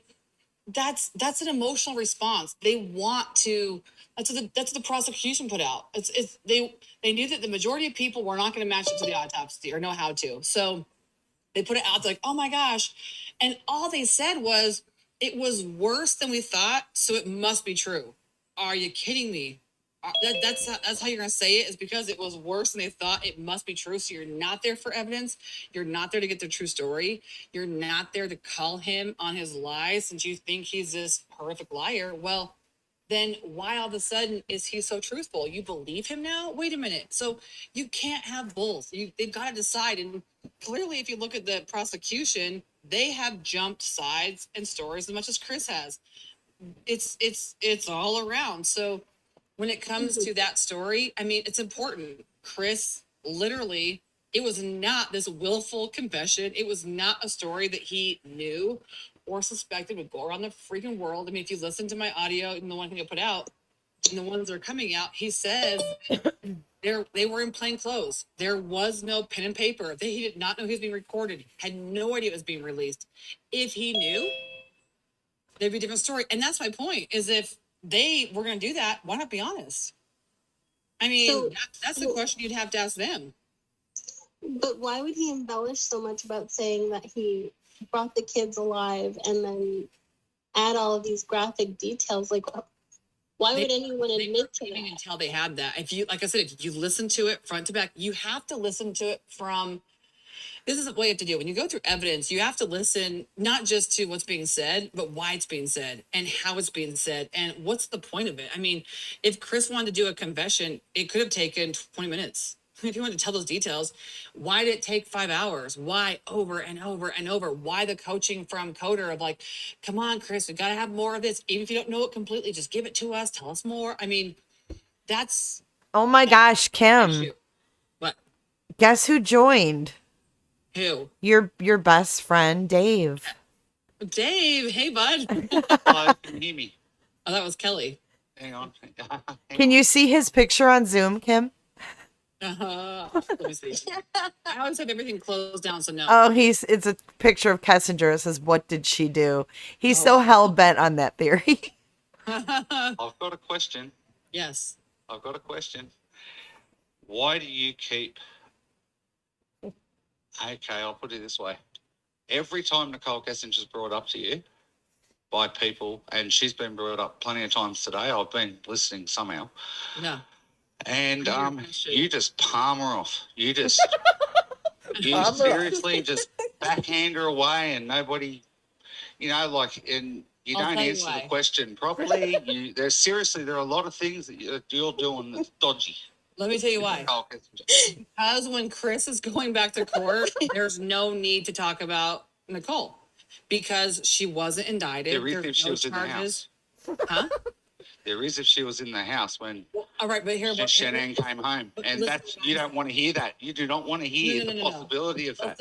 that's an emotional response. They want to, that's what the prosecution put out. They knew that the majority of people were not going to match it to the autopsy or know how to. So they put it out like, oh my gosh. And all they said was, it was worse than we thought, so it must be true. Are you kidding me? That's how you're going to say it, is because it was worse than they thought. It must be true. So you're not there for evidence. You're not there to get the true story. You're not there to call him on his lies since you think he's this horrific liar. Well, then why all of a sudden is he so truthful? You believe him now? Wait a minute. So you can't have both. They've got to decide. And clearly, if you look at the prosecution, they have jumped sides and stories as much as Chris has. It's all around. So when it comes to that story, I mean, it's important. Chris, literally, it was not this willful confession. It was not a story that he knew or suspected would go around the freaking world. I mean, if you listen to my audio, even the one thing I put out, and the ones that are coming out, he says they were in plain clothes. There was no pen and paper. He did not know he was being recorded, had no idea it was being released. If he knew, there'd be a different story. And that's my point, is if they were going to do that, why not be honest? I mean, that's the question you'd have to ask them. But why would he embellish so much about saying that he brought the kids alive and then add all of these graphic details? Like, why would anyone admit to that? Until they had that. If you, like I said, if you listen to it front to back, you have to listen to it from, this is what you have to do. When you go through evidence, you have to listen not just to what's being said, but why it's being said and how it's being said and what's the point of it. I mean, if Chris wanted to do a confession, it could have taken 20 minutes. If you wanted to tell those details, why did it take 5 hours? Why over and over and over? Why the coaching from Coder of like, come on, Chris, we got to have more of this. Even if you don't know it completely, just give it to us. Tell us more. I mean, that's. Oh my gosh, Kim. What? Guess who joined? Who? Your best friend, Dave. Dave, hey, bud. Hello, can you hear me? Oh, that was Kelly. Hang on. Can you see his picture on Zoom, Kim? Let me see. I always have everything closed down, so no. Oh, it's a picture of Kessinger. It says, "What did she do?" He's so hell bent on that theory. I've got a question. Yes. I've got a question. Why do you keep... Okay, I'll put it this way. Every time Nicole Kessinger's brought up to you by people, and she's been brought up plenty of times today, I've been listening somehow. No. And you just palm her off. You just, you seriously just backhand her away, and nobody, like, and you don't answer the question properly. There are a lot of things that you're doing that's dodgy. Let me tell you why. Because when Chris is going back to court, there's no need to talk about Nicole because she wasn't indicted. There is if she was in the house. Huh? There is if she was in the house when all right, but here Shanann came home. And that's, you don't want to hear that. You do not want to hear the possibility of that.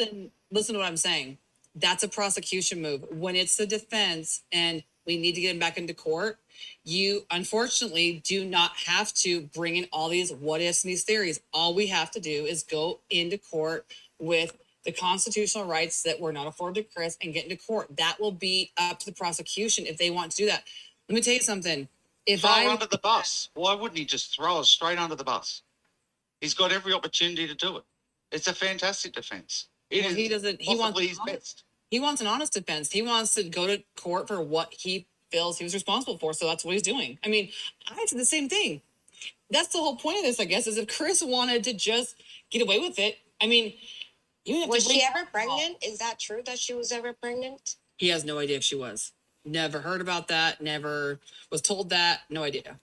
Listen to what I'm saying. That's a prosecution move. When it's the defense and we need to get him back into court, you unfortunately do not have to bring in all these what ifs and these theories. All we have to do is go into court with the constitutional rights that were not afforded to Chris and get into court. That will be up to the prosecution if they want to do that. Let me tell you something. If Throw I her under the bus. Why wouldn't he just throw her straight under the bus? He's got every opportunity to do it. It's a fantastic defense. Well, he doesn't. He wants his best. He wants an honest defense. He wants to go to court for what he feels he was responsible for. So that's what he's doing. I mean, I said the same thing. That's the whole point of this, I guess, is if Chris wanted to just get away with it. I mean, was she ever pregnant? Is that true that she was ever pregnant? He has no idea if she was. Never heard about that. Never was told that. No idea.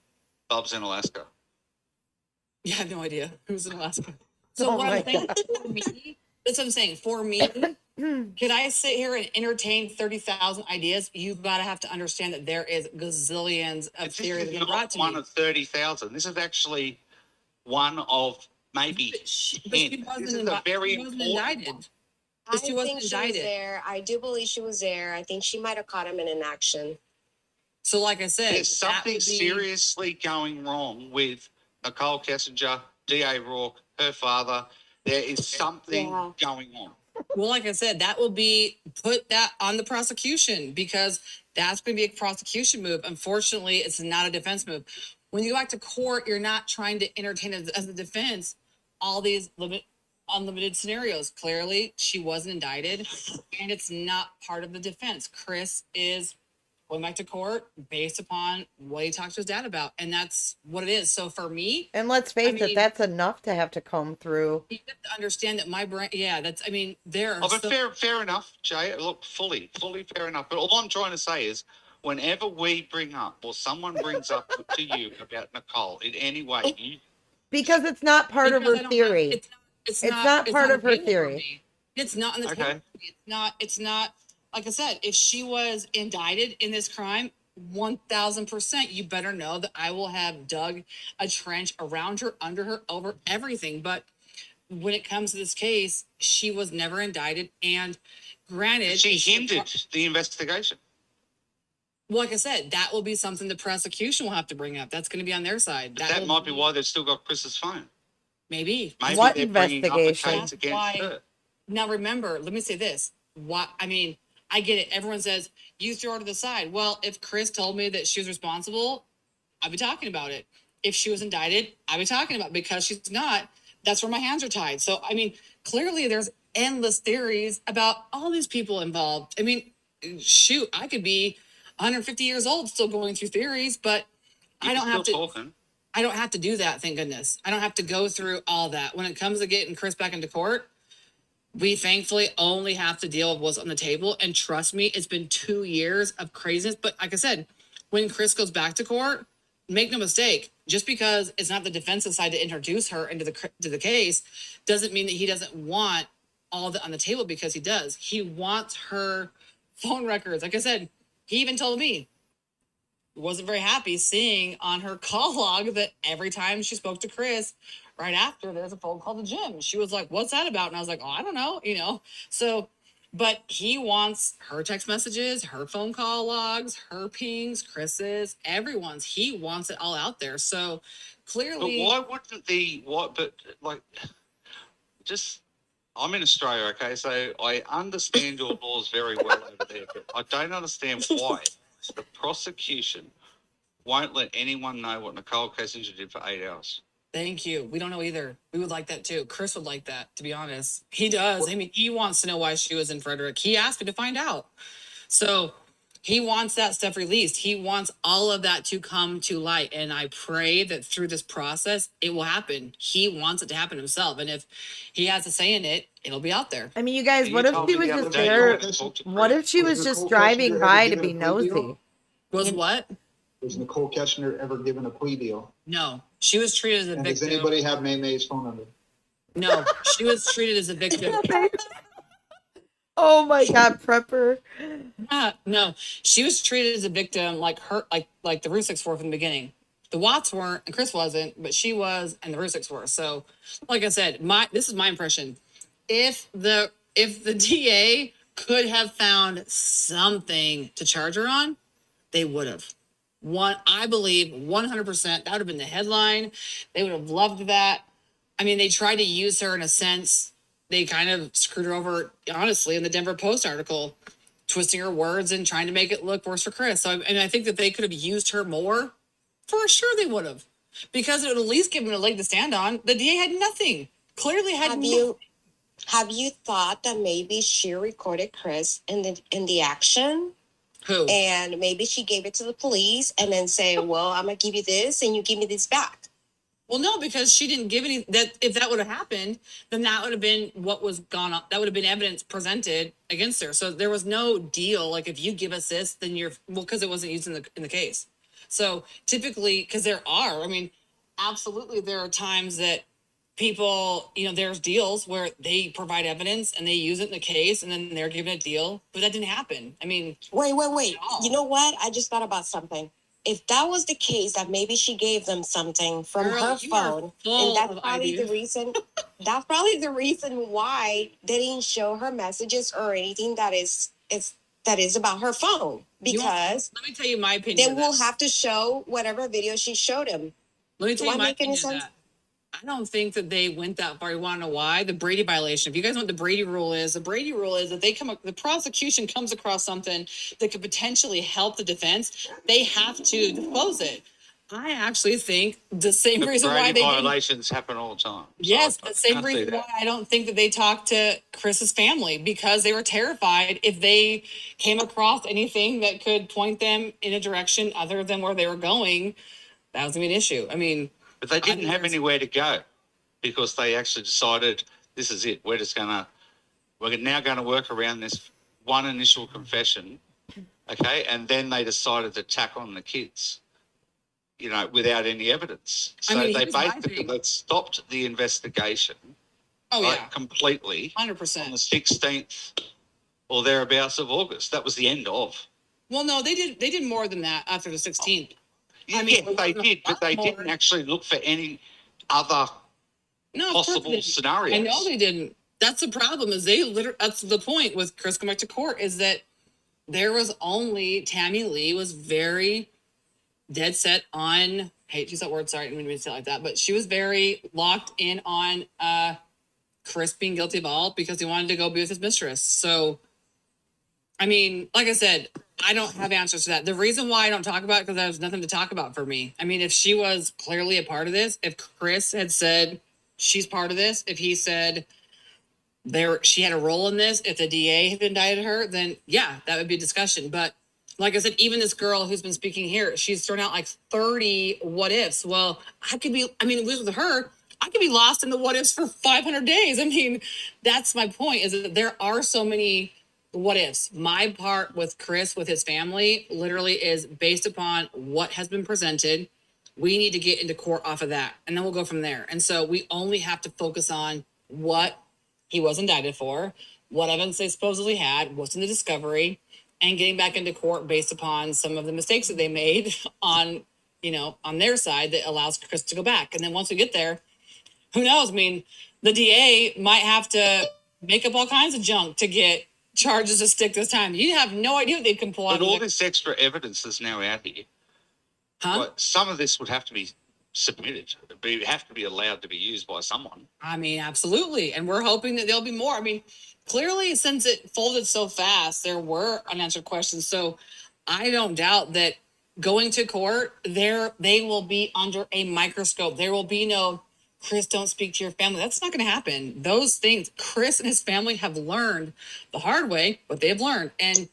Bob's in Alaska. Yeah, I have no idea. Who's in Alaska? So what I'm saying for me, that's what I'm saying. For me, could I sit here and entertain 30,000 ideas? You've got to have to understand that there is gazillions of theories that are brought to one me. of 30,000. This is actually one of maybe 10. She This is a very wasn't important indicted. one. I She wasn't think she was indicted. there. I do believe she was there. I think she might have caught him in an action. So like I said, There's something seriously going wrong with Nicole Kessinger, D.A. Rourke, her father. There is something going on. Well, like I said, that will be put that on the prosecution because that's going to be a prosecution move. Unfortunately, it's not a defense move. When you go back to court, you're not trying to entertain as a defense all these unlimited scenarios. Clearly, she wasn't indicted, and it's not part of the defense. Chris is going back to court based upon what he talked to his dad about, and that's what it is. So for me, And let's face it, that's enough to have to comb through. you have to understand that my brain, there are But fair enough, Jay. Look, fully fair enough. But all I'm trying to say is, whenever we bring up or someone brings up to you about Nicole in any way, Because it's not part of her theory. It's not part of her available for theory. me. It's not in the table. It's not like I said, if she was indicted in this crime, 1,000%, you better know that I will have dug a trench around her, under her, over everything. But when it comes to this case, she was never indicted. And granted, she hindered the investigation. Well, like I said, that will be something the prosecution will have to bring up. That's going to be on their side. That might be why they've still got Chris's phone. Maybe What they're bringing up a investigation? case against her. Now, remember, let me say this. I get it. Everyone says, you throw her to the side. Well, if Chris told me that she was responsible, I'd be talking about it. If she was indicted, I'd be talking about it. Because she's not, that's where my hands are tied. So, clearly there's endless theories about all these people involved. Shoot, I could be 150 years old still going through theories, but I don't have to do that, thank goodness. I don't have to go through all that. When it comes to getting Chris back into court, we thankfully only have to deal with what's on the table. And trust me, it's been 2 years of craziness. But like I said, when Chris goes back to court, make no mistake, just because it's not the defense's side to introduce her into the case doesn't mean that he doesn't want all that on the table, because he does. He wants her phone records. Like I said, he even told me he wasn't very happy seeing on her call log that every time she spoke to Chris, right after, there's a phone call to Jim. She was like, what's that about? And I was like, oh, I don't know, So, but he wants her text messages, her phone call logs, her pings, Chris's, everyone's. He wants it all out there. So clearly. But why wouldn't I'm in Australia, okay? So I understand your laws very well over there, but I don't understand why the prosecution won't let anyone know what Nicole Kessinger did for 8 hours. Thank you. We don't know either. We would like that too. Chris would like that, to be honest. He does. He wants to know why she was in Frederick. He asked me to find out. So he wants that stuff released. He wants all of that to come to light. And I pray that through this process, it will happen. He wants it to happen himself. And if he has a say in it, it'll be out there. You guys, what if she was just there? What if she was just driving by to be nosy? Was what? Was Nicole Kessinger ever given a plea deal? No, she was treated as a victim. Does anybody have May's phone number? No, she was treated as a victim. Oh my God, prepper. No, she was treated as a victim, like the Rusicks were from the beginning. The Watts weren't, and Chris wasn't, but she was, and the Rusicks were. So, like I said, this is my impression. If the DA could have found something to charge her on, they would have. I believe 100%. That would have been the headline. They would have loved that. They tried to use her in a sense they kind of screwed her over, honestly, in the Denver Post article, twisting her words and trying to make it look worse for Chris. So, and I think that they could have used her more. For sure they would have. Because it would at least give them a leg to stand on. The DA had nothing. Clearly had nothing. Have you thought that maybe she recorded Chris in the action? Who? And maybe she gave it to the police and then say, well, I'm going to give you this and you give me this back. Well, no, because she didn't give any, that if that would have happened, then that would have been what was gone on. That would have been evidence presented against her. So there was no deal. Like, if you give us this, then you're, well, because it wasn't used in the case. So typically, because there are, I mean, absolutely, there are times that people, you know, there's deals where they provide evidence and they use it in the case and then they're given a deal, but that didn't happen. I mean, wait. You know what? I just thought about something. If that was the case, that maybe she gave them something from her phone, and that's probably the reason. That's probably the reason why they didn't show her messages or anything that is about her phone. Because let me tell you my opinion. Then we'll have to show whatever video she showed him. Let me tell you my opinion of that. I don't think that they went that far. You want to know why? The Brady violation. If you guys know what the Brady rule is that the prosecution comes across something that could potentially help the defense, they have to disclose it. I actually think the same reason why they violations happen all the time. Yes, the same reason why I don't think that they talked to Chris's family, because they were terrified if they came across anything that could point them in a direction other than where they were going. That was gonna be an issue. I mean, but they didn't have anywhere to go because they actually decided this is it. We're now going to work around this one initial confession, okay? And then they decided to tack on the kids, you know, without any evidence. So they basically stopped the investigation. Completely. 100%. On the 16th or thereabouts of August. That was the end of. Well, no, they did more than that after the 16th. Yeah, they did, but they didn't actually look for any other possible scenarios. I know they didn't. That's the problem. That's the point with Chris going back to court, is that there was only Tammy Lee was very dead set on. I hate to use that word. Sorry, I didn't mean to say it like that, but she was very locked in on Chris being guilty of all because he wanted to go be with his mistress. So, I mean, like I said, I don't have answers to that. The reason why I don't talk about it, because there's nothing to talk about for me. I mean, if she was clearly a part of this, if Chris had said she's part of this, if he said she had a role in this, if the DA had indicted her, then yeah, that would be a discussion. But like I said, even this girl who's been speaking here, she's thrown out like 30 what ifs. Well, with her, I could be lost in the what ifs for 500 days. I mean, that's my point, is that there are so many what ifs. My part with Chris, with his family, literally is based upon what has been presented. We need to get into court off of that, and then we'll go from there. And so we only have to focus on what he was indicted for, what evidence they supposedly had, what's in the discovery, and getting back into court based upon some of the mistakes that they made on their side that allows Chris to go back. And then once we get there, who knows? I mean, the DA might have to make up all kinds of junk to get charges to stick this time. You have no idea what they can pull out. But all this extra evidence that's now out here, some of this would have to be submitted. It would have to be allowed to be used by someone. I mean, absolutely. And we're hoping that there'll be more. I mean, clearly, since it folded so fast, there were unanswered questions. So I don't doubt that going to court, they will be under a microscope. There will be no, Chris, don't speak to your family. That's not going to happen. Those things, Chris and his family have learned the hard way, but they've learned. And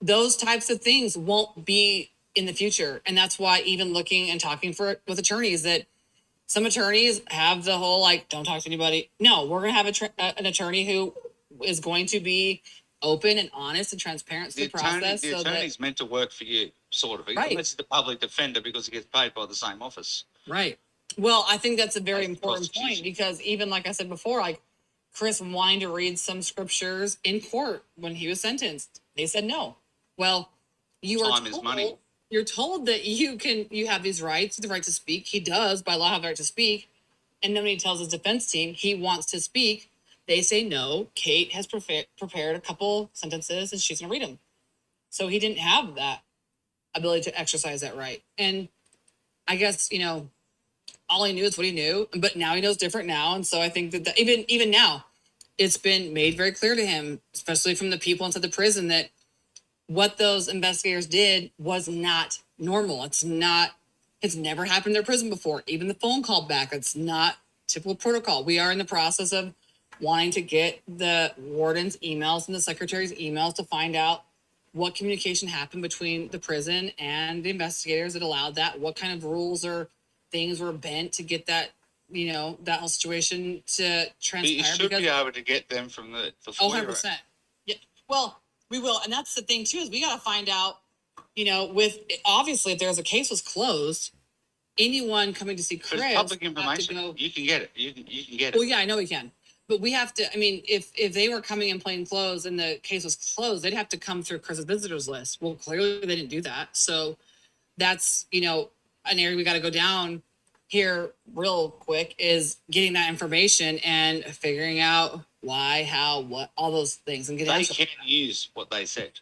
those types of things won't be in the future. And that's why even looking and talking with attorneys, that some attorneys have the whole, like, don't talk to anybody. No, we're going to have an attorney who is going to be open and honest and transparent to the process. The attorney's meant to work for you, sort of. Right. Unless the public defender, because he gets paid by the same office. Right. Well, I think that's a very important point, because even like I said before, like Chris wanting to read some scriptures in court when he was sentenced, they said no. Well, time is money. You're told that you have these rights, the right to speak. He does by law have the right to speak. And then when he tells his defense team he wants to speak, they say no. Kate has prepared a couple sentences and she's going to read them. So he didn't have that ability to exercise that right. And I guess, all he knew is what he knew, but now he knows different now. And so I think that even now, it's been made very clear to him, especially from the people inside the prison, that what those investigators did was not normal. It's never happened in their prison before. Even the phone call back, it's not typical protocol. We are in the process of wanting to get the warden's emails and the secretary's emails to find out what communication happened between the prison and the investigators that allowed that, what kind of rules or things were bent to get that, that whole situation to transpire. You should be able to get them from the FOIA. 100%. Yeah. Well, we will. And that's the thing too, is we got to find out, with, obviously, if there's a case was closed, anyone coming to see Chris. It's public information. You can get it. You can get it. Well, yeah, I know we can. But we have to, if they were coming in plain clothes and the case was closed, they'd have to come through Chris's visitors list. Well, clearly they didn't do that. So that's, an area we got to go down here real quick, is getting that information and figuring out why, how, what, all those things. And they can use what they said,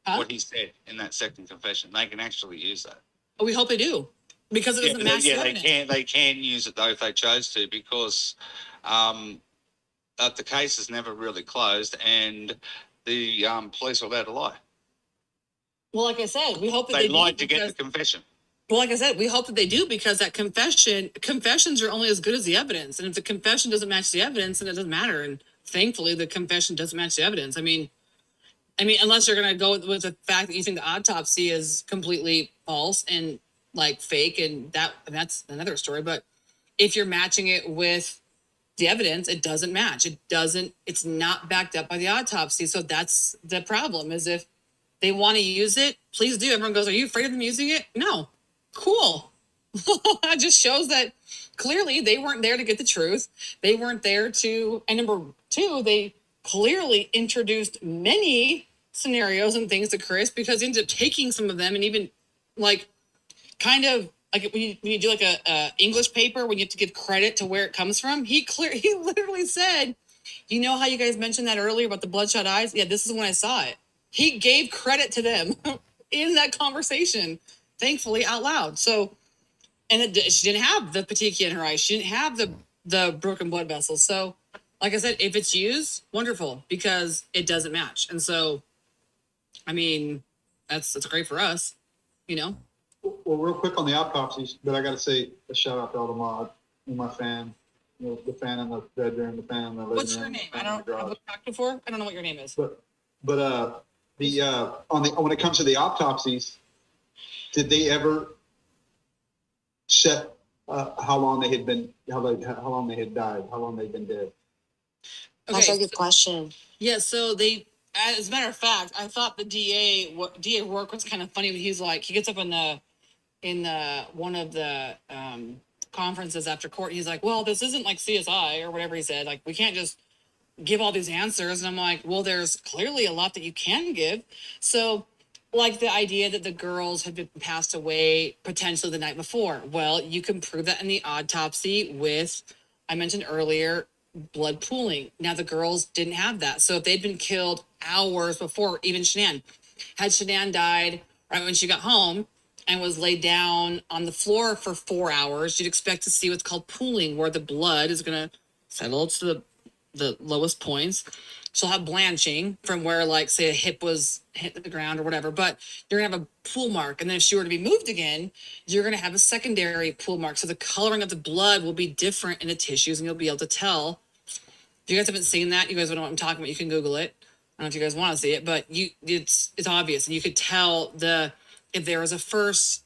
what he said in that second confession. They can actually use that. Oh, we hope they do, because it doesn't match the evidence. They can use it though if they chose to, because the case is never really closed, and the police are allowed to lie. Well, like I said, we hope that they lied to get the confession. Well, like I said, we hope that they do, because that confessions are only as good as the evidence. And if the confession doesn't match the evidence, then it doesn't matter. And thankfully, the confession doesn't match the evidence. I mean, unless you're going to go with the fact that you think the autopsy is completely false and like fake, and that's another story. But if you're matching it with the evidence, it doesn't match. It's not backed up by the autopsy. So that's the problem, is if they want to use it, please do. Everyone goes, are you afraid of them using it? No. Cool. That just shows that clearly they weren't there to get the truth. They weren't there to, and number two, they clearly introduced many scenarios and things to Chris, because he ended up taking some of them, and even like kind of like when you do like a English paper, when you have to give credit to where it comes from, he literally said, you know how you guys mentioned that earlier about the bloodshot eyes? Yeah, this is when I saw it. He gave credit to them in that conversation, thankfully out loud. So, and she didn't have the petechia in her eyes. She didn't have the broken blood vessels. So, like I said, if it's used, wonderful, because it doesn't match. And so, that's great for us, Well, real quick on the autopsies, but I got to say a shout out to all the mod and my fan, the fan in the bedroom, the fan in the living room. What's your name? I don't have talked before. I don't know what your name is. But when it comes to the autopsies, did they ever set how long they had been, how long they had died, how long they'd been dead? Okay, that's a good question. Yeah, so they, as a matter of fact, I thought the DA work was kind of funny when he's like, he gets up in one of the conferences after court. He's like, well, this isn't like CSI or whatever he said. Like, we can't just give all these answers. And I'm like, well, there's clearly a lot that you can give. So, like the idea that the girls had been passed away potentially the night before. Well, you can prove that in the autopsy with, I mentioned earlier, blood pooling. Now, the girls didn't have that. So if they'd been killed hours before, even Shanann, had Shanann died right when she got home and was laid down on the floor for 4 hours, you'd expect to see what's called pooling, where the blood is going to settle to the lowest points. She'll have blanching from where, like, say, a hip was hit the ground or whatever, but you're going to have a pool mark. And then if she were to be moved again, you're going to have a secondary pool mark. So the coloring of the blood will be different in the tissues, and you'll be able to tell. If you guys haven't seen that, you guys don't know what I'm talking about, you can Google it. I don't know if you guys want to see it, but it's obvious. And you could tell if there was a first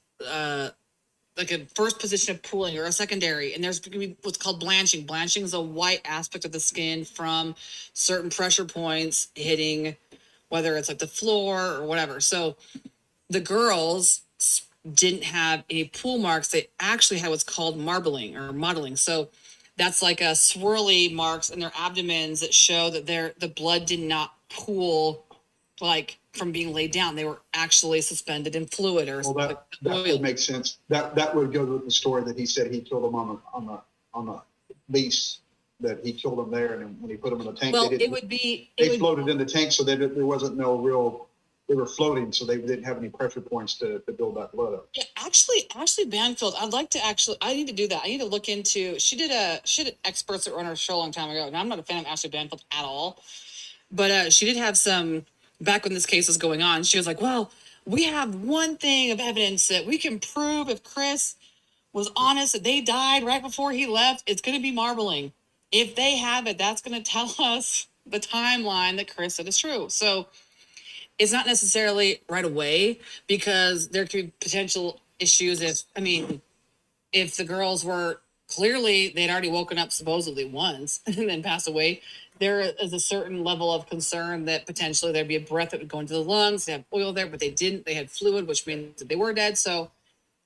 position of pooling or a secondary, and there's going to be what's called blanching. Blanching is a white aspect of the skin from certain pressure points hitting, whether it's like the floor or whatever. So the girls didn't have any pool marks. They actually had what's called marbling or modeling. So that's like a swirly marks in their abdomens that show that the blood did not pool like from being laid down. They were actually suspended in fluid or something. That would make sense. That would go with the story that he said he killed them on the lease, that he killed them there, and when he put them in the tank, well, they floated in the tank, so there wasn't no real floating, so they didn't have any pressure points to build that blood up. Yeah, actually, Ashley Banfield, I need to do that. I need to look into, she had experts that were on her show a long time ago. Now, I'm not a fan of Ashley Banfield at all, but she did have some, back when this case was going on, she was like, well, we have one thing of evidence that we can prove if Chris was honest that they died right before he left, it's going to be marbling. If they have it, that's going to tell us the timeline that Chris said is true. So it's not necessarily right away, because there could be potential issues if the girls were clearly, they'd already woken up supposedly once and then passed away. There is a certain level of concern that potentially there'd be a breath that would go into the lungs. They have oil there, but they didn't. They had fluid, which means that they were dead. So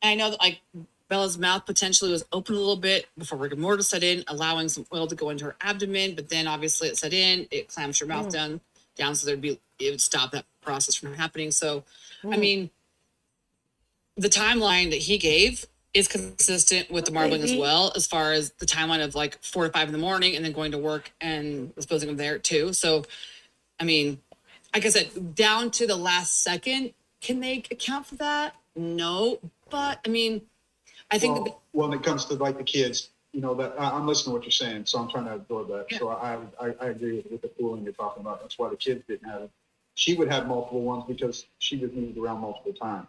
I know that, like, Bella's mouth potentially was open a little bit before rigor mortis set in, allowing some oil to go into her abdomen, but then obviously it set in, it clamps your mouth down, so it would stop that process from happening. So, I mean, the timeline that he gave is consistent with the marbling as well, as far as the timeline of like 4 to 5 in the morning and then going to work and disposing of there too. So, I mean, like I said, down to the last second, can they account for that? No, but I mean, I think when it comes to like the kids, that I'm listening to what you're saying, so I'm trying to absorb that. Yeah. So I agree with the pooling you're talking about. That's why the kids didn't have it. She would have multiple ones because she was moved around multiple times.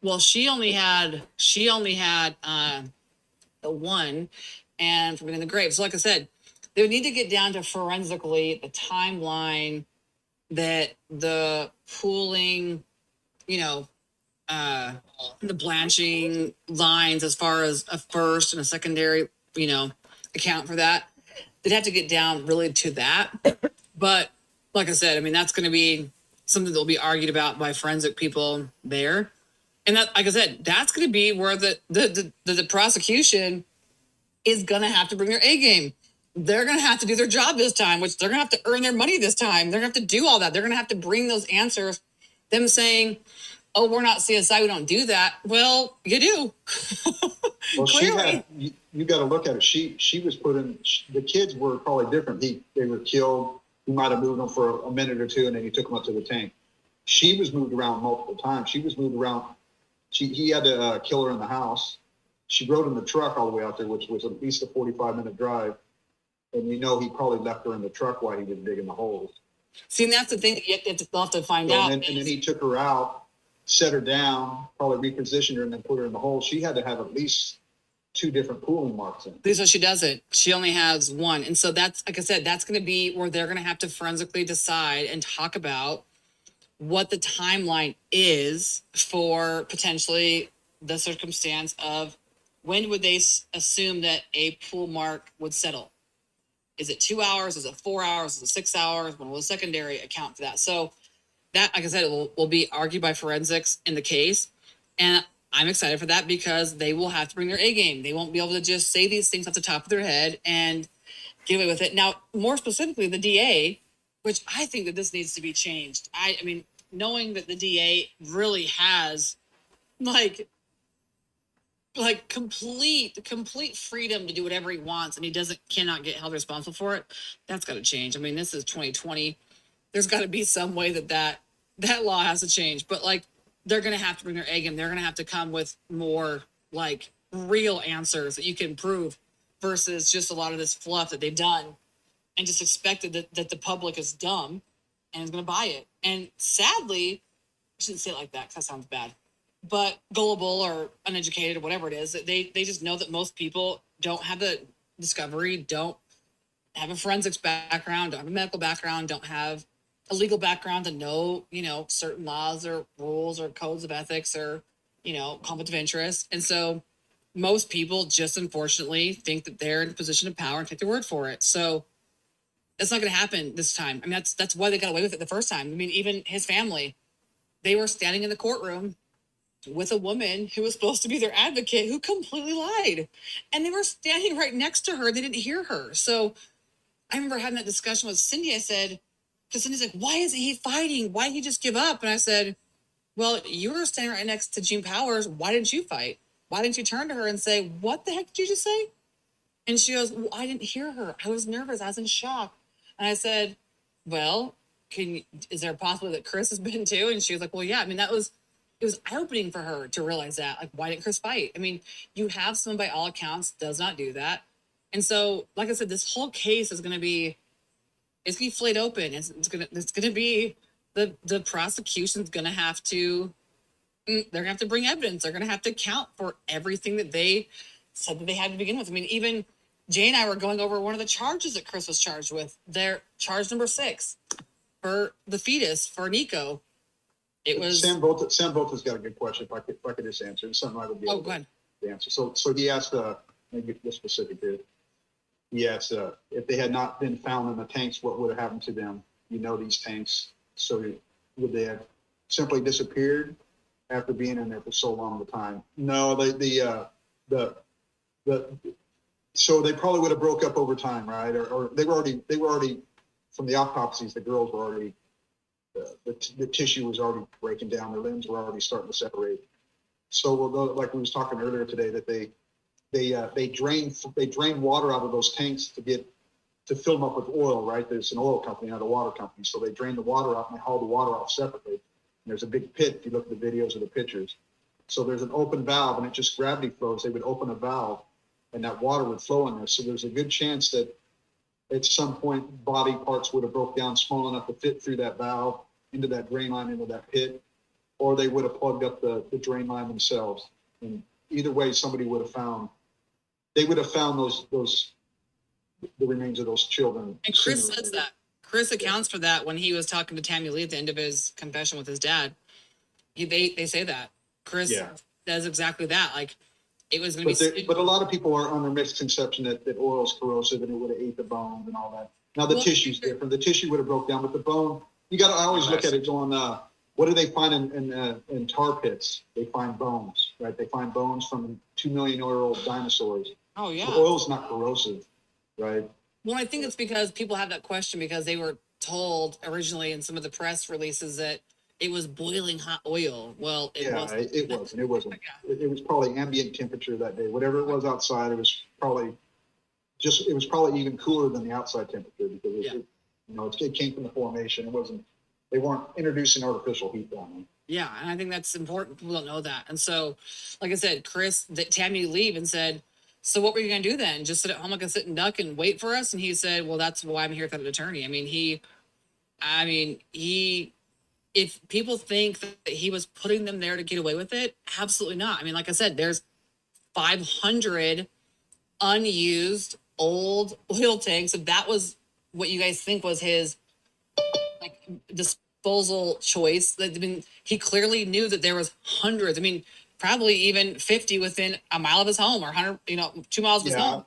Well, she only had the one, and from in the grave. So like I said, they would need to get down to forensically the timeline that the pooling, the blanching lines as far as a first and a secondary, account for that. They'd have to get down really to that. But like I said, I mean, that's going to be something that will be argued about by forensic people there. And that, like I said, that's going to be where the prosecution is going to have to bring their A game. They're going to have to do their job this time, which they're going to have to earn their money this time. They're going to have to do all that. They're going to have to bring those answers. Them saying, oh, we're not CSI, we don't do that. Well, you do. Well, you got to look at it. She was put in, the kids were probably different. They were killed. He might have moved them for a minute or two, and then he took them up to the tank. She was moved around multiple times. She was moved around. He had to kill her in the house. She rode in the truck all the way out there, which was at least a 45-minute drive. And he probably left her in the truck while he was digging the holes. See, and that's the thing that you have to find out. And then he took her out, set her down, probably repositioned her, and then put her in the hole. She had to have at least 2 different pooling marks in. So she doesn't. She only has 1. And so that's, like I said, that's going to be where they're going to have to forensically decide and talk about what the timeline is for potentially the circumstance of when would they assume that a pool mark would settle. Is it 2 hours? Is it 4 hours? Is it 6 hours? When will the secondary account for that? So that, like I said, will be argued by forensics in the case. And I'm excited for that because they will have to bring their A game. They won't be able to just say these things off the top of their head and get away with it. Now, more specifically, the DA, which I think that this needs to be changed. I mean, knowing that the DA really has like complete freedom to do whatever he wants, and he cannot get held responsible for it. That's got to change. I mean, this is 2020. There's got to be some way that law has to change. But like, they're going to have to bring their A game. They're going to have to come with more like real answers that you can prove versus just a lot of this fluff that they've done and just expected that the public is dumb and is going to buy it. And sadly, I shouldn't say it like that because that sounds bad, but gullible or uneducated or whatever it is, they just know that most people don't have the discovery, don't have a forensics background, don't have a medical background, don't have a legal background to know, certain laws or rules or codes of ethics or, conflict of interest. And so most people just unfortunately think that they're in a position of power and take their word for it. So that's not going to happen this time. I mean, that's why they got away with it the first time. I mean, even his family, they were standing in the courtroom with a woman who was supposed to be their advocate who completely lied. And they were standing right next to her. They didn't hear her. So I remember having that discussion with Cindy. I said, because Cindy's like, why isn't he fighting? Why did he just give up? And I said, well, you were standing right next to Gene Powers. Why didn't you fight? Why didn't you turn to her and say, what the heck did you just say? And she goes, well, I didn't hear her. I was nervous. I was in shock. And I said, well, is there a possibility that Chris has been too? And she was like, well, yeah. I mean, it was eye-opening for her to realize that. Like, why didn't Chris fight? I mean, you have someone by all accounts does not do that. And so, like I said, this whole case is going to be, it's going to be flayed open. It's going to be, the prosecution's going to have to, they're going to have to bring evidence. They're going to have to account for everything that they said that they had to begin with. I mean, even Jay and I were going over one of the charges that Chris was charged with. Their charge number 6 for the fetus for Nico. It was Sam Volta's got a good question. If I could just answer, it's something I would be able go ahead. to answer. So he asked, let me get this specific here. He asked, if they had not been found in the tanks, what would have happened to them? You know, these tanks. So would they have simply disappeared after being in there for so long of a time? No, so they probably would have broke up over time, right? Or they were already from the autopsies. The girls were already, the tissue was already breaking down. Their limbs were already starting to separate. So like we was talking earlier today, that they drained water out of those tanks to fill them up with oil, right? There's an oil company, not a water company. So they drained the water out and they hauled the water off separately. And there's a big pit if you look at the videos or the pictures. So there's an open valve and it just gravity flows. They would open a valve and that water would flow in there. So there's a good chance that at some point body parts would have broke down small enough to fit through that valve into that drain line, into that pit, or they would have plugged up the drain line themselves. And either way, somebody would have found, they would have found the remains of those children. And Chris says that. Chris accounts for that when he was talking to Tammy Lee at the end of his confession with his dad. They say that. Chris does exactly that. Like, it was going to be. But a lot of people are under misconception that oil is corrosive and it would have ate the bones and all that. Now the tissue's different. The tissue would have broke down, but the bone, I always look at it going, what do they find in tar pits? They find bones, right? They find bones from 2 million year old dinosaurs. Oh yeah. The oil's not corrosive, right? Well, I think it's because people have that question because they were told originally in some of the press releases that it was boiling hot oil. Well, it wasn't. It wasn't. It wasn't. It was probably ambient temperature that day. Whatever it was outside, it was probably even cooler than the outside temperature because it came from the formation. It wasn't. They weren't introducing artificial heat down there. Yeah, and I think that's important. People don't know that. And so, like I said, Tammy Lee and said, so what were you going to do then? Just sit at home like a sitting duck and wait for us? And he said, well, that's why I'm here without an attorney. If people think that he was putting them there to get away with it, absolutely not. I mean, like I said, there's 500 unused old oil tanks. If that was what you guys think was his disposal choice, he clearly knew that there was hundreds. Probably even 50 within a mile of his home or 100, 2 miles of his home.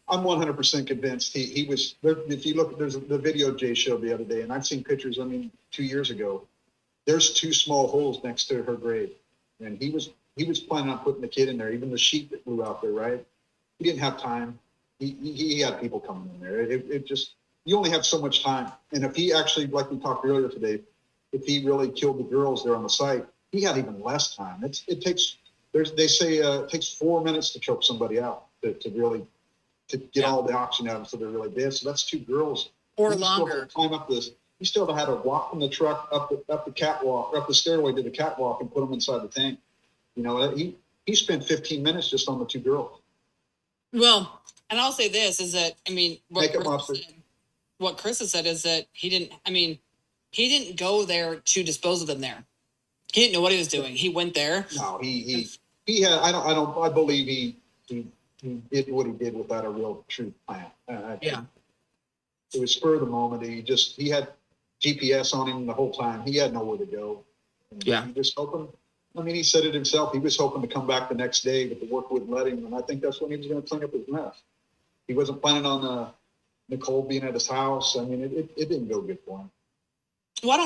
I'm 100% convinced he was. If you look, there's the video Jay showed the other day, and I've seen pictures. 2 years ago, there's 2 small holes next to her grave, and he was planning on putting the kid in there. Even the sheet that blew out there, right? He didn't have time. He had people coming in there. It just, you only have so much time. And if he actually, like we talked earlier today, if he really killed the girls there on the site, he had even less time. They say it takes 4 minutes to choke somebody out to get all the oxygen out until they're really dead. So that's 2 girls. Or longer. He still had to walk from the truck up the catwalk, up the stairway to the catwalk and put them inside the tank. He spent 15 minutes just on the 2 girls. Well, and I'll say this is that, what Chris has said is that he didn't go there to dispose of them there. He didn't know what he was doing. He went there. No, he had, I believe he did what he did without a real true plan. It was spur of the moment. He had GPS on him the whole time. He had nowhere to go. He was hoping, he said it himself. He was hoping to come back the next day, but the work wouldn't let him. And I think that's when he was going to clean up his mess. He wasn't planning on Nicole being at his house. It didn't go good for him. Well,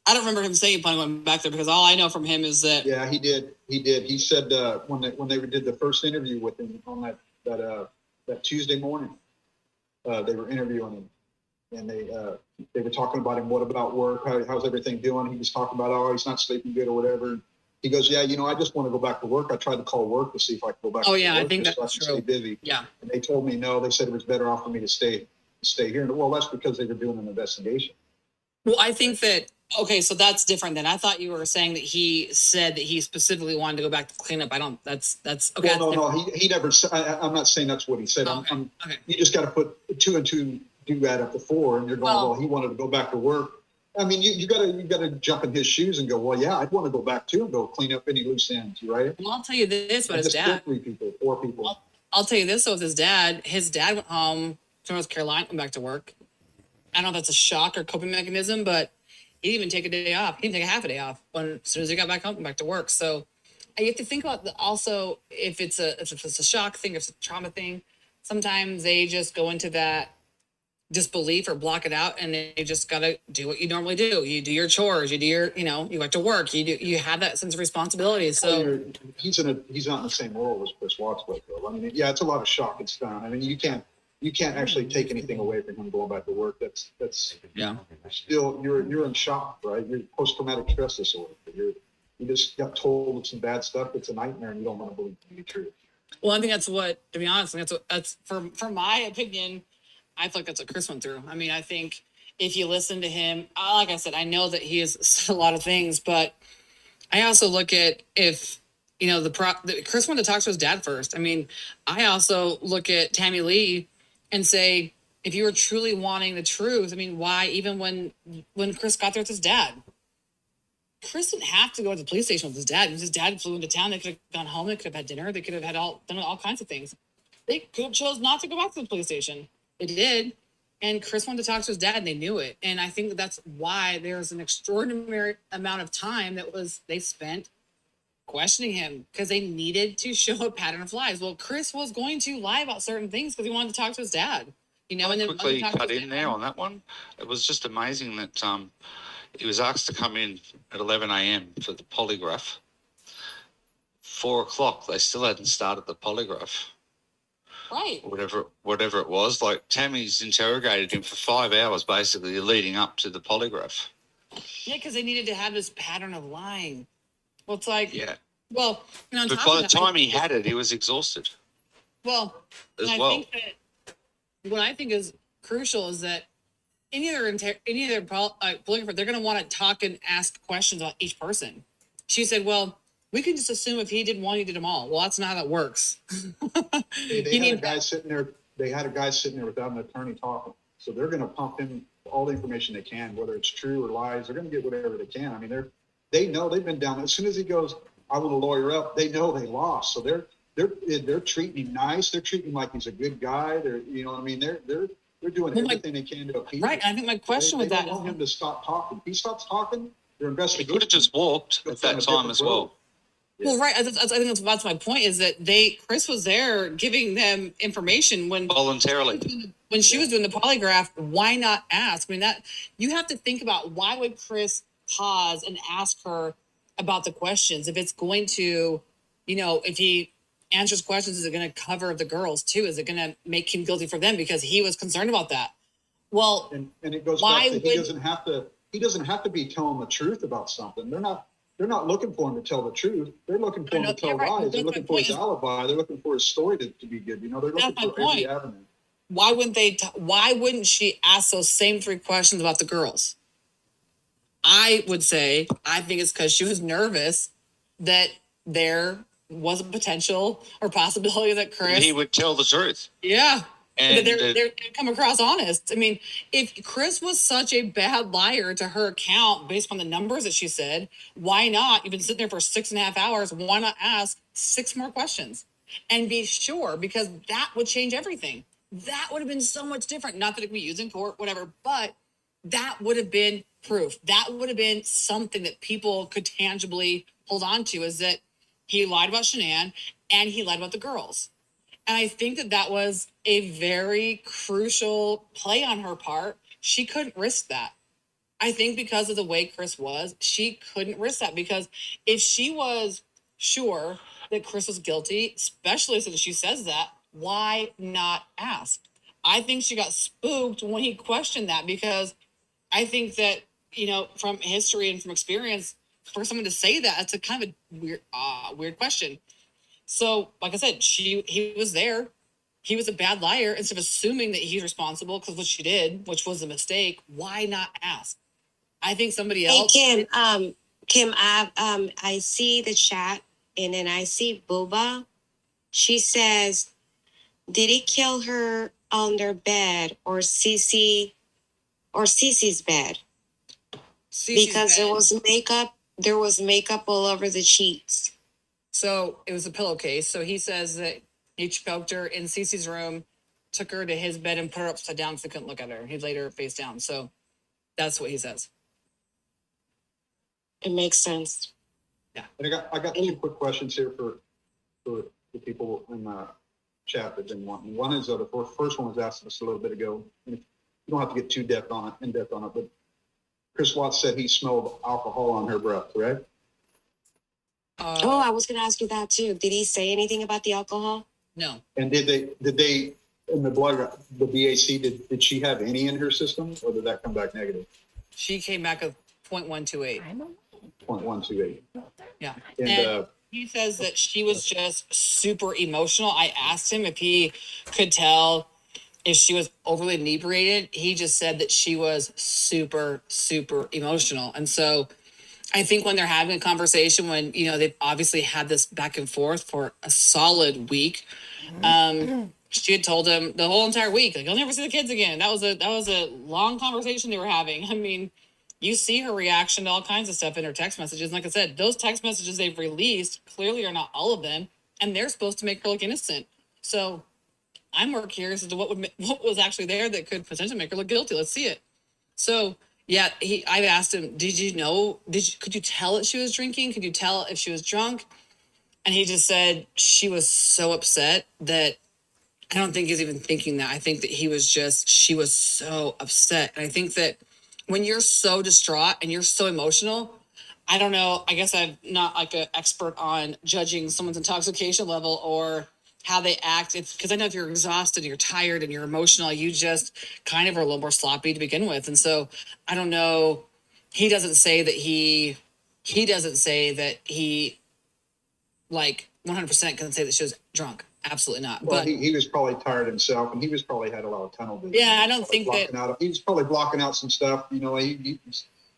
I don't remember him saying he planned on going back there because all I know from him is that. Yeah, he did. He said when they did the first interview with him on that Tuesday morning, they were interviewing him, and they were talking about him. What about work? How's everything doing? He was talking about, he's not sleeping good or whatever. He goes, I just want to go back to work. I tried to call work to see if I could go back. Oh yeah, I think that's true. Stay busy. Yeah. And they told me no. They said it was better off for me to stay here. Well, that's because they were doing an investigation. Well, I think that, okay, so that's different then. I thought you were saying that he said that he specifically wanted to go back to cleanup. I don't, that's, okay. Well, that's no, he never, I'm not saying that's what he said. Okay, okay. You just got to put 2 and 2, do add up to 4, and you're going, well, he wanted to go back to work. I mean, you gotta jump in his shoes and go, well, yeah, I'd want to go back too and go clean up any loose ends, right? Well, I'll tell you this about his Just dad. 3 people, 4 people. I'll tell you this, though, with his dad went home to North Carolina, went back to work. I don't know if that's a shock or coping mechanism, but he didn't even take a day off. He didn't take a half a day off as soon as he got back home, went back to work. So you have to think about also if it's a shock thing, if it's a trauma thing, sometimes they just go into that disbelief or block it out, and they just got to do what you normally do. You do your chores, you do your, you go to work, you have that sense of responsibility. So he's not in the same role as Chris Watts was, though. I mean, yeah, it's a lot of shock and stuff. I mean, you can't actually take anything away from him going back to work. That's yeah. Still, you're in shock, right? You're post-traumatic stress disorder. You just got told some bad stuff. It's a nightmare, and you don't want to believe it to be true. Well, I think that's what, to be honest, that's for my opinion, I feel like that's what Chris went through. I mean, I think if you listen to him, like I said, I know that he has said a lot of things, but I also look at if, Chris wanted to talk to his dad first. I mean, I also look at Tammy Lee and say, if you were truly wanting the truth, I mean, why, even when Chris got there with his dad, Chris didn't have to go to the police station with his dad. His dad flew into town. They could have gone home. They could have had dinner. They could have done all kinds of things. They could have chose not to go back to the police station. They did. And Chris wanted to talk to his dad, and they knew it. And I think that's why there's an extraordinary amount of time they spent questioning him, because they needed to show a pattern of lies. Well, Chris was going to lie about certain things because he wanted to talk to his dad. And then quickly cut in there on that one. It was just amazing that he was asked to come in at 11 a.m. for the polygraph. 4 o'clock, they still hadn't started the polygraph. Right. Whatever it was. Like, Tammy's interrogated him for 5 hours, basically, leading up to the polygraph. Yeah, because they needed to have this pattern of lying. Well, it's like, yeah. Well, but by the time he had it, he was exhausted. Well, I think that what I think is crucial is that any other polygrapher, they're going to want to talk and ask questions about each person. She said, well, we can just assume if he did one, he did them all. Well, that's not how that works. They had a guy sitting there without an attorney talking. So they're going to pump in all the information they can, whether it's true or lies. They're going to get whatever they can. I mean, they know they've been down. As soon as he goes, I want to lawyer up, they know they lost. So they're treating him nice. They're treating him like he's a good guy. They're doing everything they can to appease. Right. I think my question with that is, want him to stop talking. If he stops talking, they're investigating. He could have just walked at that time as well. Yeah. Well, right. I think that's my point, is that Chris was there giving them information voluntarily. When she was doing the polygraph, why not ask? I mean, that you have to think about, why would Chris pause and ask her about the questions? If it's going to, if he answers questions, is it going to cover the girls too? Is it going to make him guilty for them because he was concerned about that? Well, and it goes back to he doesn't have to be telling the truth about something. They're not looking for him to tell the truth. They're looking for him to tell lies. They're looking for his alibi. They're looking for his story to be good. They're looking for every avenue. Why wouldn't she ask those same 3 questions about the girls? I would say, I think it's because she was nervous that there was a potential or possibility that Chris... He would tell the truth. Yeah. And they're come across honest. I mean, if Chris was such a bad liar to her account based on the numbers that she said, why not? You've been sitting there for 6.5 hours. Why not ask 6 more questions and be sure? Because that would change everything. That would have been so much different. Not that it could be used in court, whatever, but that would have been proof. That would have been something that people could tangibly hold on to, is that he lied about Shanann and he lied about the girls. And I think that was a very crucial play on her part. She couldn't risk that. I think because of the way Chris was, she couldn't risk that, because if she was sure that Chris was guilty, especially since she says that, why not ask? I think she got spooked when he questioned that, because I think that, from history and from experience, for someone to say that, it's a kind of a weird question. So, like I said, he was there. He was a bad liar. Instead of assuming that he's responsible because what she did, which was a mistake, why not ask? I think somebody Hey, else. Kim, I see the chat and then I see Booba. She says, did he kill her on their bed or Cece's bed? Because there was makeup all over the sheets. So it was a pillowcase. So he says that he choked her in Cece's room, took her to his bed and put her upside down so he couldn't look at her. He laid her face down. So that's what he says. It makes sense. Yeah. And I got two quick questions here for the people in the chat that didn't want me. One is the first one was asked us a little bit ago. And you don't have to get too in depth on it, but Chris Watts said he smelled alcohol on her breath, correct? I was going to ask you that too. Did he say anything about the alcohol? No. And did they in the blood, the BAC, did she have any in her system, or did that come back negative? She came back with 0.128. 0.128. Yeah. And he says that she was just super emotional. I asked him if he could tell if she was overly inebriated. He just said that she was super, super emotional. And so I think when they're having a conversation, when, you know, they've obviously had this back and forth for a solid week, she had told him the whole entire week, like, you'll never see the kids again. That was a long conversation they were having. I mean, you see her reaction to all kinds of stuff in her text messages. And like I said, those text messages they've released clearly are not all of them, and they're supposed to make her look innocent. So I'm more curious as to what was actually there that could potentially make her look guilty. Let's see it. So yeah, I've asked him, could you tell that she was drinking? Could you tell if she was drunk? And he just said she was so upset that I don't think he's even thinking that. I think that she was so upset. And I think that when you're so distraught and you're so emotional, I don't know, I guess I'm not like an expert on judging someone's intoxication level or how they act. Because I know if you're exhausted and you're tired and you're emotional, you just kind of are a little more sloppy to begin with. And so I don't know. He doesn't say that he like 100% can say that she was drunk. Absolutely not. Well, but he was probably tired himself, and he was probably had a lot of tunnel vision. Yeah, I don't think that he was probably blocking out some stuff. You know, he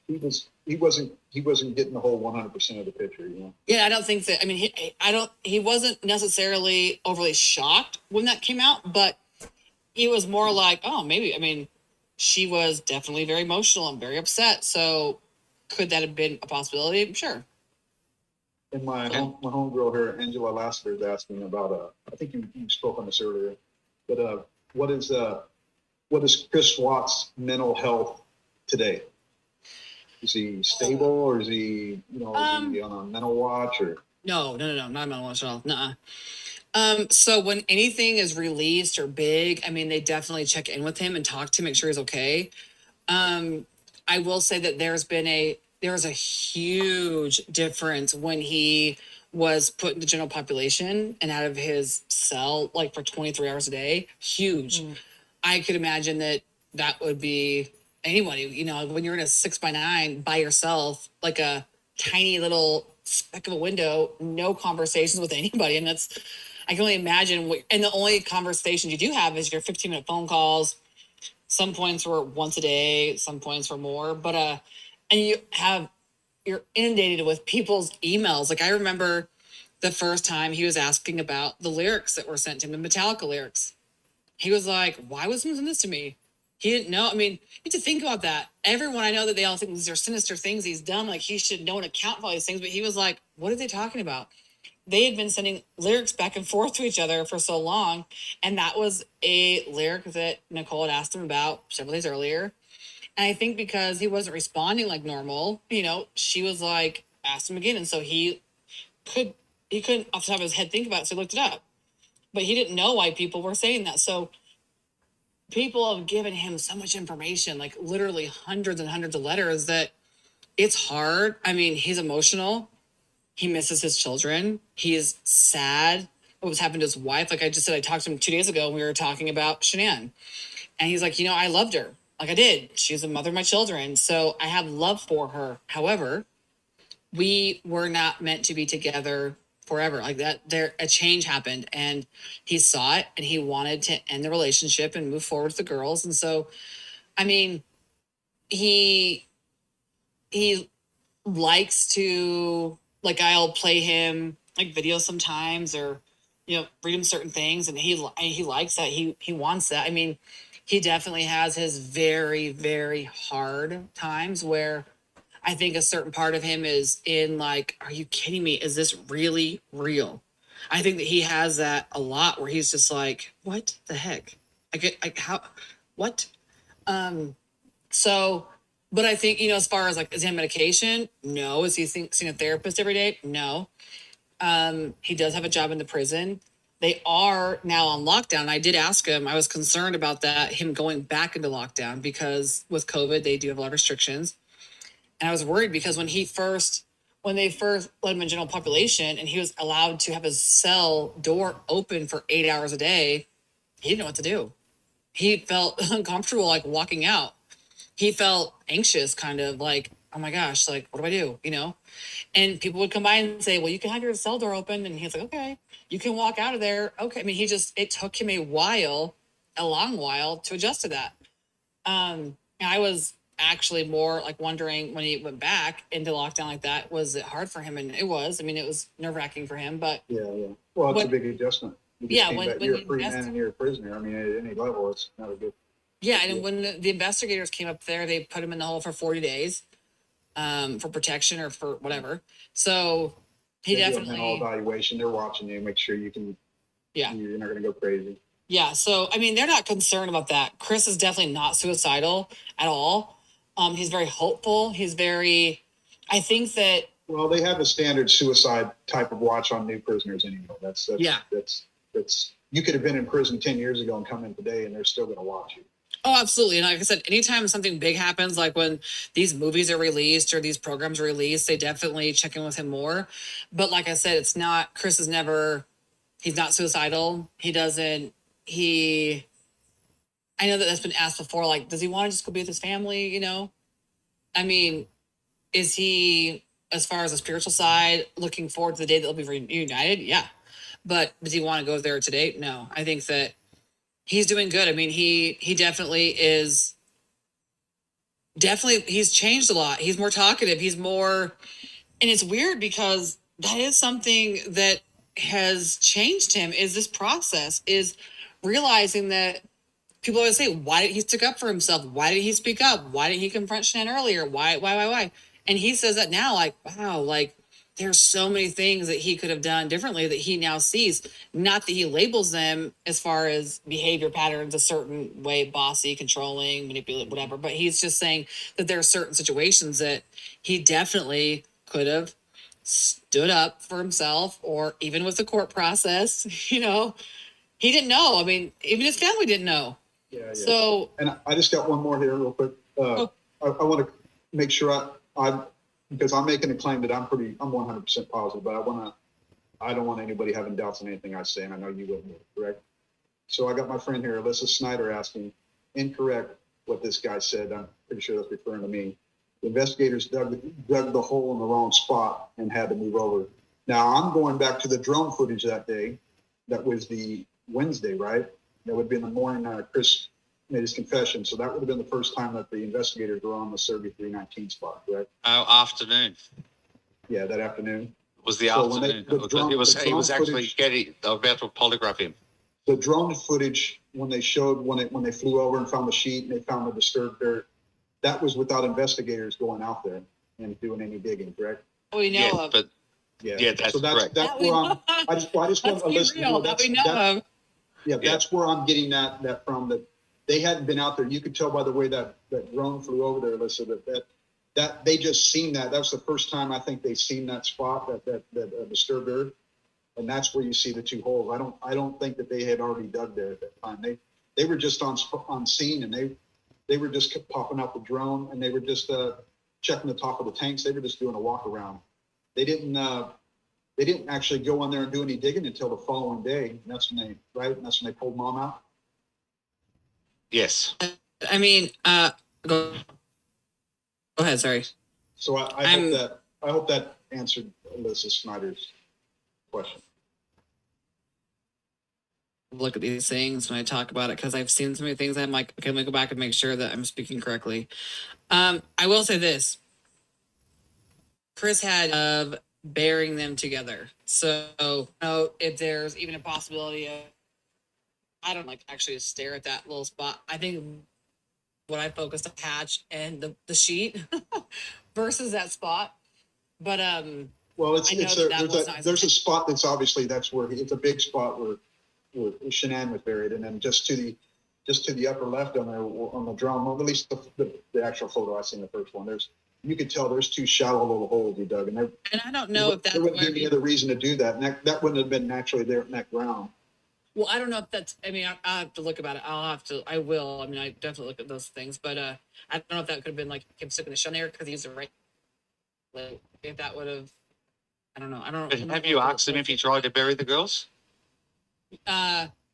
wasn't getting the whole 100% of the picture. You know. Yeah, I don't think that. I mean, he wasn't necessarily overly shocked when that came out, but he was more like, oh, maybe. I mean, she was definitely very emotional and very upset. So, could that have been a possibility? Sure. And my homegirl here, Angela Lassiter, is asking about I think you spoke on this earlier, but what is Chris Watts' mental health today? Is he stable, or is he is he on a mental watch, or? No, not a mental watch at all. Nuh-uh. So when anything is released or big, I mean, they definitely check in with him and talk to him, make sure he's okay. I will say that there was a huge difference when he was put in the general population and out of his cell, like for 23 hours a day. Huge. I could imagine that would be anybody, you know, when you're in a 6x9 by yourself, like a tiny little speck of a window, no conversations with anybody. And I can only imagine and the only conversations you do have is your 15-minute phone calls. Some points were once a day, some points were more, but, and you're inundated with people's emails. Like I remember the first time he was asking about the lyrics that were sent to him, the Metallica lyrics. He was like, why was someone sending this to me? He didn't know. I mean, you have to think about that. Everyone, I know that they all think these are sinister things he's done. Like he should know and account for all these things, but he was like, what are they talking about? They had been sending lyrics back and forth to each other for so long. And that was a lyric that Nicole had asked him about several days earlier. And I think because he wasn't responding like normal, you know, she was like, asked him again. And so he couldn't off the top of his head think about it. So he looked it up, but he didn't know why people were saying that. So people have given him so much information, like literally hundreds and hundreds of letters, that it's hard. I mean, he's emotional. He misses his children. He is sad what was happened to his wife. Like I just said, I talked to him 2 days ago and we were talking about Shanann. And he's like, you know, I loved her. Like I did. She's the mother of my children. So I have love for her. However, we were not meant to be together forever. Like that, a change happened and he saw it and he wanted to end the relationship and move forward with the girls. And so, I mean, he he likes to, like, I'll play him like videos sometimes, or read him certain things, and he likes that. He wants that. I mean, he definitely has his very, very hard times where I think a certain part of him is in like, are you kidding me? Is this really real? I think that he has that a lot where he's just like, what the heck? How, what? So, but I think, as far as like, is he on medication? No. Is he seeing a therapist every day? No. He does have a job in the prison. They are now on lockdown. I did ask him, I was concerned about that, him going back into lockdown, because with COVID, they do have a lot of restrictions. And I was worried because when they first let him in general population and he was allowed to have his cell door open for 8 hours a day, he didn't know what to do. He felt uncomfortable, like walking out. He felt anxious, kind of like, oh my gosh, like, what do I do? And people would come by and say, well, you can have your cell door open. And he's like, okay, you can walk out of there. Okay. I mean, it took him a long while to adjust to that. I was actually more like wondering when he went back into lockdown like that, was it hard for him? And it was. I mean, it was nerve-wracking for him, but yeah. Well, it's a big adjustment. When you're a free man and you're a prisoner. I mean, at any level, it's not a good. Yeah, and when the investigators came up there, they put him in the hole for 40 days, for protection or for whatever. So he definitely mental evaluation. They're watching you, make sure you can. Yeah, you're not going to go crazy. Yeah, so I mean, they're not concerned about that. Chris is definitely not suicidal at all. He's very hopeful. I think that. Well, they have a standard suicide type of watch on new prisoners anyway. That's you could have been in prison 10 years ago and come in today, and they're still going to watch you. Oh, absolutely. And like I said, anytime something big happens, like when these movies are released or these programs are released, they definitely check in with him more. But like I said, he's not suicidal. I know that that's been asked before, like, does he want to just go be with his family? I mean, is he, as far as the spiritual side, looking forward to the day that they'll be reunited? Yeah. But does he want to go there today? No. I think that he's doing good. I mean, he definitely is. He's changed a lot. He's more talkative. He's more, and it's weird because that is something that has changed him, is this process, is realizing that people always say, why did he stick up for himself? Why did he speak up? Why didn't he confront Shannon earlier? Why? And he says that now, like, wow, like, there's so many things that he could have done differently that he now sees. Not that he labels them as far as behavior patterns a certain way, bossy, controlling, manipulative, whatever. But he's just saying that there are certain situations that he definitely could have stood up for himself, or even with the court process, he didn't know. I mean, even his family didn't know. Yeah. So, and I just got one more here real quick. I want to make sure because I'm making a claim that I'm 100% positive, but I don't want anybody having doubts on anything I say, and I know you wouldn't, correct? So I got my friend here, Alyssa Snyder, asking, incorrect what this guy said. I'm pretty sure that's referring to me. The investigators dug the hole in the wrong spot and had to move over. Now I'm going back to the drone footage that day. That was the Wednesday, right? That would be in the morning. Chris made his confession, so that would have been the first time that the investigators were on the Serbia 319 spot, correct? Afternoon. Yeah, that afternoon. It was the afternoon. He was actually about to polygraph him. The drone footage, when they flew over and found the sheet and they found the disturbed dirt, that was without investigators going out there and doing any digging, correct? We know of. But yeah, that's correct. That's where I just want to listen. That's where I'm getting that from. That they hadn't been out there. You could tell by the way that drone flew over there, Alyssa, that they just seen that. That was the first time I think they seen that spot, that disturbed earth, and that's where you see the two holes. I don't think that they had already dug there at that time. They were just on scene, and they were just popping out the drone, and they were just checking the top of the tanks. They were just doing a walk around. They didn't actually go on there and do any digging until the following day. And that's when they pulled Mom out. Yes. I mean, go ahead. Sorry. So I hope that answered Alyssa Snyder's question. Look at these things when I talk about it, because I've seen so many things. I'm like, okay, let me go back and make sure that I'm speaking correctly. I will say this. Chris had of burying them together. So, if there's even a possibility of, I don't like actually stare at that little spot. I think what I focused on hatch and the sheet versus that spot. But well, there's a a spot that's obviously that's where it's a big spot where Shanann was buried, and then just to the upper left on there on the drum, or at least the actual photo I seen, the first one. You could tell there's two shallow little holes he dug, and I don't know if there wouldn't be any other reason to do that. And that wouldn't have been naturally there in that ground. Well, I don't know if that's. I mean, I'll have to look about it. I will. I mean, I definitely look at those things, but I don't know if that could have been like him sticking the shun there because he's the right. Like, if that would have, I don't know. Have you asked him if he tried to bury the girls?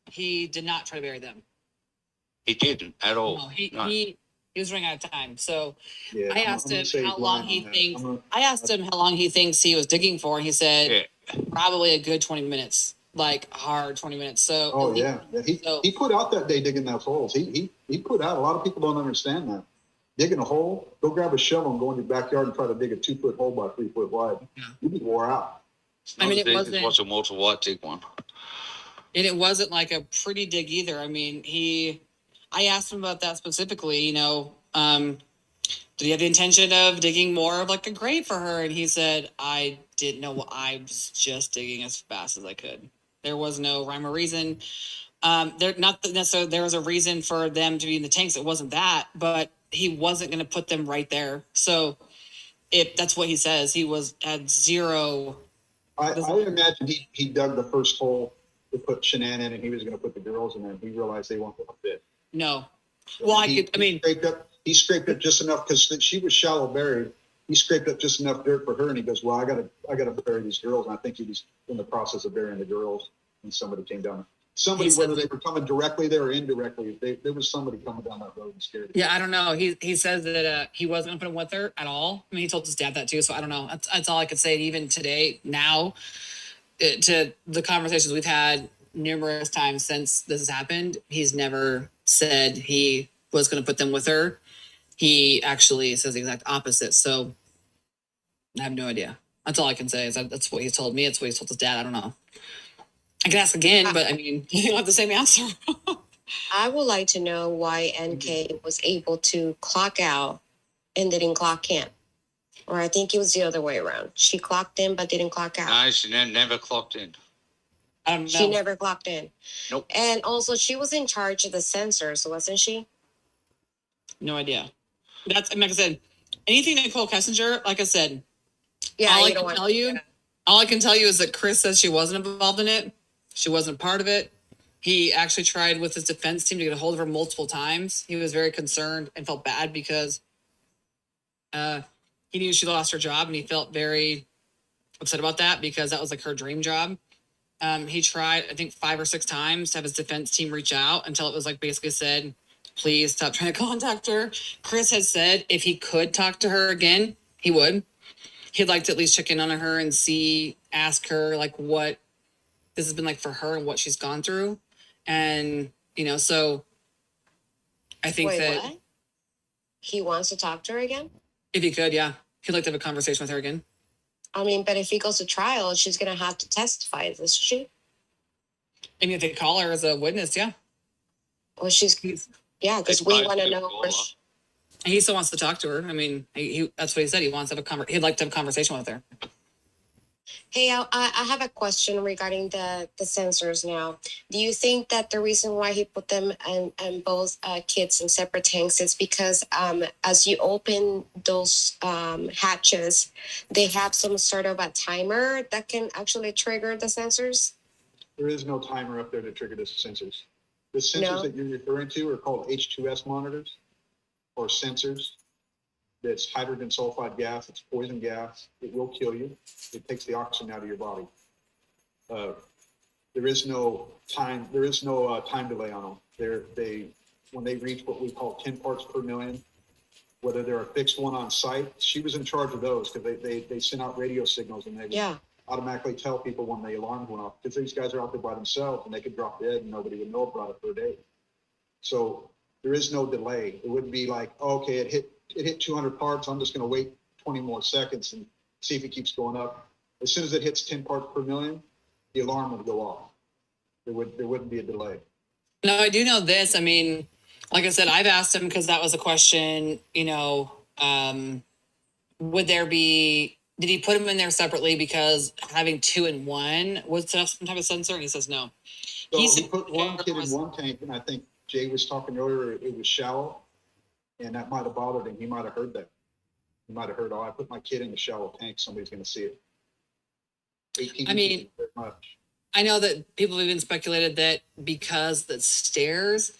He did not try to bury them. He didn't at all. No, he was running out of time. So yeah, I asked him how long he thinks. I asked him how long he thinks he was digging for, and he said probably a good 20 minutes, like hard 20 minutes. So he put out that day digging those holes. He put out. A lot of people don't understand that. Digging a hole, go grab a shovel and go in your backyard and try to dig a 2-foot hole by 3 foot wide. Yeah. You'd be wore out. I mean, it wasn't. Watch a Walter White dig one. And it wasn't like a pretty dig either. I mean, I asked him about that specifically, did he have the intention of digging more of like a grave for her? And he said, I didn't know. I was just digging as fast as I could. There was no rhyme or reason. Not necessarily there was a reason for them to be in the tanks. It wasn't that, but he wasn't going to put them right there. So if that's what he says, he had zero. I imagine he dug the first hole to put Shanann in, and he was going to put the girls in there, and he realized they weren't going to fit. No. Well, he scraped up just enough because she was shallow buried. He scraped up just enough dirt for her, and he goes, well, I got to bury these girls. And I think he was in the process of burying the girls, and somebody came down. Whether they were coming directly there or indirectly, there was somebody coming down that road and scared him. Yeah, I don't know. He says that he wasn't going to put him with her at all. I mean, he told his dad that too, so I don't know. That's all I could say. And even today, now, to the conversations we've had numerous times since this has happened, he's never said he was going to put them with her. He actually says the exact opposite. So I have no idea. That's all I can say. Is that's what he's told me. It's what he's told his dad. I don't know. I can ask again, but I mean, you don't have the same answer. I would like to know why NK was able to clock out and didn't clock in. Or I think it was the other way around. She clocked in but didn't clock out. No, she never clocked in. I don't know. She never clocked in. Nope. And also, she was in charge of the sensors, wasn't she? No idea. Like I said, anything Nicole Kessinger, like I said, yeah. All I can tell you is that Chris says she wasn't involved in it. She wasn't part of it. He actually tried with his defense team to get a hold of her multiple times. He was very concerned and felt bad because he knew she lost her job, and he felt very upset about that because that was like her dream job. He tried, I think, 5 or 6 times to have his defense team reach out until it was like basically said, please stop trying to contact her. Chris has said if he could talk to her again, he would. He'd like to at least check in on her and ask her like what this has been like for her and what she's gone through. And, so I think what? He wants to talk to her again? If he could, yeah. He'd like to have a conversation with her again. I mean, but if he goes to trial, she's going to have to testify, isn't she? I mean, if they call her as a witness, yeah. Well, because we want to know where he still wants to talk to her. I mean, that's what he said. He wants to have he'd like to have a conversation with her. Hey, I have a question regarding the sensors now. Do you think that the reason why he put them and both kids in separate tanks is because as you open those hatches, they have some sort of a timer that can actually trigger the sensors? There is no timer up there to trigger the sensors. The sensors that you're referring to are called H2S monitors or sensors. That's hydrogen sulfide gas. It's poison gas. It will kill you. It takes the oxygen out of your body. There is no time. There is no time delay on them. When they reach what we call 10 parts per million, whether they're a fixed one on site, she was in charge of those because they send out radio signals and they automatically tell people when the alarms went off because these guys are out there by themselves and they could drop dead and nobody would know about it for a day. So there is no delay. It wouldn't be like, okay, it hit 200 parts. I'm just going to wait 20 more seconds and see if it keeps going up. As soon as it hits 10 parts per million, the alarm would go off. There wouldn't be a delay. No, I do know this. I mean, like I said, I've asked him because that was a question, would there be, did he put them in there separately because having 2 in 1 would set up some type of sensor? And he says no. So he put one kid in one tank, and I think Jay was talking earlier, it was shallow, and that might have bothered him. He might have heard that. He might have heard, oh, I put my kid in a shallow tank, somebody's going to see it. 18 I mean, very much. I know that people have even speculated that because the stairs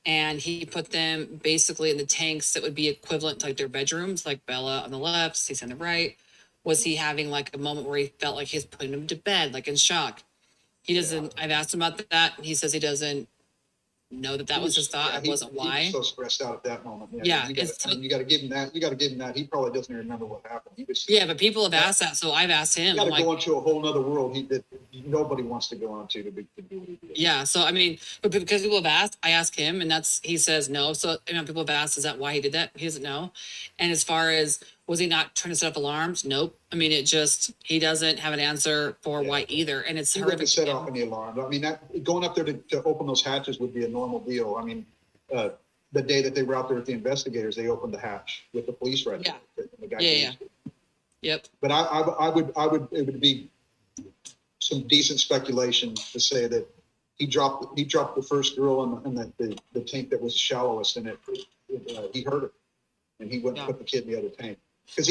and he put them basically in the tanks that would be equivalent to like their bedrooms, like Bella on the left, Stacey on the right. Was he having like a moment where he felt like he's putting them to bed, like in shock? He doesn't, I've asked him about that. He says he doesn't know that was his thought. It wasn't why. He was so stressed out at that moment. Yeah. You got to give him that. You got to give him that. He probably doesn't even remember what happened. Yeah, but people have asked that. So I've asked him. You got to go into a whole nother world that nobody wants to go into to do what he did. Yeah. So, I mean, but because people have asked, I ask him and he says no. So, people have asked, is that why he did that? He doesn't know. And as far as, was he not trying to set up alarms? Nope. I mean, he doesn't have an answer for why either. And it's horrific. Set off any alarms. I mean, going up there to open those hatches would be a normal deal. I mean, the day that they were out there with the investigators, they opened the hatch with the police right there. The guy Yep. But I would, it would be some decent speculation to say that he dropped the first girl in the tank that was shallowest, and he heard it, and he went and put the kid in the other tank. Because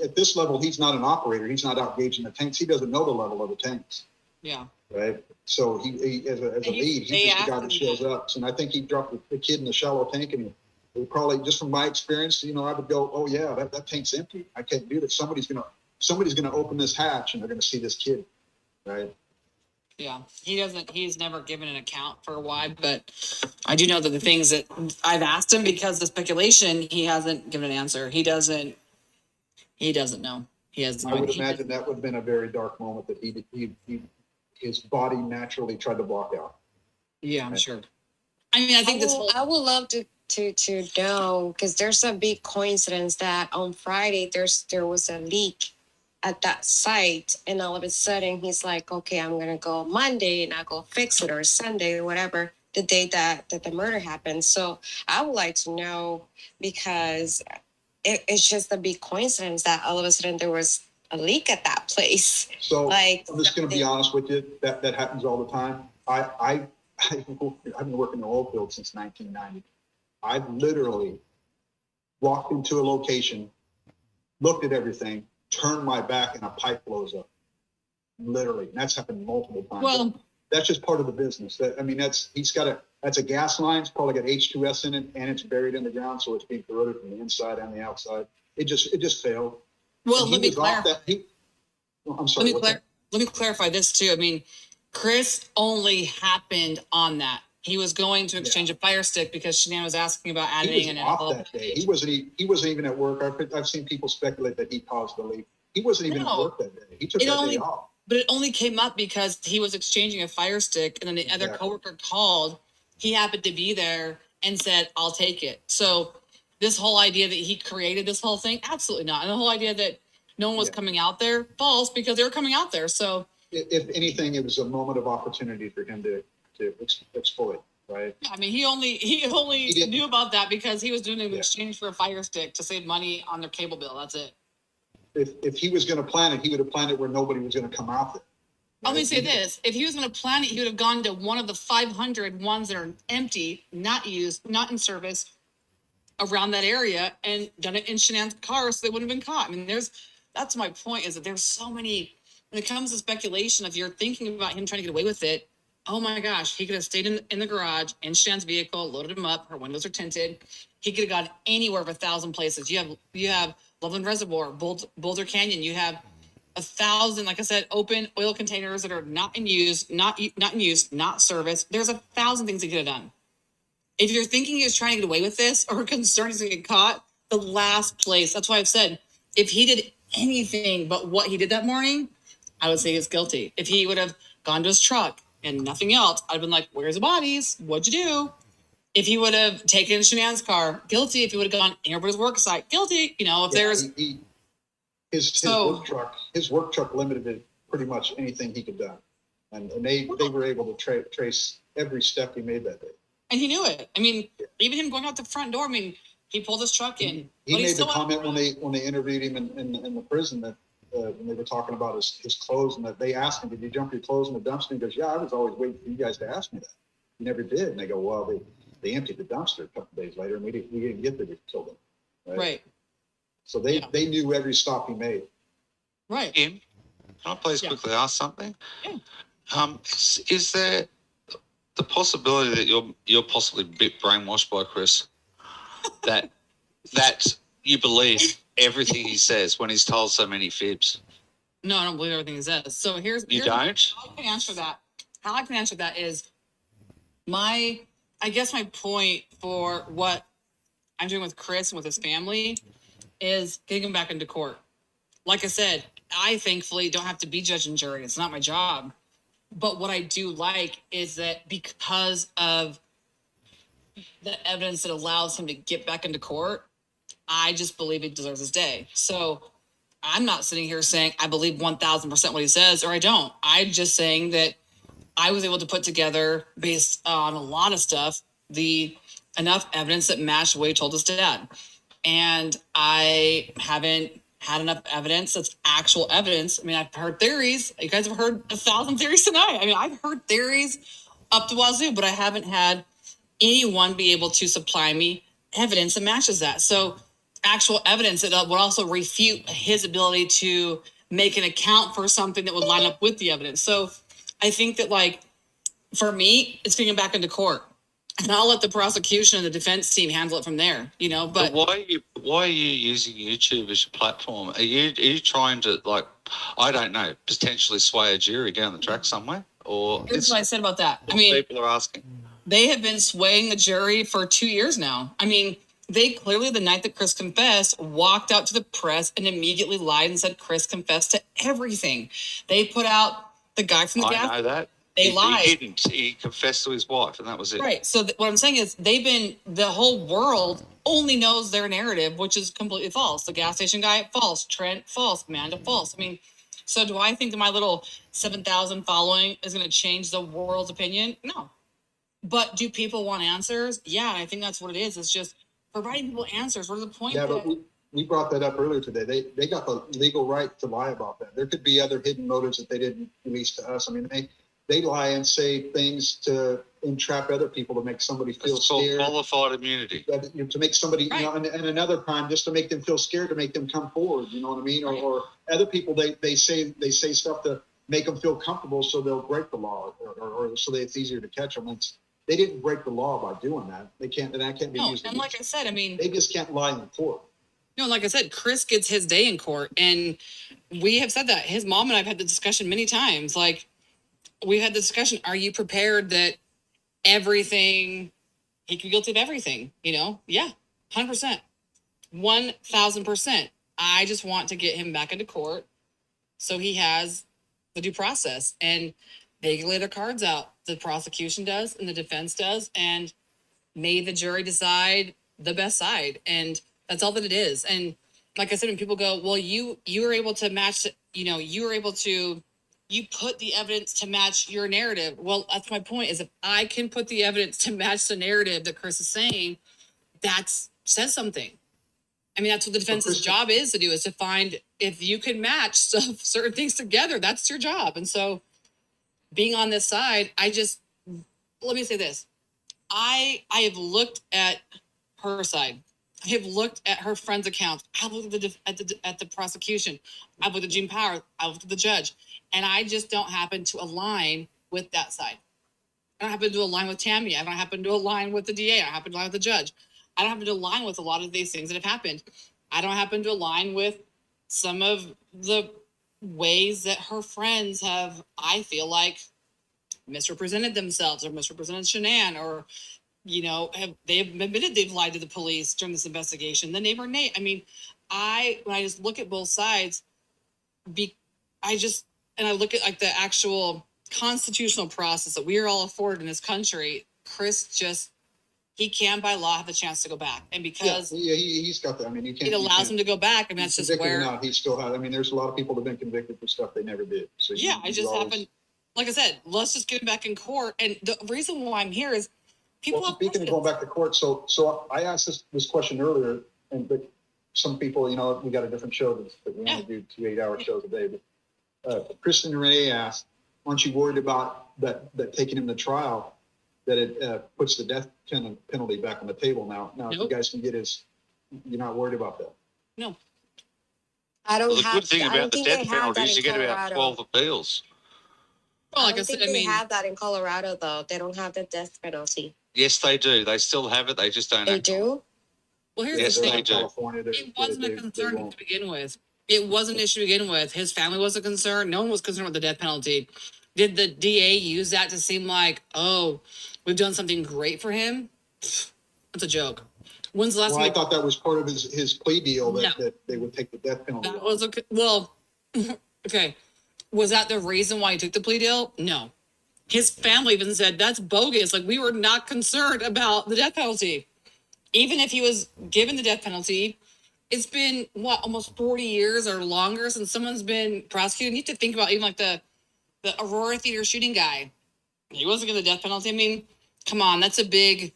at this level, he's not an operator. He's not out gauging the tanks. He doesn't know the level of the tanks. Yeah. Right. So he as a lead, he's just the guy that shows up. So, and I think he dropped the kid in the shallow tank, and he probably, just from my experience, I would go, oh yeah, that tank's empty. I can't do that. Somebody's gonna open this hatch, and they're gonna see this kid. Right. Yeah, he's never given an account for why, but I do know that the things that I've asked him, because of speculation, he hasn't given an answer. He doesn't know. He has no I would idea. imagine that would have been a very dark moment that his body naturally tried to block out. Yeah, I'm sure. I mean, I think I would love to know, because there's a big coincidence that on Friday there was a leak at that site, and all of a sudden he's like, okay, I'm gonna go Monday and I'll go fix it, or Sunday or whatever, the day that the murder happened. So I would like to know, because it's just a big coincidence that all of a sudden there was a leak at that place. So I'm just going to be honest with you. That happens all the time. I've been working in the oil field since 1990. I've literally walked into a location, looked at everything, turned my back, and a pipe blows up. Literally, and that's happened multiple times. Well, that's just part of the business. That's a gas line. It's probably got H2S in it, and it's buried in the ground, so it's being corroded from the inside and the outside. It just failed. Well, let me clarify. I'm sorry. Let me clarify this too. I mean, Chris only happened on that. He was going to exchange a fire stick because Shanann was asking about adding He was off that day. He wasn't even at work. I've seen people speculate that he caused the leak. He wasn't even at work that day. He took that day off. But it only came up because he was exchanging a fire stick, and then the other coworker called. He happened to be there and said, I'll take it. So this whole idea that he created this whole thing, absolutely not. And the whole idea that no one was coming out there, false, because they were coming out there. So if anything, it was a moment of opportunity for him to exploit, right? Yeah, I mean, he only knew about that because he was doing it in exchange for a fire stick to save money on their cable bill. That's it. If he was going to plan it, he would have planned it where nobody was going to come out there. Let me say this. If he was going to plan it, he would have gone to one of the 500 ones that are empty, not used, not in service around that area, and done it in Shanann's car so they wouldn't have been caught. I mean, that's my point, is that there's so many, when it comes to speculation, if you're thinking about him trying to get away with it, oh my gosh, he could have stayed in the garage in Shannon's vehicle, loaded him up, her windows are tinted. He could have gone anywhere of 1,000 places. You have Loveland Reservoir, Boulder Canyon, you have 1,000, like I said, open oil containers that are not in use, not service. There's 1,000 things he could have done. If you're thinking he was trying to get away with this or concerned he's going to get caught, the last place, that's why I've said, if he did anything but what he did that morning, I would say he's guilty. If he would have gone to his truck and nothing else, I'd have been like, where's the bodies? What'd you do? If he would have taken Shanann's car, guilty. If he would have gone in everybody's work site, guilty. If there's... his work truck limited pretty much anything he could do. And they were able to trace every step he made that day. And he knew it. I mean, even him going out the front door, I mean, he pulled his truck in. He made the comment when they interviewed him in the prison that when they were talking about his clothes, and that they asked him, "Did you dump your clothes in the dumpster?" He goes, "Yeah, I was always waiting for you guys to ask me that. You never did." And they go, "Well, they emptied the dumpster a couple of days later, and we didn't get there to kill them." Right. So they knew every stop he made. Right. Can I please quickly ask something? Yeah. Is there the possibility that you're possibly a bit brainwashed by Chris, that you believe everything he says when he's told so many fibs? No, I don't believe everything he says. So here's don't? How I can answer that. How I can answer that is I guess my point for what I'm doing with Chris and with his family is getting him back into court. Like I said, I thankfully don't have to be judge and jury. It's not my job. But what I do like is that because of the evidence that allows him to get back into court, I just believe he deserves his day. So I'm not sitting here saying I believe 1,000% what he says, or I don't. I'm just saying that I was able to put together, based on a lot of stuff, enough evidence that matched what he told his dad. And I haven't had enough evidence that's actual evidence. I mean, I've heard theories. You guys have heard 1,000 theories tonight. I mean, I've heard theories up to wazoo, but I haven't had anyone be able to supply me evidence that matches that. So actual evidence that would also refute his ability to make an account for something that would line up with the evidence. So I think that, like, for me, it's getting back into court. And I'll let the prosecution and the defense team handle it from there, But why are you using YouTube as your platform? Are you trying to, like, I don't know, potentially sway a jury down the track somewhere? Or here's what I said about that. I mean, people are asking. They have been swaying the jury for 2 years now. I mean, they clearly, the night that Chris confessed, walked out to the press and immediately lied and said Chris confessed to everything. They put out the guy from the gas. I know that. They lied. He didn't. He confessed to his wife, and that was it. Right. So what I'm saying is the whole world only knows their narrative, which is completely false. The gas station guy, false. Trent, false. Amanda, false. I mean, so do I think that my little 7,000 following is going to change the world's opinion? No. But do people want answers? Yeah, I think that's what it is. It's just providing people answers. What are the point? Yeah, but we brought that up earlier today. They got the legal right to lie about that. There could be other hidden motives that they didn't release to us. I mean, they lie and say things to entrap other people to make somebody feel scared. Qualified immunity. To make somebody, and another crime just to make them feel scared, to make them come forward. You know what I mean? Or other people, they say stuff to make them feel comfortable, so they'll break the law, or so that it's easier to catch them. They didn't break the law by doing that. They can't, and that can't be used. And like I said, I mean, they just can't lie in court. No, like I said, Chris gets his day in court, and we have said that. His mom and I've had the discussion many times. Like, we've had the discussion. Are you prepared that he could be guilty of everything? Yeah, 100%, 1,000%. I just want to get him back into court so he has the due process, and they lay their cards out. The prosecution does and the defense does, and may the jury decide the best side. And that's all that it is. And like I said, when people go, well, you were able to match, you put the evidence to match your narrative. Well, that's my point, is if I can put the evidence to match the narrative that Chris is saying, that says something. I mean, that's what the defense's job is to do, is to find, if you can match certain things together, that's your job. And so being on this side, let me say this. I have looked at her side. I have looked at her friends' accounts. I've looked at the prosecution. I've looked at Gene Power. I've looked at the judge. And I just don't happen to align with that side. I don't happen to align with Tammy. I don't happen to align with the DA. I don't happen to align with the judge. I don't happen to align with a lot of these things that have happened. I don't happen to align with some of the ways that her friends have, I feel like, misrepresented themselves or misrepresented Shanann, or they've admitted they've lied to the police during this investigation. The neighbor Nate. I mean, when I just look at both sides, I look at, like, the actual constitutional process that we are all afforded in this country. Chris just he can by law have the chance to go back. And because he's got that. I mean, you can't. it allows him to go back. I mean, that's just where. Now, he still has. I mean, there's a lot of people that have been convicted for stuff they never did. So I just happened. Like I said, let's just get him back in court. And the reason why I'm here is people. Well, speaking of going back to court, so I asked this question earlier, but some people, you know, we got a different show that we only do 2 8-hour shows a day. But Kristen Renee asked, "Aren't you worried about that taking him to trial? That it puts the death penalty back on the table now. Now, if you guys can get you're not worried about that." No. I don't the have. good thing I about don't the think death they have penalty that is in you get about Colorado. 12 appeals. Well, I like I don't said, think I they mean, have that in Colorado though. They don't have the death penalty. Yes, they do. They still have it. They just don't. They do. well, here's Yes, the thing. they do. It wasn't a concern to begin with. It wasn't an issue to begin with. His family wasn't concerned. No one was concerned with the death penalty. Did the DA use that to seem like, oh, we've done something great for him? That's a joke. When's the last Well, time? I thought that was part of his plea deal that they would take the death penalty. That was okay. Was that the reason why he took the plea deal? No. His family even said that's bogus. Like, we were not concerned about the death penalty. Even if he was given the death penalty, it's been almost 40 years or longer since someone's been prosecuted. You need to think about even like the Aurora Theater shooting guy. He wasn't given the death penalty. I mean, come on, that's a big,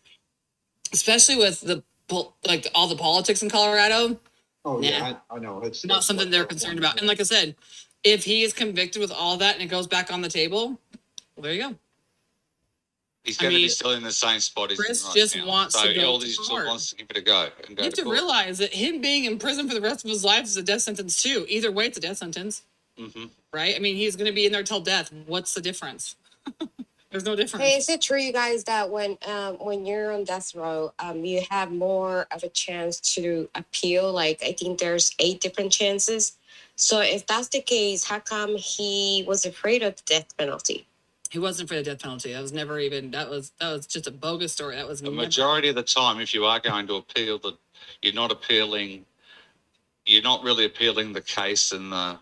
especially with all the politics in Colorado. Oh yeah, I know. It's not something they're concerned about. And like I said, if he is convicted with all that and it goes back on the table, well, there you go. He's going to be still in the same spot. Chris right just now. wants to go to court. Wants to give it a go. And go You have to realize that him being in prison for the rest of his life is a death sentence too. Either way, it's a death sentence, right? I mean, he's going to be in there till death. What's the difference? There's no difference. Hey, is it true, you guys, that when you're on death row, you have more of a chance to appeal? Like, I think there's 8 different chances. So if that's the case, how come he was afraid of the death penalty? He wasn't afraid of the death penalty. That was never even. That was just a bogus story. That was the majority of the time. If you are going to appeal, you're not appealing. You're not really appealing the case and the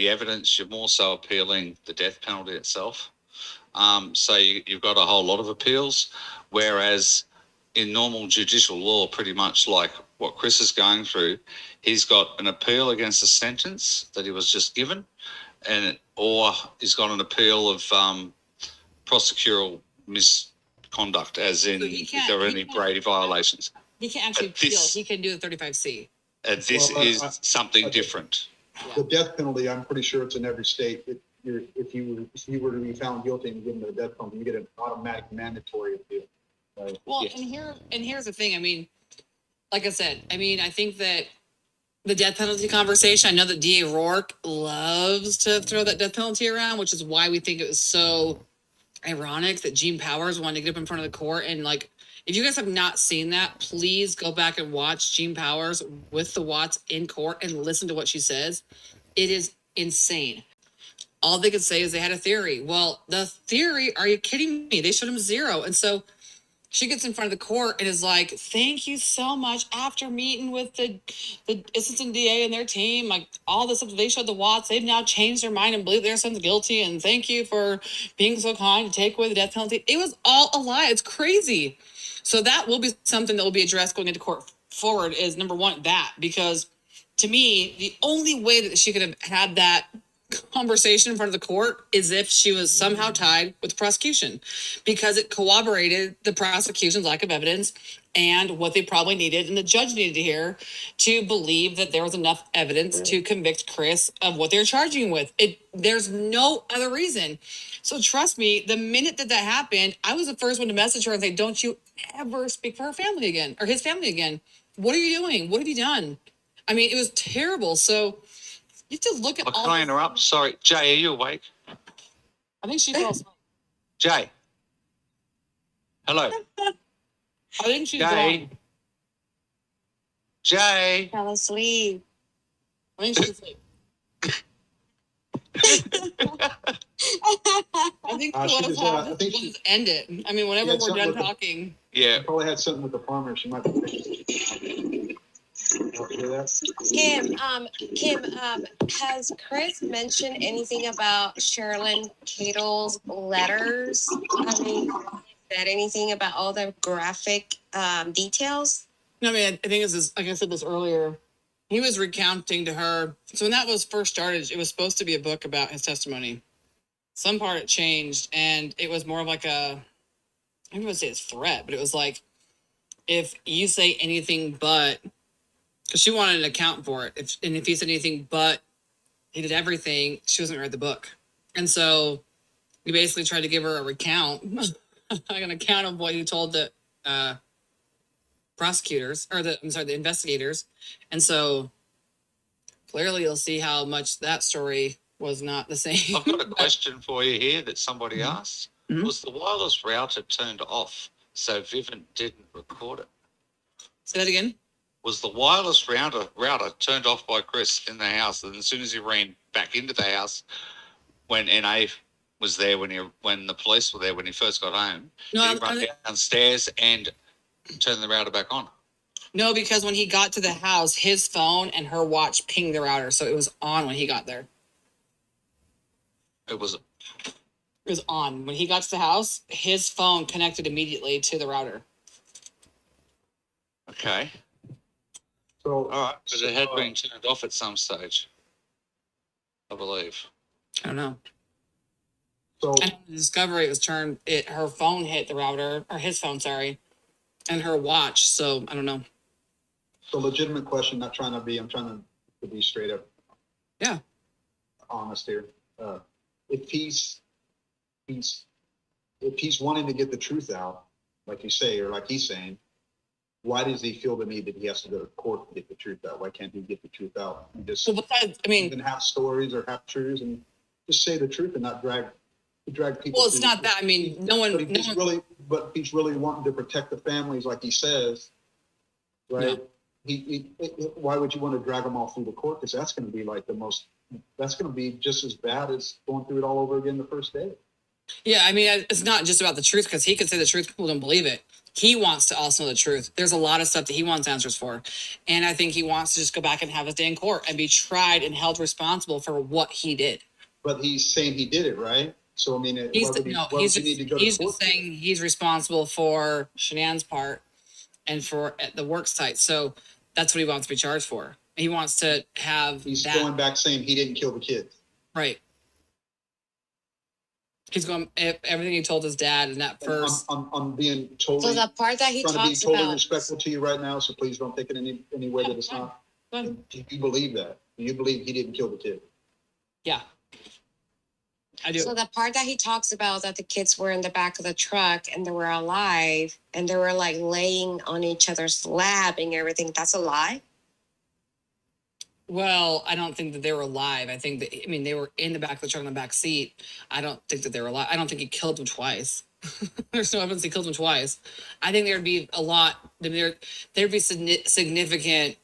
evidence. You're more so appealing the death penalty itself. So you've got a whole lot of appeals, whereas in normal judicial law, pretty much like what Chris is going through, he's got an appeal against the sentence that he was just given, or he's got an appeal of prosecutorial misconduct, as in if there are any Brady violations. He can't actually appeal. He can do the 35C. This is something different. The death penalty, I'm pretty sure it's in every state. If you were to be found guilty and given the death penalty, you get an automatic mandatory appeal. Right? Well, and here's the thing. I mean, like I said, I mean, I think that the death penalty conversation, I know that DA Rourke loves to throw that death penalty around, which is why we think it was so ironic that Gene Powers wanted to get up in front of the court. And like, if you guys have not seen that, please go back and watch Gene Powers with the Watts in court and listen to what she says. It is insane. All they could say is they had a theory. Well, the theory, are you kidding me? They showed him 0. And so she gets in front of the court and is like, thank you so much. After meeting with the assistant DA and their team, like all this stuff, they showed the Watts, they've now changed their mind and believe their son's guilty. And thank you for being so kind to take away the death penalty. It was all a lie. It's crazy. So that will be something that will be addressed going into court forward is, number one, that. Because to me, the only way that she could have had that conversation in front of the court is if she was somehow tied with the prosecution, because it corroborated the prosecution's lack of evidence and what they probably needed and the judge needed to hear to believe that there was enough evidence to convict Chris of what they're charging with. There's no other reason. So trust me, the minute that happened, I was the first one to message her and say, don't you ever speak for her family again or his family again. What are you doing? What have you done? I mean, it was terrible. So you have to look at all. Can I interrupt? Sorry, Jay, are you awake? I think she fell asleep. Jay. Hello. I think she's Jay. gone. Jay. Fell asleep. I think she's asleep. I think we'll just end it. I mean, whenever we're done talking. Yeah. She probably had something with the farmer. She might be. Kim, has Chris mentioned anything about Sherilyn Kettle's letters? I mean, said anything about all the graphic details? No, I mean, I think this is, like I said this earlier, he was recounting to her. So when that was first started, it was supposed to be a book about his testimony. Some part it changed, and it was more of like I don't want to say a threat, but it was like, if you say anything but, because she wanted an account for it, if he said anything but he did everything, she wasn't going to write the book. And so he basically tried to give her a recount, like an account of what he told the prosecutors, or the investigators. And so clearly you'll see how much that story was not the same. I've got a question for you here that somebody asked. Mhm. Was the wireless router turned off so Vivint didn't record it? Say that again? Was the wireless router turned off by Chris in the house, and as soon as he ran back into the house, when NA was there, when the police were there when he first got home, No, did he run downstairs and turn the router back on? No, because when he got to the house, his phone and her watch pinged the router, so it was on when he got there. It was on. When he got to the house, his phone connected immediately to the router. okay. So, All right, but it had been turned off at some stage, I believe. I don't know. so And the discovery, it was her phone hit the router, or his phone, sorry, and her watch. So I don't know. So legitimate question, I'm trying to be straight up. Yeah. Honest here. If he's wanting to get the truth out, like you say, or like he's saying, why does he feel the need that he has to go to court to get the truth out? Why can't he get the truth out and just even half stories or half truths and just say the truth and not drag people? Well, it's not that. I mean, But if he's really wanting to protect the families, like he says, right? Yeah. Why would you want to drag them all through the court? Because that's going to be like that's going to be just as bad as going through it all over again the first day. Yeah, I mean, it's not just about the truth, because he could say the truth, people don't believe it. He wants to also know the truth. There's a lot of stuff that he wants answers for. And I think he wants to just go back and have his day in court and be tried and held responsible for what he did. But he's saying he did it, right? So, I mean, He's just saying he's responsible for Shanann's part and for the work site. So that's what he wants to be charged for. He wants to have He's going back saying he didn't kill the kids. Right. He's going, everything he told his dad in that first. I'm being totally. So the part that he trying to be talks totally about. respectful to you right now, so please don't take it any way that it's not. Do you believe that? Do you believe he didn't kill the kid? Yeah. I do. So the part that he talks about, that the kids were in the back of the truck and they were alive and they were like laying on each other's lap and everything, that's a lie? Well, I don't think that they were alive. I think that, I mean, they were in the back of the truck in the back seat. I don't think that they were alive. I don't think he killed them twice. There's no evidence he killed them twice. I think there'd be a lot, there'd be significant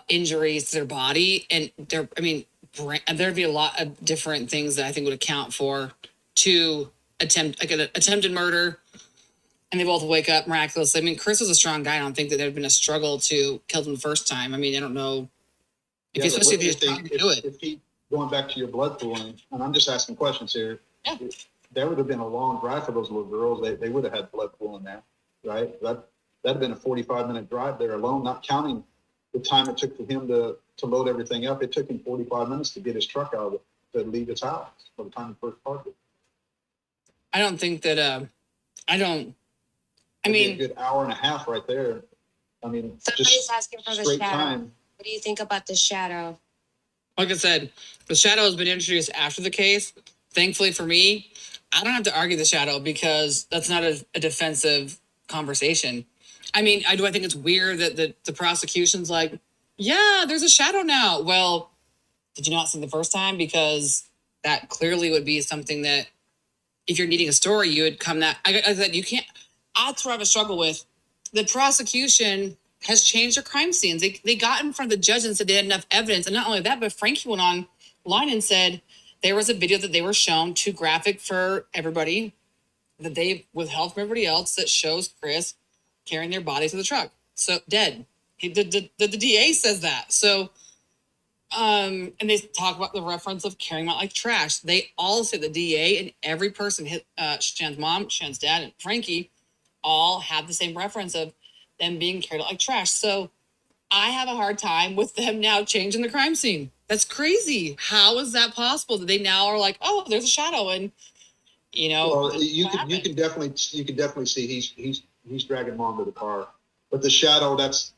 injuries to their body, and there'd be a lot of different things that I think would account for an attempted murder, and they both wake up miraculously. I mean, Chris was a strong guy. I don't think that there'd been a struggle to kill them the first time. I mean, I don't know. Especially if he's trying to do it. If he, going back to your blood pooling, and I'm just asking questions here. Yeah. That would have been a long drive for those little girls. They would have had blood pooling there, right? That'd have been a 45-minute drive there alone, not counting the time it took for him to load everything up. It took him 45 minutes to get his truck out to leave his house by the time he first parked it. I don't think that. I mean, a good hour and a half right there. I mean, somebody's asking for the straight shadow. time. What do you think about the shadow? Like I said, the shadow has been introduced after the case. Thankfully for me, I don't have to argue the shadow, because that's not a defensive conversation. I mean, I think it's weird that the prosecution's like, yeah, there's a shadow now. Well, did you not see the first time? Because that clearly would be something that, if you're needing a story, you would come that. I said, you can't. That's what I have a struggle with. The prosecution has changed their crime scenes. They got in front of the judge and said they had enough evidence. And not only that, but Frankie went online and said there was a video that they were shown, too graphic for everybody, that they withheld from everybody else, that shows Chris carrying their body to the truck. So dead. The DA says that. So And they talk about the reference of carrying out like trash. They all say the DA and every person, Shan's mom, Shan's dad, and Frankie, all have the same reference of them being carried out like trash. So I have a hard time with them now changing the crime scene. That's crazy. How is that possible that they now are like, oh, there's a shadow, and Well, you can definitely see he's dragging mom to the car, but the shadow that's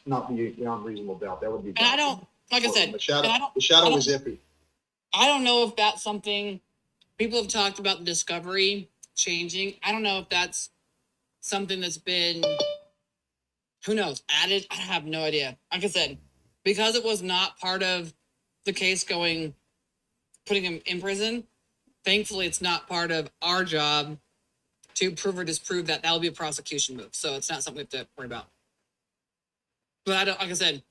not beyond reasonable doubt. That would be. And I don't, like I said, the shadow is iffy. I don't know if that's something people have talked about, the discovery changing. I don't know if that's something that's been, who knows, added. I have no idea. Like I said, because it was not part of the case putting him in prison, thankfully it's not part of our job to prove or disprove that. That'll be a prosecution move. So it's not something we have to worry about. But I don't, like I said,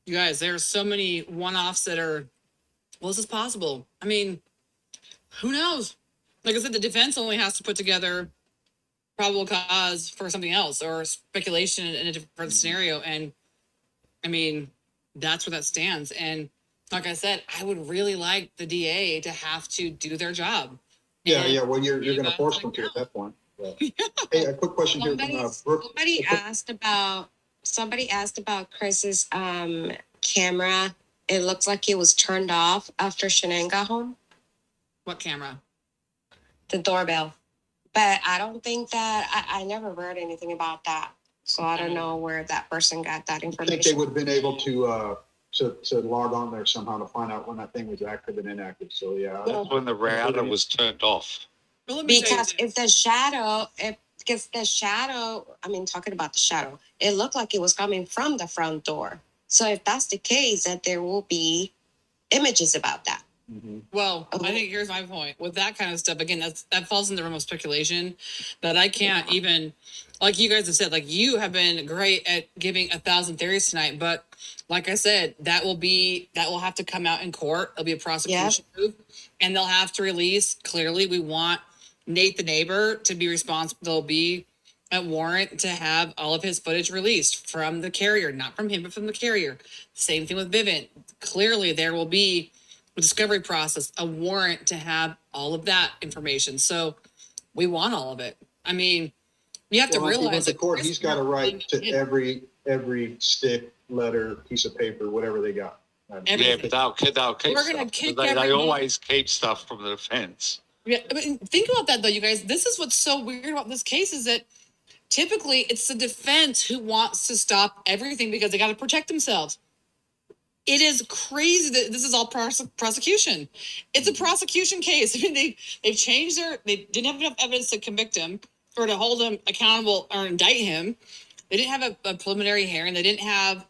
you guys, there are so many one-offs that are, well, this is possible. I mean, who knows? Like I said, the defense only has to put together probable cause for something else or speculation in a different scenario. And I mean, that's where that stands. And like I said, I would really like the DA to have to do their job. Yeah. Well, you're going to force them to at that point. Yeah. Hey, a quick question here from Brooke. Somebody asked about Chris's camera. It looks like it was turned off after Shanann got home. What camera? The doorbell. But I don't think that, I never read anything about that. So I don't know where that person got that I information. think they would have been able to log on there somehow to find out when that thing was active and inactive. So yeah. That's when the router was turned off. Because if the shadow, talking about the shadow, it looked like it was coming from the front door. So if that's the case, that there will be images about that. Mm-hmm. Well, I think here's my point with that kind of stuff. Again, that falls into the realm of speculation that I can't even, like you guys have said, like you have been great at giving 1,000 theories tonight. But like I said, that will have to come out in court. It'll be a prosecution move, and they'll have to release. Clearly, we want Nate the neighbor to be responsible. There'll be a warrant to have all of his footage released from the carrier, not from him, but from the carrier. Same thing with Vivint. Clearly, there will be a discovery process, a warrant to have all of that information. So we want all of it. I mean, you have to realize that court, he's got a right to every stick, letter, piece of paper, whatever they got. Yeah, but they'll keep We're gonna stuff. kick They always keep stuff from the defense. Yeah, but think about that though, you guys. This is what's so weird about this case is that typically it's the defense who wants to stop everything because they got to protect themselves. It is crazy that this is all prosecution. It's a prosecution case. I mean, they've changed they didn't have enough evidence to convict him or to hold him accountable or indict him. They didn't have a preliminary hearing. They didn't have,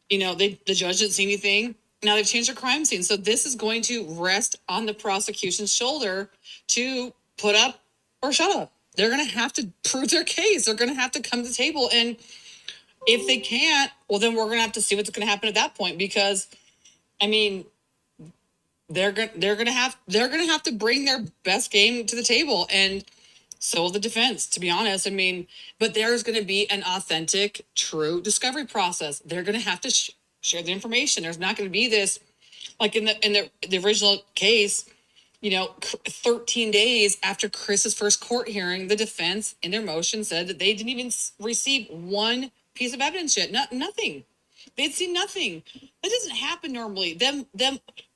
the judge didn't see anything. Now they've changed their crime scene. So this is going to rest on the prosecution's shoulder to put up or shut up. They're going to have to prove their case. They're going to have to come to the table. And if they can't, well, then we're going to have to see what's going to happen at that point, because I mean, they're going to have to bring their best game to the table. And so will the defense, to be honest. I mean, but there's going to be an authentic, true discovery process. They're going to have to share the information. There's not going to be this, like in the original case, 13 days after Chris's first court hearing, the defense in their motion said that they didn't even receive one piece of evidence yet. Nothing. They'd seen nothing. That doesn't happen normally. Them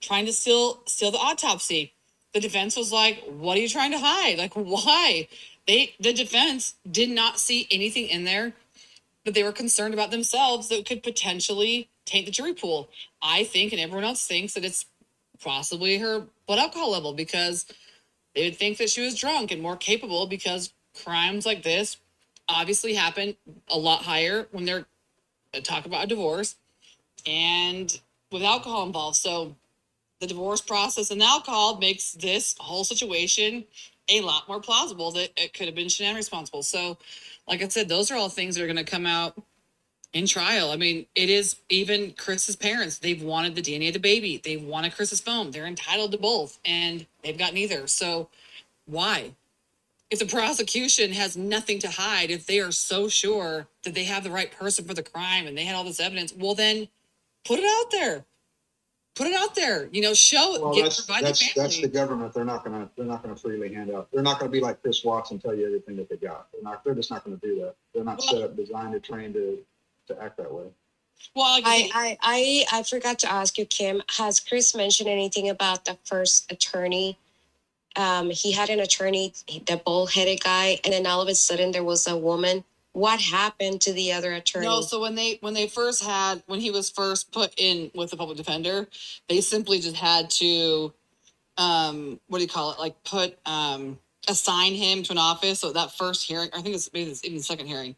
trying to steal the autopsy. The defense was like, what are you trying to hide? Like, why? The defense did not see anything in there that they were concerned about themselves that could potentially taint the jury pool. I think, and everyone else thinks, that it's possibly her blood alcohol level, because they would think that she was drunk and more capable, because crimes like this obviously happen a lot higher when they're talk about a divorce and with alcohol involved. So the divorce process and alcohol makes this whole situation a lot more plausible that it could have been Shanann responsible. So like I said, those are all things that are going to come out in trial. I mean, it is even Chris's parents. They've wanted the DNA of the baby. They wanted Chris's phone. They're entitled to both, and they've got neither. So why? If the prosecution has nothing to hide, if they are so sure that they have the right person for the crime and they had all this evidence, well, then put it out there. put it out there. You know, Well, provide the family. that's the government. They're not gonna freely hand out. They're not gonna be like Chris Watts and tell you everything that they got. They're just not gonna do that. They're not set up, designed, or trained to act that way. Well, I forgot to ask you, Kim. Has Chris mentioned anything about the first attorney? He had an attorney, the bull-headed guy, and then all of a sudden there was a woman. What happened to the other attorney? No, so when he was first put in with the public defender, they simply just had to, assign him to an office. So that first hearing, I think it's maybe even the second hearing,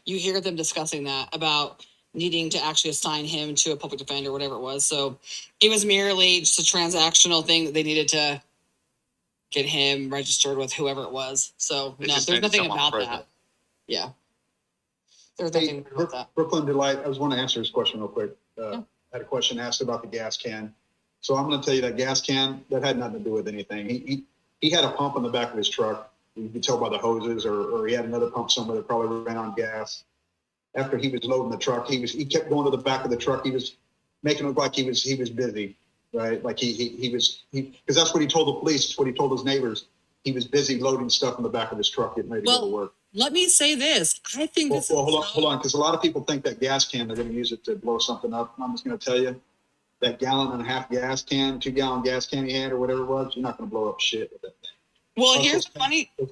you hear them discussing that about needing to actually assign him to a public defender, whatever it was. So it was merely just a transactional thing that they needed to get him registered with whoever it was. So there's nothing about that. Yeah. There's nothing about that. Brooklyn Delight, I was want to answer this question real quick. I had a question asked about the gas can. So I'm going to tell you that gas can, that had nothing to do with anything. He had a pump in the back of his truck. You could tell by the hoses, or he had another pump somewhere that probably ran on gas. After he was loading the truck, he kept going to the back of the truck. He was making it look like he was busy, right? Like he was because that's what he told the police. It's what he told his neighbors. He was busy loading stuff in the back of his truck, getting ready to go to work. Let me say this. I think hold on, because a lot of people think that gas can, they're going to use it to blow something up. I'm just going to tell you, that 1.5 gallon gas can, 2 gallon gas can he had, or whatever it was, you're not going to blow up shit with that thing. Well, here's the funny thing,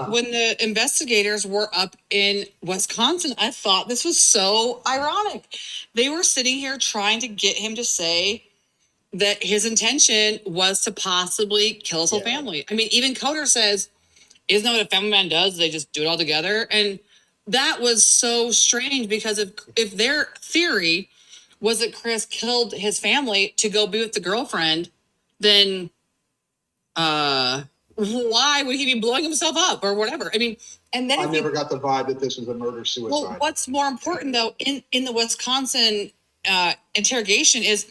when the investigators were up in Wisconsin, I thought this was so ironic. They were sitting here trying to get him to say that his intention was to possibly kill his whole family. I mean, even Coder says, isn't that what a family man does? They just do it all together. And that was so strange, because if their theory was that Chris killed his family to go be with the girlfriend, then why would he be blowing himself up or whatever? I mean, and then I never got the vibe that this was a murder-suicide. Well, what's more important, though, in the Wisconsin interrogation is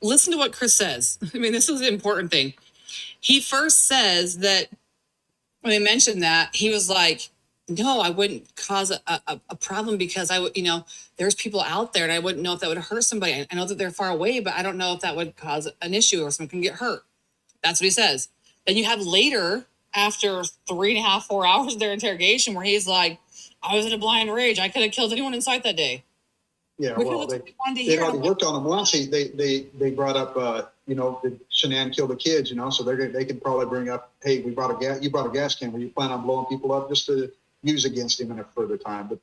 listen to what Chris says. I mean, this is the important thing. He first says that when they mentioned that, he was like, no, I wouldn't cause a problem because I would, there's people out there and I wouldn't know if that would hurt somebody. I know that they're far away, but I don't know if that would cause an issue or someone can get hurt. That's what he says. Then you have later, after 3.5, 4 hours of their interrogation, where he's like, I was in a blind rage. I could have killed anyone inside that day. Yeah, well, they already worked on him once. They brought up, did Shanann kill the kids? So they could probably bring up, hey, you brought a gas can. Were you planning on blowing people up just to use against him in a further time? But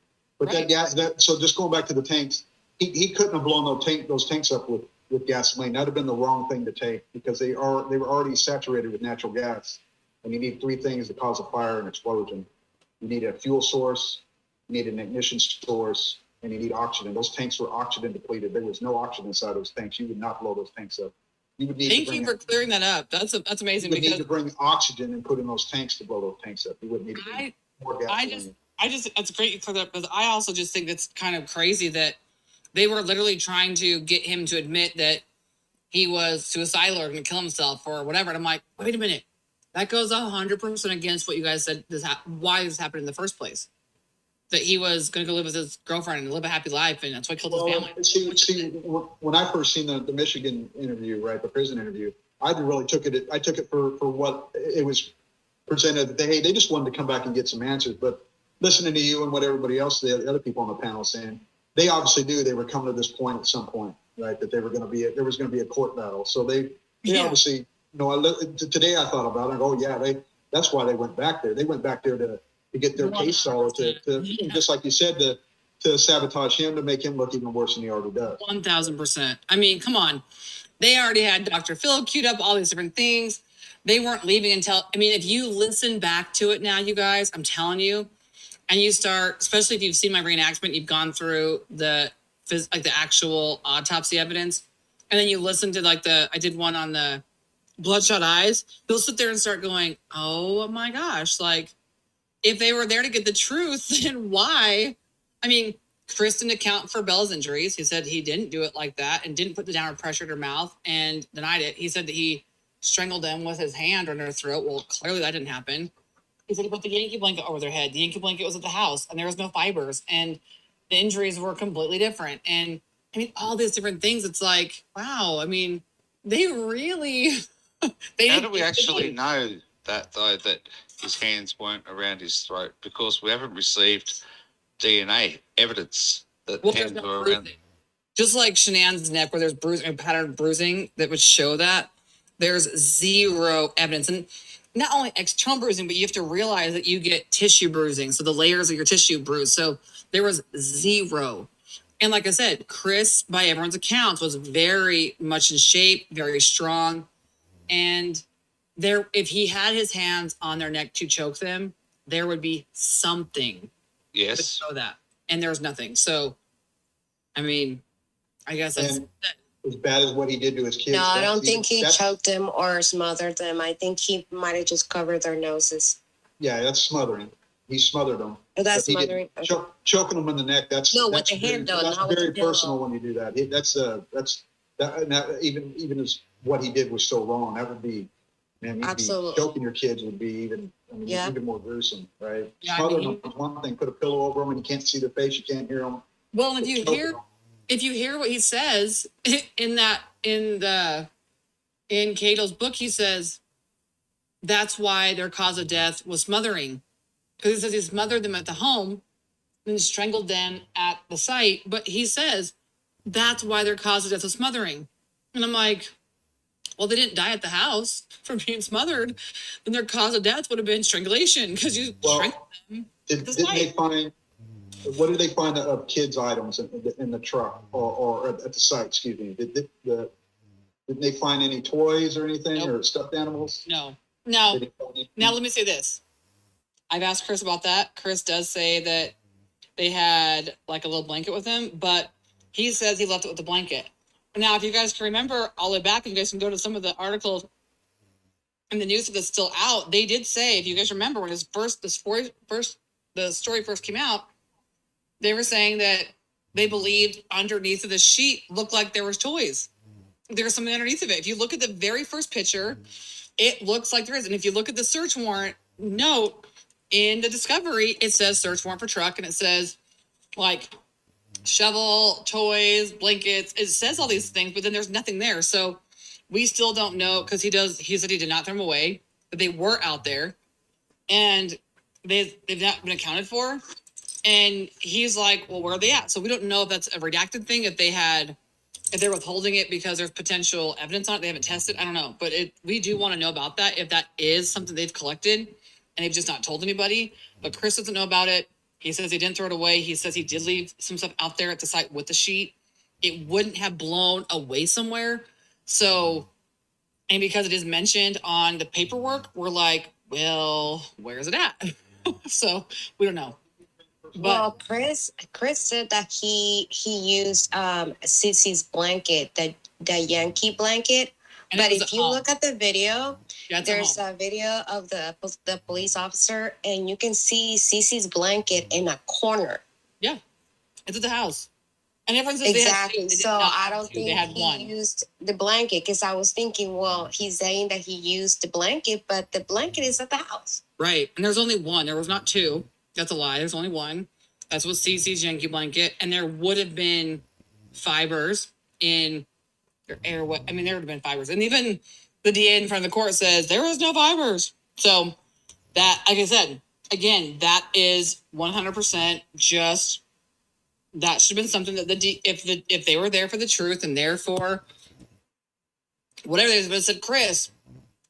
right. So just going back to the tanks, he couldn't have blown those tanks up with gasoline. That'd have been the wrong thing to take, because they were already saturated with natural gas, and you need 3 things to cause a fire and explosion. You need a fuel source, you need an ignition source, and you need oxygen. Those tanks were oxygen depleted. There was no oxygen inside those tanks. You would not blow those tanks up. You would need. Thank you for clearing that up. That's amazing. You would need to bring oxygen and put in those tanks to blow those tanks up. You wouldn't need to bring more gasoline. That's great you cleared that up, because I also just think it's kind of crazy that they were literally trying to get him to admit that he was suicidal or going to kill himself or whatever. And I'm like, wait a minute. That goes 100% against what you guys said. Why this happened in the first place? That he was going to go live with his girlfriend and live a happy life, and that's why he killed his family. See, when I first seen the Michigan interview, right, the prison interview, I really took it for what it was presented. They just wanted to come back and get some answers. But listening to you and what everybody else, the other people on the panel saying, they obviously knew they were coming to this point at some point, right? That there was going to be a court battle. So they obviously, today I thought about it. Oh yeah, that's why they went back there. They went back there to get their case solved, to just like you said, to sabotage him, to make him look even worse than he already does. 1,000%. I mean, come on. They already had Dr. Phil queued up, all these different things. They weren't leaving until, if you listen back to it now, you guys, I'm telling you, and you start, especially if you've seen my reenactment, you've gone through the actual autopsy evidence, and then you listen to I did one on the bloodshot eyes, you'll sit there and start going, oh my gosh, if they were there to get the truth, then why? Chris didn't account for Bella's injuries. He said he didn't do it like that and didn't put the downward pressure at her mouth and denied it. He said that he strangled them with his hand on her throat. Well, clearly that didn't happen. He said he put the Yankee blanket over their head. The Yankee blanket was at the house and there was no fibers and the injuries were completely different. And I mean, all these different things. It's like, wow. I mean, they really. How do we actually know that though, that his hands weren't around his throat? Because we haven't received DNA evidence that hands were around. Just like Shanann's neck, where there's bruising, a pattern of bruising that would show that, there's zero evidence. And not only external bruising, but you have to realize that you get tissue bruising. So the layers of your tissue bruise. So there was zero. And like I said, Chris, by everyone's accounts, was very much in shape, very strong. And there, if he had his hands on their neck to choke them, there would be something. Yes. To show that. And there's nothing. So, I mean, I guess that's as bad as what he did to his kids. No, I don't think he choked them or smothered them. I think he might have just covered their noses. Yeah, that's smothering. He smothered them. Oh, that's smothering. Choking them in the neck. That's no, that's with the hand though. That's not very with the personal when you do that. Even as what he did was so wrong. That would be, man. Absolutely. Choking your kids would be even more gruesome, right? Yeah, Smothering them is one thing. Put a pillow over them and you can't see their face. You can't hear them. Well, if you hear what he says in Cato's book, he says that's why their cause of death was smothering, because he says he smothered them at the home and strangled them at the site. But he says that's why their cause of death was smothering, and I'm like, well, they didn't die at the house from being smothered, then their cause of death would have been strangulation because you strangled them. Didn't they find? What did they find of kids' items in the truck or at the site? Excuse me. Didn't they find any toys or anything or stuffed animals? No. Now let me say this. I've asked Chris about that. Chris does say that they had like a little blanket with him, but he says he left it with the blanket. Now, if you guys can remember all the way back, and you guys can go to some of the articles in the news that's still out, they did say, if you guys remember when the story first came out, they were saying that they believed underneath of the sheet looked like there was toys. There was something underneath of it. If you look at the very first picture, it looks like there is. And if you look at the search warrant note in the discovery, it says search warrant for truck, and it says like shovel, toys, blankets. It says all these things, but then there's nothing there. So we still don't know, because he said he did not throw them away, but they were out there and they've not been accounted for. And he's like, well, where are they at? So we don't know if that's a redacted thing, if they're withholding it because there's potential evidence on it. They haven't tested. I don't know. But we do want to know about that, if that is something they've collected and they've just not told anybody. But Chris doesn't know about it. He says he didn't throw it away. He says he did leave some stuff out there at the site with the sheet. It wouldn't have blown away somewhere. So, and because it is mentioned on the paperwork, we're like, well, where is it at? So we don't know. Well, Chris said that he used Cece's blanket, that Yankee blanket. And but if you look at the video, there's a a video of the police officer, and you can see Cece's blanket in a corner. Yeah, it's at the house, and everyone says exactly. So I don't think he used the blanket, because I was thinking, well, he's saying that he used the blanket, but the blanket is at the house. Right, and there's only one. There was not two. That's a lie. There's only one. That's what Cece's Yankee blanket. And there would have been fibers in your air. There would have been fibers. And even the DA in front of the court says there was no fibers. So that, like I said, again, that is 100% just, that should have been something that if they were there for the truth and therefore whatever they would have said, Chris,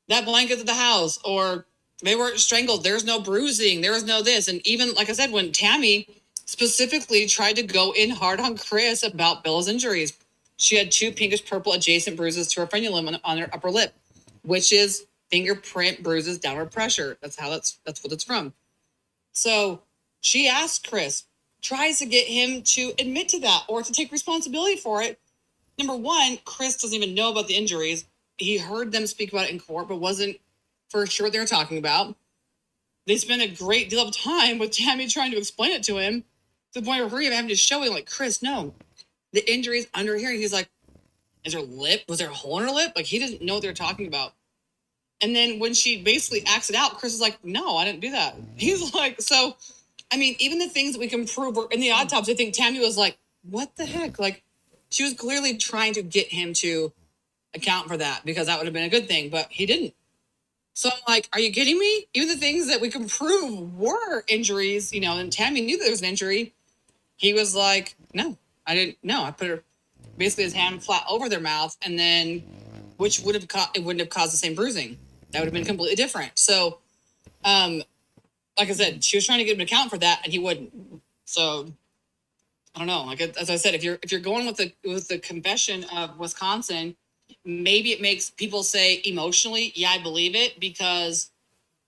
that blanket's at the house, or they weren't strangled. There's no bruising. There was no this. And even, like I said, when Tammy specifically tried to go in hard on Chris about Bella's injuries, she had 2 pinkish purple adjacent bruises to her frenulum on her upper lip, which is fingerprint bruises, downward pressure. That's what it's from. So she asked Chris, tries to get him to admit to that or to take responsibility for it. Number one, Chris doesn't even know about the injuries. He heard them speak about it in court, but wasn't for sure what they were talking about. They spent a great deal of time with Tammy trying to explain it to him, to the point where her having to show him, like, Chris, no, the injuries under here. He's like, is her lip? Was there a hole in her lip? Like, he didn't know what they were talking about. And then when she basically acts it out, Chris is like, no, I didn't do that. He's like, so, I mean, even the things that we can prove were in the autopsy, I think Tammy was like, what the heck? Like, she was clearly trying to get him to account for that because that would have been a good thing, but he didn't. So I'm like, are you kidding me? Even the things that we can prove were injuries, you know, and Tammy knew there was an injury. He was like, no, I didn't. No, I put her basically his hand flat over their mouth, and then which would have it wouldn't have caused the same bruising. That would have been completely different. So, like I said, she was trying to get him to account for that, and he wouldn't. So I don't know. Like as I said, if you're going with the confession of Wisconsin, maybe it makes people say emotionally, yeah, I believe it, because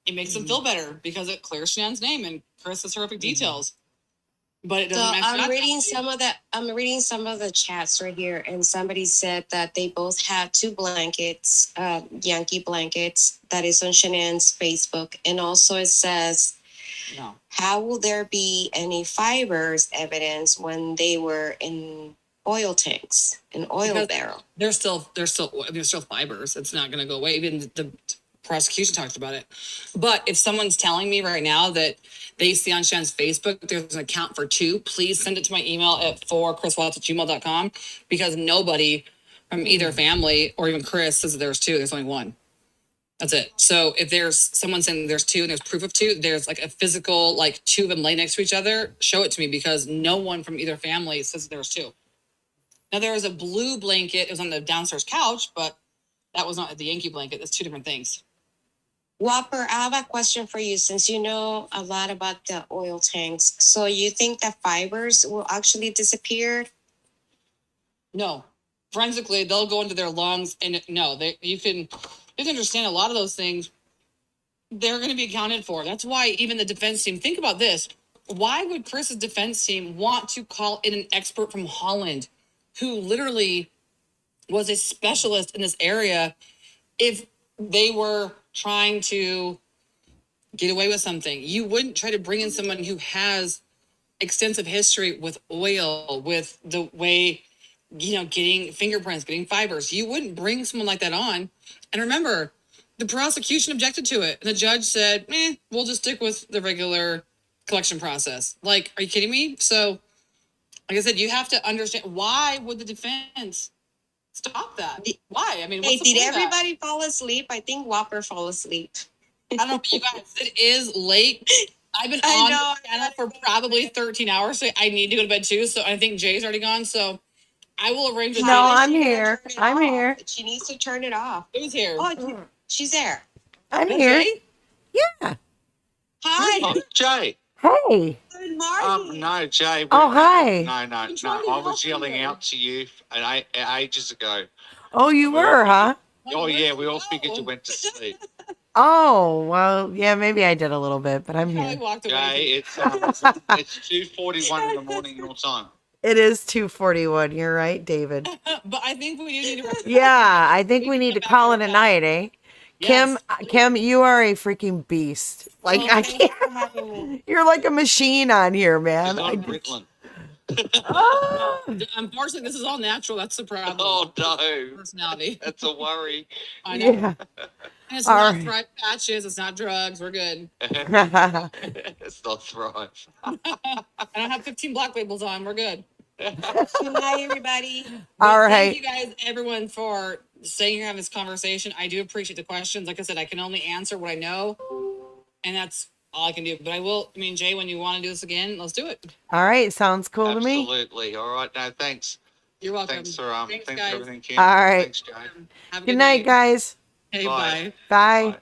it makes them feel better because it clears Shannon's name and Chris's horrific details. But it doesn't So match. I'm reading some of the chats right here, and somebody said that they both had 2 blankets, Yankee blankets, that is on Shannon's Facebook, and also it says, No. how will there be any fibers evidence when they were in oil tanks, an oil barrel? There's still fibers. It's not going to go away. Even the prosecution talked about it. But if someone's telling me right now that they see on Shannon's Facebook there's an account for 2, please send it to my email at forchriswatts@gmail.com, because nobody from either family or even Chris says that there's 2. There's only 1. That's it. So if there's someone saying there's 2 and there's proof of 2, there's like a physical, like 2 of them lay next to each other, show it to me, because no one from either family says there's 2. Now there was a blue blanket. It was on the downstairs couch, but that was not the Yankee blanket. That's 2 different things. Whopper, I have a question for you, since you know a lot about the oil tanks. So you think the fibers will actually disappear? No. Forensically, they'll go into their lungs, and no, you can understand a lot of those things. They're going to be accounted for. That's why even the defense team, think about this. Why would Chris's defense team want to call in an expert from Holland who literally was a specialist in this area if they were trying to get away with something? You wouldn't try to bring in someone who has extensive history with oil, with the way, you know, getting fingerprints, getting fibers. You wouldn't bring someone like that on. And remember, the prosecution objected to it. And the judge said, we'll just stick with the regular collection process. Like, are you kidding me? So, like I said, you have to understand, why would the defense stop that? Why? I mean, Hey, what's the did point of that? everybody fall asleep? I think Whopper fell asleep. I don't know, you guys, it is late. I've been on the channel for probably 13 hours, so I need to go to bed too. So I think Jay's already gone. So I will arrange with No, Jay. I'm here. I'm here. She needs to turn it off. Who's here? Oh, she's there. I'm Is that here. Jay? Yeah. Hi. Oh, Jay. Hey. Good morning. No, Jay. Oh, hi. No. I was yelling out to you ages ago. Oh, you were, huh? Oh, yeah. We all figured you went to sleep. Oh, well, yeah, maybe I did a little bit, but I'm Probably here. walked away. Jay, it's 2:41 in the morning your time. It is 2:41. You're right, David. But I think we need to. Yeah, I think we need to call it a night, eh? Yes. Kim, you are a freaking beast. Like, I can't. You're like a machine on here, man. It's not Ritalin. Ah. Unfortunately, this is all natural. That's the problem. Oh, no. Personality. That's a worry. I know. Yeah. And it's All not right. Thrive patches. It's not drugs. We're good. It's not Thrive. I don't have 15 black labels on. We're good. Good night, everybody. All right. Thank you guys, everyone, for staying here having this conversation. I do appreciate the questions. Like I said, I can only answer what I know, and that's all I can do. But I will. I mean, Jay, when you want to do this again, let's do it. All right. Sounds cool to me. Absolutely. All right. No, thanks. You're welcome. Thanks for guys. everything, Kim. All right. Have a Good night, guys. Hey, Bye. bye. Bye. Bye.